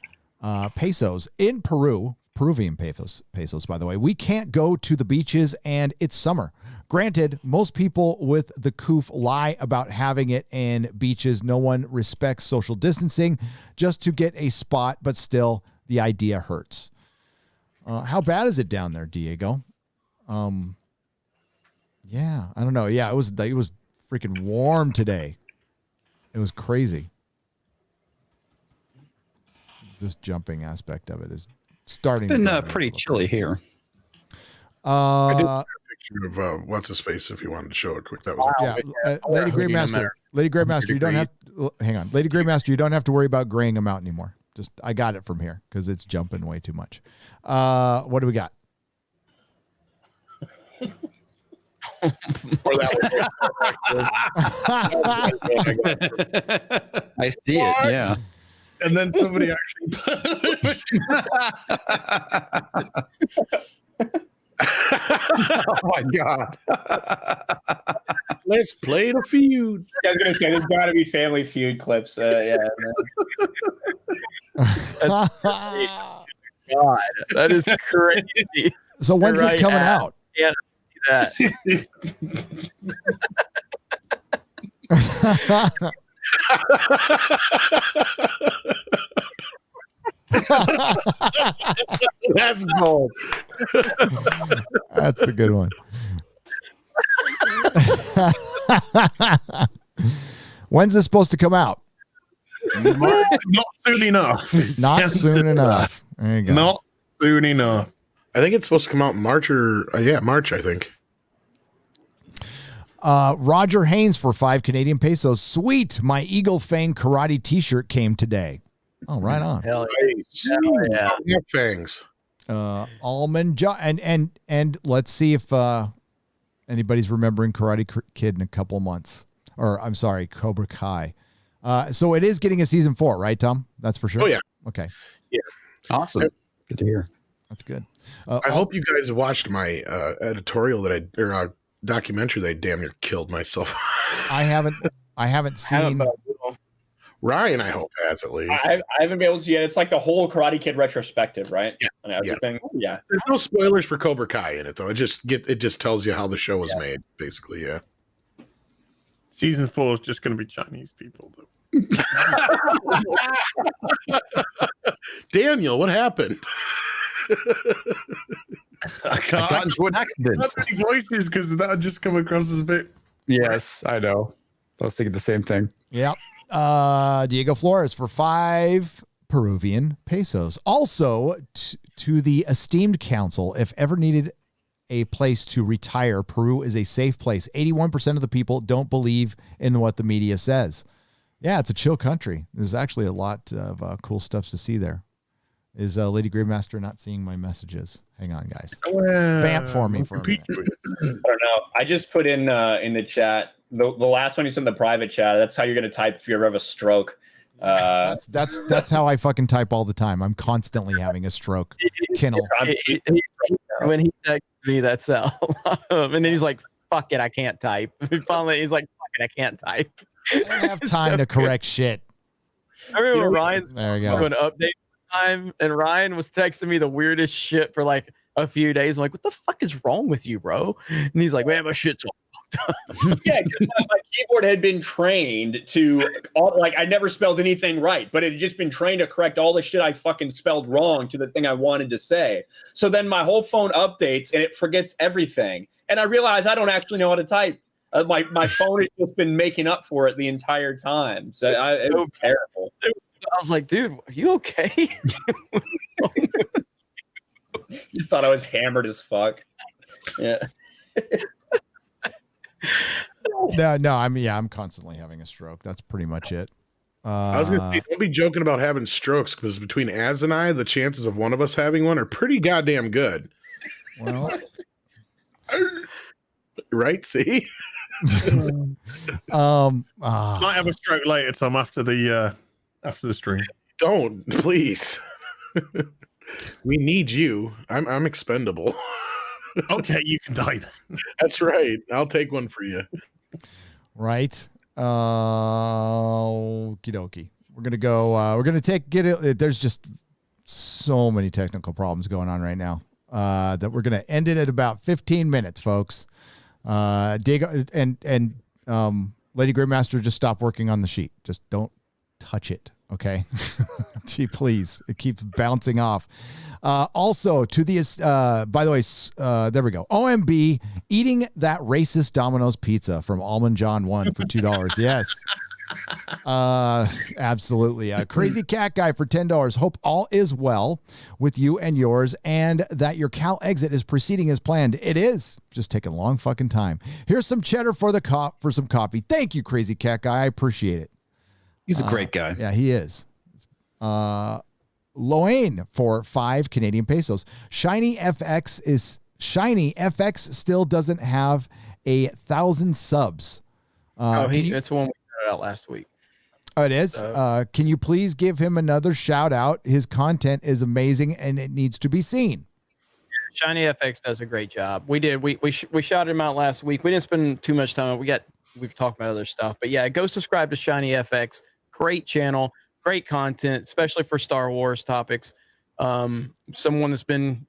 pesos in Peru, Peruvian pesos, by the way. We can't go to the beaches and it's summer. Granted, most people with the coof lie about having it in beaches. No one respects social distancing just to get a spot, but still the idea hurts. How bad is it down there, Diego? Yeah, I don't know. Yeah, it was freaking warm today. It was crazy. This jumping aspect of it is starting. It's been pretty chilly here. I did a picture of what's his face if you wanted to show it quick. That was Lady Greymaster. Lady Greymaster, you don't have. Hang on, Lady Greymaster, you don't have to worry about graying them out anymore. Just I got it from here because it's jumping way too much. What do we got? Or that I see it. Yeah. And then somebody actually. Oh my god. Let's play the feud. I was gonna say there's got to be Family Feud clips. Yeah. God, that is crazy. So when's this coming out? Yeah, see that. That's gold. That's the good one. When's this supposed to come out? Not soon enough. Not soon enough. There you go. Not soon enough. I think it's supposed to come out in March March, I think. Roger Haynes for 5 Canadian pesos. Sweet. My Eagle Fang karate t-shirt came today. Oh, right on. Hell Nice. yeah. Fangs. Almond and let's see if anybody's remembering Karate Kid in a couple of months. Or I'm sorry, Cobra Kai. So it is getting a season 4, right, Tom? That's for sure. Oh yeah. Okay. Yeah. Awesome. Good to hear. That's good. I hope you guys watched my editorial or documentary that I damn near killed myself. I haven't seen. Ryan, I hope, has at least. I haven't been able to yet. It's like the whole Karate Kid retrospective, right? Yeah. And everything. Yeah. There's no spoilers for Cobra Kai in it though. It just tells you how the show was made, basically. Yeah. Season 4 is just going to be Chinese people, though. Daniel, what happened? I got into an accident. Not many voices because that would just come across as a bit. Yes, I know. I was thinking the same thing. Yep. Diego Flores for 5 Peruvian pesos. Also, to the esteemed council, if ever needed a place to retire, Peru is a safe place. 81% of the people don't believe in what the media says. Yeah, it's a chill country. There's actually a lot of cool stuff to see there. Is Lady Greymaster not seeing my messages? Hang on, guys. Vamp for me for a minute. I don't know. I just put in the chat the last one you sent in the private chat. That's how you're gonna type if you ever have a stroke. That's how I fucking type all the time. I'm constantly having a stroke. Kennel. When he texted me, that's and then he's like, "Fuck it, I can't type." Finally, he's like, "Fuck it, I can't type." I don't have time to correct shit. I remember Ryan's there you go. doing an update time, and Ryan was texting me the weirdest shit for like a few days. I'm like, "What the fuck is wrong with you, bro?" And he's like, "Man, my shit's all fucked up." Yeah, my keyboard had been trained to I never spelled anything right, but it had just been trained to correct all the shit I fucking spelled wrong to the thing I wanted to say. So then my whole phone updates and it forgets everything, and I realize I don't actually know how to type. My phone has just been making up for it the entire time. So it was terrible. I was like, "Dude, are you okay?" Just thought I was hammered as fuck. Yeah. No, I'm constantly having a stroke. That's pretty much it. I was gonna say, don't be joking about having strokes, because between Az and I, the chances of one of us having one are pretty goddamn good. Well, right? See, Might have a stroke later, Tom, after the stream. Don't, please. We need you. I'm expendable. Okay, you can die then. That's right. I'll take one for you. Right. Okie dokie. We're gonna go. We're gonna get it. There's just so many technical problems going on right now that we're gonna end it at about 15 minutes, folks. Diego and Lady Greymaster, just stop working on the sheet. Just don't touch it. Okay. Gee, please. It keeps bouncing off. Also, to the by the way, there we go. OMB eating that racist Domino's pizza from Almond John 1 for $2. Yes. Absolutely. Crazy Cat Guy for $10. Hope all is well with you and yours, and that your Cal exit is proceeding as planned. It is just taking a long fucking time. Here's some cheddar for for some coffee. Thank you, Crazy Cat Guy. I appreciate it. He's a great guy. Yeah, he is. Loane for 5 Canadian pesos. Shiny FX still doesn't have 1,000 subs. That's the one we put out last week. Oh, it is. Can you please give him another shout out? His content is amazing and it needs to be seen. Shiny FX does a great job. We did. We shouted him out last week. We didn't spend too much time. We've talked about other stuff, but yeah, go subscribe to Shiny FX. Great channel, great content, especially for Star Wars topics. Someone that's been,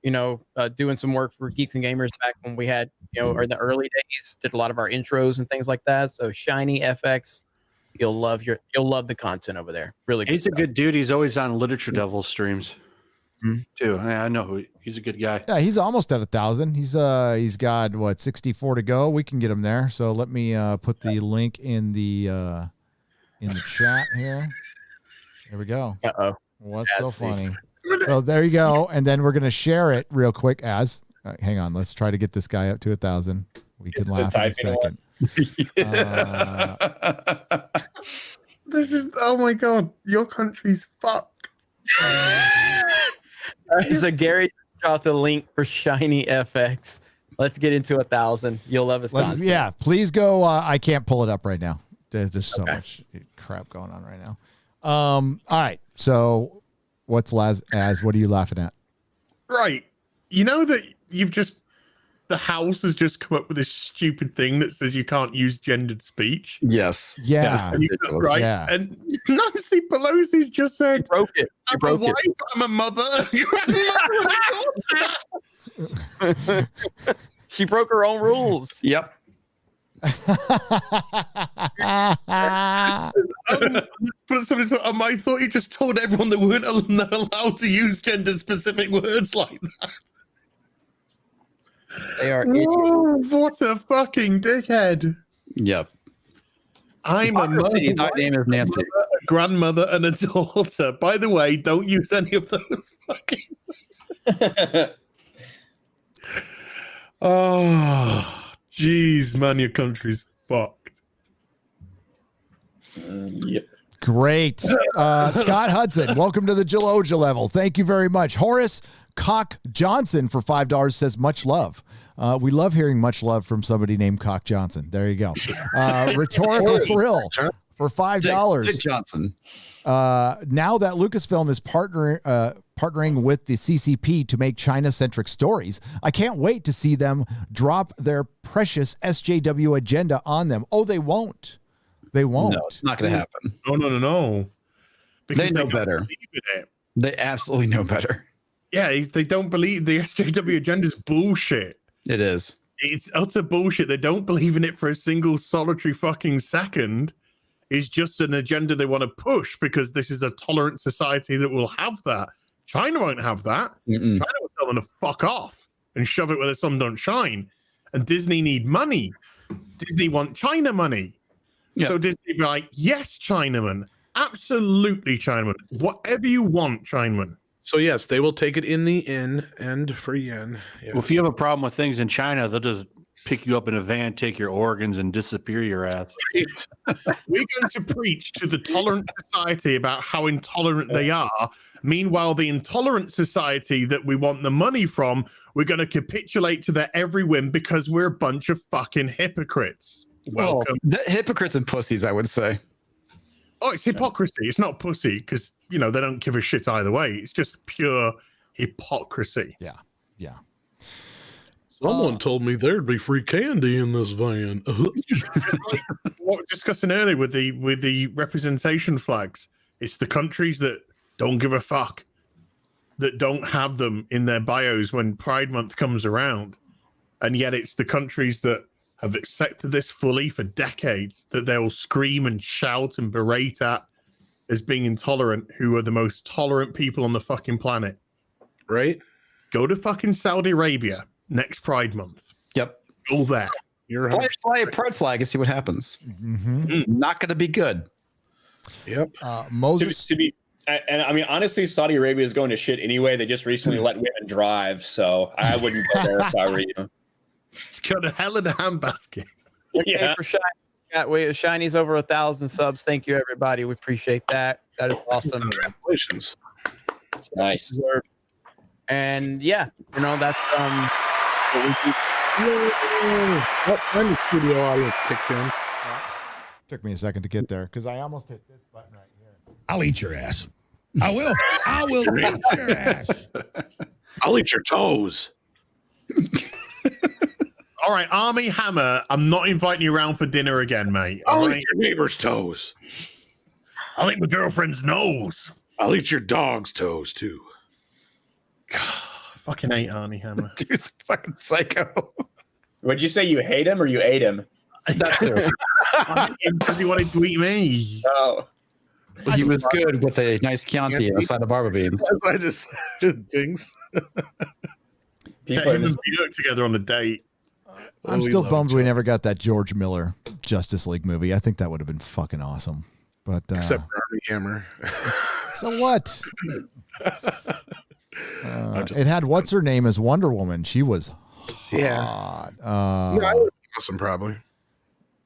doing some work for Geeks and Gamers back when we had, or in the early days, did a lot of our intros and things like that. So Shiny FX, you'll love the content over there. Really good. He's a good dude. He's always on Literature Devil streams too. I know he's a good guy. Yeah, he's almost at 1,000. He's got 64 to go. We can get him there. So let me put the link in the chat here. There we go. What's so funny? So there you go. And then we're going to share it real quick hang on. Let's try to get this guy up to 1,000. We can laugh in a second. This is, oh my God, your country's fucked. So Gary dropped the link for Shiny FX. Let's get into 1,000. You'll love his content. Yeah, please go. I can't pull it up right now. There's so much crap going on right now. All right. So what's what are you laughing at? Right. You know that the House has just come up with this stupid thing that says you can't use gendered speech. Yes. Yeah. Right. Yeah. And Nancy Pelosi's just said, she broke it. I'm a wife, I'm a mother. She broke her own rules. Yep. I thought you just told everyone they weren't allowed to use gender-specific words like that. They are what a fucking dickhead. Yep. I'm a mother. That name is Nancy. A grandmother and a daughter. By the way, don't use any of those fucking. Oh, jeez, man, your country's fucked. Yep. Great. Scott Hudson, welcome to the Geloja level. Thank you very much. Horace Cock Johnson for $5 says much love. We love hearing much love from somebody named Cock Johnson. There you go. Rhetorical Thrill for $5. Dick Johnson. Now that Lucasfilm is partnering with the CCP to make China-centric stories, I can't wait to see them drop their precious SJW agenda on them. Oh, they won't. They won't. No, it's not going to happen. No. They know better. They absolutely know better. Yeah, they don't believe the SJW agenda is bullshit. It is. It's utter bullshit. They don't believe in it for a single solitary fucking second. It's just an agenda they want to push because this is a tolerant society that will have that. China won't have that. China will tell them to fuck off and shove it where the sun don't shine. And Disney need money. Disney want China money. Yeah. So Disney be like, yes, Chinaman. Absolutely, Chinaman. Whatever you want, Chinaman. So yes, they will take it in the end for yen. Yeah. Well, if you have a problem with things in China, they'll just pick you up in a van, take your organs, and disappear your ass. We're going to preach to the tolerant society about how intolerant they are. Meanwhile, the intolerant society that we want the money from, we're going to capitulate to their every whim because we're a bunch of fucking hypocrites. Welcome. The hypocrites and pussies, I would say. Oh, it's hypocrisy. It's not pussy because, they don't give a shit either way. It's just pure hypocrisy. Yeah. Someone told me there'd be free candy in this van. What we were discussing earlier with the representation flags, it's the countries that don't give a fuck, that don't have them in their bios when Pride Month comes around. And yet it's the countries that have accepted this fully for decades, that they'll scream and shout and berate at as being intolerant, who are the most tolerant people on the fucking planet. right? Go to fucking Saudi Arabia next Pride Month. Yep. Go there. You're Fly a pride flag and see what happens. Not going to be good. Yep. Moses. And I mean, honestly, Saudi Arabia is going to shit anyway. They just recently let women drive, so I wouldn't go there if I were you. It's got a hell of a handbasket. Yeah. For Shiny's over 1,000 subs. Thank you, everybody. We appreciate that. That is awesome. Congratulations. It's nice. And yeah, that's what we do. When the studio audience kicked in. Took me a second to get there because I almost hit this button right here. I'll eat your ass. I will. I will eat your ass. I'll eat your toes. All right, Army Hammer, I'm not inviting you around for dinner again, mate. I'll eat your neighbor's toes. I'll eat my girlfriend's nose. I'll eat your dog's toes, too. God, fucking hate Army Hammer. Dude's fucking psycho. Would you say you hate him or you ate him? That's it. Because he wanted to eat me. Oh. He was good with a nice Chianti and a side of barba beans. That's what I just things. Get him and Dirk together on a date. I'm still bummed we never got that George Miller Justice League movie. I think that would have been fucking awesome. But except for Army Hammer. So what? It had what's her name as Wonder Woman. She was hot. Yeah. Yeah, awesome, probably.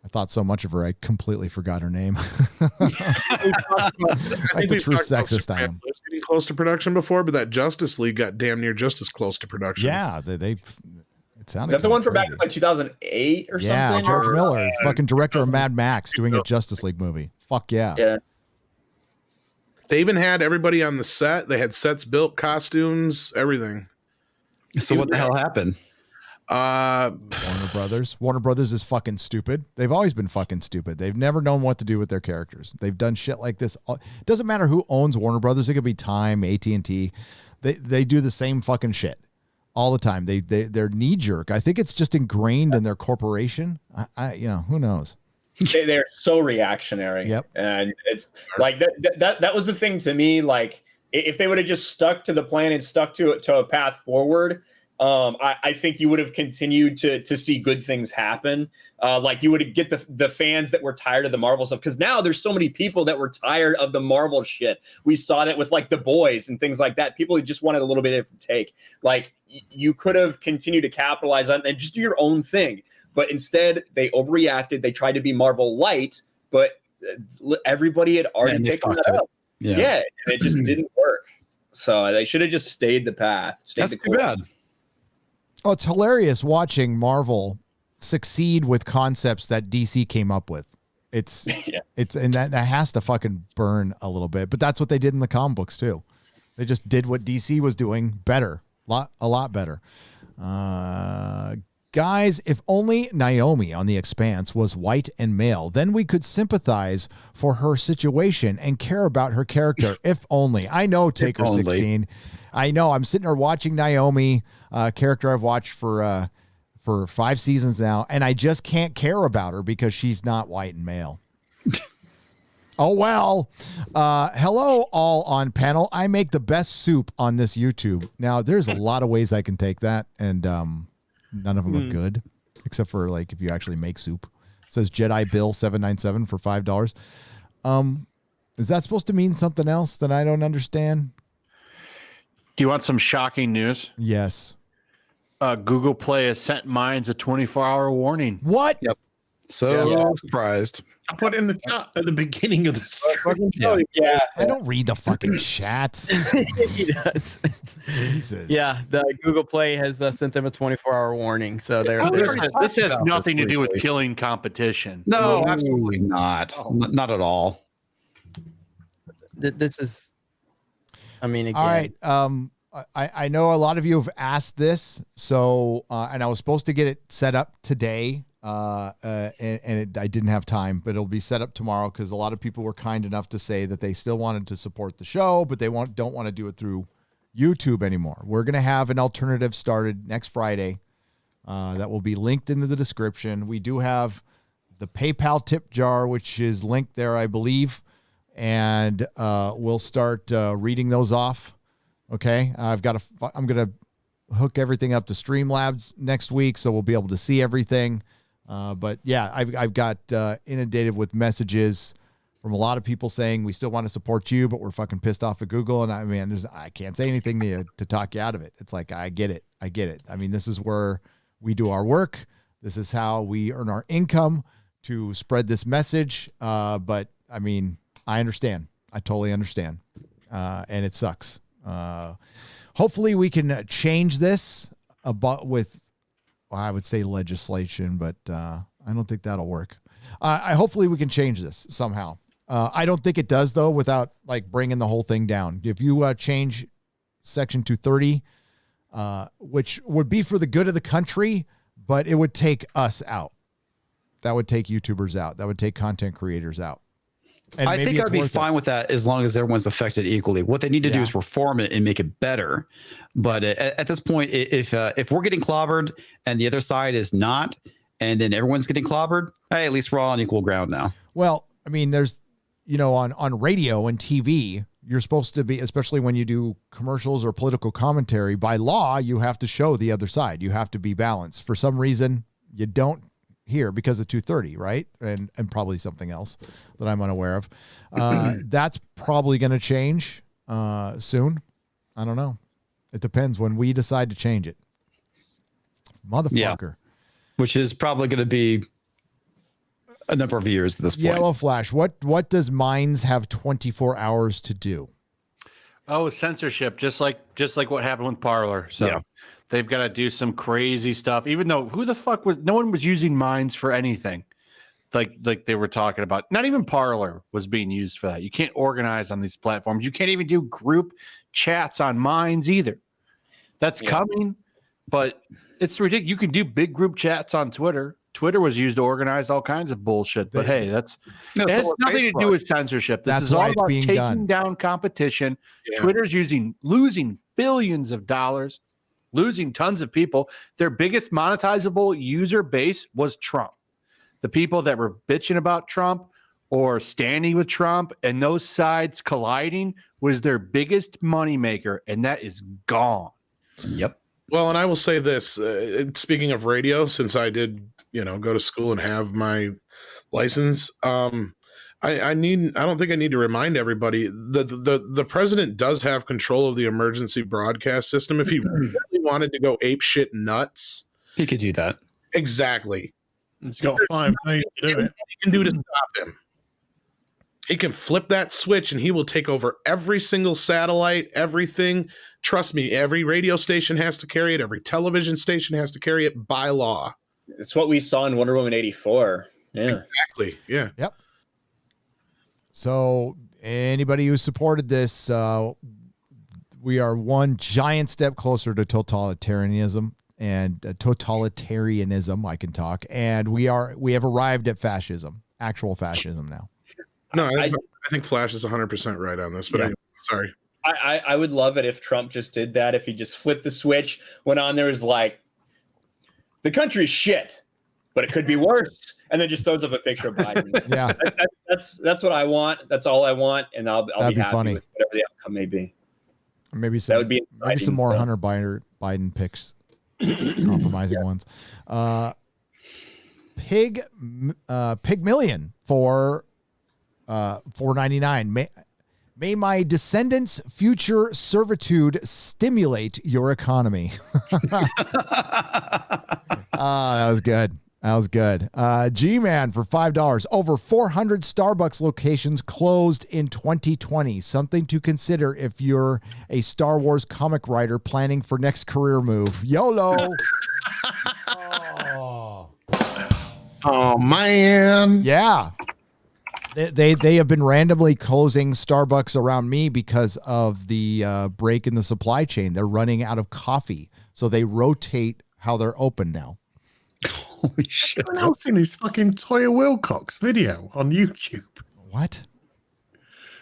I thought so much of her, I completely forgot her name. Like the true sexist I am. Getting close to production before, but that Justice League got damn near just as close to production. Yeah, they it sounded. Is that the one for back in like 2008 or something? Yeah, George Miller, fucking director of Mad Max, doing a Justice League movie. Fuck yeah. Yeah. They even had everybody on the set. They had sets built, costumes, everything. So what the hell happened? Warner Brothers is fucking stupid. They've always been fucking stupid. They've never known what to do with their characters. They've done shit like this. It doesn't matter who owns Warner Brothers. It could be Time, AT&T. They do the same fucking shit all the time. They're knee jerk. I think it's just ingrained in their corporation. Who knows? They're so reactionary. Yep. And it's like that was the thing to me. Like if they would have just stuck to the plan and stuck to a path forward, I think you would have continued to see good things happen. Like you would get the fans that were tired of the Marvel stuff, because now there's so many people that were tired of the Marvel shit. We saw that with like The Boys and things like that. People who just wanted a little bit of take. Like you could have continued to capitalize on it and just do your own thing. But instead, they overreacted. They tried to be Marvel light, but everybody had already taken that up. Yeah, and it just didn't work. So they should have just stayed the path. That's too bad. Oh, it's hilarious watching Marvel succeed with concepts that DC came up with. It's and that has to fucking burn a little bit. But that's what they did in the comic books too. They just did what DC was doing better, a lot better. Guys, if only Naomi on The Expanse was white and male, then we could sympathize for her situation and care about her character. If only. I know, Taker 16. I know. I'm sitting there watching Naomi, character I've watched for 5 seasons now, and I just can't care about her because she's not white and male. Oh, well. Hello, all on panel. I make the best soup on this YouTube. Now, there's a lot of ways I can take that, and none of them are good, except for like if you actually make soup. It says Jedi Bill 797 for $5. Is that supposed to mean something else that I don't understand? Do you want some shocking news? Yes. Google Play has sent Minds a 24-hour warning. What? Yep. So surprised. I put it in the chat at the beginning of the stream. Yeah. I don't read the fucking chats. He does. Jesus. Yeah, the Google Play has sent them a 24-hour warning. So This has nothing to do with killing competition. No, absolutely not. Not at all. This is, I mean, again. All right. I know a lot of you have asked this, so and I was supposed to get it set up today, I didn't have time, but it'll be set up tomorrow because a lot of people were kind enough to say that they still wanted to support the show, but they don't want to do it through YouTube anymore. We're going to have an alternative started next Friday that will be linked in the description. We do have the PayPal tip jar, which is linked there, I believe, and we'll start reading those off Okay. I'm going to hook everything up to Streamlabs next week, so we'll be able to see everything. But yeah, I've got inundated with messages from a lot of people saying we still want to support you, but we're fucking pissed off at Google. And I mean, I can't say anything to talk you out of it. It's like, I get it. I mean, this is where we do our work. This is how we earn our income to spread this message. But I mean, I understand. I totally understand. And it sucks. Hopefully we can change this with, well, I would say legislation, but I don't think that'll work. Hopefully we can change this somehow. I don't think it does, though, without like bringing the whole thing down. If you change Section 230, which would be for the good of the country, but it would take us out. That would take YouTubers out. That would take content creators out. And I think I'd be fine with that as long as everyone's affected equally. What they need to do is reform it and make it better. But at this point, if we're getting clobbered and the other side is not, and then everyone's getting clobbered, hey, at least we're all on equal ground now. Well, I mean, there's, on radio and TV, you're supposed to be, especially when you do commercials or political commentary, by law, you have to show the other side. You have to be balanced. For some reason, you don't here because of 230, right? And probably something else that I'm unaware of. That's probably going to change soon. I don't know. It depends when we decide to change it. Motherfucker. Yeah. Which is probably going to be a number of years at this point. YellowFlash, what does Minds have 24 hours to do? Oh, censorship, just like what happened with Parler. So they've got to do some crazy stuff. Even though no one was using Minds for anything. Like they were talking about. Not even Parler was being used for that. You can't organize on these platforms. You can't even do group chats on Minds either. That's coming, but it's ridiculous. You can do big group chats on Twitter. Twitter was used to organize all kinds of bullshit. But hey, it has nothing to do with censorship. This is all about taking down competition. Yeah. Twitter's losing billions of dollars, losing tons of people. Their biggest monetizable user base was Trump. The people that were bitching about Trump or standing with Trump and those sides colliding was their biggest moneymaker, and that is gone. Yep. Well, and I will say this, speaking of radio, since I did, go to school and have my license, I don't think I need to remind everybody that the president does have control of the emergency broadcast system. If he really wanted to go ape shit nuts, he could do that. Exactly. He's got 5 days to do it. He can do to stop him. He can flip that switch and he will take over every single satellite, everything. Trust me, every radio station has to carry it. Every television station has to carry it by law. It's what we saw in Wonder Woman 84. Yeah. Exactly. Yeah. Yep. So anybody who supported this, we are one giant step closer to totalitarianism I can talk. And we have arrived at fascism, actual fascism now. No, I think Flash is 100% right on this, but sorry. I would love it if Trump just did that. If he just flipped the switch, went on there is like, the country's shit, but it could be worse, and then just throws up a picture of Biden. Yeah, that's what I want. That's all I want, and I'll be happy funny with whatever the outcome may be. Maybe that would be maybe some more Hunter Biden picks, compromising ones. Pig Million for $4.99. May my descendants' future servitude stimulate your economy. That was good. That was good. G-Man for $5. Over 400 Starbucks locations closed in 2020. Something to consider if you're a Star Wars comic writer planning for next career move. YOLO. Oh, man. Yeah. They have been randomly closing Starbucks around me because of the break in the supply chain. They're running out of coffee, so they rotate how they're open now. Holy shit! I've seen this fucking Toya Wilcox video on YouTube. What?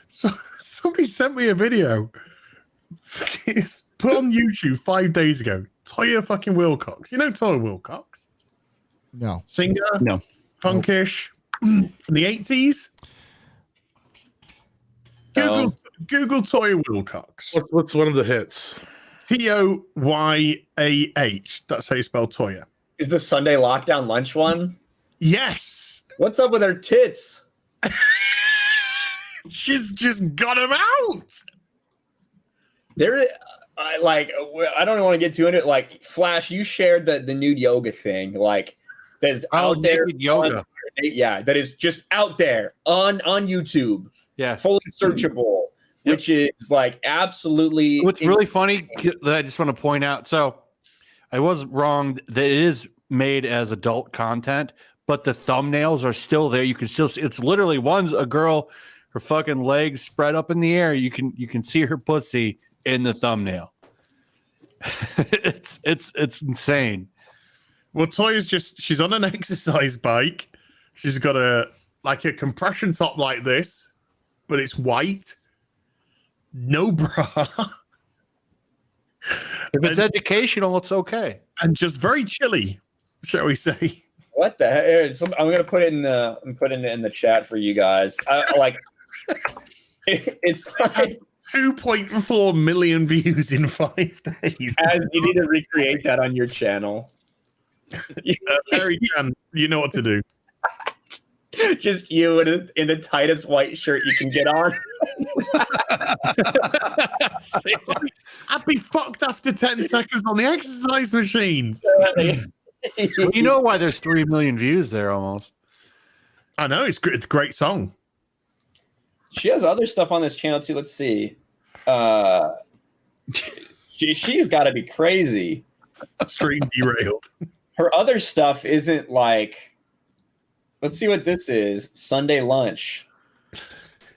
So somebody sent me a video. It's put on YouTube 5 days ago. Toya fucking Wilcox. You know Toya Wilcox? No. Singer? No. Punkish? From the 80s? Google Toya Wilcox. What's one of the hits? Toyah. That's how you spell Toya. Is the Sunday lockdown lunch one? Yes. What's up with her tits? She's just got them out. I don't want to get too into it. Like, Flash, you shared the nude yoga thing. Like, that's out there. Yoga. That is just out there on YouTube. Yeah. Fully searchable, which is like absolutely. What's really funny that I just want to point out. So I was wrong that it is made as adult content, but the thumbnails are still there. You can still see it's literally one's a girl, her fucking legs spread up in the air. You can see her pussy in the thumbnail. It's insane. Well, she's on an exercise bike. She's got a compression top like this, but it's white. No bra. If it's educational, it's okay. And just very chilly, shall we say. What the heck? I'm gonna put it in the chat for you guys. It's like 2.4 million views in 5 days. As you need to recreate that on your channel. There you can. You know what to do. Just you in the tightest white shirt you can get on. I'd be fucked after 10 seconds on the exercise machine. You know why there's 3 million views there almost. I know, it's a great song. She has other stuff on this channel too. Let's see. She's got to be crazy. Stream derailed. Her other stuff isn't like. Let's see what this is. Sunday lunch.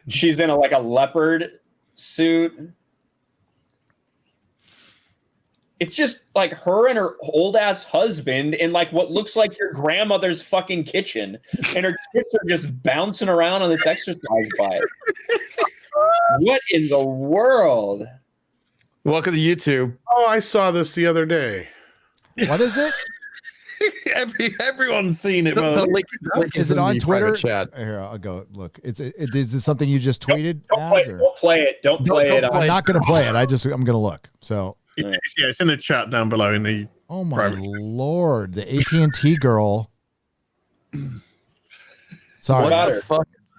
She's in a leopard suit. It's just like her and her old ass husband in like what looks like your grandmother's fucking kitchen, and her tits are just bouncing around on this exercise bike. What in the world? Welcome to YouTube. Oh, I saw this the other day. What is it? Everyone's seen it. The link is it on Twitter? Chat. Here, I'll go look. Is this something you just tweeted? Don't play it. Don't play it. I'm not going to play it. I'm going to look. So it's in the chat down below in the. Oh my Lord, the AT&T girl. Sorry. What about her?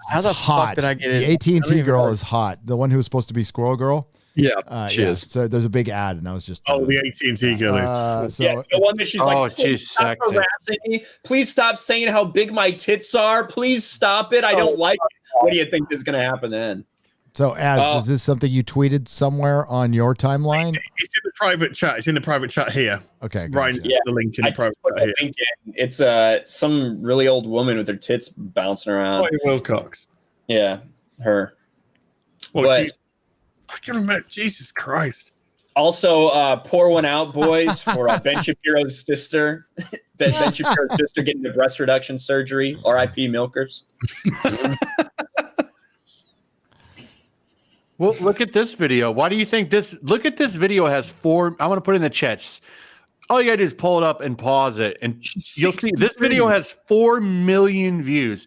How the hot. fuck did I get it? The AT&T girl is hot. The one who was supposed to be Squirrel Girl. Yeah, she is. So there's a big ad, and I was just. The AT&T girl is. The one that she's like, she's stop sexy. harassing me. Please stop saying how big my tits are. Please stop it. I don't like it. What do you think is going to happen then? So, is this something you tweeted somewhere on your timeline? It's in the private chat. It's in the private chat here. Okay, Right. gotcha. Yeah, the link in the private chat here. It's some really old woman with her tits bouncing around. Toya Wilcox. Yeah, her. Well, But- I can remember. Jesus Christ. Also, pour one out, boys, for Ben Shapiro's sister. Ben Shapiro's sister getting the breast reduction surgery. R.I.P. Milkers. Well, look at this video. Why do you think this? Look at this video has 4. I want to put it in the chat. All you got to do is pull it up and pause it, and you'll see this video has 4 million views.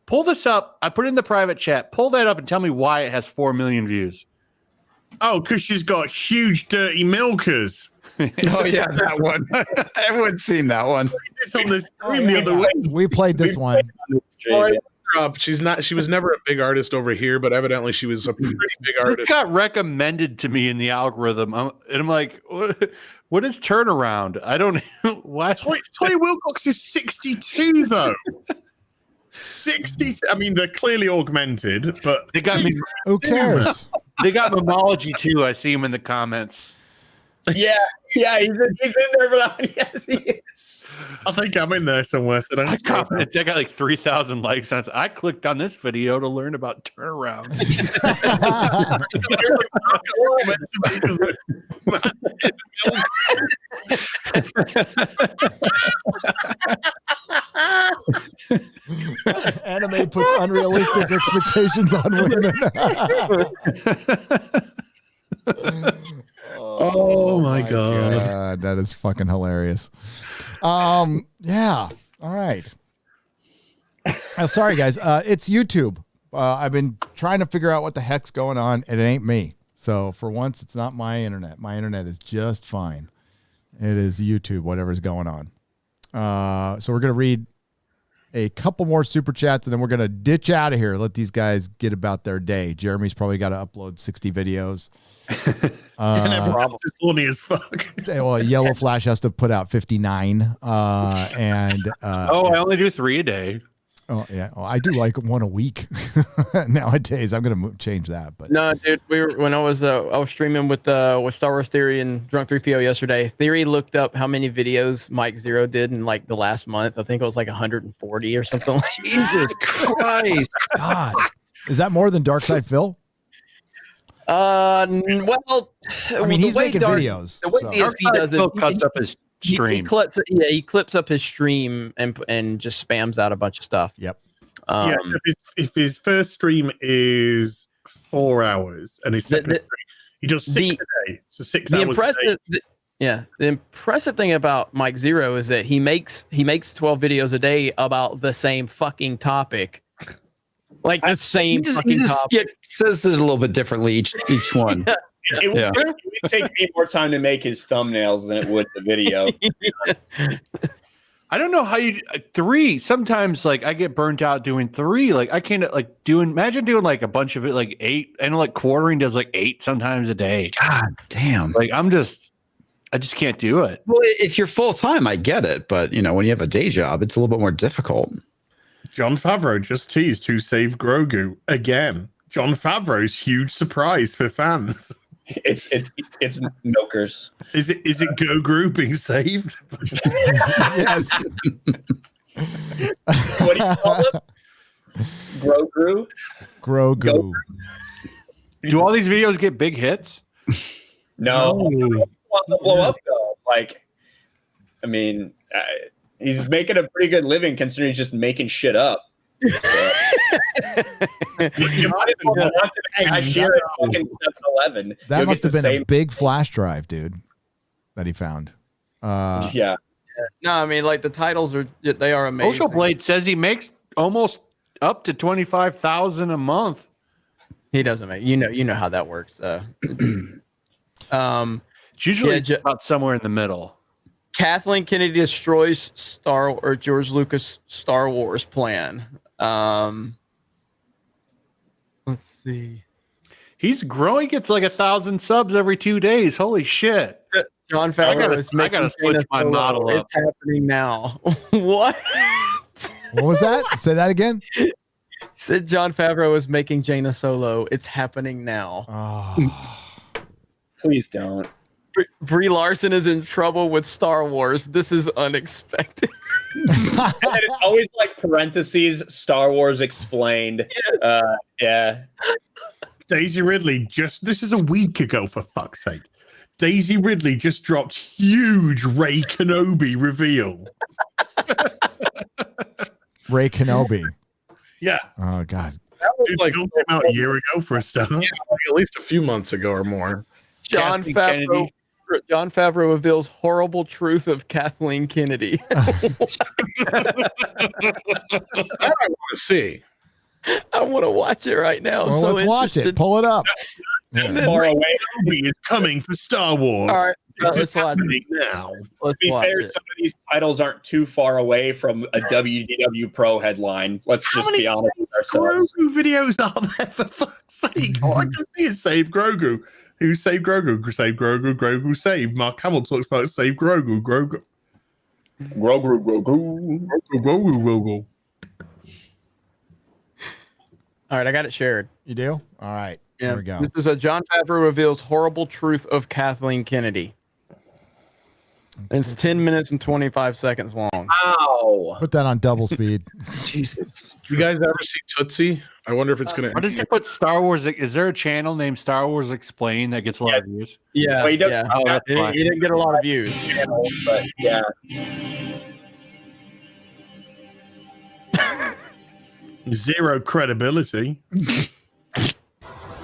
Pull this up. I put it in the private chat. Pull that up and tell me why it has 4 million views. Oh, because she's got huge, dirty milkers. Oh yeah, that one. Everyone's seen that one. It's on the stream the other way. We played this one. Well, I looked her up. She was never a big artist over here, but evidently she was a pretty big This artist. got recommended to me in the algorithm, and I'm like, what is turnaround? I don't know why. Toya Wilcox is 62 though. 60. I mean, they're clearly augmented, but They got me. Who cares? They got Memology too. I see him in the comments. Yeah, he's in there for that. Yes, he is. I think I'm in there somewhere. So I commented. I got like 3,000 likes on it. I clicked on this video to learn about turnaround. Anime puts unrealistic expectations on women. Oh my God. That is fucking hilarious. Yeah. All right. Sorry, guys. It's YouTube. I've been trying to figure out what the heck's going on, and it ain't me. So for once, it's not my internet. My internet is just fine. It is YouTube, whatever's going on. So we're going to read a couple more super chats, and then we're going to ditch out of here. Let these guys get about their day. Jeremy's probably got to upload 60 videos. And everyone else is horny as fuck. Well, YellowFlash has to put out 59. I only do 3 a day. Oh yeah, I do like one a week nowadays. I'm gonna change that, but no, dude. When I was streaming with Star Wars Theory and Drunk 3PO yesterday. Theory looked up how many videos Mike Zero did in like the last month. I think it was like 140 or something. Jesus Christ! God, is that more than Darkside Phil? Well, I mean, he's making videos. The way DSP does it, Phil cuts up his stream. He clips up his stream and just spams out a bunch of stuff. Yep. If his first stream is 4 hours and his second stream, he does 6 a day. So 6 hours a day. The impressive thing about Mike Zero is that he makes 12 videos a day about the same fucking topic. Like the same fucking topic. Says it a little bit differently each one. It would take me more time to make his thumbnails than it would the video. I don't know how you 3. Sometimes like I get burnt out doing 3. Like I can't imagine doing like a bunch of it, like 8. I know like quartering does like 8 sometimes a day. God damn. Like I just can't do it. Well, if you're full time, I get it, but when you have a day job, it's a little bit more difficult. Jon Favreau just teased who saved Grogu again. Jon Favreau's huge surprise for fans. It's milkers. Is it Gogru being saved? Yes. What do you call it? Grogu? Do all these videos get big hits? No. Want to blow up though. Like, I mean, he's making a pretty good living considering he's just making shit up. So. You might as well want to cashier at fucking 7-Eleven. That must have been a big flash drive, dude, that he found. Yeah. No, I mean, like the titles they are amazing. Social Blade says he makes almost up to 25,000 a month. He doesn't make. You know how that works. It's usually about somewhere in the middle. Kathleen Kennedy destroys George Lucas Star Wars plan. Let's see. He's growing. Gets like 1,000 subs every 2 days. Holy shit! Jon Favreau is making. I gotta switch my model up. It's happening now. What? What was that? Say that again. Said Jon Favreau is making Jaina Solo. It's happening now. Oh. Please don't. Brie Larson is in trouble with Star Wars. This is unexpected. And it's always like parentheses, Star Wars explained. Yeah. Daisy Ridley this is a week ago, for fuck's sake. Daisy Ridley just dropped huge Rey Kenobi reveal. Rey Kenobi. Yeah. Oh God. That was Dude, came out a year ago for a start. Yeah, like at least a few months ago or more. Jon Favreau reveals horrible truth of Kathleen Kennedy. That I want to see. I want to watch it right now. Well, let's watch it. Pull it up. Far away. Kenobi is coming for Star Wars. All right, it's let's watch happening now. Let's To be watch fair, it. some of these titles aren't too far away from a WDW Pro headline. Let's just be honest with ourselves. Grogu videos are there, for fuck's sake? All I can see is Save Grogu. Who saved Grogu? Save Grogu. Grogu saved. Mark Hamill talks about Save Grogu. Grogu. Grogu. All right, I got it shared. You do? All right. Yeah. There we go. This is a Jon Favreau reveals horrible truth of Kathleen Kennedy. It's 10 minutes and 25 seconds long. Ow. Put that on double speed. Jesus. You guys ever see Tootsie? I wonder if it's going to. Why does he put Star Wars? Is there a channel named Star Wars Explain that gets a lot of views? Yeah, Well, he doesn't- yeah. Oh, that's He fine. didn't get a lot of views. But yeah. Zero credibility.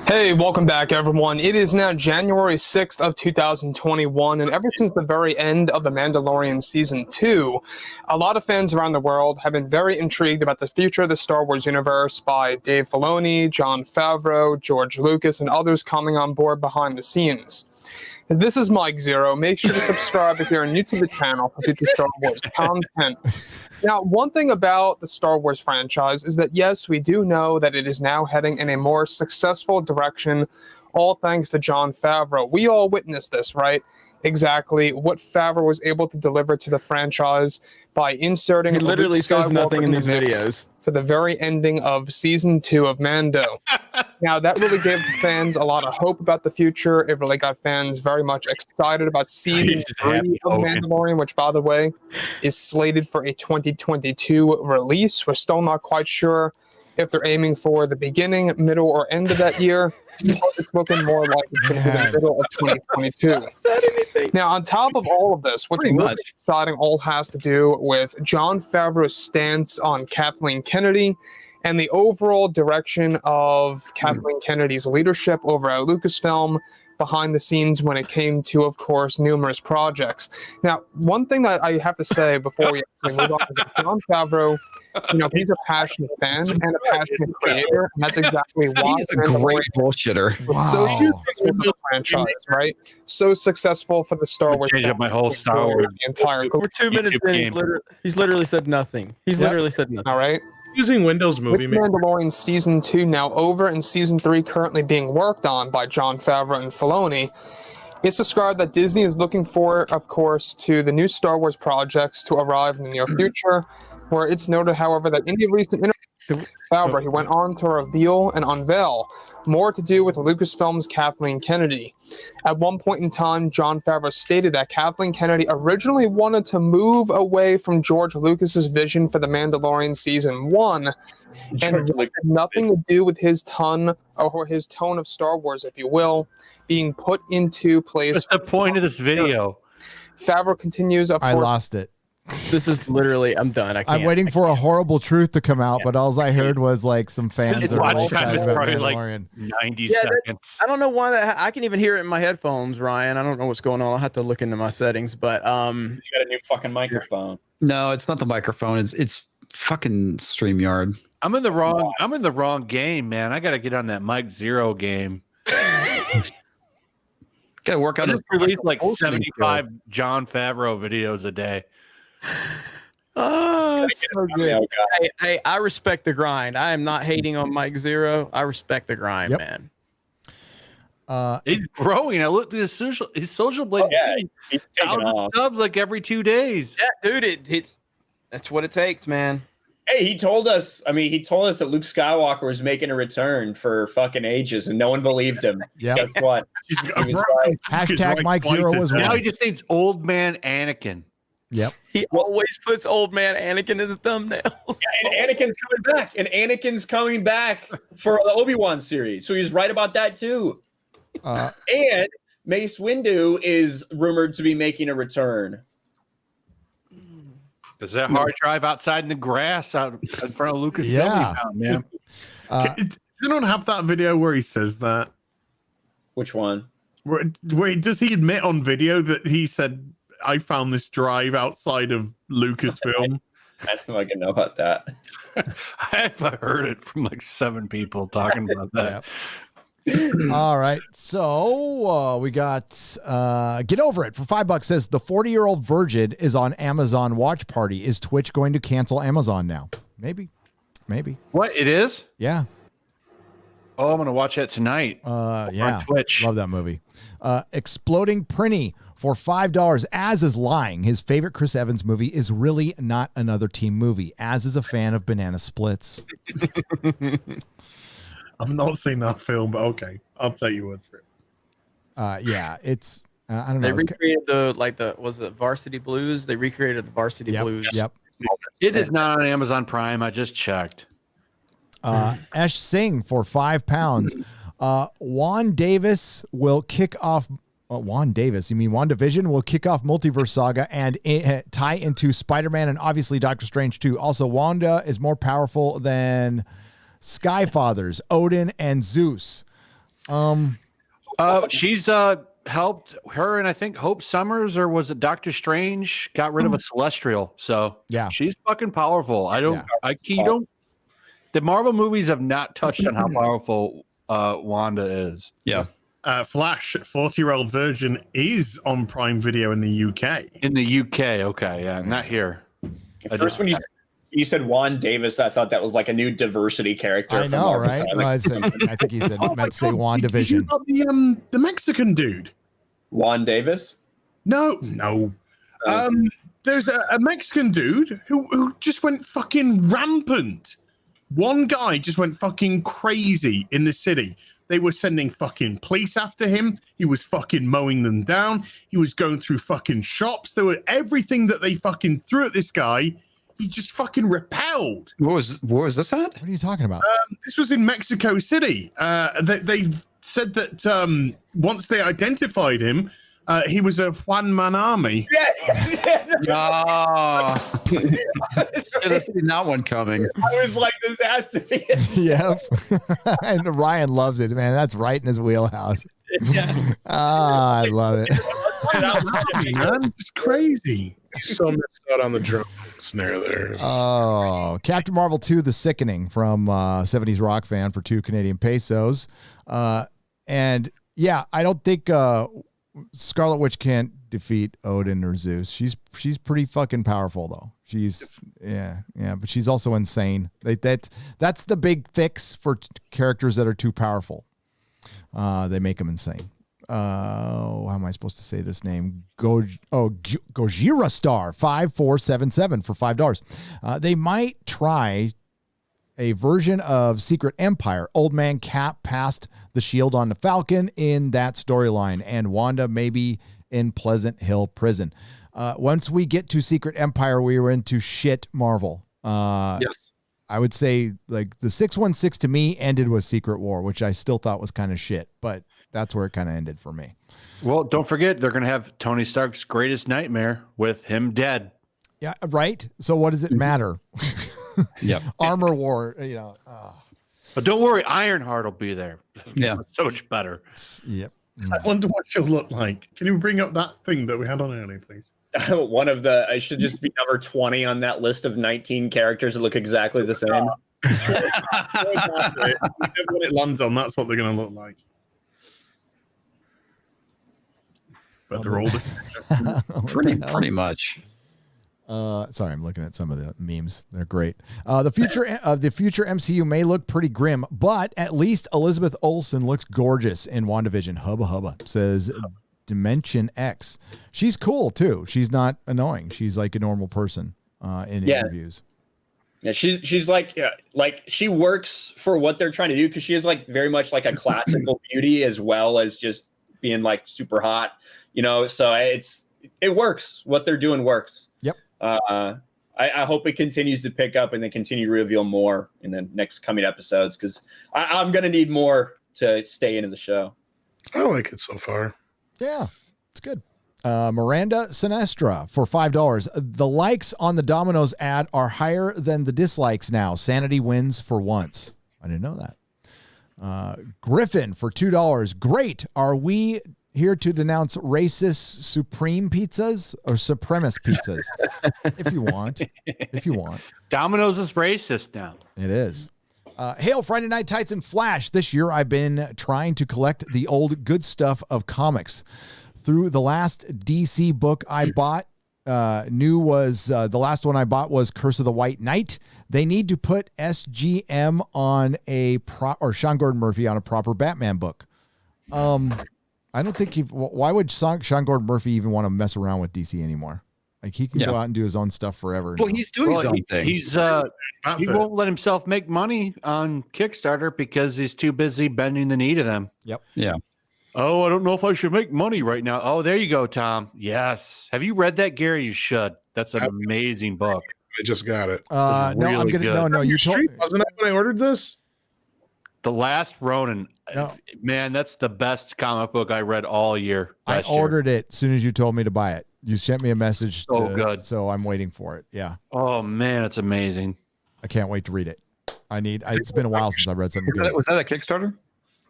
Hey, welcome back, everyone. It is now January 6th of 2021, and ever since the very end of The Mandalorian Season 2, a lot of fans around the world have been very intrigued about the future of the Star Wars universe by Dave Filoni, Jon Favreau, George Lucas, and others coming on board behind the scenes. This is Mike Zero. Make sure to subscribe if you're new to the channel for future Star Wars content. Now, one thing about the Star Wars franchise is that, yes, we do know that it is now heading in a more successful direction, all thanks to Jon Favreau. We all witnessed this, right? Exactly what Favreau was able to deliver to the franchise by inserting He literally Luke says Skywalker nothing in the these mix videos. for the very ending of Season 2 of Mando. Now, that really gave fans a lot of hope about the future. It really got fans very much excited about Season 3 of Mandalorian, which, by the way, is slated for a 2022 release. We're still not quite sure if they're aiming for the beginning, middle, or end of that year. But it's looking more like it's going to be the middle of 2022. Now, on top of all of this, what's really exciting all has to do with Jon Favreau's stance on Kathleen Kennedy and the overall direction of Kathleen Kennedy's leadership over at Lucasfilm behind the scenes when it came to, of course, numerous projects. Now, one thing that I have to say before we actually move on is that Jon Favreau, he's a passionate fan and a passionate creator, and that's exactly why he's a great bullshitter. So successful for the franchise, right? So successful for the Star Wars. Change up my whole Star Wars. The entire We're 2 minutes in. He's literally said nothing. He's literally said nothing. All right. Using Windows Movie With Maker. Mandalorian Season 2 now over and Season 3 currently being worked on by Jon Favreau and Filoni, it's described that Disney is looking forward, of course, to the new Star Wars projects to arrive in the near future, where it's noted, however, that in a recent interview with Favreau, he went on to reveal and unveil more to do with Lucasfilm's Kathleen Kennedy. At one point in time, Jon Favreau stated that Kathleen Kennedy originally wanted to move away from George Lucas's vision for The Mandalorian Season 1, and it had nothing to do with his tone of Star Wars, if you will, being put into place. What's the point of this video? Favreau continues, of course. I lost it. This is literally, I'm done. I'm waiting for a horrible truth to come out, but all I heard was like some fans His are watch really time excited is about probably like Mandalorian. 90 seconds. I don't know why that. I can even hear it in my headphones, Ryan. I don't know what's going on. I'll have to look into my settings, but You got a new fucking microphone. No, it's not the microphone. It's fucking StreamYard. I'm in the wrong game, man. I got to get on that Mike Zero game. Got to work I on just this. release like 75 Jon Favreau videos a day. oh, it's so good. I respect the grind. I am not hating on Mike Zero. I respect the grind, man. He's growing. I looked at his social blade. He's taking off. Subs like every 2 days. Yeah, dude, that's what it takes, man. Hey, he told us that Luke Skywalker was making a return for fucking ages, and no one believed him. Yeah. Guess what? Hashtag Mike Zero was Now right. he just needs old man Anakin. Yep. He always puts old man Anakin in the thumbnails. And Anakin's coming back for the Obi-Wan series. So he's right about that too. And Mace Windu is rumored to be making a return. Is that hard drive outside in the grass out in front of Lucas? Yeah. Man. Does anyone have that video where he says that? Which one? Where does he admit on video that he said, "I found this drive outside of Lucasfilm"? I don't fucking know about that. I've heard it from like 7 people talking about that. All right. So we got Get Over It for $5 says the 40-year-old virgin is on Amazon Watch Party. Is Twitch going to cancel Amazon now? Maybe. What? It is? Yeah. Oh, I'm going to watch that tonight. Yeah. On Twitch. Love that movie. Exploding Prinny for $5. Az is lying. His favorite Chris Evans movie is really not another team movie. Az is a fan of Banana Splits. I've not seen that film, but okay, I'll take your word for it. Yeah, it's I don't know. They recreated was it Varsity Blues? They recreated the Varsity Blues. Yep. It is not on Amazon Prime. I just checked. Ash Singh for £5. Juan Davis will kick off. Juan Davis, you mean WandaVision will kick off Multiverse Saga and tie into Spider-Man and obviously Doctor Strange too. Also, Wanda is more powerful than Skyfathers, Odin, and Zeus. She's helped her, and I think Hope Summers, or was it Doctor Strange, got rid of a Celestial. So yeah, she's fucking powerful. The Marvel movies have not touched on how powerful Wanda is. Yeah. Flash 40-year-old version is on Prime Video in the UK. In the UK, okay, yeah, not here. At first, when you said Juan Davis, I thought that was like a new diversity character. I know, right? Well, I think he said meant to say WandaVision. The Mexican dude, Juan Davis. No. There's a Mexican dude who just went fucking rampant. One guy just went fucking crazy in the city. They were sending fucking police after him. He was fucking mowing them down. He was going through fucking shops. There were everything that they fucking threw at this guy. He just fucking repelled. Where was this at? What are you talking about? This was in Mexico City. They said that once they identified him, he was a one-man army. Oh, should have seen that one coming. I was like, this has to be it. Yep. And Ryan loves it, man. That's right in his wheelhouse. Yeah. I love it. Man, it's crazy. He's so missed out on the drum snare there. Oh, Captain Marvel 2, The Sickening from 70s Rock Fan for 2 Canadian pesos. And yeah, I don't think Scarlet Witch can't defeat Odin or Zeus. She's pretty fucking powerful though. She's but she's also insane. That's the big fix for characters that are too powerful. They make them insane. How am I supposed to say this name? Gojira Star 5477 for $5. They might try a version of Secret Empire. Old Man Cap passed the shield on the Falcon in that storyline, and Wanda maybe in Pleasant Hill Prison. Once we get to Secret Empire, we were into shit Marvel. Yes. I would say like the 616 to me ended with Secret War, which I still thought was kind of shit, but that's where it kind of ended for me. Well, don't forget, they're going to have Tony Stark's greatest nightmare with him dead. Yeah, right? So what does it matter? Yep. Armor War, But don't worry, Ironheart will be there. Yeah. So much better. Yep. I wonder what she'll look like. Can you bring up that thing that we had on earlier, please? I should just be number 20 on that list of 19 characters that look exactly the same. When it lands on, that's what they're going to look like. But they're all the same. Pretty much. Sorry, I'm looking at some of the memes. They're great. The future MCU may look pretty grim, but at least Elizabeth Olsen looks gorgeous in WandaVision. Hubba hubba, says Dimension X. She's cool too. She's not annoying. She's like a normal person in interviews. Yeah, she's like she works for what they're trying to do because she is like very much like a classical beauty as well as just being like super hot, so it works. What they're doing works. Yep. I hope it continues to pick up and they continue to reveal more in the next coming episodes because I'm going to need more to stay into the show. I like it so far. Yeah, it's good. Miranda Sinestra for $5. The likes on the Domino's ad are higher than the dislikes now. Sanity wins for once. I didn't know that. Griffin for $2. Great. Are we here to denounce racist supreme pizzas or supremacist pizzas? If you want. Domino's is racist now. It is. Hail Friday Night Tights and Flash. This year I've been trying to collect the old good stuff of comics. Through the last DC book I bought, the last one I bought was Curse of the White Knight. They need to put SGM on or Sean Gordon Murphy on a proper Batman book. I don't think why would Sean Gordon Murphy even want to mess around with DC anymore? Like he can go out and do his own stuff forever. Well, he's doing his own thing. He won't let himself make money on Kickstarter because he's too busy bending the knee to them. Yep. Yeah. Oh, I don't know if I should make money right now. Oh, there you go, Tom. Yes. Have you read that, Gary? You should. That's an amazing book. I just got it. No, I'm gonna. No, you told. Wasn't that when I ordered this? The Last Ronin. No. Man, that's the best comic book I read all year. I ordered it as soon as you told me to buy it. You sent me a message. Good. So I'm waiting for it. Yeah. Oh man, it's amazing. I can't wait to read it. It's been a while since I read something good. Was that a Kickstarter?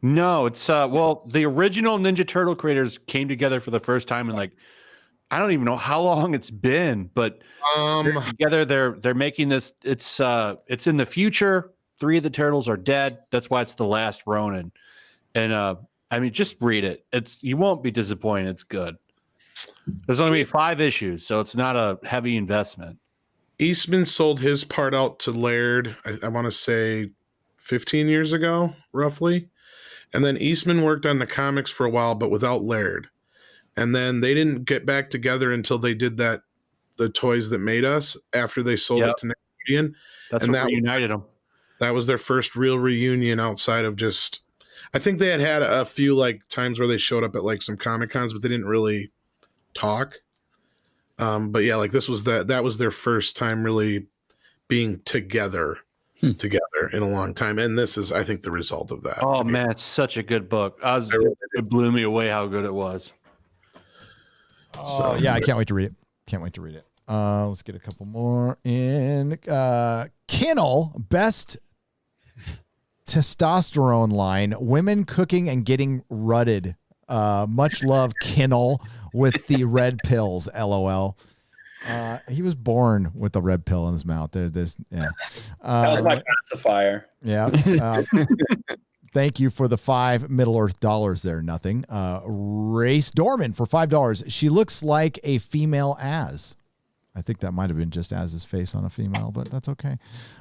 No, it's well, the original Ninja Turtle creators came together for the first time in like I don't even know how long it's been, but they're together they're making this. It's in the future. 3 of the turtles are dead. That's why it's the last Ronin. And I mean, just read it. You won't be disappointed. It's good. There's only 5 issues, so it's not a heavy investment. Eastman sold his part out to Laird, I want to say 15 years ago, roughly. And then Eastman worked on the comics for a while, but without Laird. And then they didn't get back together until they did the Toys That Made Us after they sold it to Nickelodeon. That's what reunited them. That was their first real reunion outside of just, I think they had a few like times where they showed up at like some Comic Cons, but they didn't really talk. But yeah, like this was that was their first time really being together in a long time. And this is, I think, the result of that. Oh man, it's such a good book. It blew me away how good it was. Oh yeah, I can't wait to read it. Let's get a couple more in. Kennel, best testosterone line, women cooking and getting rutted. Much love, Kennel, with the red pills, LOL. He was born with the red pill in his mouth. There's yeah. That was my pacifier. Yeah. Thank you for the 5 Middle Earth dollars there. Nothing. Race Dorman for $5. She looks like a female Az. I think that might have been just Az's face on a female, but that's okay.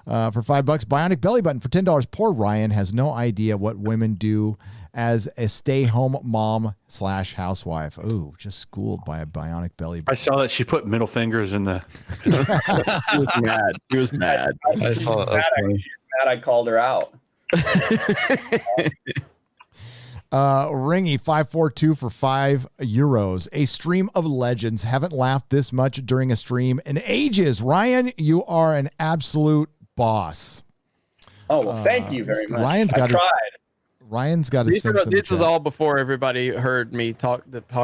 For $5, Bionic Belly Button for $10. Poor Ryan has no idea what women do as a stay-home mom / housewife. Ooh, just schooled by a bionic belly button. I saw that she put middle fingers in the. He was mad. He was mad. I saw that. She's mad I called her out. Ringy 542 for €5. A stream of legends. Haven't laughed this much during a stream in ages. Ryan, you are an absolute boss. Oh well, thank you very much. Ryan's got his. This was all before everybody heard me talk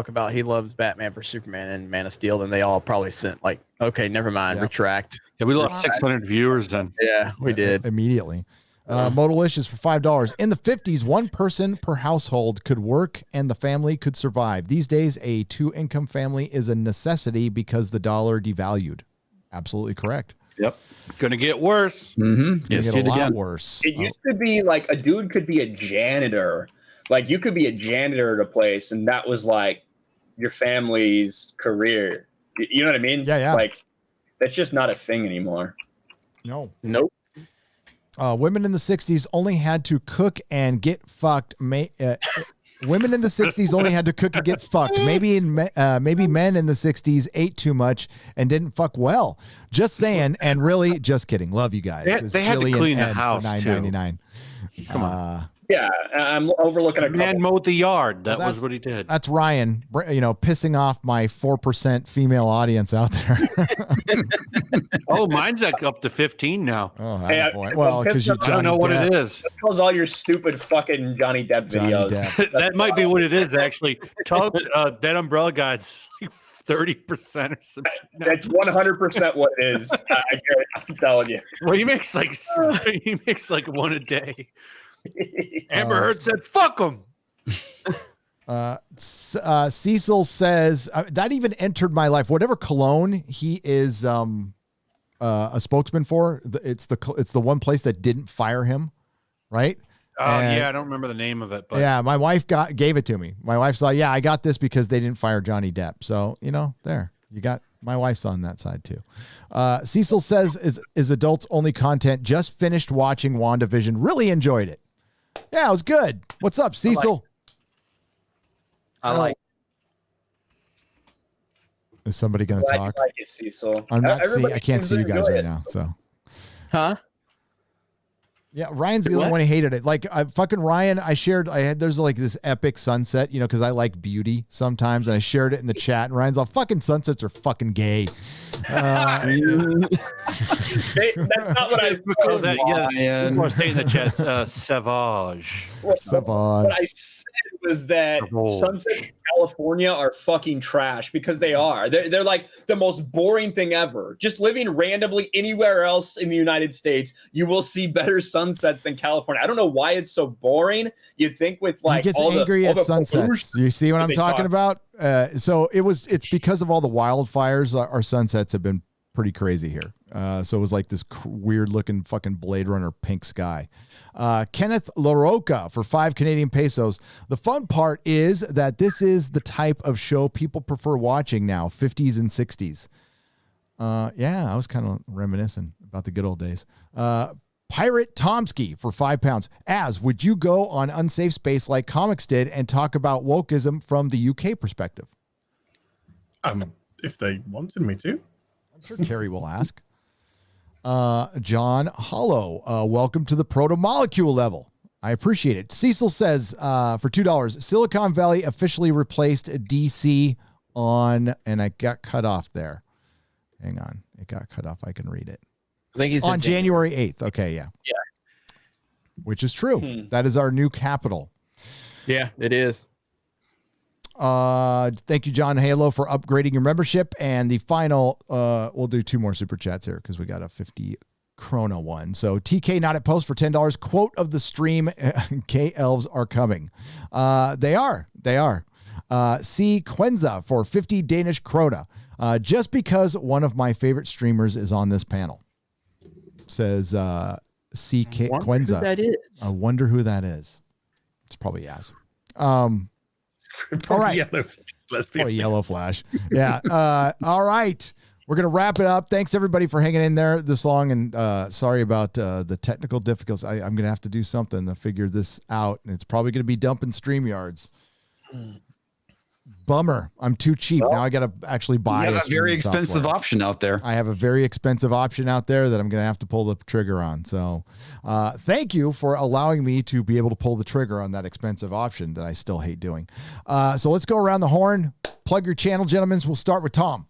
about he loves Batman vs Superman and Man of Steel, and they all probably sent like, okay, never mind, retract. Yeah, we lost 600 viewers then. Yeah, we did immediately. Modalicious for $5. In the 50s, 1 person per household could work and the family could survive. These days, a 2-income family is a necessity because the dollar devalued. Absolutely correct. Yep. Gonna get worse. Mm-hmm. Get a lot worse. It used to be like a dude could be a janitor. Like you could be a janitor at a place, and that was like your family's career. You know what I mean? Yeah. Like that's just not a thing anymore. No. Nope. Women in the 60s only had to cook and get fucked. Women in the 60s only had to cook and get fucked. Maybe men in the 60s ate too much and didn't fuck well. Just saying, and really, just kidding. Love you guys. They had to clean the house $9.99. Come on. Yeah, I'm overlooking a man mowed the yard. That was what he did. That's Ryan, pissing off my 4% female audience out there. Oh, mine's like up to 15 now. Oh, boy. Well, because you I don't know what it is. Because all your stupid fucking Johnny Depp videos. That might be what it is, actually. Tubbs, that umbrella guy's like 30% or something. That's 100% what it is. I'm telling you. Well, he makes like one a day. Amber Heard said, "Fuck him." Cecil says that even entered my life. Whatever cologne he is a spokesman for, it's the one place that didn't fire him, right? Yeah, I don't remember the name of it, but yeah, my wife gave it to me. My wife saw, I got this because they didn't fire Johnny Depp. So there you got. My wife's on that side too. Cecil says is adults only content. Just finished watching WandaVision. Really enjoyed it. Yeah, it was good. What's up, Cecil? I like. Is somebody going to talk? I like it, Cecil. I'm not seeing. I can't see you guys right now. So. Huh? Yeah, Ryan's the only one who hated it. Like fucking Ryan, there's like this epic sunset, because I like beauty sometimes, and I shared it in the chat, and Ryan's all, fucking sunsets are fucking gay. That's not what I said. People are saying in the chat, savage. What I said was that sunsets in California are fucking trash, because they are. They're like the most boring thing ever. Just living randomly anywhere else in the United States, you will see better sunsets than California. I don't know why it's so boring. You'd think with like he gets angry at sunsets. You see what I'm talking about? So it's because of all the wildfires. Our sunsets have been pretty crazy here. So it was like this weird looking fucking Blade Runner pink sky. Kenneth LaRocca for 5 Canadian pesos. The fun part is that this is the type of show people prefer watching now, 50s and 60s. Yeah, I was kind of reminiscing about the good old days. Pirate Tomsky for £5. Would you go on Unsafe Space like Comics did and talk about wokeism from the UK perspective? If they wanted me to. I'm sure Carrie will ask. John Hollow, welcome to the proto-molecule level. I appreciate it. Cecil says for $2, Silicon Valley officially replaced DC on, and I got cut off there. Hang on. It got cut off. I can read it. I think he's on January 8th. Okay, yeah. Yeah. Which is true. That is our new capital. Yeah, it is. Thank you, John Halo, for upgrading your membership. And the final, we'll do 2 more super chats here because we got a 50 Chrono one. So TK not at post for $10. Quote of the stream: K elves are coming. They are. C Quenza for 50 Danish krona. Just because one of my favorite streamers is on this panel. Says C Quenza. That is. I wonder who that is. It's probably Yaz. All right. YellowFlash. Yeah. All right. We're going to wrap it up. Thanks, everybody, for hanging in there this long. And sorry about the technical difficulties. I'm going to have to do something to figure this out. And it's probably going to be dumping StreamYards. Bummer. I'm too cheap. Now I got to actually buy a very expensive option out there. I have a very expensive option out there that I'm going to have to pull the trigger on. So thank you for allowing me to be able to pull the trigger on that expensive option that I still hate doing. So let's go around the horn. Plug your channel, gentlemen. We'll start with Tom.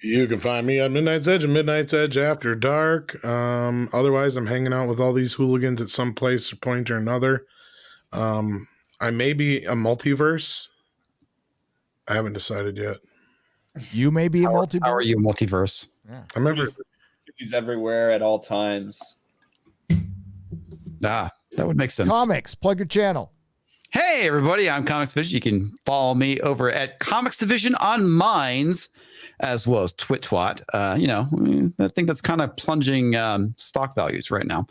You can find me on Midnight's Edge and Midnight's Edge After Dark. Otherwise, I'm hanging out with all these hooligans at some place or point or another. I may be a multiverse. I haven't decided yet. You may be a multiverse. How are you, multiverse? Yeah. I'm ever. He's everywhere at all times. That would make sense. Comics, plug your channel. Hey, everybody, I'm Comics Division. You can follow me over at Comics Division on Minds, as well as TwitTwat. I think that's kind of plunging stock values right now.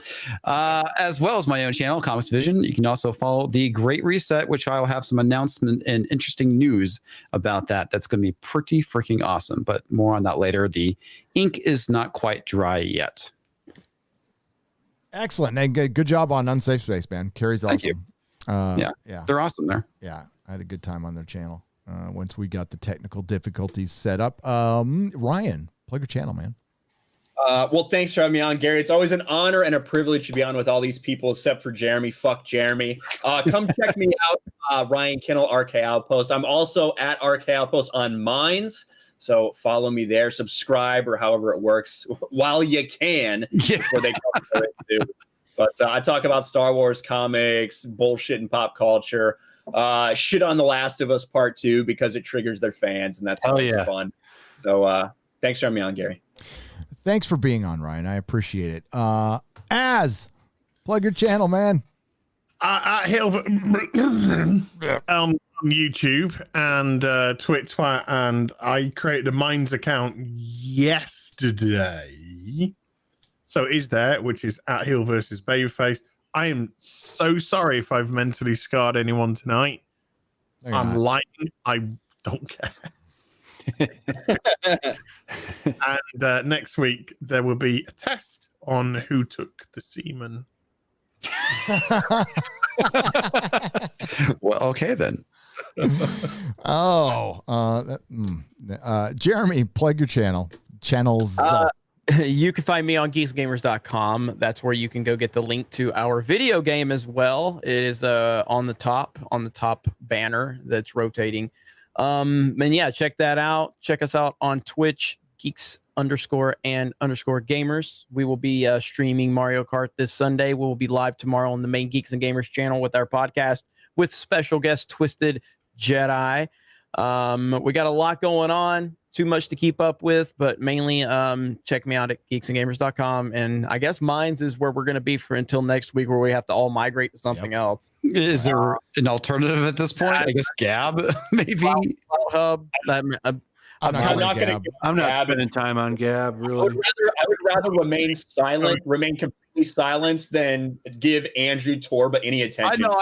As well as my own channel, Comics Division. You can also follow The Great Reset, which I'll have some announcement and interesting news about that. That's going to be pretty freaking awesome, but more on that later. The ink is not quite dry yet. Excellent. And good job on Unsafe Space, man. Carrie's awesome. Thank you. Yeah. They're awesome there. Yeah. I had a good time on their channel. Once we got the technical difficulties set up. Ryan, plug your channel, man. Well, thanks for having me on, Gary. It's always an honor and a privilege to be on with all these people, except for Jeremy. Fuck Jeremy. Come check me out, Ryan Kinnell, RK Outpost. I'm also at RK Outpost on Minds, so follow me there. Subscribe or however it works while you can before they come to it. But I talk about Star Wars, comics, bullshit, and pop culture. Shit on The Last of Us Part 2 because it triggers their fans, and that's fun. So thanks for having me on, Gary. Thanks for being on, Ryan. I appreciate it. Plug your channel, man. On YouTube and TwitTwat, and I created a Minds account yesterday. So it is there, which is at Heel versus Babyface. I am so sorry if I've mentally scarred anyone tonight. I'm lying. I don't care. And next week, there will be a test on who took the semen. Well, okay, then. Jeremy, plug your channel. Channels. You can find me on geeksgamers.com. That's where you can go get the link to our video game as well. It is on the top banner that's rotating. And yeah, check that out. Check us out on Twitch, Geeks @_and_gamers. We will be streaming Mario Kart this Sunday. We will be live tomorrow on the main Geeks and Gamers channel with our podcast with special guest Twisted Jedi. We got a lot going on, too much to keep up with, but mainly check me out at geeksandgamers.com. And I guess Minds is where we're going to be for until next week, where we have to all migrate to something else. Is there an alternative at this point? I guess Gab, maybe. Hub. I'm not going to. I'm not spending time on Gab. Really, I would rather remain completely silent than give Andrew Torba any attention. I know.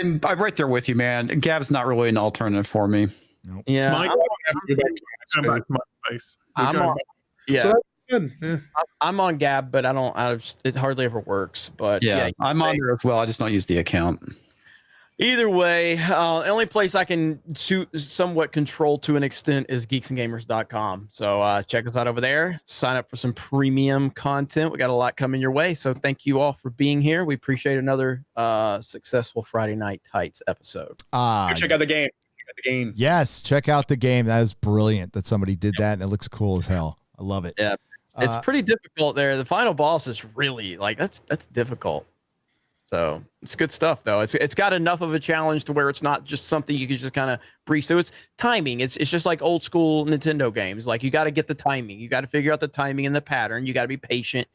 I'm right there with you, man. Gab's not really an alternative for me. Yeah, Going back to my space. I'm on. Yeah. So that's good. Yeah. I'm on Gab, but it hardly ever works. But Yeah, I'm on there as well. I just don't use the account. Either way, the only place I can somewhat control to an extent is geeksandgamers.com. So check us out over there. Sign up for some premium content. We got a lot coming your way. So thank you all for being here. We appreciate another successful Friday Night Tights episode. Check out the game. Yes, check out the game. That is brilliant that somebody did that, and it looks cool as hell. I love it. Yeah, it's pretty difficult there. The final boss is really that's difficult. So it's good stuff, though. It's got enough of a challenge to where it's not just something you can just kind of breeze. So it's timing. It's just like old school Nintendo games. Like you got to get the timing. You got to figure out the timing and the pattern. You got to be patient,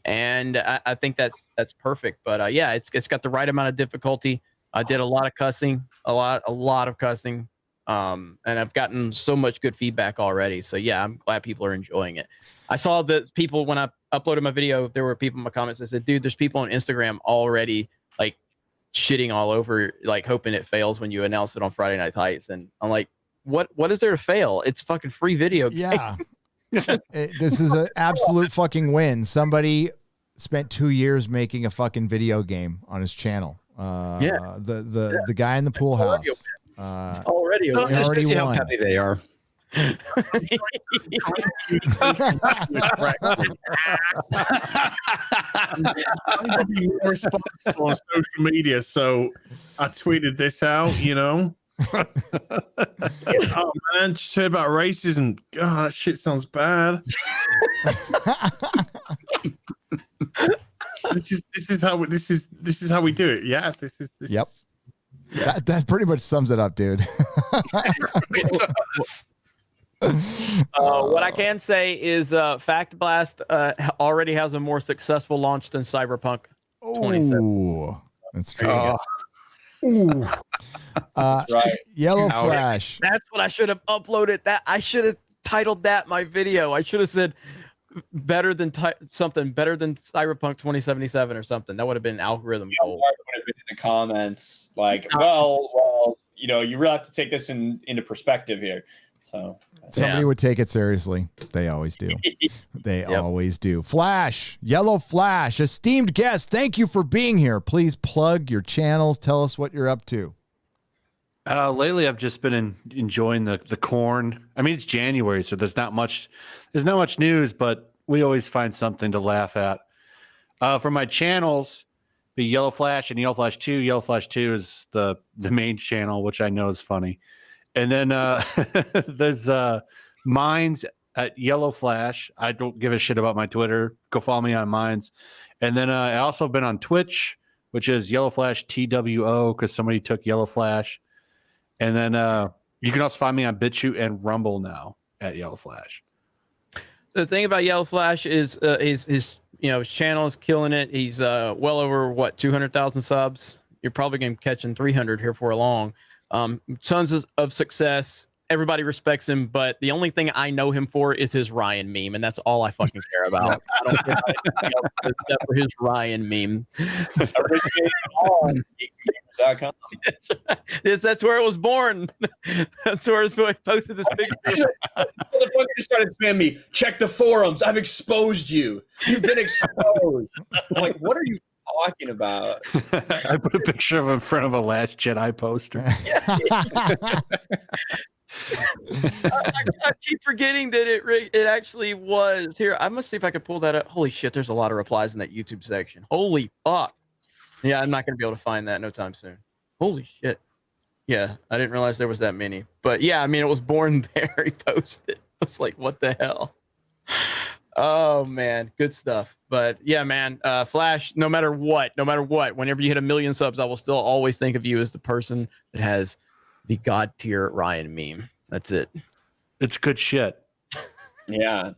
and I think that's perfect. But yeah, it's got the right amount of difficulty. I did a lot of cussing, a lot of cussing, and I've gotten so much good feedback already. So yeah, I'm glad people are enjoying it. I saw that people, when I uploaded my video, there were people in my comments that said, dude, there's people on Instagram already like shitting all over, like hoping it fails when you announce it on Friday Night Tights. And I'm like, what is there to fail? It's fucking free video game. Yeah. This is an absolute fucking win. Somebody spent 2 years making a fucking video game on his channel. The guy in the pool house. It's already a win. Just see how petty they are. I'm to be more responsible on social media, so I tweeted this out. Oh man, just heard about racism. God, that shit sounds bad. This is how we do it. Yeah, this Yep. That pretty much sums it up, dude. What I can say is Fact Blast already has a more successful launch than Cyberpunk 27. Ooh, that's true. Right. YellowFlash. That's what I should have uploaded. That I should have titled that my video. I should have said better than Cyberpunk 2077 or something. That would have been algorithm gold. Would have been in the comments like, well, you really have to take this into perspective here. So somebody would take it seriously. They always do. They always do. Flash, YellowFlash, esteemed guest, thank you for being here. Please plug your channels. Tell us what you're up to. Lately, I've just been enjoying the corn. I mean, it's January, so there's not much news, but we always find something to laugh at. For my channels, the YellowFlash and YellowFlash 2. YellowFlash 2 is the main channel, which I know is funny. And then there's Minds at YellowFlash. I don't give a shit about my Twitter. Go follow me on Minds. And then I also been on Twitch, which is YellowFlash TWO, because somebody took YellowFlash. And then you can also find me on BitChute and Rumble now at YellowFlash. The thing about YellowFlash is his channel is killing it. He's well over 200,000 subs. You're probably going to catch him 300 here for long. Tons of success. Everybody respects him, but the only thing I know him for is his Ryan meme, and that's all I fucking care about. I don't care about anything else except for his Ryan meme. That's where it was born. That's where he posted this picture. Motherfucker just started spamming me. Check the forums. I've exposed you. You've been exposed. I'm like, what are you talking about? I put a picture of him in front of a Last Jedi poster. I keep forgetting that it actually was here. I must see if I can pull that up. Holy shit, there's a lot of replies in that YouTube section. Holy fuck. Yeah, I'm not going to be able to find that no time soon. Holy shit. Yeah, I didn't realize there was that many. But yeah, I mean, it was born there. He posted. I was like, what the hell? Oh man, good stuff. But yeah, man, Flash, no matter what, whenever you hit 1 million subs, I will still always think of you as the person that has the god tier Ryan meme. That's it. It's good shit. Yeah.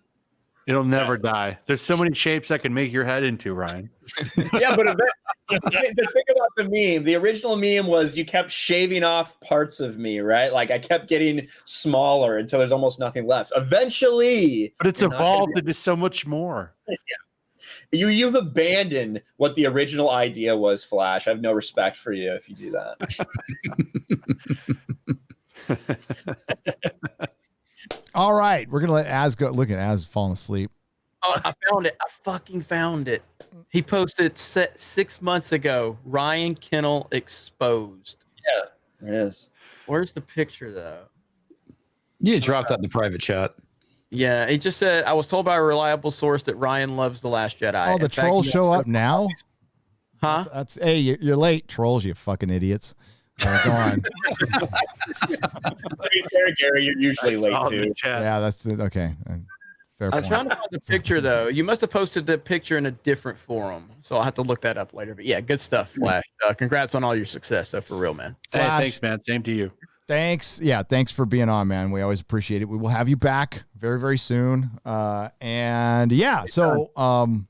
It'll never die. There's so many shapes I can make your head into, Ryan. Yeah, but the thing about the meme, the original meme was you kept shaving off parts of me, right? Like I kept getting smaller until there's almost nothing left. Eventually, but it's evolved into so much more. Yeah. You've abandoned what the original idea was, Flash. I have no respect for you if you do that. All right, we're gonna let Az go. Look at Az falling asleep. Oh, I found it. I fucking found it. He posted 6 months ago. Ryan Kennel exposed. Yeah, it is. Where's the picture though? You dropped that in the private chat. Yeah, he just said, I was told by a reliable source that Ryan loves The Last Jedi. Oh, the trolls show up now? Huh? That's hey, you're late, trolls, you fucking idiots. Go on. To be fair, Gary, you're usually late too. Yeah, that's it. Okay. Fair I was point. trying to find the picture though. You must have posted the picture in a different forum, so I'll have to look that up later. But yeah, good stuff, Flash. Congrats on all your success, though, for real, man. Hey, thanks, man. Same to you. Thanks. Yeah, thanks for being on, man. We always appreciate it. We will have you back very, very soon. And yeah, so I'm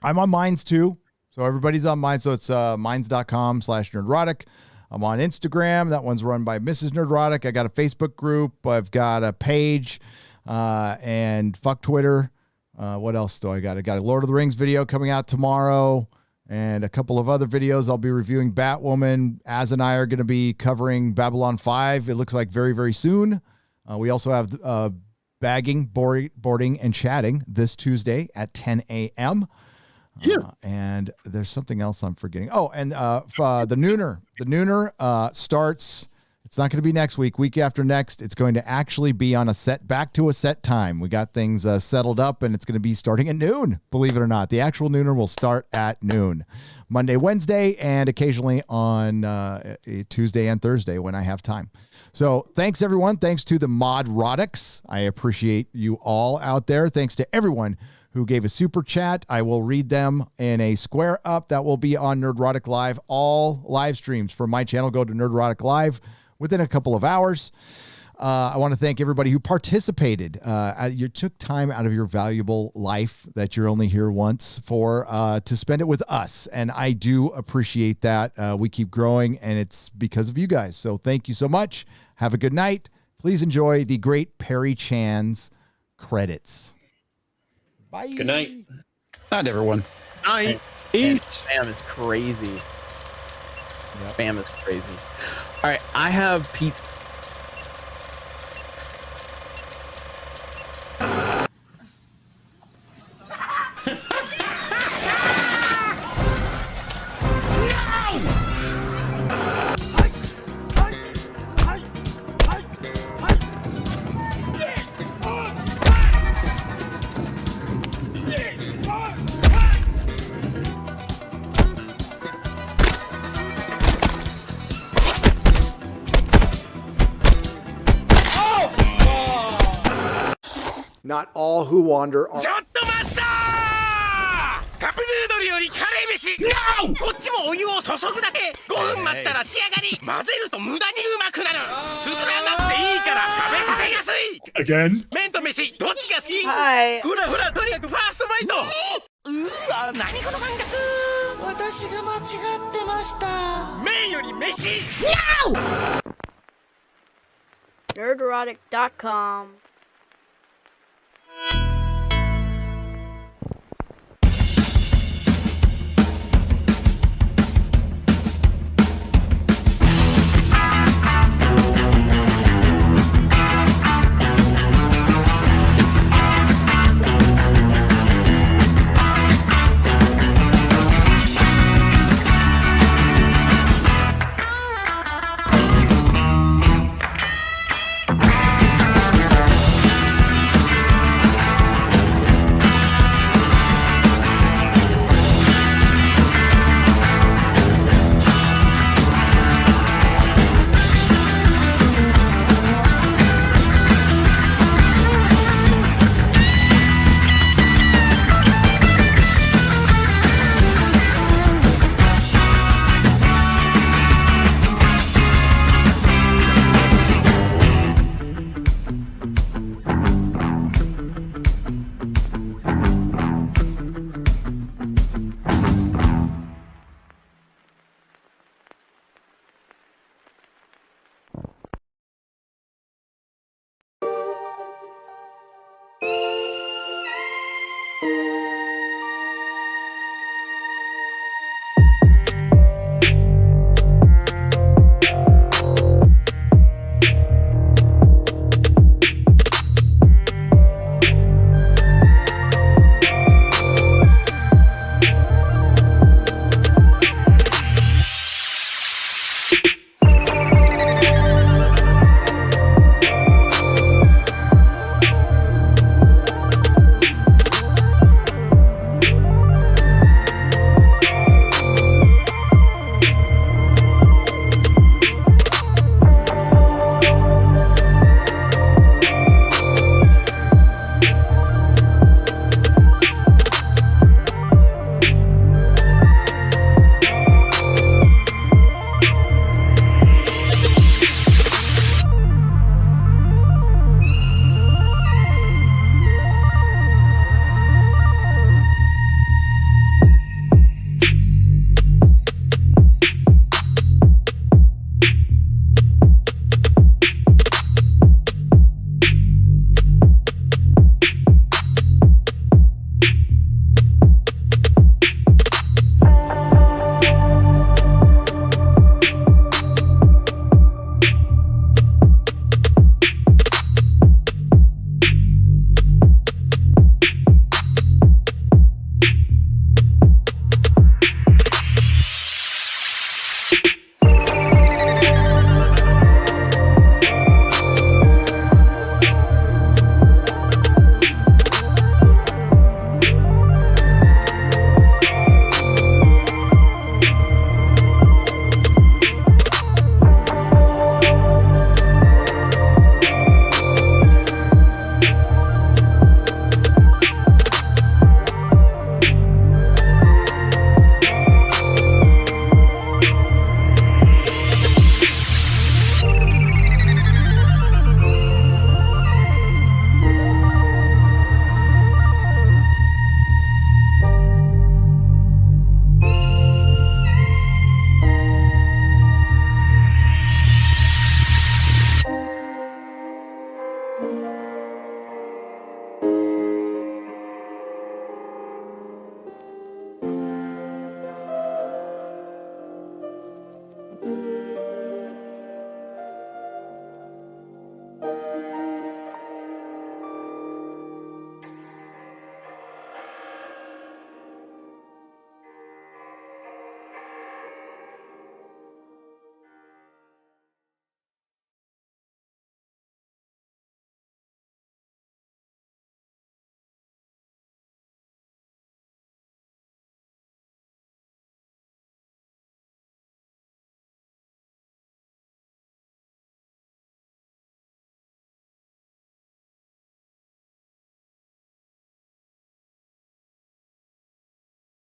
on Minds too. So everybody's on Minds. So it's minds.com/nerdrotic. I'm on Instagram. That one's run by Mrs. Nerdrotic. I got a Facebook group. I've got a page. And fuck Twitter. What else do I got? I got a Lord of the Rings video coming out tomorrow and a couple of other videos. I'll be reviewing Batwoman. Az and I are going to be covering Babylon 5. It looks like very, very soon. We also have bagging, boarding, and chatting this Tuesday at 10 a.m. And there's something else I'm forgetting. Oh, and the Nooner. The Nooner starts... It's not going to be next week after next. It's going to actually be on back to a set time. We got things settled up, and it's going to be starting at noon, believe it or not. The actual Nooner will start at noon, Monday, Wednesday, and occasionally on Tuesday and Thursday when I have time. So thanks, everyone. Thanks to the Modrotics. I appreciate you all out there. Thanks to everyone who gave a super chat. I will read them in a square up that will be on Nerdrotic Live. All live streams from my channel go to Nerdrotic Live within a couple of hours. I want to thank everybody who participated. You took time out of your valuable life that you're only here once for to spend it with us. And I do appreciate that. We keep growing, and it's because of you guys. So thank you so much. Have a good night. Please enjoy the great Perry Chan's credits. Bye. Good night. Night, everyone. Night. Spam is crazy. Yep. Spam is crazy. All right, I have pizza. Not all who wander are... ちょっと待ったー！カップヌードルよりカレー飯 NO! こっちもお湯を注ぐだけ5分待ったら出来上がり混ぜると無駄にうまくなるすすらなくていいから食べさせやすい Again? 麺と飯どっちが好きはいほらほらとにかくファーストバイトうわ何この感覚私が間違ってました麺より飯 NO! Nerdrotic.com